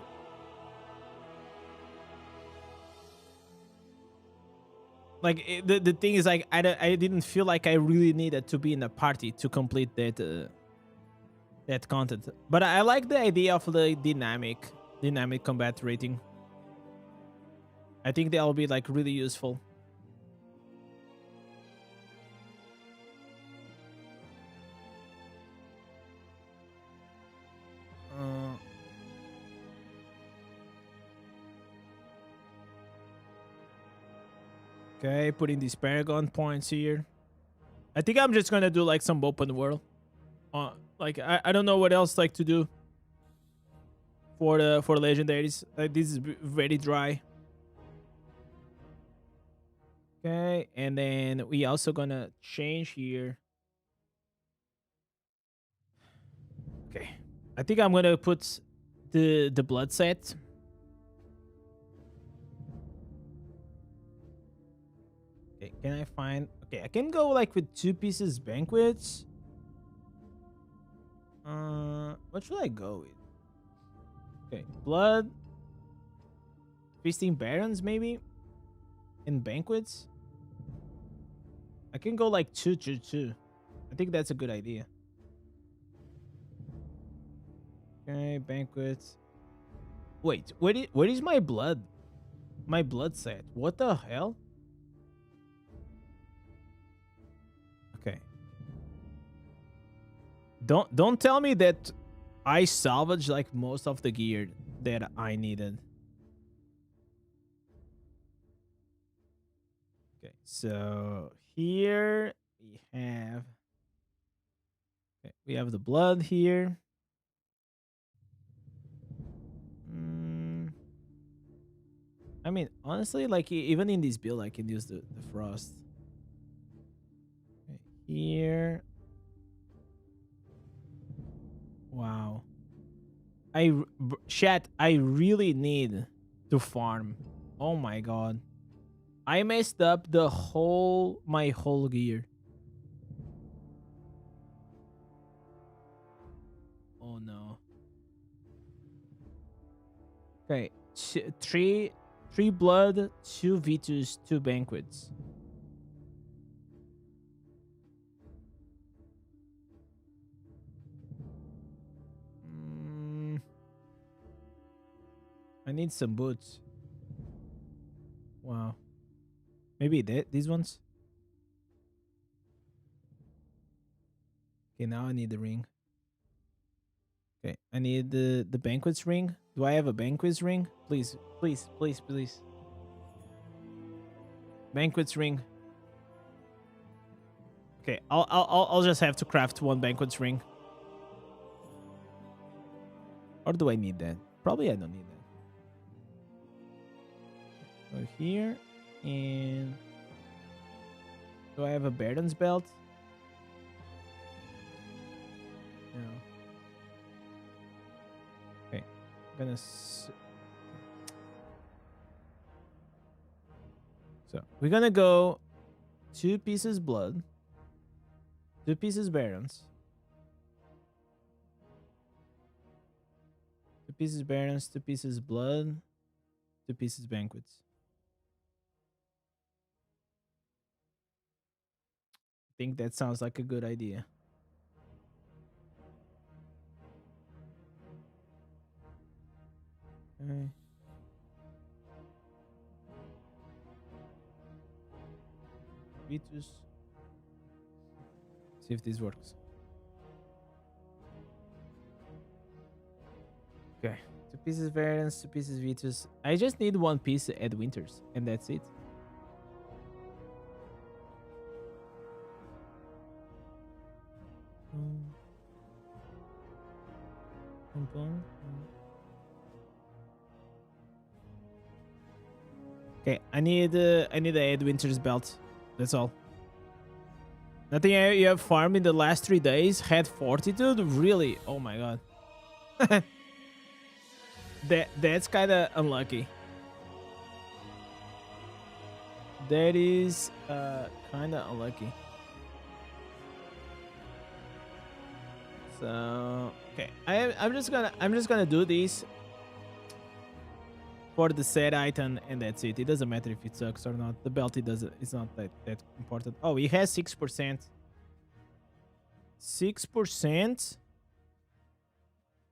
Like the thing is, like I didn't feel like I really needed to be in a party to complete that content. But I like the idea of the dynamic combat rating. I think that'll be like really useful. Okay, putting these Paragon points here. I think I'm just gonna do like some open world. Like I don't know what else like to do for legendaries. This is very dry. Okay, and then we also gonna change here. Okay, I think I'm gonna put the blood set. Okay, can I find... Okay, I can go like with 2 pieces banquets. What should I go with? Okay, blood. Feasting barons maybe? And banquets? I can go like 2, 2, 2. I think that's a good idea. Okay, banquets. Wait, where is my blood? My blood set. What the hell? Okay. Don't tell me that I salvaged like most of the gear that I needed. Okay, so here we have... Okay, we have the blood here. I mean, honestly, like even in this build, I can use the frost. Okay, here. Wow. Chat, I really need to farm. Oh my god. I messed up my whole gear. Oh no. Okay, three blood, 2 Vitus, 2 banquets. I need some boots. Wow. Maybe these ones. Okay, now I need the ring. Okay, I need the banquets ring. Do I have a banquets ring? Please, please, please, please. Banquets ring. Okay, I'll just have to craft 1 banquets ring. Or do I need that? Probably I don't need that. Go here, and do I have a Baron's belt? No. Okay, I'm gonna. So we're gonna go 2 pieces blood, 2 pieces Barons, 2 pieces Barons, 2 pieces blood, 2 pieces banquets. I think that sounds like a good idea. Okay. Vitus. See if this works. Okay. 2 pieces Variance, 2 pieces Vitus. I just need 1 piece at Winters, and that's it. Okay, I need a Ed Winter's belt. That's all. Nothing you have farmed in the last 3 days had fortitude? Really? Oh my god. That's kind of unlucky. That is kind of unlucky. So okay, I'm just gonna do this for the set item, and that's it. It doesn't matter if it sucks or not. The belt, it's not that important. Oh, it has 6%. 6%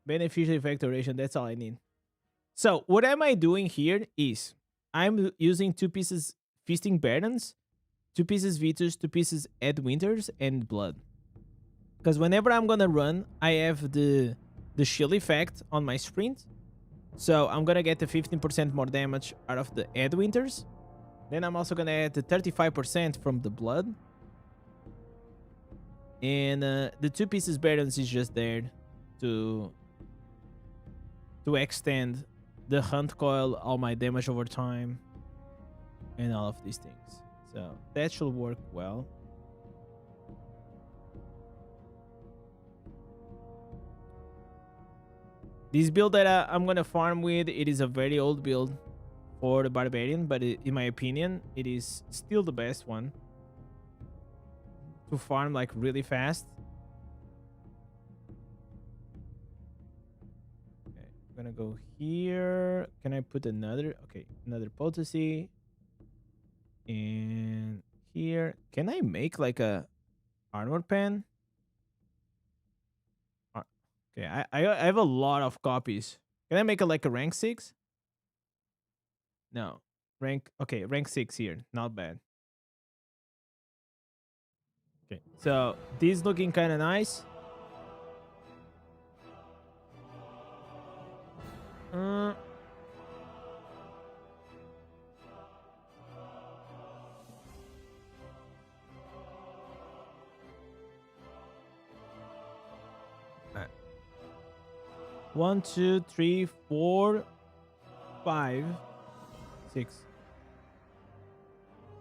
beneficial effect duration. That's all I need. So what am I doing here is I'm using 2 pieces Feasting Barons, 2 pieces Vitus, 2 pieces Ed Winters, and blood. Because whenever I'm gonna run, I have the shield effect on my sprint. So I'm gonna get the 15% more damage out of the Ed Winters. Then I'm also gonna add the 35% from the blood. And the 2 pieces Barons is just there to extend the Hunt Coil, all my damage over time, and all of these things. So that should work well. This build that I'm gonna farm with, it is a very old build for the Barbarian, but in my opinion, it is still the best one to farm like really fast. Okay, I'm gonna go here. Can I put another? Okay, another potency. And here, can I make like a armor pen? Okay, I have a lot of copies. Can I make it like a rank 6? No. Rank 6 here. Not bad. Okay, so this looking kind of nice. One, two, three, 4, 5, 6.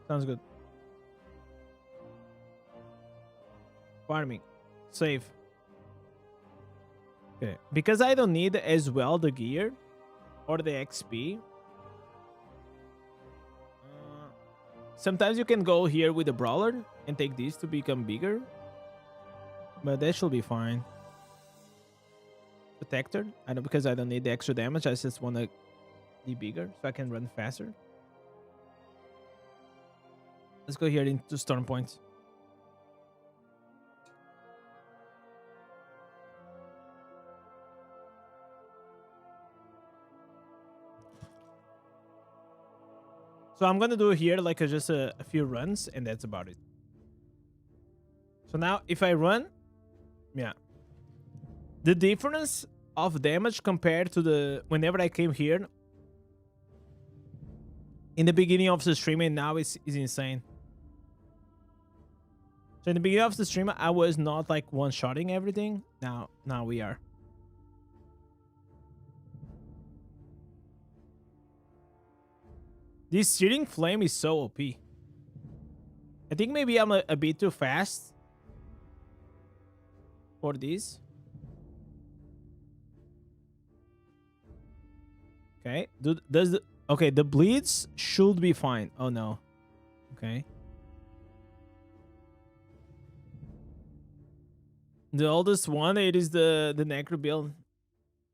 Sounds good. Farming. Save. Okay. Because I don't need as well the gear or the XP. Sometimes you can go here with the brawler and take these to become bigger. But that should be fine. Protector. I know, because I don't need the extra damage. I just want to be bigger so I can run faster. Let's go here into Storm Point. So I'm gonna do here like just a few runs, and that's about it. So now if I run, yeah, the difference of damage compared to the whenever I came here in the beginning of the stream and now is insane. So in the beginning of the stream I was not like one-shotting everything. Now we are. This searing flame is so OP. I think maybe I'm a bit too fast for this. Okay. Okay, the bleeds should be fine. Oh no. Okay. The oldest one, it is the Necro build.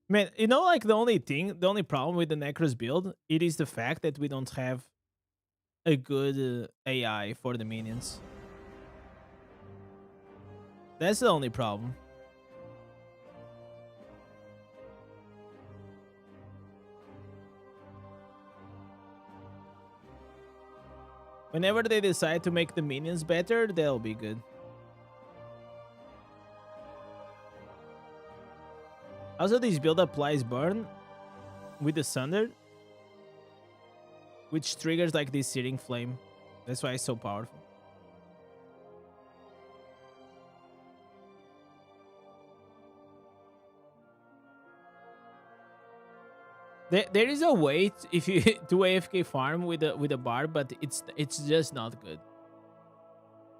Man, you know, like the only problem with the Necros build, it is the fact that we don't have a good AI for the minions. That's the only problem. Whenever they decide to make the minions better, they'll be good. Also, this build applies burn with the Sunder, which triggers like this searing flame. That's why it's so powerful. There is a way if you do AFK farm with a Barb, but it's just not good.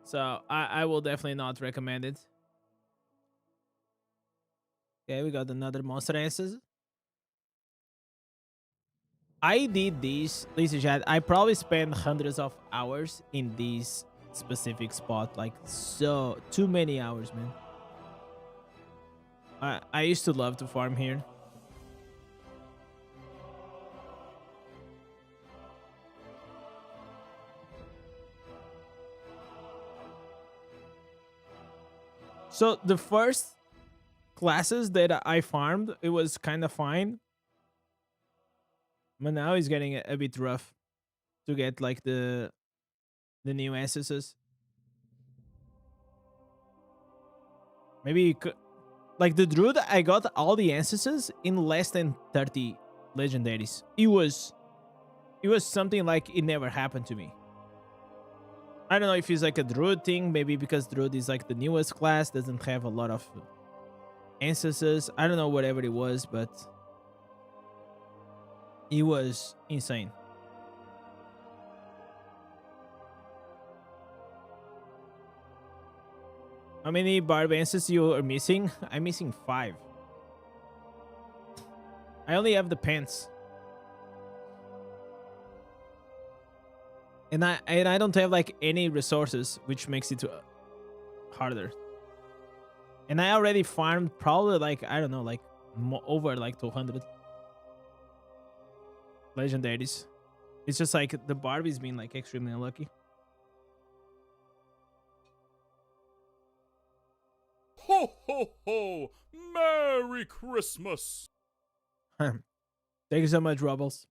So I will definitely not recommend it. Okay, we got another monster answers. I did these, listen chat, I probably spent hundreds of hours in this specific spot. Like, so, too many hours, man. I used to love to farm here. So, the first classes that I farmed, it was kind of fine. But now it's getting a bit rough to get like the new SSs. Maybe you could, like the Druid, I got all the SSs in less than 30 legendaries. It was something like it never happened to me. I don't know if it's like a Druid thing, maybe because Druid is like the newest class, doesn't have a lot of ancestors. I don't know, whatever it was, but it was insane. How many Barb ancestors you are missing? I'm missing 5. I only have the pants. And I don't have like any resources, which makes it harder. And I already farmed probably like, I don't know, like over like 200 legendaries. It's just like the Barb is being like extremely unlucky. Ho ho ho! Merry Christmas! Thank you so much, Rubbles.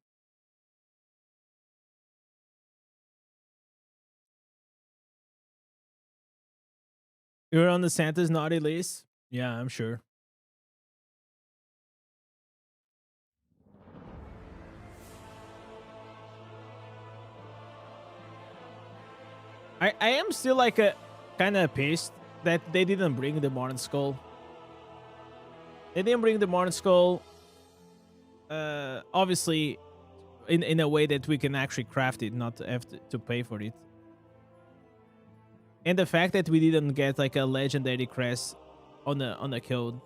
You're on the Santa's naughty list? Yeah, I'm sure. I am still like a kind of pissed that they didn't bring the Modern Skull. They didn't bring the Modern Skull. Obviously, in a way that we can actually craft it, not have to pay for it. And the fact that we didn't get like a legendary crest on the code.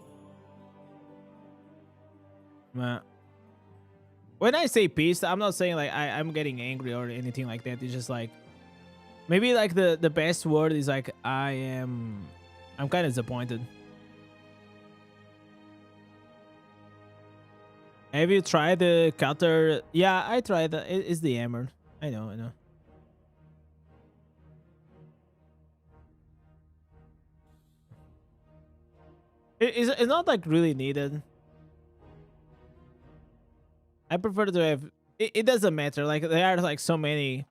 When I say pissed, I'm not saying like I'm getting angry or anything like that. It's just like maybe like the best word is like I'm kind of disappointed. Have you tried the counter? Yeah, I tried. It's the hammer. I know. It's not like really needed. I prefer to have. It doesn't matter. Like there are like so many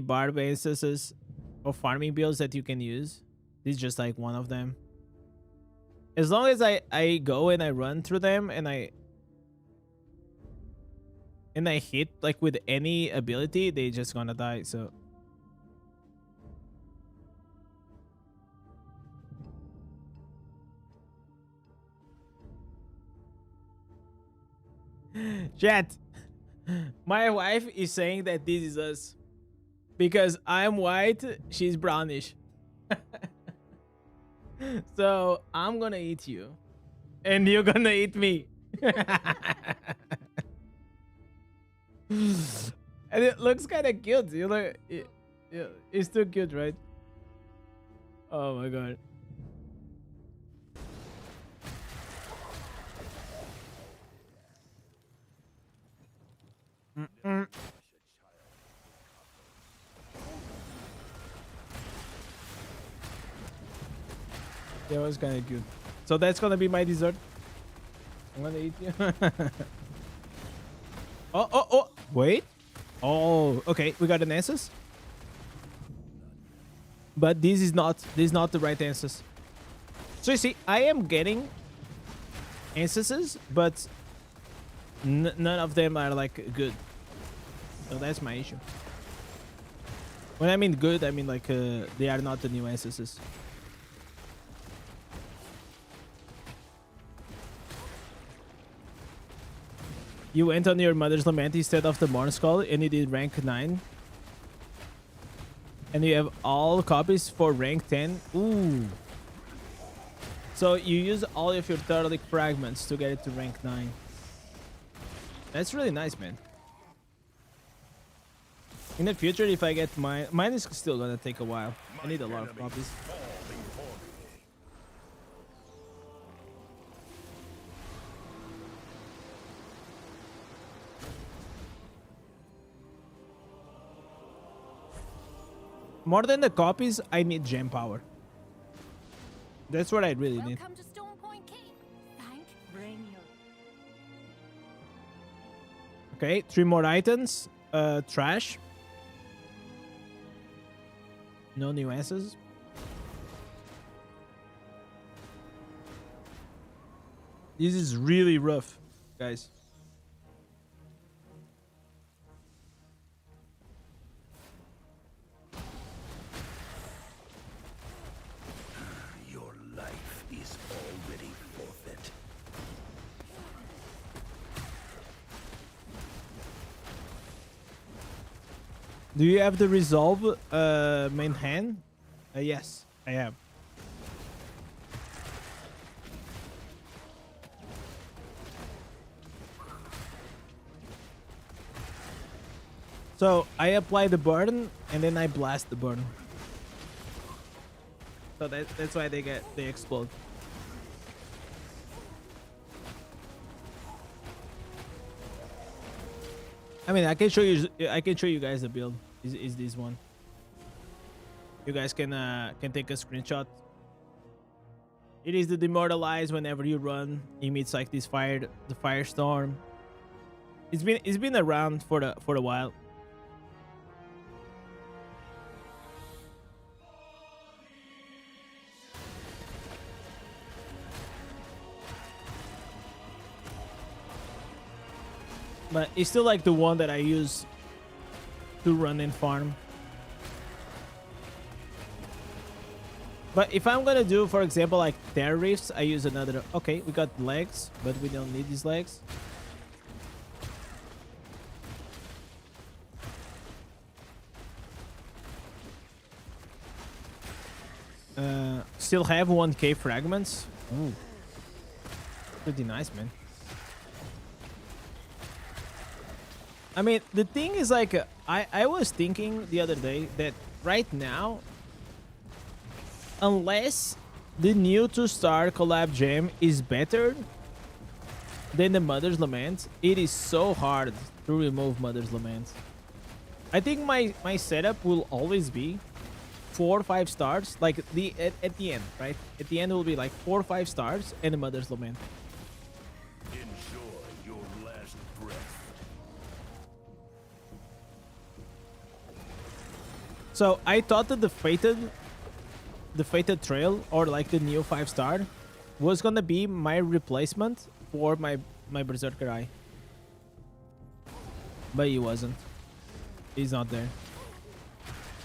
Barb instances or farming builds that you can use. This is just like one of them. As long as I go and I run through them and I hit like with any ability, they just gonna die. So chat, my wife is saying that this is us because I'm white, she's brownish. So I'm gonna eat you and you're gonna eat me. And it looks kind of cute. You look, it's too cute, right? Oh my god. That was kind of cute. So that's gonna be my dessert. I'm gonna eat you. Oh, wait. Oh, okay. We got an answers. But this is not the right answers. So you see, I am getting instances, but none of them are like good. So that's my issue. When I mean good, I mean like they are not the new instances. You went on your mother's lament instead of the Morn Skull and you did rank 9. And you have all copies for rank 10. Ooh. So you use all of your Thurlic fragments to get it to rank 9. That's really nice, man. In the future, if I get mine is still gonna take a while. I need a lot of copies. More than the copies, I need gem power. That's what I really need. Welcome to Stone Point Keep. Thank Brainiac. Okay, 3 more items. Trash. No new answers. This is really rough, guys. Your life is already forfeit. Do you have the resolve main hand? Yes, I have. So I apply the burn and then I blast the burn. So that's why they explode. I mean, I can show you guys the build. Is this one? You guys can take a screenshot. It is the demoralize whenever you run. Emits like this the firestorm. It's been around for a while. But it's still like the one that I use to run and farm. But if I'm gonna do, for example, like Terror Rifts, I use another. Okay, we got legs, but we don't need these legs. Still have 1k fragments. Ooh. Pretty nice, man. I mean, the thing is, like, I was thinking the other day that right now, unless the new 2-star collab gem is better than the Mother's Lament, it is so hard to remove Mother's Lament. I think my setup will always be 4 or 5 stars, like at the end, right? At the end, it will be like 4 or 5 stars and the Mother's Lament. Enjoy your last breath. So I thought that the fated trail, or like the new 5-star, was gonna be my replacement for my Berserker Eye, but it wasn't. He's not there.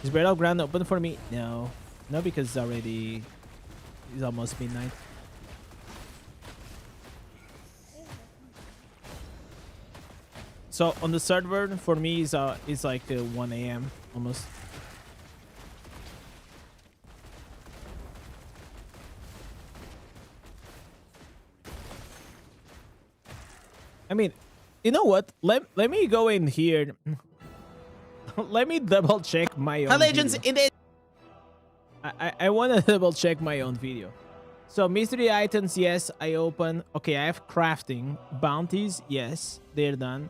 Is Battleground open for me? No, because it's almost midnight. So on the server for me is like 1 a.m. almost. I mean, you know what? Let me go in here. Let me double check my own Legends video. in it. I want to double check my own video. So mystery items, yes, I open. Okay, I have crafting. Bounties, yes, they're done.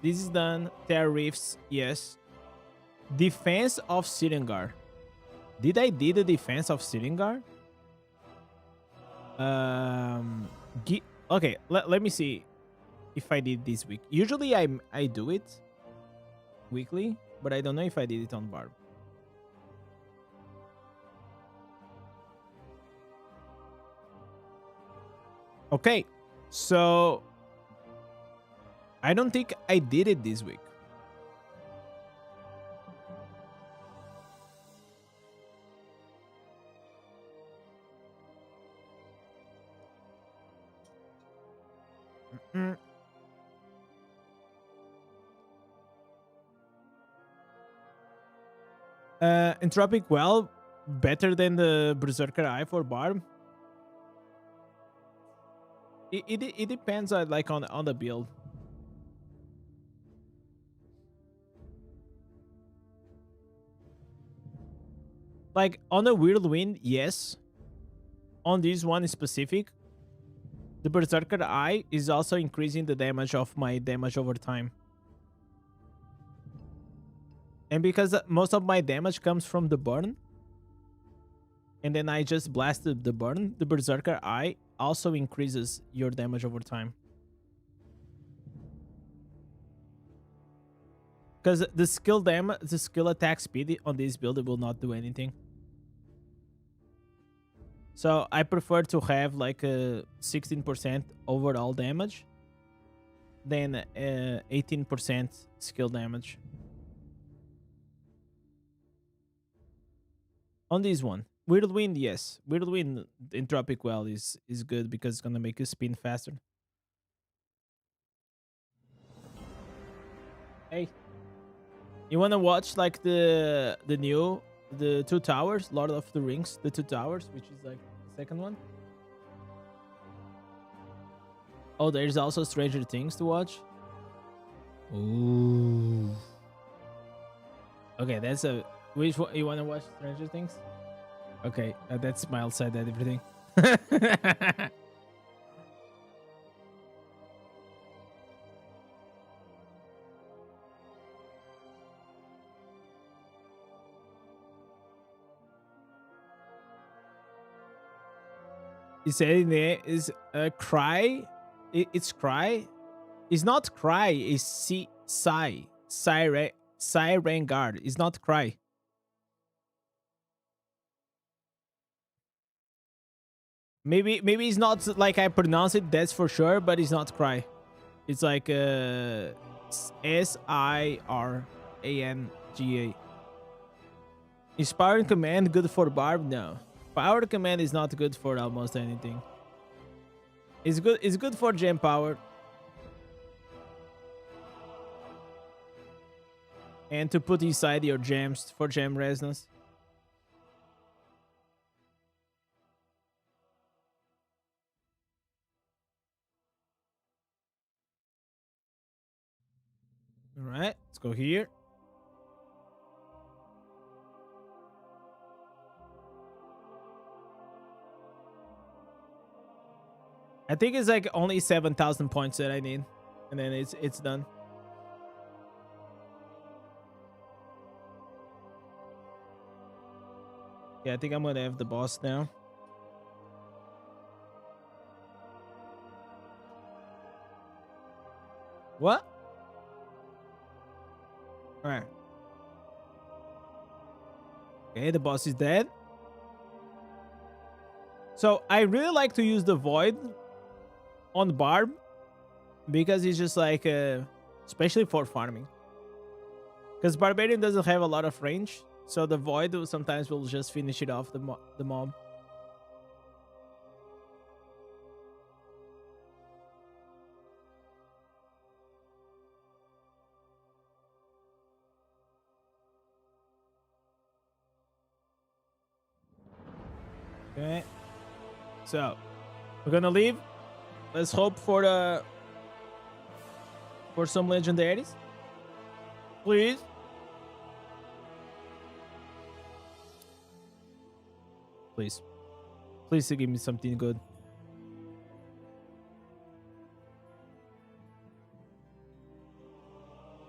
This is done. Terror Reefs, yes. Defense of Sirengar. Did I do the defense of Sirengar? Okay, let me see if I did this week. Usually I do it weekly, but I don't know if I did it on Barb. Okay, so I don't think I did it this week. Entropic Well, better than the Berserker Eye for Barb. It depends on like on the build. Like on the Whirlwind, yes. On this one specific, the Berserker Eye is also increasing the damage of my damage over time. And because most of my damage comes from the burn, and then I just blasted the burn, the Berserker Eye also increases your damage over time. Because the skill attack speed on this build, it will not do anything. So I prefer to have like a 16% overall damage than 18% skill damage. On this one, Whirlwind, yes. Whirlwind Entropic Well is good because it's gonna make you spin faster. Hey, you wanna watch like the 2 towers, Lord of the Rings, the 2 towers, which is like the second one? Oh, there's also Stranger Things to watch. Ooh. Okay, that's a. Which one you wanna watch? Stranger Things? Okay, that's mild side and everything. You said in there is cry. It's cry. It's not cry. It's sigh. Siren guard. It's not cry. Maybe it's not like I pronounce it. That's for sure. But it's not cry. It's like SIRANGA. Inspiring command good for Barb? No. Power command is not good for almost anything. It's good for gem power. And to put inside your gems for gem resonance. All right, let's go here. I think it's like only 7,000 points that I need, and then it's done. Yeah, I think I'm gonna have the boss now. What? All right. Okay, the boss is dead. So I really like to use the void on Barb because it's just like, especially for farming. Because Barbarian doesn't have a lot of range, so the void sometimes will just finish it off the mob. Okay, so we're gonna leave. Let's hope for some legendaries, please. Please give me something good.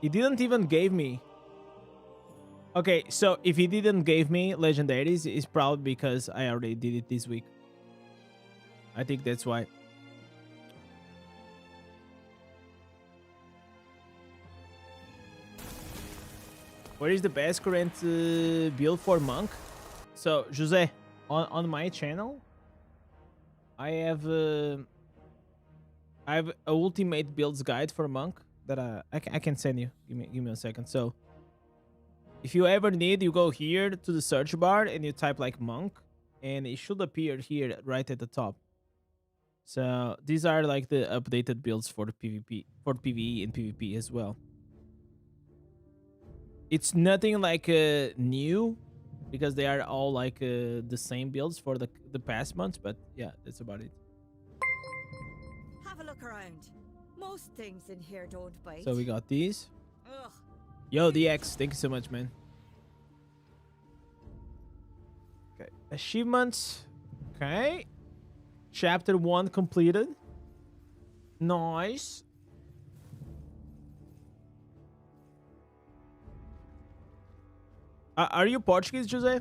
He didn't even give me. Okay, so if he didn't give me legendaries, it's probably because I already did it this week. I think that's why. What is the best current build for monk? So Jose, on my channel, I have a ultimate builds guide for monk that I can send you. Give me a second. So if you ever need, you go here to the search bar and you type like monk, and it should appear here right at the top. So these are like the updated builds for the PvP, for PvE and PvP as well. It's nothing like new, because they are all like the same builds for the past months, but yeah, that's about it. Have a look around. Most things in here don't bite. So we got these. Ugh. Yo, DX, thank you so much, man. Okay, achievements. Okay, chapter 1 completed. Nice. Are you Portuguese, Jose?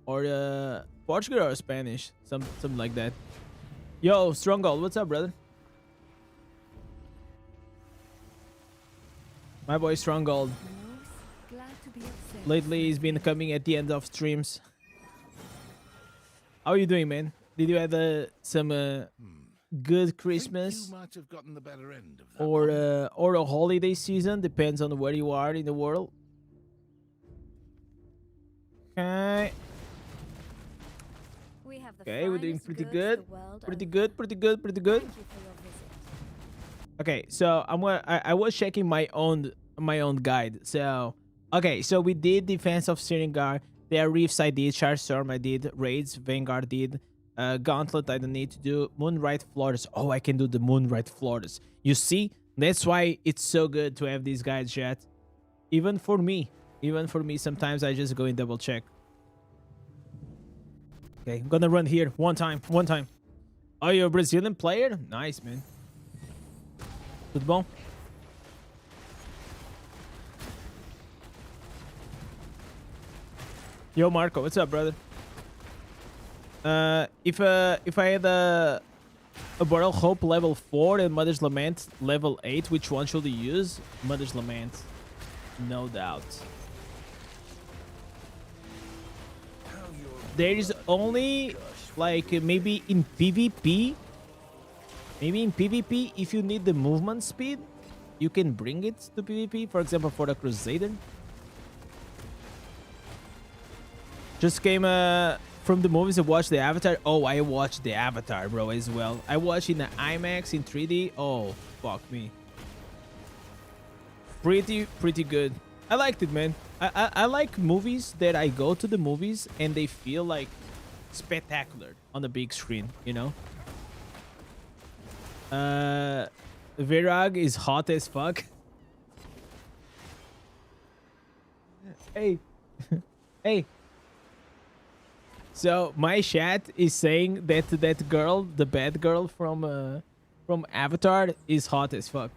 Or Portuguese or Spanish? Something like that. Yo, Stronghold, what's up, brother? My boy Stronghold. Glad to be observed. Lately, he's been coming at the end of streams. How are you doing, man? Did you have some good Christmas You might have gotten the better end of that. or a holiday season? Depends on where you are in the world. Okay. We have the Okay, we're doing finest pretty goods good. the world Pretty over. good, pretty good, pretty good. Thank you for your visit. Okay, so I was checking my own guide. So okay, so we did Defense of Seringar. There are Reefs I did, Starstorm I did, Raids, Vanguard did, Gauntlet I don't need to do, Moonlight Flores. Oh, I can do the Moonlight Flores. You see? That's why it's so good to have these guides, chat. Even for me, sometimes I just go and double check. Okay, I'm gonna run here one time. Oh, you're a Brazilian player? Nice, man. Tudo bom? Yo, Marco, what's up, brother? If I had a Bottle Hope level 4 and Mother's Lament level 8, which one should you use? Mother's Lament, no doubt. There is only like maybe in PvP. Maybe in PvP, if you need the movement speed, you can bring it to PvP. For example, for the Crusader. Just came from the movies and watched the Avatar. Oh, I watched the Avatar, bro, as well. I watched in the IMAX in 3D. Oh, fuck me. Pretty good. I liked it, man. I like movies that I go to the movies and they feel like spectacular on the big screen, you know? Virag is hot as fuck. Hey. Hey. So my chat is saying that that girl, the bad girl from Avatar, is hot as fuck.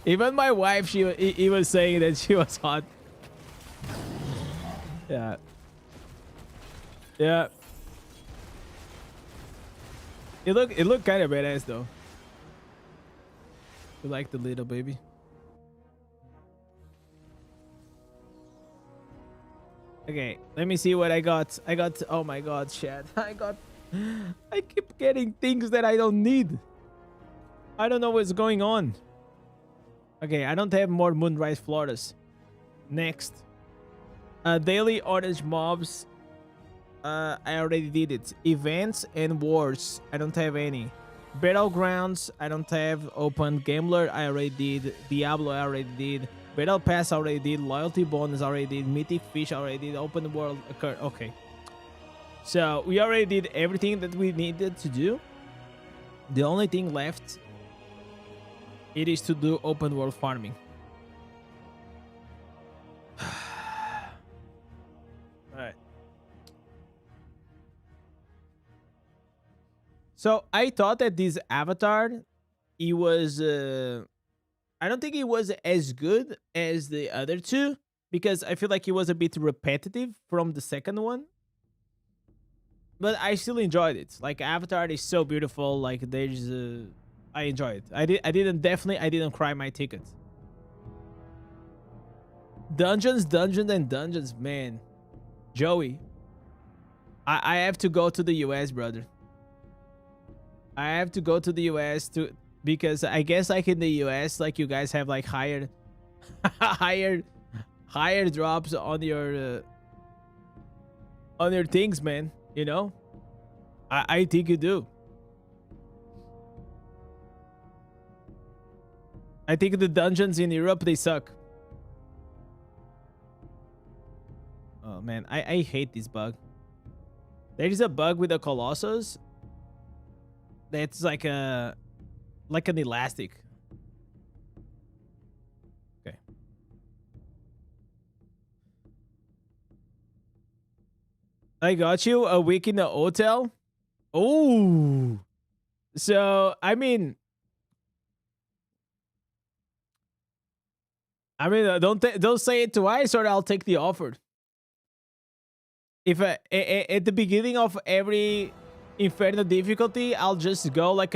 Even my wife, he was saying that she was hot. Yeah. Yeah. It looked kind of badass though. You like the little baby? Okay, let me see what I got. Oh my god, chat. I keep getting things that I don't need. I don't know what's going on. Okay, I don't have more Moonrise Floridas. Next. Daily orange mobs. I already did it. Events and wars. I don't have any. Battlegrounds. I don't have. Open Gambler. I already did. Diablo. I already did. Battle Pass already did. Loyalty bonus already did. Mythic Fish already did. Open World occur. Okay. So we already did everything that we needed to do. The only thing left, it is to do open world farming. Alright. So I thought that this Avatar, it was I don't think it was as good as the other two, because I feel like it was a bit repetitive from the second one. But I still enjoyed it. Like, Avatar is so beautiful. Like, there's I enjoy it. I didn't cry my ticket. Dungeons, man. Joey, I have to go to the US, brother. I have to go to the US because I guess like in the US, like you guys have like higher drops on your things, man. You know, I think you do. I think the dungeons in Europe, they suck. Oh man, I hate this bug. There is a bug with the Colossus that's like an elastic. Okay. I got you a week in the hotel. Oh, so I mean, don't say it twice, or I'll take the offer. If at the beginning of every Inferno difficulty, I'll just go like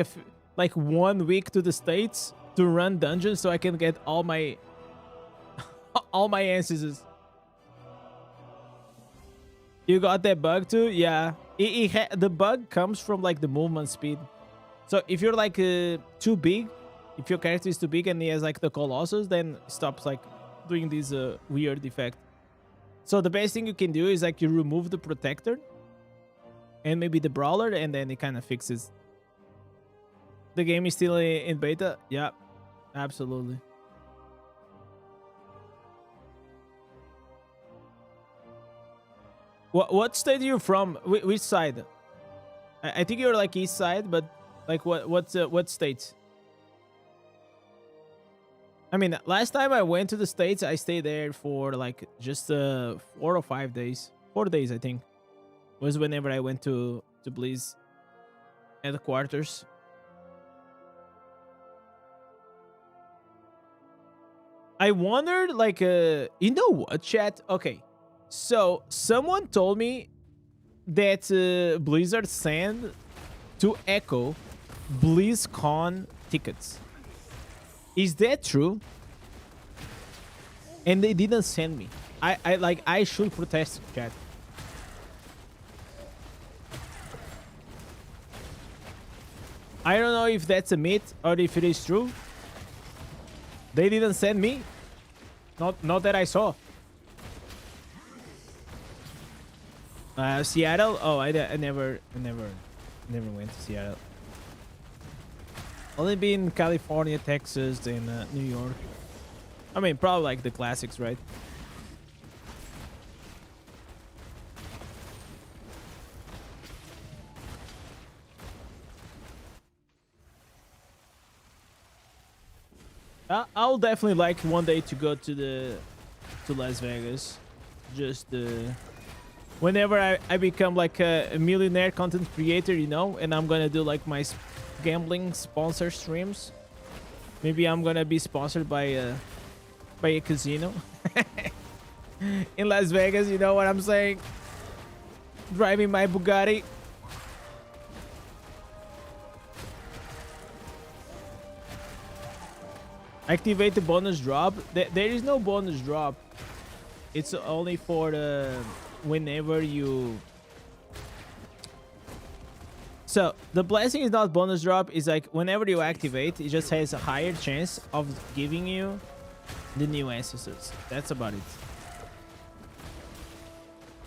1 week to the States to run dungeons so I can get all my ancestors. You got that bug too? Yeah. The bug comes from like the movement speed. So if you're like too big, if your character is too big and he has like the Colossus, then it stops like doing this weird effect. So the best thing you can do is like you remove the protector and maybe the brawler, and then it kind of fixes. The game is still in beta. Yeah, absolutely. What state are you from? Which side? I think you're like east side, but like what state? I mean, last time I went to the States, I stayed there for like just 4 or 5 days. 4 days, I think. Was whenever I went to Blizz headquarters. I wondered, like, you know what, chat? Okay, so someone told me that Blizzard sent to Echo BlizzCon tickets. Is that true? And they didn't send me. I should protest, chat. I don't know if that's a myth or if it is true. They didn't send me. Not that I saw. Seattle? Oh, I never went to Seattle. Only been in California, Texas, and New York. I mean, probably like the classics, right? I'll definitely like one day to go to Las Vegas. Just whenever I become like a millionaire content creator, you know, and I'm gonna do like my gambling sponsor streams. Maybe I'm gonna be sponsored by a casino in Las Vegas. You know what I'm saying? Driving my Bugatti. Activate the bonus drop. There is no bonus drop. It's only for the whenever you. So the blessing is not bonus drop. It's like whenever you activate, it just has a higher chance of giving you the new ancestors. That's about it.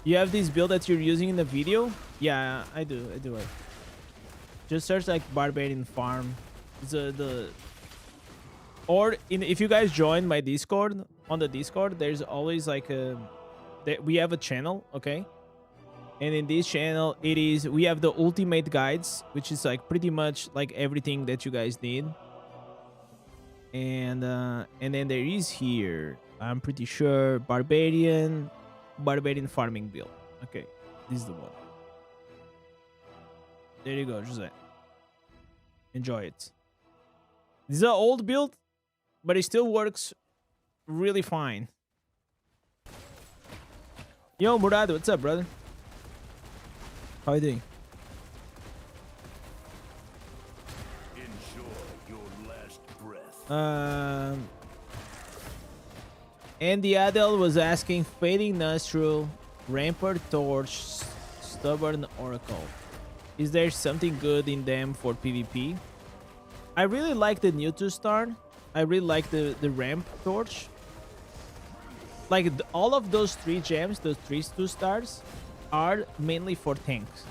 You have this build that you're using in the video? Yeah, I do. I do it. Just search like Barbarian Farm. Or if you guys join my Discord, on the Discord, there's always like we have a channel, okay? And in this channel, we have the ultimate guides, which is like pretty much like everything that you guys need. And then there is here, I'm pretty sure, Barbarian farming build. Okay, this is the one. There you go, Jose. Enjoy it. This is an old build, but it still works really fine. Yo, Murad, what's up, brother? How are you doing? Enjoy your last breath. Andy Adel was asking Fading Nostril, Rampart Torch, Stubborn Oracle. Is there something good in them for PvP? I really like the new 2-star. I really like the Ramp Torch. Like all of those 3 gems, those 3 2-stars, are mainly for tanks.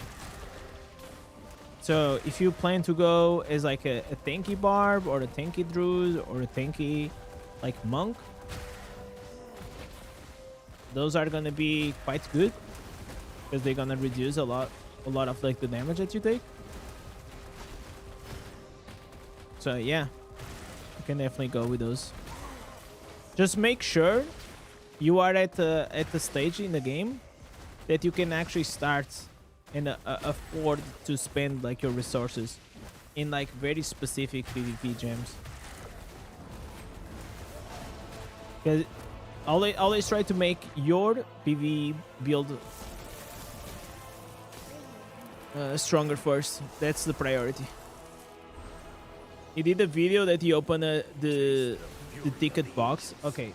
So if you plan to go as like a tanky Barb or a tanky Druid or a tanky like Monk, those are gonna be quite good because they're gonna reduce a lot of like the damage that you take. So yeah, you can definitely go with those. Just make sure you are at the stage in the game that you can actually start and afford to spend like your resources in like very specific PvP gems. Because always try to make your PvE build stronger first. That's the priority. He did a video that he opened the ticket box. Okay,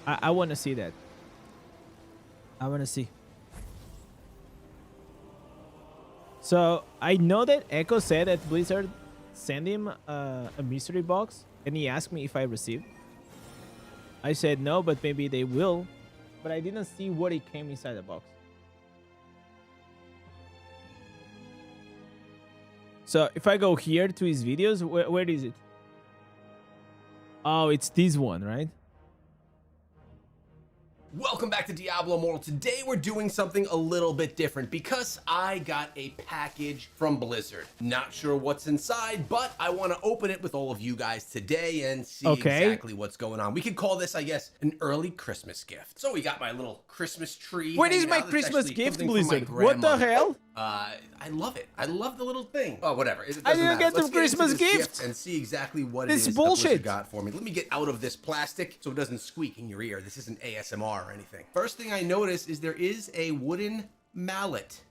I want to see that. I want to see. So I know that Echo said that Blizzard sent him a mystery box, and he asked me if I received. I said no, but maybe they will. But I didn't see what it came inside the box. So if I go here to his videos, where is it? Oh, it's this one, right? Welcome back to Diablo Immortal. Today we're doing something a little bit different because I got a package from Blizzard. Not sure what's inside, but I want to open it with all of you guys today and see exactly what's going on. We could call this, I guess, an early Christmas gift. So we got my little Christmas tree. What is my Christmas gift, Blizzard? What the hell? I love it. I love the little thing. Oh, whatever. It I didn't get some Christmas gift and see exactly what this it is bullshit. that Blizzard got for me. Let me get out of this plastic so it doesn't squeak in your ear. This isn't ASMR or anything. First thing I notice is there is a wooden mallet.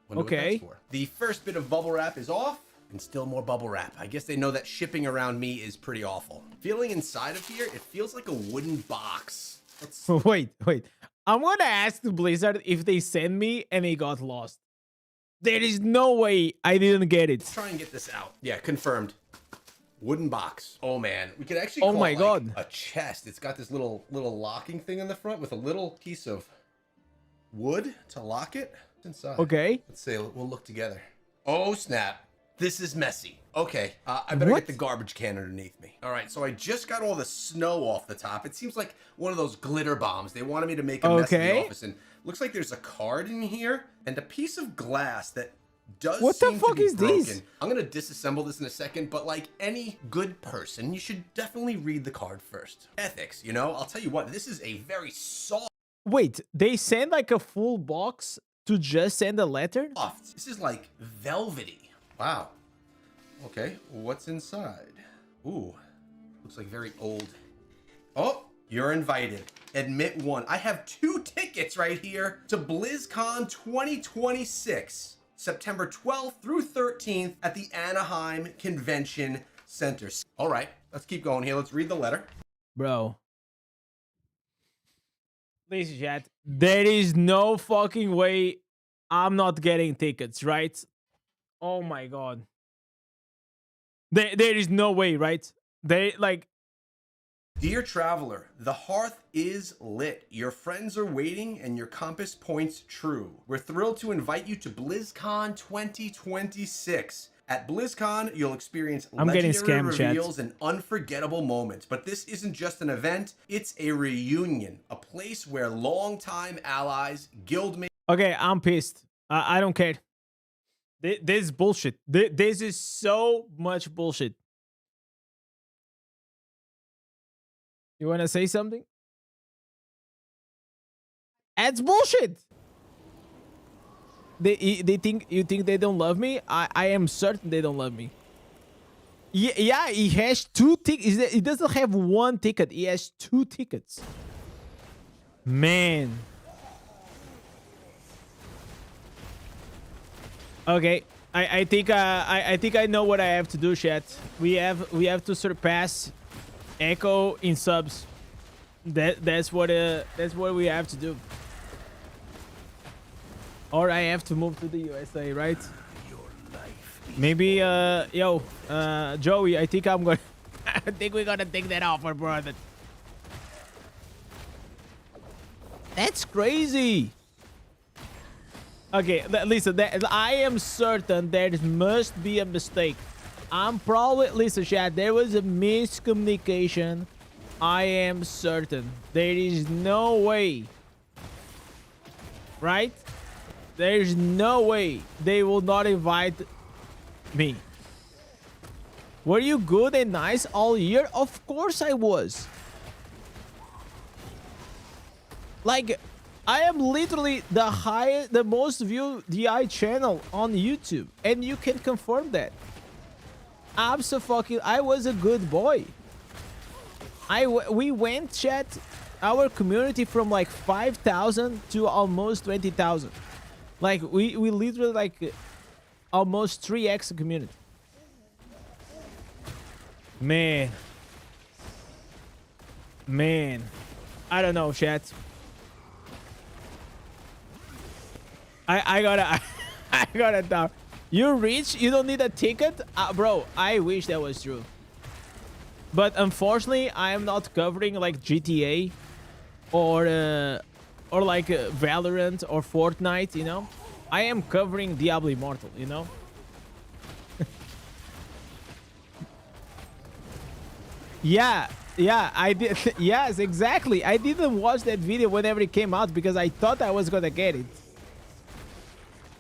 Wonder what that's for. The first bit of bubble wrap is off, and still more bubble wrap. I guess they know that shipping around me is pretty awful. Feeling inside of here, it feels like a wooden box. Wait. I'm gonna ask Blizzard if they send me and it got lost. There is no way I didn't get it. Let's try and get this out. Yeah, confirmed. Wooden box. Oh man, we could actually call it like God. A chest. It's got this little locking thing in the front with a little piece of wood to lock it. It's inside. Okay. Let's see. We'll look together. Oh snap! This is messy. Okay, I better get the garbage can underneath me. All right, so I just got all the snow off the top. It seems like one of those glitter bombs. They wanted me to make a mess in the office, and looks like there's a card in here and a piece of glass that does What the seem to fuck be is broken. this? I'm gonna disassemble this in a second, but like any good person, you should definitely read the card first. Ethics, you know? I'll tell you what, this is a very soft. Wait, they send like a full box to just send a letter? This is like velvety. Wow. Okay, what's inside? Ooh, looks like very old. Oh, you're invited. Admit one. I have 2 tickets right here to BlizzCon 2026, September 12th through 13th at the Anaheim Convention Center. All right, let's keep going here. Let's read the letter. Bro. Ladies and chat, there is no fucking way I'm not getting tickets, right? Oh my god. There is no way, right? They like. Dear traveler, the hearth is lit. Your friends are waiting and your compass points true. We're thrilled to invite you to BlizzCon 2026. At BlizzCon, you'll experience I'm getting legendary scammed, chat. reveals and unforgettable moments. But this isn't just an event, it's a reunion. A place where longtime allies, guildmates, Okay, I'm pissed. I don't care. This is bullshit. This is so much bullshit. You want to say something? That's bullshit. They think you think they don't love me. I am certain they don't love me. Yeah, he has 2 tickets. He doesn't have 1 ticket. He has 2 tickets. Man. Okay, I think I know what I have to do, chat. We have to surpass Echo in subs. That's what we have to do. Or I have to move to the USA, right? Maybe Joey, I think I'm gonna I think we're gonna take that offer, brother. That's crazy. Okay, listen, I am certain there must be a mistake. I'm probably, listen, chat, there was a miscommunication. I am certain. There is no way. Right? There's no way they will not invite me. Were you good and nice all year? Of course I was. Like, I am literally the most viewed DI channel on YouTube, and you can confirm that. Absolutely, I was a good boy. We went, chat, our community from like 5,000 to almost 20,000. Like we literally like almost 3x the community. Man, I don't know, chat. I gotta talk. You rich? You don't need a ticket? Bro, I wish that was true. But unfortunately, I am not covering like GTA or like Valorant or Fortnite, you know? I am covering Diablo Immortal, you know? Yeah, I did. Yes, exactly. I didn't watch that video whenever it came out because I thought I was gonna get it.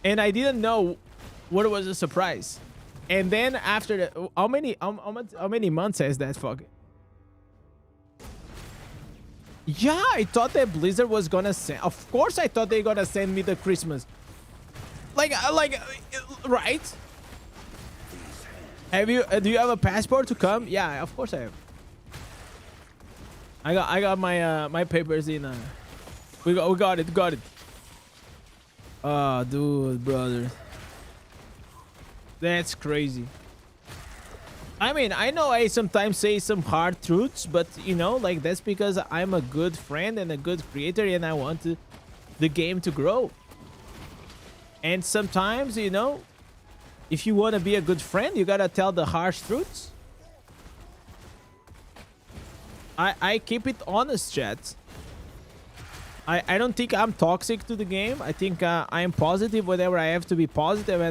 And I didn't know what was a surprise. And then after the how many months has that fucking? Yeah, I thought that Blizzard was gonna send. Of course, I thought they're gonna send me the Christmas. Like, right? Have you? Do you have a passport to come? Yeah, of course I have. I got my my papers in. We got it. Oh, dude, brother. That's crazy. I mean, I know I sometimes say some hard truths, but you know, like that's because I'm a good friend and a good creator and I want the game to grow. And sometimes, you know, if you want to be a good friend, you gotta tell the harsh truths. I keep it honest, chat. I don't think I'm toxic to the game. I think I am positive whenever I have to be positive,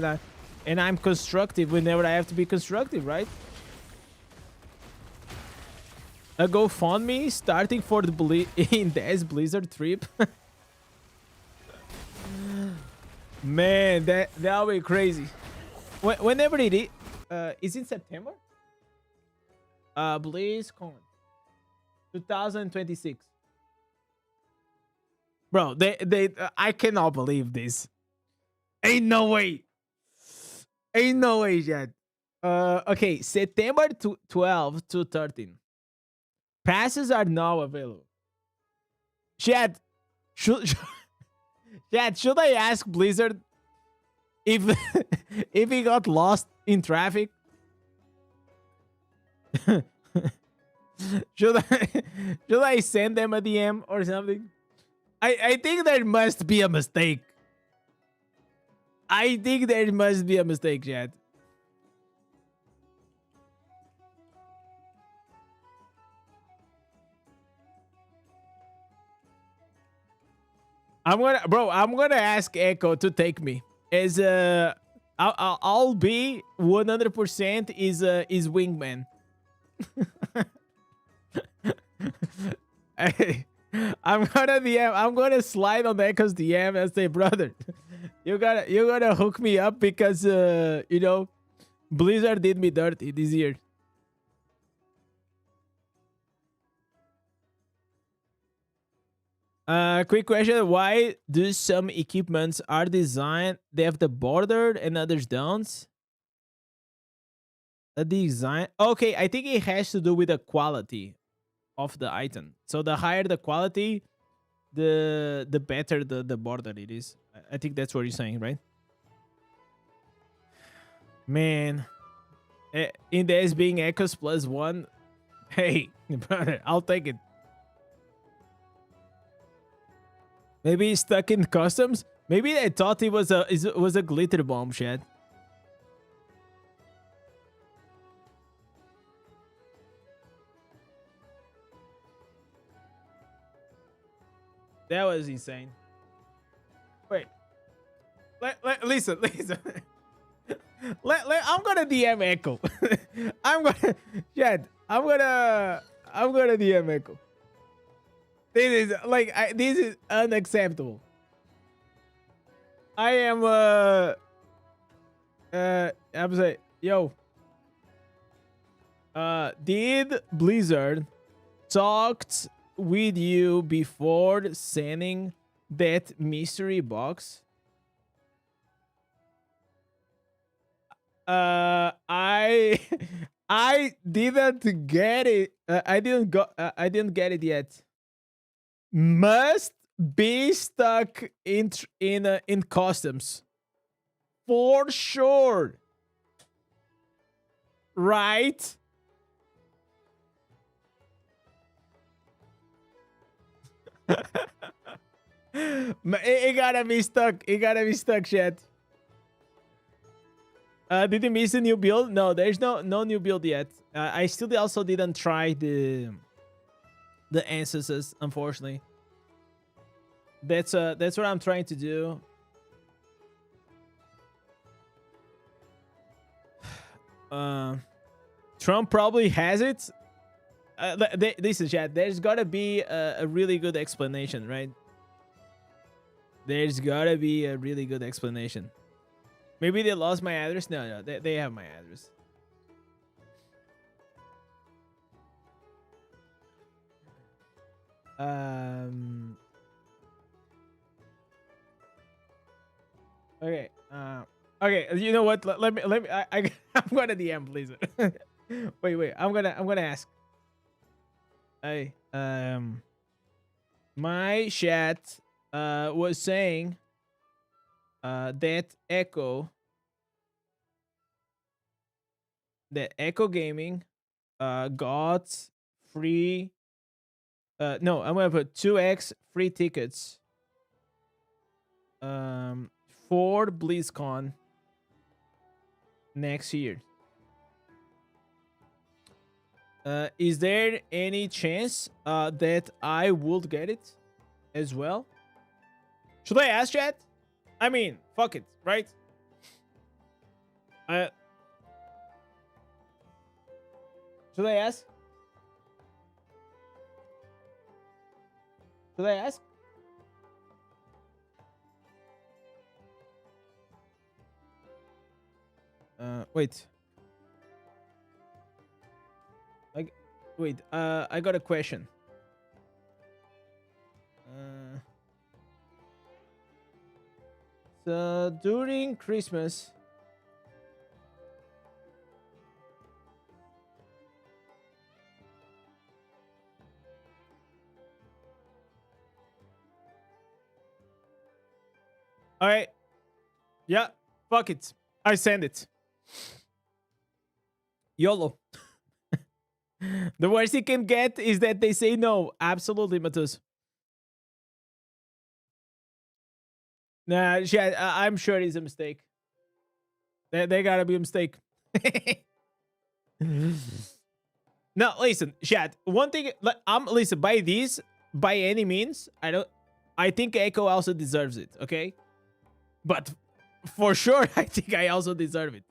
and I'm constructive whenever I have to be constructive, right? A GoFundMe starting for the Indez Blizzard trip. Man, that'll be crazy. Whenever it is in September? BlizzCon 2026. Bro, I cannot believe this. Ain't no way. Ain't no way yet. Okay, September 12 to 13. Passes are now available. Chat, should I ask Blizzard if if he got lost in traffic? should I send them a DM or something? I think there must be a mistake. I think there must be a mistake, chat. I'm gonna ask Echo to take me. As I'll be 100% is wingman. I'm gonna slide on Echo's DM and say, brother, you gotta hook me up because you know, Blizzard did me dirty this year. Quick question: why do some equipments are designed? They have the border and others don't. The design. Okay, I think it has to do with the quality of the item. So the higher the quality, the better the border it is. I think that's what you're saying, right? Man, Indez being Echoes +1. Hey, brother, I'll take it. Maybe he's stuck in customs. Maybe they thought it was a glitter bomb, Chad. That was insane. Wait. Listen. I'm gonna DM Echo. I'm gonna DM Echo. This is this is unacceptable. I am I'm saying, yo. Did Blizzard talked with you before sending that mystery box? I didn't get it. I didn't get it yet. Must be stuck in customs for sure, right? It gotta be stuck. It gotta be stuck, chat. Did you miss a new build? No, there's no new build yet. I still also didn't try the ancestors, unfortunately. That's what I'm trying to do. Trump probably has it. Listen, chat. There's gotta be a really good explanation, right? There's gotta be a really good explanation. Maybe they lost my address. No, they have my address. Okay. Okay. You know what? Let me. I'm gonna DM, please. wait. I'm gonna ask. Hey. My chat was saying that Echo Gaming got free. No, I'm gonna put 2x free tickets. For BlizzCon next year. Is there any chance that I would get it as well? Should I ask chat? I mean, fuck it, right? Should I ask? Should I ask? Wait. I got a question. So during Christmas, all right, yeah, fuck it, I send it. YOLO. The worst you can get is that they say no. Absolutely, Matus. Nah, yeah, I'm sure it's a mistake. They gotta be a mistake. No, listen, chat. One thing, listen. By these, by any means, I think Echo also deserves it. Okay, but for sure, I think I also deserve it.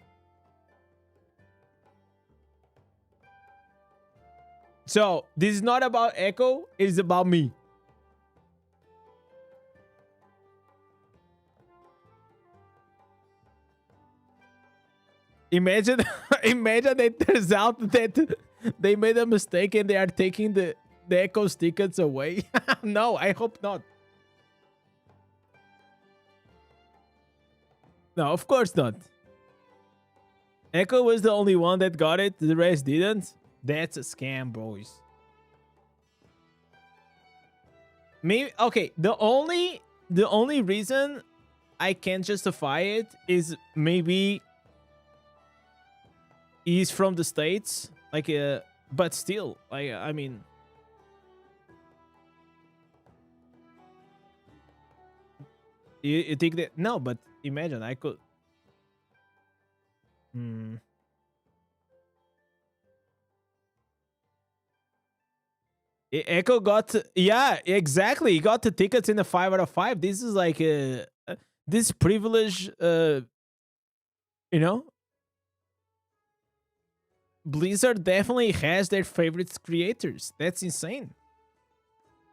So this is not about Echo. It is about me. Imagine, imagine it turns out that they made a mistake and they are taking the Echo's tickets away. No, I hope not. No, of course not. Echo was the only one that got it. The rest didn't. That's a scam, boys. Maybe okay. The only reason I can justify it is maybe he's from the States, like but still, I mean, you think that no? But imagine I could. Echo got, yeah, exactly. He got the tickets in the 5 out of 5. This is like this privilege, you know. Blizzard definitely has their favorite creators. That's insane.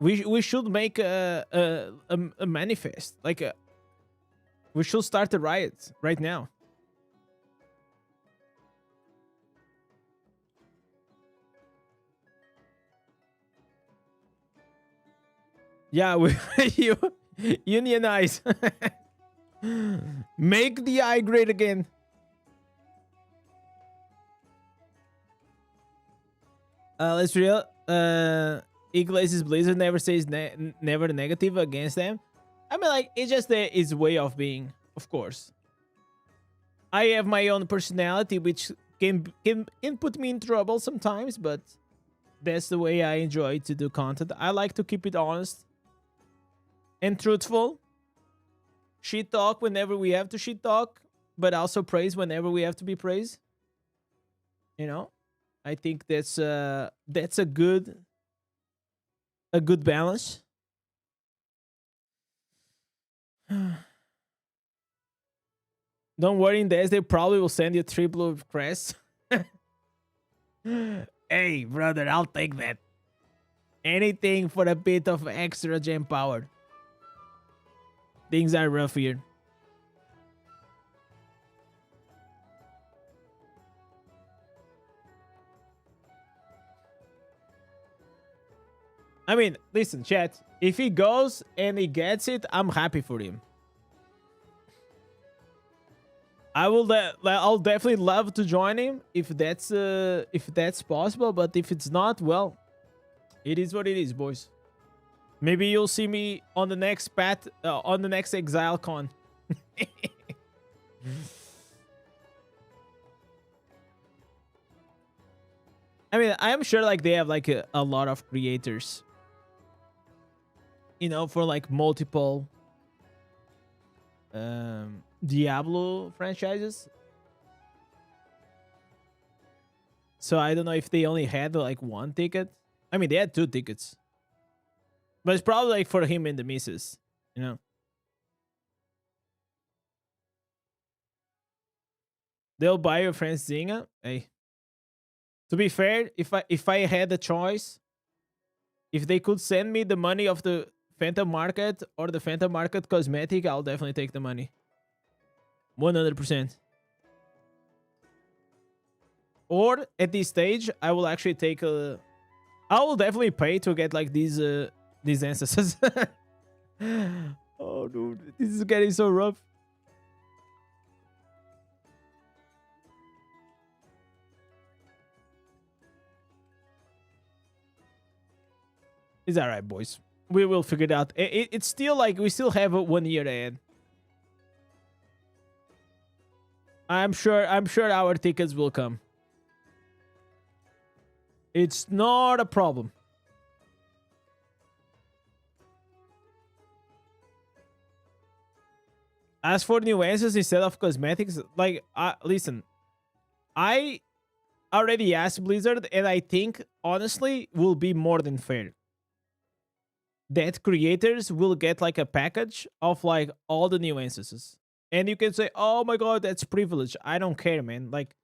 We should make a manifest, like we should start a riot right now. Yeah, you unionize. Make the eye great again. Let's real. Iglesias Blizzard never says never negative against them. I mean, like, it's just his way of being, of course. I have my own personality, which can put me in trouble sometimes, but that's the way I enjoy to do content. I like to keep it honest and truthful. Shit talk whenever we have to shit talk, but also praise whenever we have to be praised. You know, I think that's a good balance. Don't worry, Indez, they probably will send you 3 blue crests. Hey, brother, I'll take that. Anything for a bit of extra gem power. Things are rough here. I mean, listen, chat. If he goes and he gets it, I'm happy for him. I'll definitely love to join him if that's possible. But if it's not, well, it is what it is, boys. Maybe you'll see me on the next on the next Exile Con. I mean, I'm sure like they have like a lot of creators, you know, for like multiple Diablo franchises. So I don't know if they only had like 1 ticket. I mean, they had 2 tickets. But it's probably like for him and the missus, you know. They'll buy your friend's Zinga. Hey. To be fair, if I had the choice, if they could send me the money of the Phantom Market or the Phantom Market cosmetic, I'll definitely take the money. 100%. Or at this stage, I will actually take a. I will definitely pay to get like these ancestors. Oh, dude, this is getting so rough. It's all right, boys. We will figure it out. It's still like we still have 1 year ahead. I'm sure our tickets will come. It's not a problem. As for nuances instead of cosmetics, like, listen, I already asked Blizzard, and I think honestly will be more than fair that creators will get like a package of like all the nuances, and you can say, "Oh my god, that's privilege." I don't care, man. Like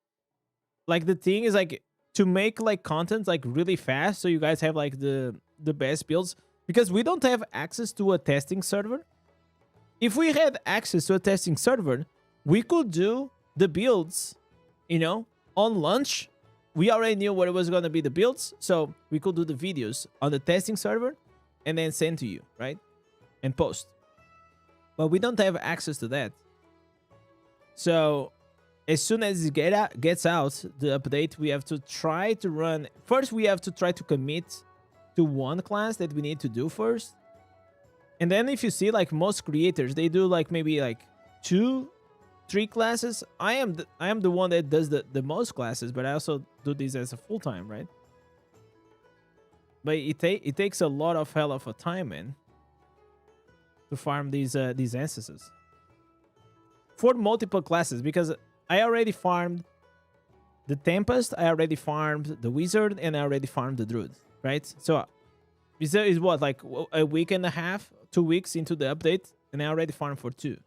the thing is like to make like content like really fast, so you guys have like the best builds, because we don't have access to a testing server. If we had access to a testing server, we could do the builds, you know, on launch. We already knew what it was going to be the builds, so we could do the videos on the testing server and then send to you, right? And post. But we don't have access to that. So as soon as it gets out, the update, we have to try to run. First, we have to try to commit to one class that we need to do first. And then if you see like most creators, they do like maybe like 2-3 classes. I am the one that does the most classes, but I also do this as a full-time, right? But it takes a lot of hell of a time, man, to farm these ancestors for multiple classes, because I already farmed the Tempest, I already farmed the Wizard, and I already farmed the Druid, right? So is what, like a week and a half, 2 weeks into the update, and I already farmed for 2.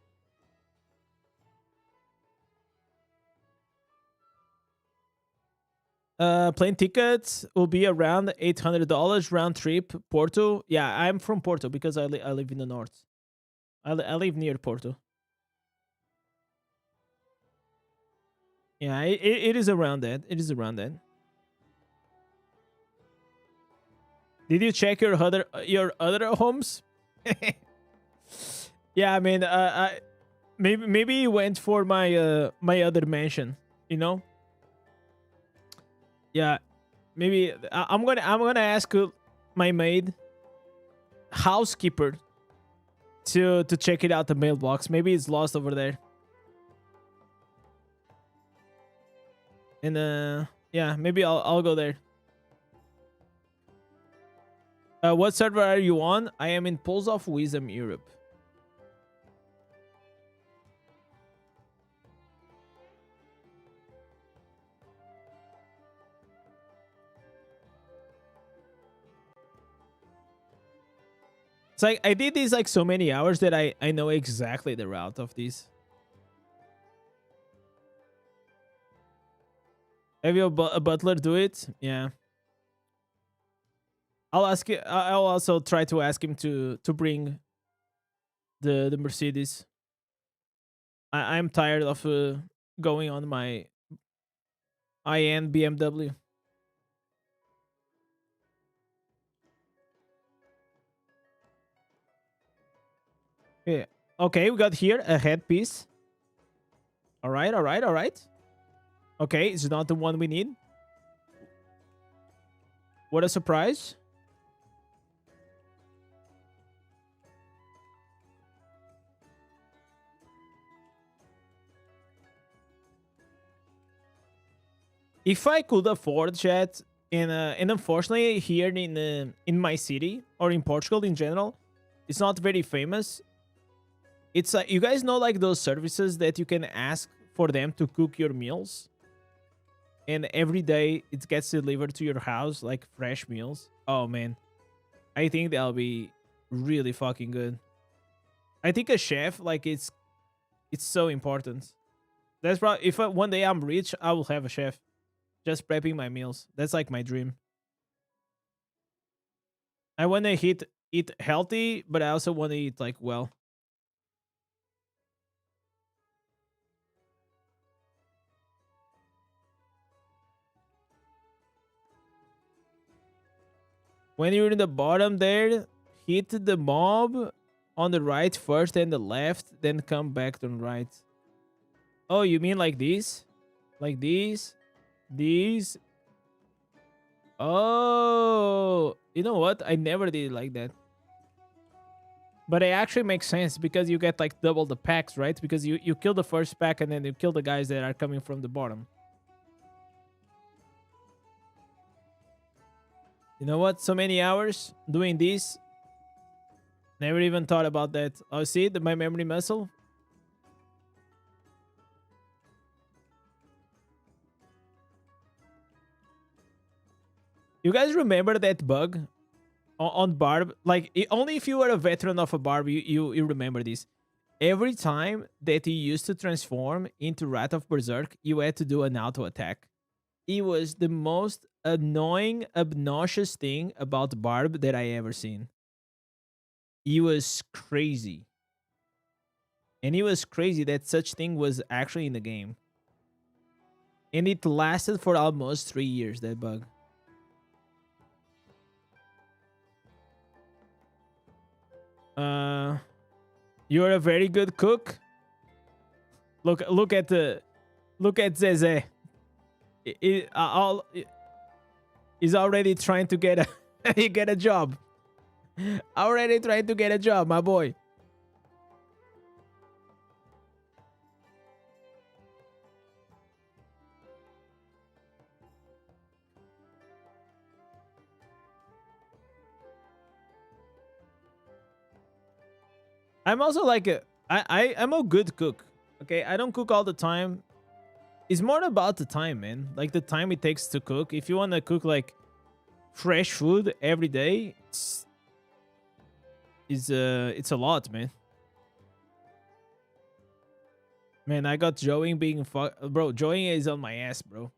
Plane tickets will be around $800 round trip. Porto. Yeah, I'm from Porto because I live in the north. I live near Porto. Yeah, it is around that. It is around that. Did you check your other homes? Yeah, I mean, maybe you went for my my other mansion, you know? Yeah, maybe I'm gonna ask my maid, housekeeper, to check it out, the mailbox. Maybe it's lost over there. And yeah, maybe I'll go there. What server are you on? I am in Pulse of Wisdom Europe. It's like I did this like so many hours that I know exactly the route of these. Have you a butler do it? Yeah. I'll ask it. I'll also try to ask him to bring the Mercedes. I'm tired of going on my IN BMW. Yeah. Okay, we got here a headpiece. All right, all right, all right. Okay, it's not the one we need. What a surprise. If I could afford, chat, and unfortunately here in my city or in Portugal in general, it's not very famous. It's like, you guys know like those services that you can ask for them to cook your meals, and every day it gets delivered to your house, like fresh meals. Oh man, I think that'll be really fucking good. I think a chef, like it's so important. That's probably, if one day I'm rich, I will have a chef just prepping my meals. That's like my dream. I want to eat healthy, but I also want to eat like well. When you're in the bottom there, hit the mob on the right first and the left, then come back to the right. Oh, you mean like this? Like these? These? Oh, you know what? I never did it like that. But it actually makes sense because you get like double the packs, right? Because you kill the first pack and then you kill the guys that are coming from the bottom. You know what? So many hours doing this. Never even thought about that. Oh, see my memory muscle? You guys remember that bug on Barb? Like, only if you were a veteran of a Barb, you remember this. Every time that you used to transform into Wrath of Berserk, you had to do an auto attack. It was the most annoying, obnoxious thing about Barb that I ever seen. It was crazy. And it was crazy that such thing was actually in the game. And it lasted for almost 3 years, that bug. You're a very good cook. Look at Zeze. He's already trying to get a job. Already trying to get a job, my boy. I'm also like I'm a good cook. Okay, I don't cook all the time. It's more about the time, man. Like the time it takes to cook. If you want to cook like fresh food every day, it's a lot, man. Man, I got Joey being bro. Joey is on my ass, bro.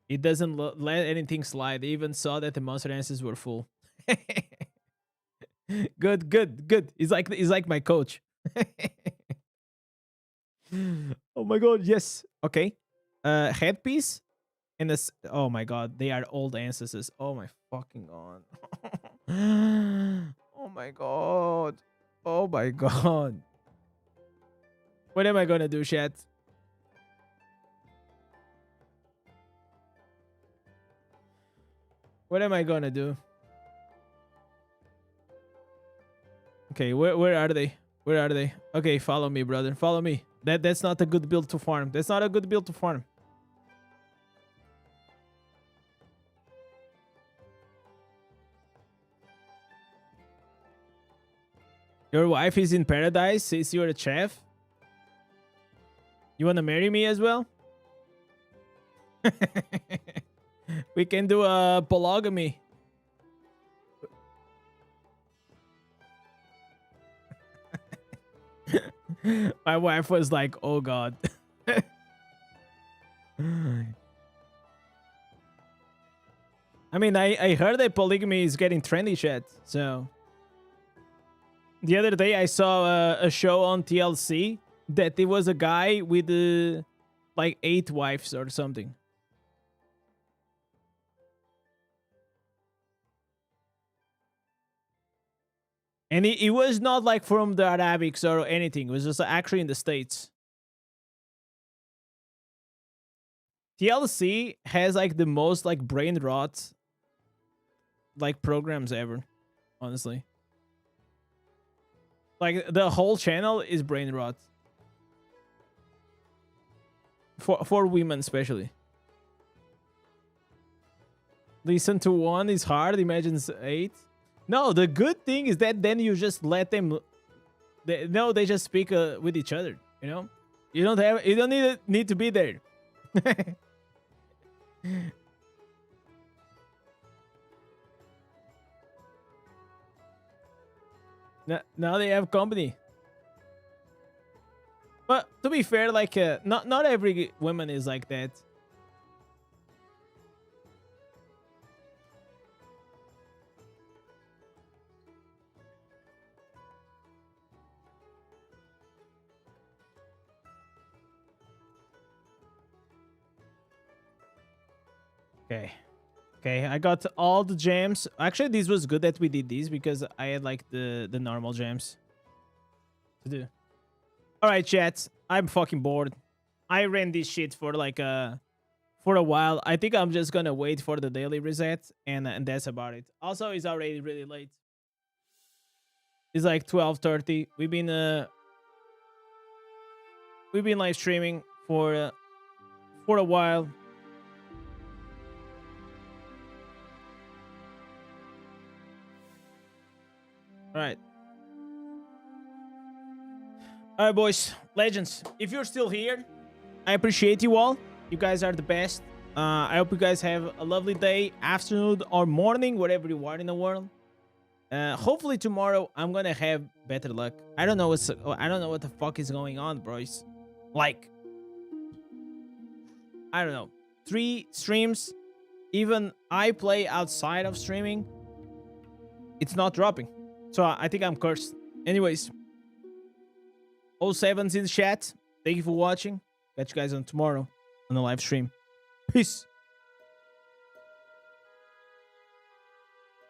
It doesn't let anything slide. They even saw that the monster answers were full. Good. He's like my coach. Oh my god, yes. Okay. Headpiece and this. Oh my god, they are old ancestors. Oh my fucking god. Oh my god. Oh my god. What am I gonna do, chat? What am I gonna do? Okay, where are they? Where are they? Okay, follow me, brother. Follow me. That's not a good build to farm. That's not a good build to farm. Your wife is in paradise since you're a chef? You wanna marry me as well? We can do a polygamy. My wife was like, oh god. I mean, I heard that polygamy is getting trendy, chat. So the other day I saw a show on TLC that there was a guy with like 8 wives or something. And it was not like from the Arabics or anything. It was just actually in the States. TLC has like the most like brain rot like programs ever, honestly. Like the whole channel is brain rot. For women especially. Listen to 1 is hard, imagine 8. No, the good thing is that then you just let them. They just speak with each other. You know, you don't need to be there. Now they have company. But to be fair, like not every woman is like that. Okay, I got all the gems. Actually, this was good that we did this because I had like the normal gems to do. All right, chat. I'm fucking bored. I ran this shit for like for a while. I think I'm just gonna wait for the daily reset, and that's about it. Also, it's already really late. It's like 12:30. We've been live streaming for a while. All right. All right, boys, legends. If you're still here, I appreciate you all. You guys are the best. I hope you guys have a lovely day, afternoon, or morning, wherever you are in the world. Hopefully tomorrow I'm gonna have better luck. I don't know what the fuck is going on, boys. Like, I don't know. 3 streams, even I play outside of streaming, it's not dropping. So I think I'm cursed. Anyways, 07's in the chat. Thank you for watching. Catch you guys on tomorrow on the live stream. Peace.